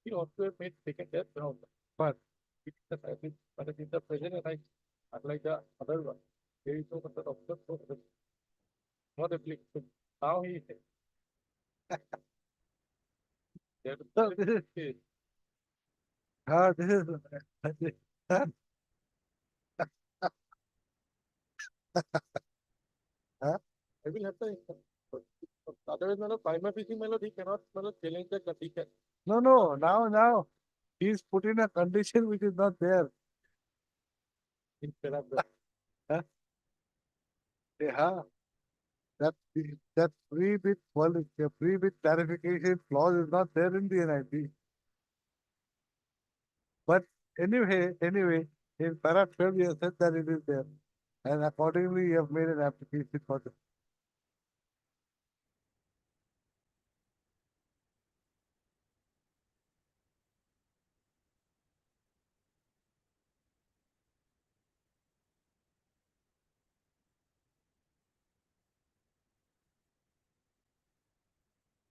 He also made taken that ground, but it's the present right, unlike the other one. There is no method of the not applicable. Now he is. So this is this is I will have to. Otherwise, prima facie he cannot challenge the condition. No, now he's put in a condition which is not there. Instead of the, yeah, that pre-bid clarification clause is not there in the NIT. But anyway, in paragraph 12, you have said that it is there, and accordingly, you have made an application for it.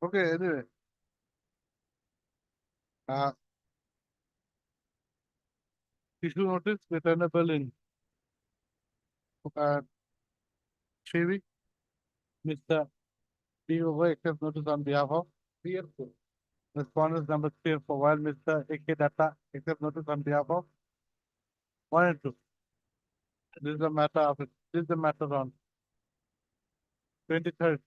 Okay, anyway. Issue notice returnable in Chevy. Mr. PO accepts notice on behalf of Fearful. Respondents number 3 and 4, while Mr. AK Data accepts notice on behalf of 1 and 2. This is a matter of it. This is the matter on 23rd.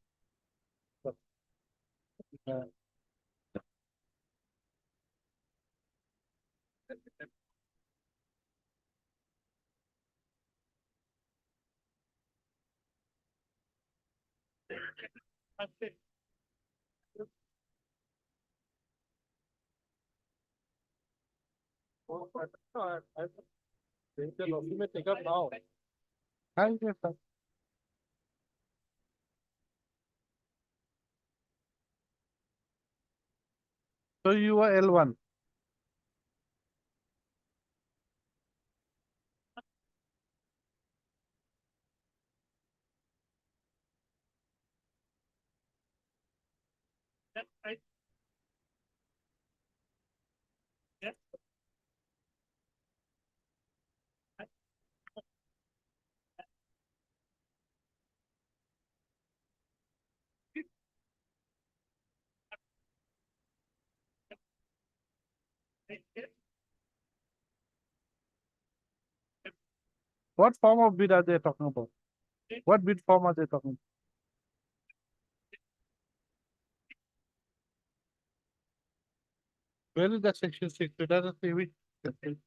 Think the lobby may take up now. Thank you, sir. So you are L1. What form of bid are they talking about? What bid form are they talking about? Where is that section 6? It doesn't say which section.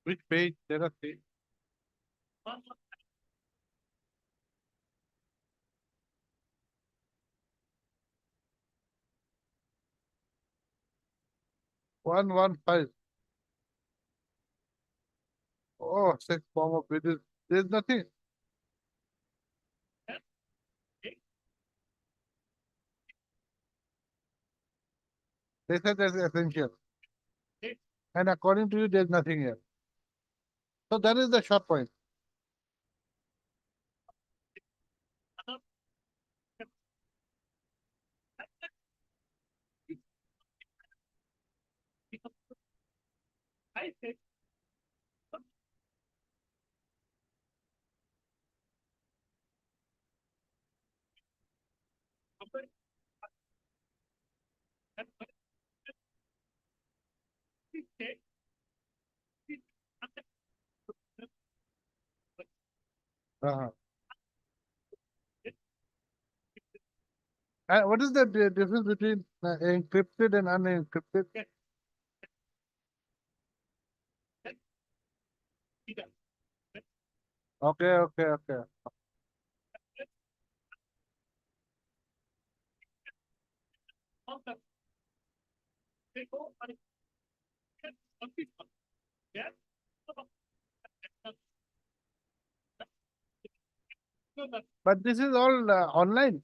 Which page? Let us see. One, 1, 5. Oh, six form of bid is, there's nothing. They said that's essential. And according to you, there's nothing here. So that is the short point. Uh-huh. And what is the difference between encrypted and unencrypted? Okay, okay, okay. But this is all online.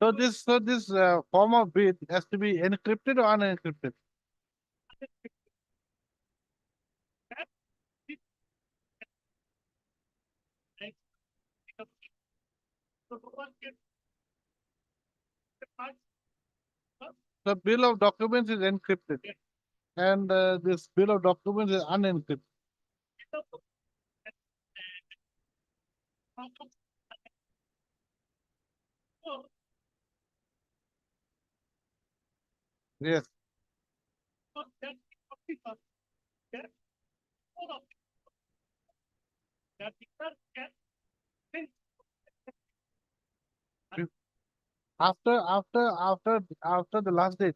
So this form of bid has to be encrypted or unencrypted. The bill of documents is encrypted, and this bill of documents is unencrypted. Yes. After the last date.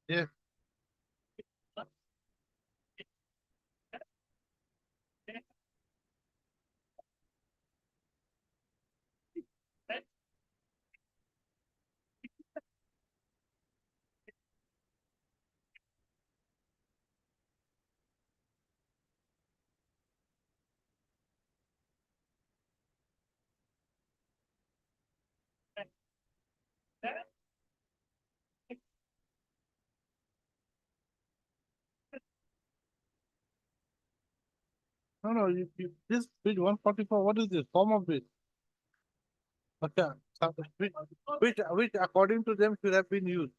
Yes. No, this bid 144, what is this form of bid? Okay, which according to them should have been used.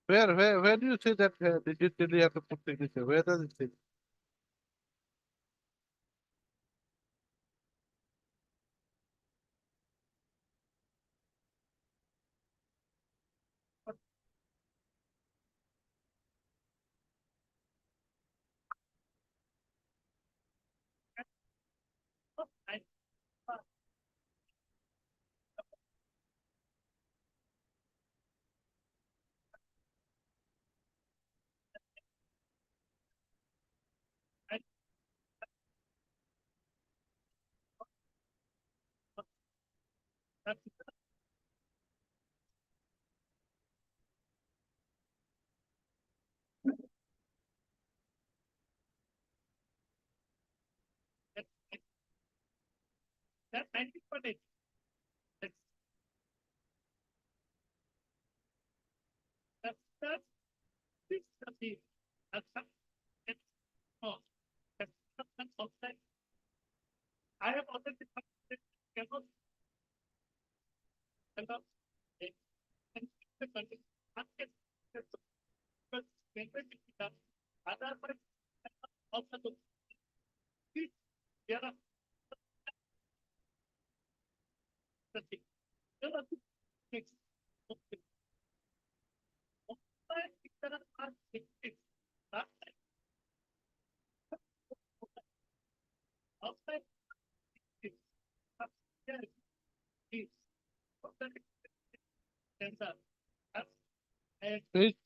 Where do you say that digitally you have to put signature? Where does it say?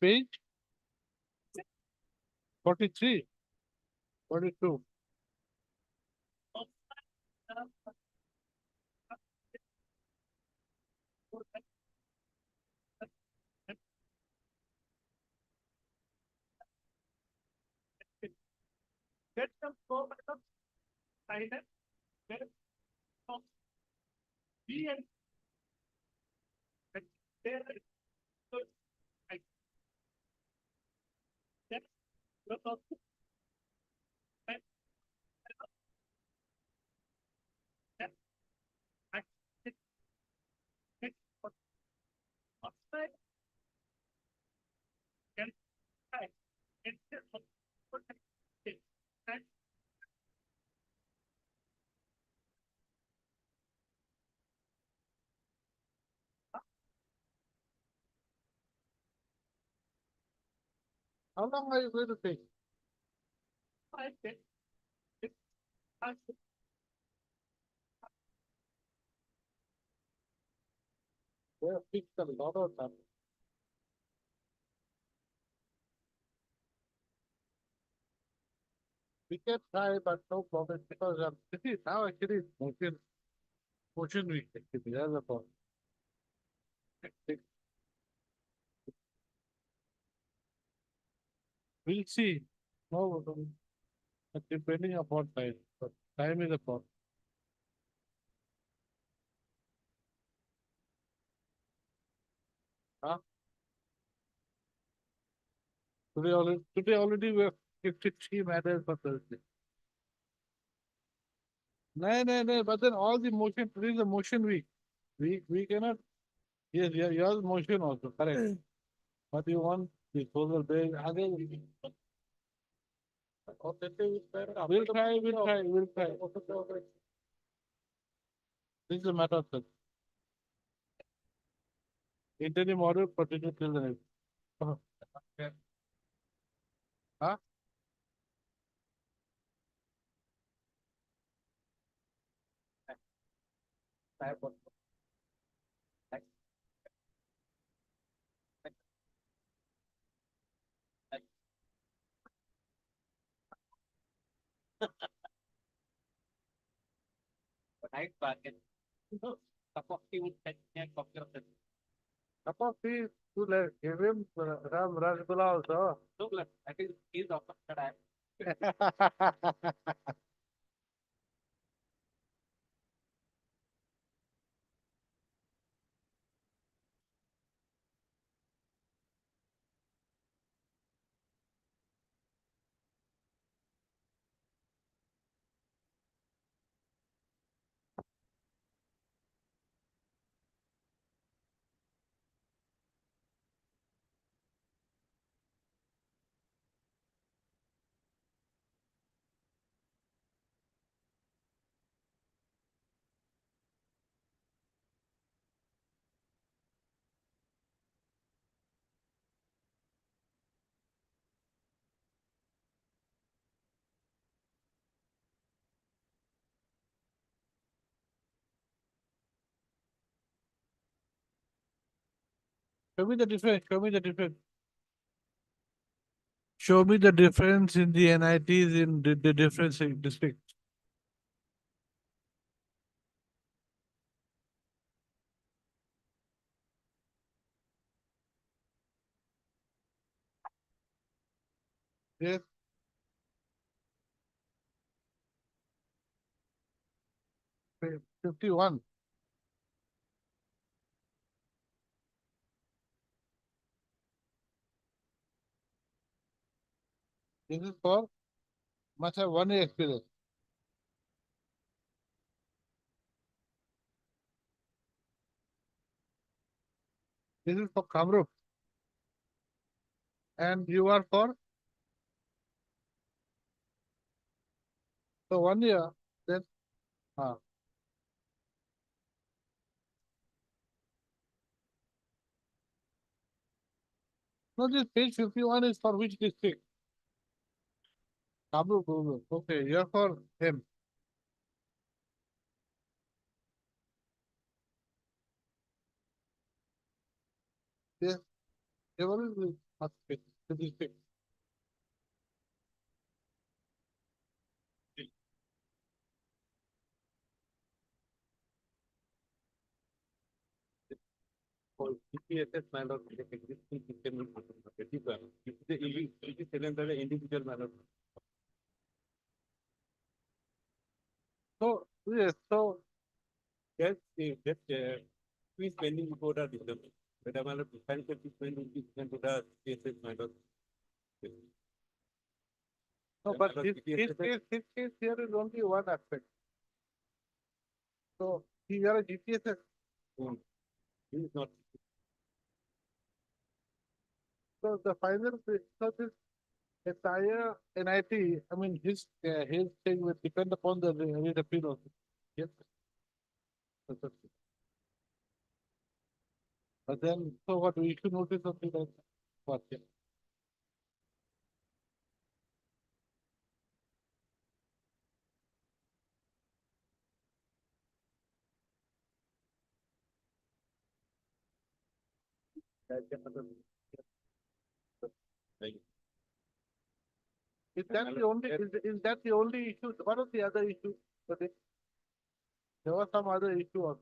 Page 43, 42. How long are you going to take? They have fixed a lot of time. We can try, but no problem because this is now actually it's motion week actually. That's the problem. We'll see. No, but depending upon time, but time is a problem. Huh? Today already we have 53 matters for Thursday. No, but then all the motion, today is a motion week. We cannot Yes, yours motion also, correct. But you want the solar base again. We'll try. This is a matter of fact. Interim order protected till the next. Huh? Night target. Cup of tea would take care of your Cup of tea, you let give him some rasgulla also. Look, I think he's off that. Show me the difference. Show me the difference. Show me the difference in the NITs in the different districts. Yes. Okay, 51. This is for must have 1 year experience. This is for Kamrup. And you are for? So 1 year, then no, this page 51 is for which district? Kamrup. Okay, you're for him. Yes. What is the district? For GPSS manner, existing system will it is an individual manner. So, yes, so Yes, please pending before the system. But I'm not defensive pending to the cases manner. no, but his case here is only one aspect. So he are a GPSS. He is not. So the final, so this entire NIT, I mean, his thing will depend upon the rate appeal also. Yes. But then, so what, we should notice something like what? Yeah. Is that the only, is that the only issue? What are the other issues? There was some other issue also.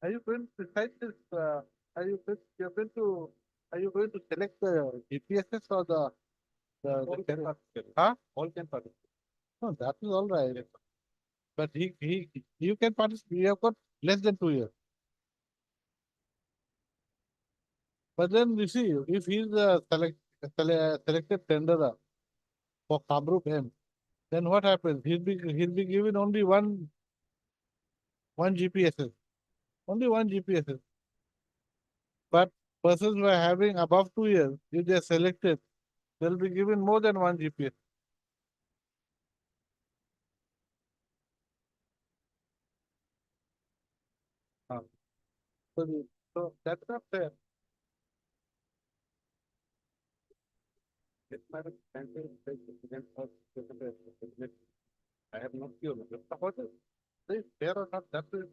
Are you going to cite this, are you going to select the GPSs or All can participate. huh? All can participate. No, that is all right. But you can participate, you have got less than 2 years. But then you see, if he's a selected tenderer for Kamrup M, then what happens? He'll be given only one GPSS, only one GPSS. But persons who are having above 2 years, if they are selected, they'll be given more than one GPS. So that's not fair. I have no clue. Suppose it's fair or not, that's it.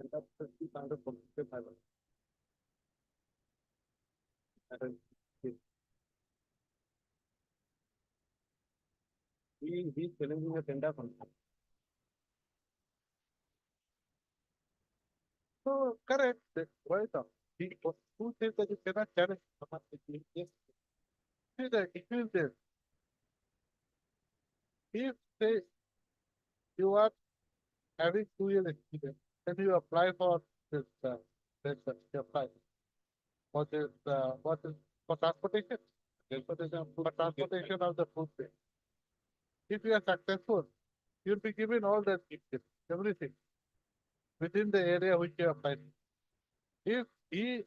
And that's the kind of positive I was. He's challenging a tender function. So correct. Why not? Who says that you cannot challenge? Yes. See the issue is this. If say you are having 2 years experience, then you apply for this you apply for this what is for transportation. For transportation of the food waste. If you are successful, you'll be given all the tickets, everything within the area which you applied. If he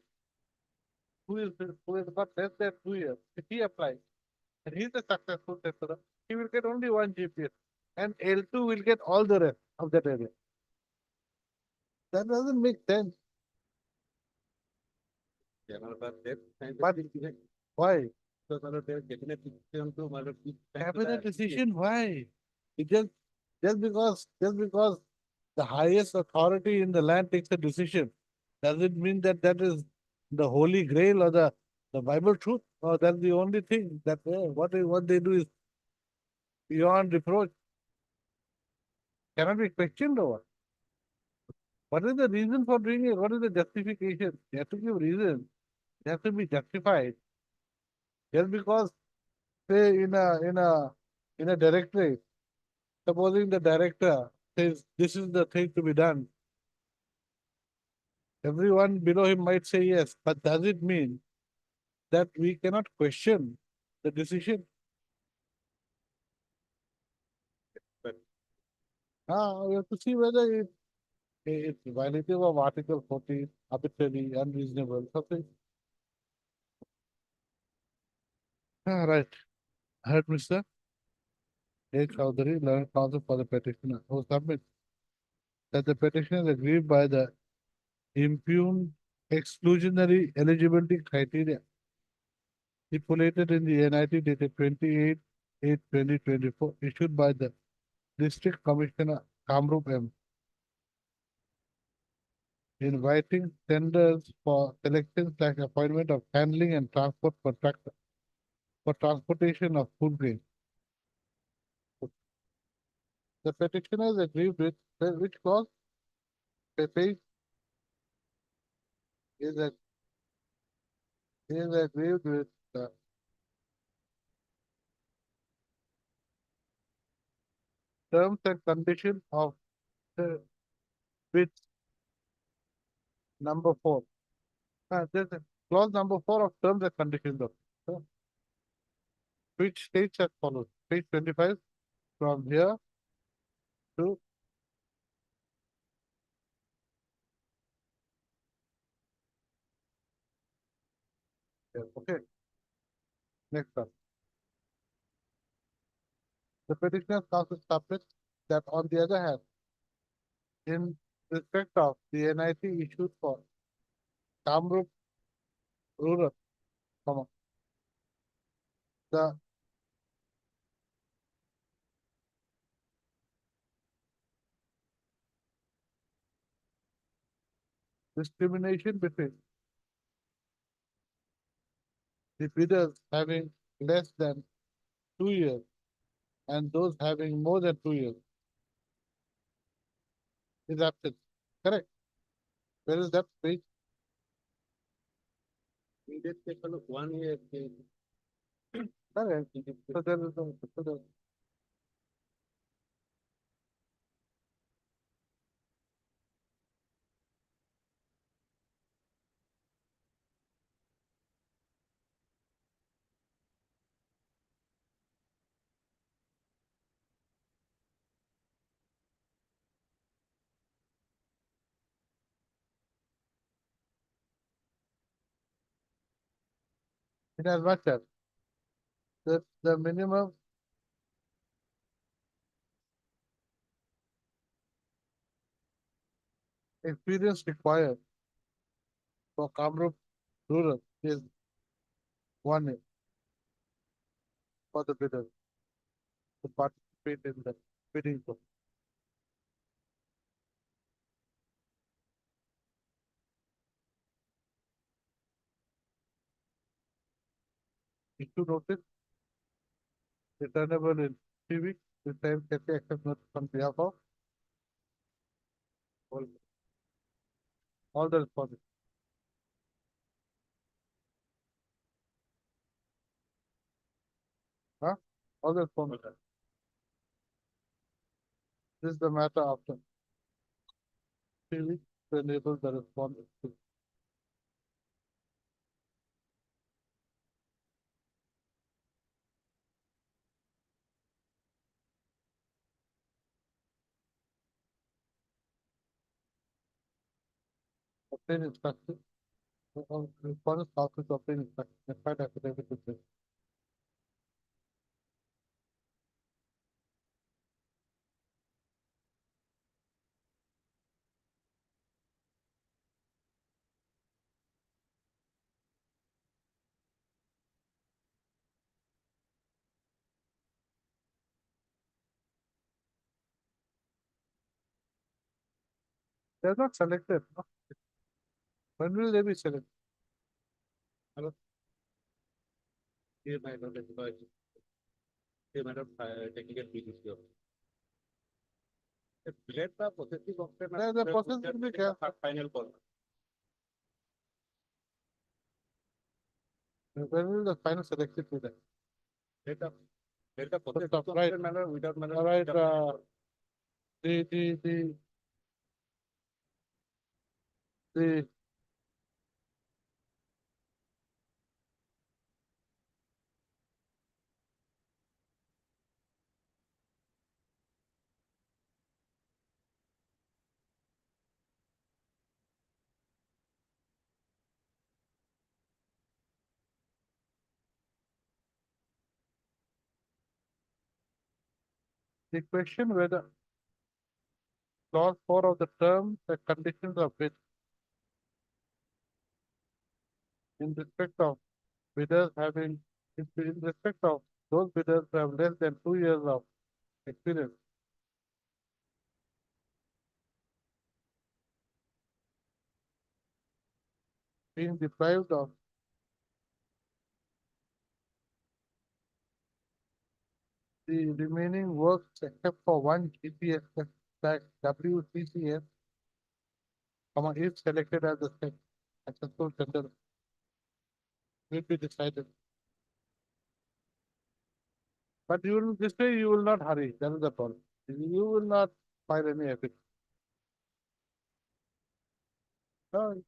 who has got less than 2 years, if he applies and he's a successful tester, he will get only one GPS and L2 will get all the rest of that area. That doesn't make sense. But why? Cabinet decision, why? It just because the highest authority in the land takes a decision, does it mean that that is the holy grail or the Bible truth, or that's the only thing that what they do is beyond reproach, cannot be questioned over? What is the reason for doing it? What is the justification? They have to give reason. They have to be justified. Just because, say, in a directory, supposing the director says this is the thing to be done, everyone below him might say yes, but does it mean that we cannot question the decision? We have to see whether it's violative of Article 14, arbitrary, unreasonable, something. Right. Heard, Mr. A. Chowdhury, learned counsel for the petitioner, who submits that the petitioner is aggrieved by the impugned exclusionary eligibility criteria stipulated in the NIT dated 28/8/2024, issued by the District Commissioner Kamrup M, inviting tenders for selection/appointment of handling and transport contractor for transportation of food grain. The petitioners agreed with which clause? Page is agreed with the terms and conditions of the which number 4. There's a clause number 4 of terms and conditions of which states as follows. Page 25 from here to here. Okay. Next one. The petitioner's counsel submits that on the other hand, in respect of the NIT issued for Kamrup Rural, the discrimination between the bidders having less than 2 years and those having more than 2 years is absent. Correct. Where is that page? We did take a look 1 year. Okay. So there is no, so there- in as much as the minimum experience required for Kamrup rural is 1 year for the bidder to participate in the bidding process. Issue notice returnable in 3 weeks. The same can be accepted notice on behalf of all the respondents. Huh? All the respondents. This is the matter after 3 weeks to enable the respondents to obtain inspection. Respondents also to obtain inspection and find affidavit with this. They're not selected. No. When will they be selected? Hello? Here, my lord, here, madam, technical fees here. Let the processing of The process will be there. final call. When will the final selection be there? Let the process Stop, of right. manner without manner. All right, the question whether clause 4 of the terms and conditions of bid in respect of bidders having, in respect of those bidders who have less than 2 years of experience being deprived of the remaining works except for one GPS that WCCS, if selected as the successful tender will be decided. But you will, this way you will not hurry, that is the problem. You will not file any epic. No,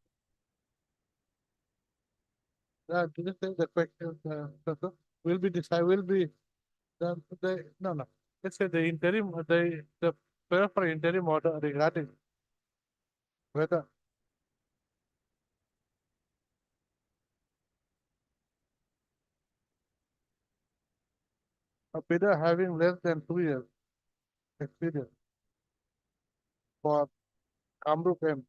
this is the question, will be decided, will be, no. Let's say the interim, the prayer for interim order regarding whether a bidder having less than 2 years experience for Kamrup M,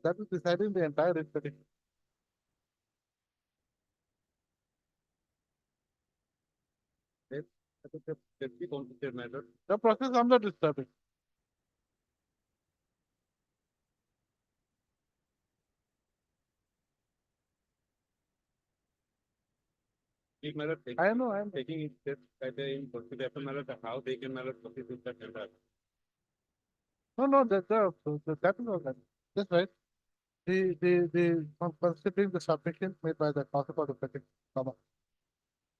that is deciding the entire risk petition. The process I'm not disturbing. I know, I'm taking it steps by the in consideration manner how they can manage proceed with the tender. no, that is all that. That's right. considering the submission made by the council for the petition,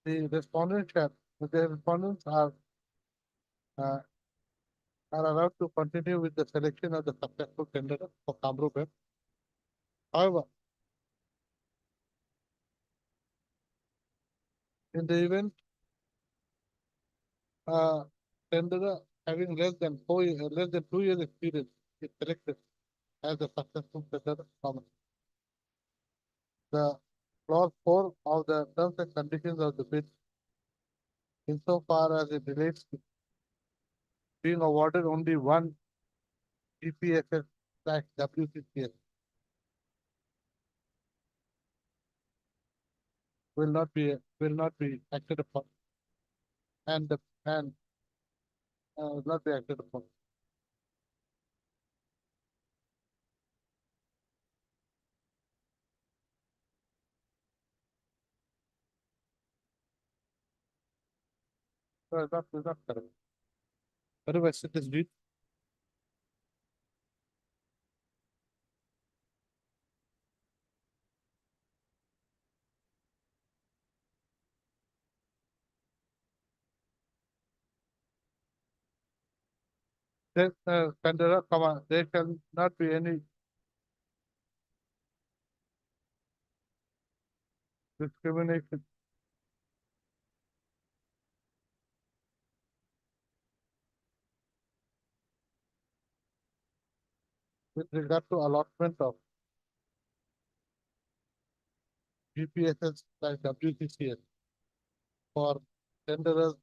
the respondents shall, the respondents uh, are allowed to continue with the selection of the successful tenderer for Kamru Web. However, in the event tenderer having less than 2 years experience is selected as the successful tenderer, the clause 4 of the terms and conditions of the bid, insofar as it relates to being awarded only one EPSS/WCCS, will not be acted upon, and will not be acted upon. No, it's not correct. What if I sit this read? There, there shall not be any discrimination with regard to allotment of GPSS/WCCS for tenderers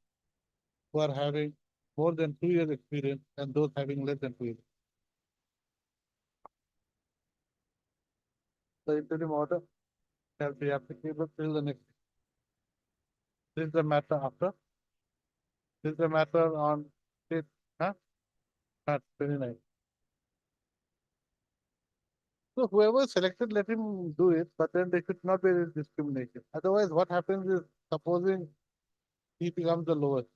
who are having more than 2 years experience and those having less than 2 years. The interim order shall be applicable till the next. This is the matter after. This is the matter on date, 29. So whoever is selected, let him do it, but then there should not be any discrimination. Otherwise, what happens is, supposing he becomes the lowest,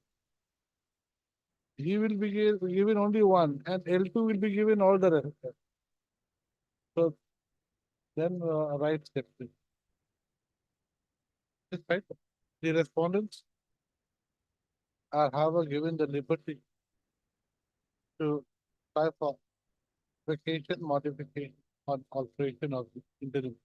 he will be given only one, and L2 will be given all the rest. So then right step in. That's right. The respondents are, however, given the liberty to apply for vacation, modification, or alteration of the interim